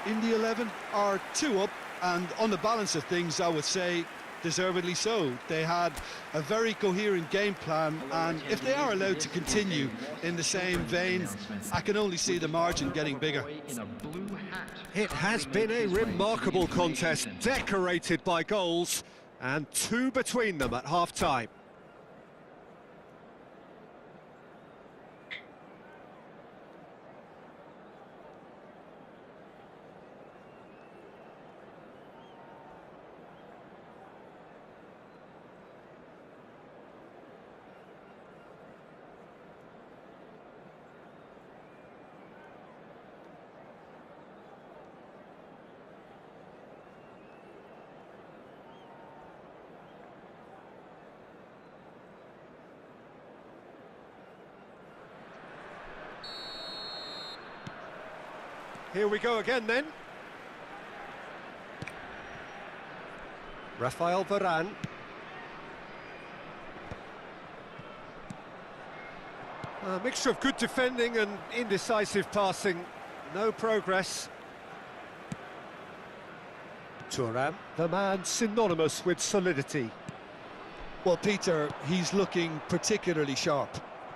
in the 11 are 2 up, and on the balance of things, I would say deservedly so. They had a very coherent game plan, and if they are allowed to continue in the same vein, I can only see the margin getting bigger. It has been a remarkable contest, decorated by goals, and 2 between them at half-time. Here we go again then. Rafael Varane. A mixture of good defending and indecisive passing. No progress. Thuram, the man synonymous with solidity. Well, Peter, he's looking particularly sharp.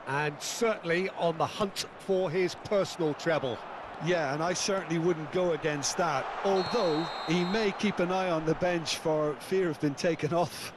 And certainly on the hunt for his personal treble. Yeah, and I certainly wouldn't go against that, although he may keep an eye on the bench for fear of being taken off.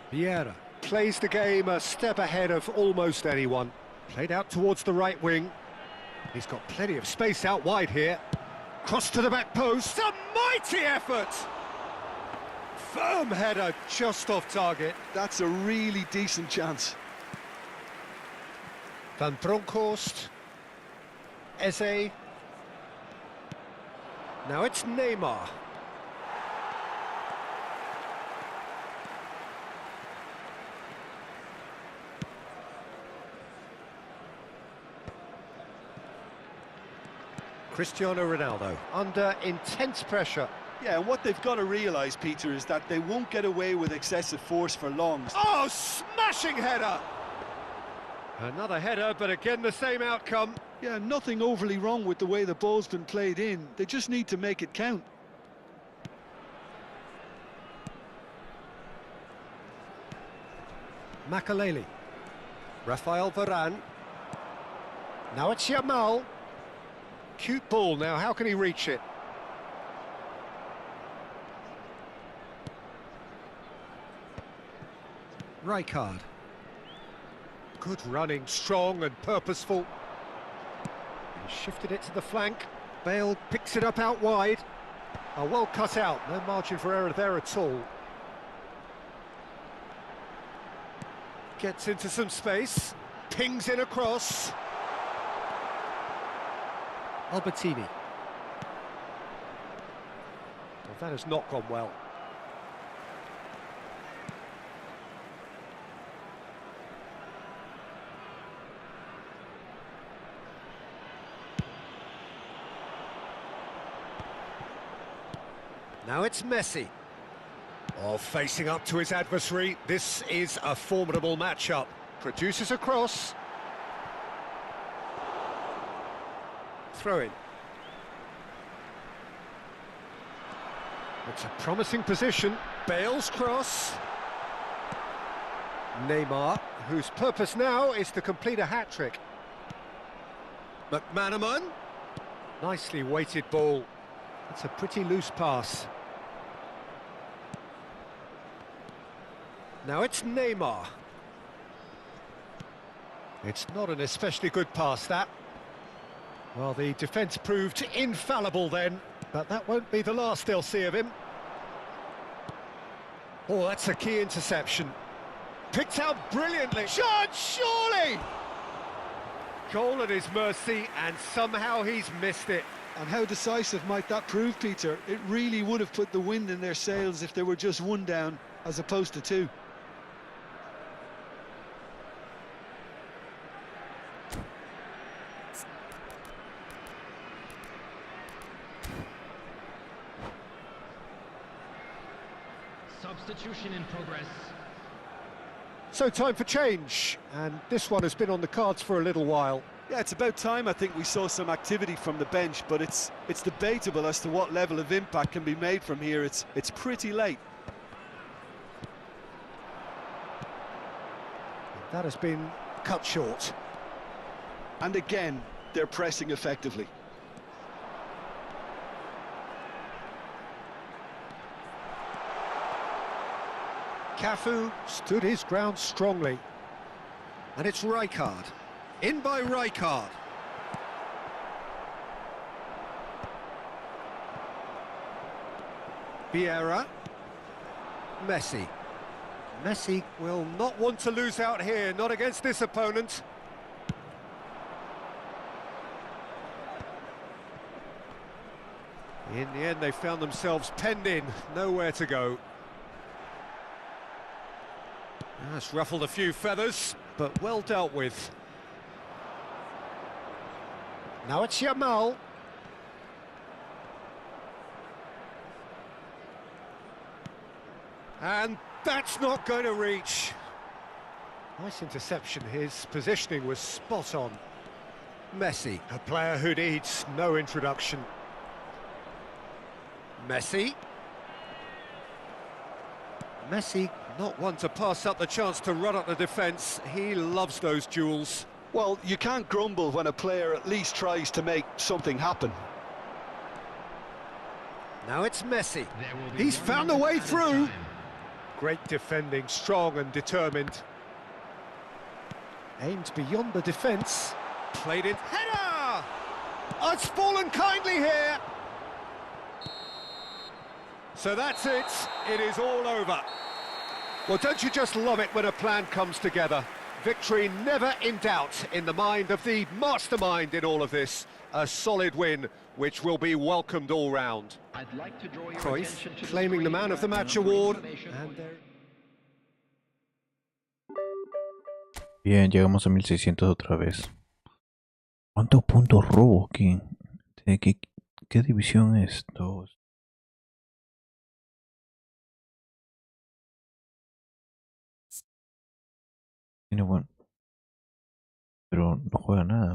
Vieira plays the game a step ahead of almost anyone. Played out towards the right wing. He's got plenty of space out wide here. Cross to the back post. A mighty effort! Firm header just off target. That's a really decent chance. Van Bronckhorst. Eze. Now it's Neymar. Cristiano Ronaldo under intense pressure. Yeah, and what they've got to realise, Peter, is that they won't get away with excessive force for long. Oh, smashing header! Another header, but again the same outcome. Yeah, nothing overly wrong with the way the ball's been played in. They just need to make it count. Makaleli. Rafael Varane. Now it's Yamal. Cute ball now, how can he reach it? Rijkaard. Good running, strong and purposeful. He shifted it to the flank. Bale picks it up out wide. Oh, well cut out, no margin for error there at all. Gets into some space, pings in across. Albertini. Well, that has not gone well. Now it's Messi. Oh, facing up to his adversary. This is a formidable matchup. Produces a cross. Throw in. It's a promising position. Bale's cross. Neymar, whose purpose now is to complete a hat-trick. McManaman. Nicely weighted ball. It's a pretty loose pass. Now it's Neymar. It's not an especially good pass, that. Well, the defence proved infallible then, but that won't be the last they'll see of him. Oh, that's a key interception. Picked out brilliantly. Shot, surely! Goal at his mercy, and somehow he's missed it. And how decisive might that prove, Peter? It really would have put the wind in their sails if they were just one down, as opposed to two. Substitution in progress. So time for change, and this one has been on the cards for a little while. Yeah, it's about time I think we saw some activity from the bench, but it's debatable as to what level of impact can be made from here. It's pretty late. That has been cut short. And again, they're pressing effectively. Cafu stood his ground strongly. And it's Rijkaard. In by Rijkaard. Vieira. Messi. Messi will not want to lose out here, not against this opponent. In the end, they found themselves penned in, nowhere to go. That's ruffled a few feathers, but well dealt with. Now it's Yamal. And that's not going to reach. Nice interception, his positioning was spot on. Messi, a player who needs no introduction. Messi. Messi, not one to pass up the chance to run up the defence. He loves those duels. Well, you can't grumble when a player at least tries to make something happen. Now it's Messi. He's found a way through. Great defending, strong and determined. Aimed beyond the defence. Played it. Header! Oh, it's fallen kindly here. So that's it. It is all over. Well, don't you just love it when a plan comes together? Victory never in doubt in the mind of the mastermind in all of this. A solid win, which will be welcomed all round. I'd like to draw your Cruyff attention to the claiming the screen man of the now match for award. information And point. there... Bien, llegamos a 1600 otra vez. ¿Cuántos puntos robo aquí? ¿De qué división es? Dos. Tiene buen... Pero no juega nada.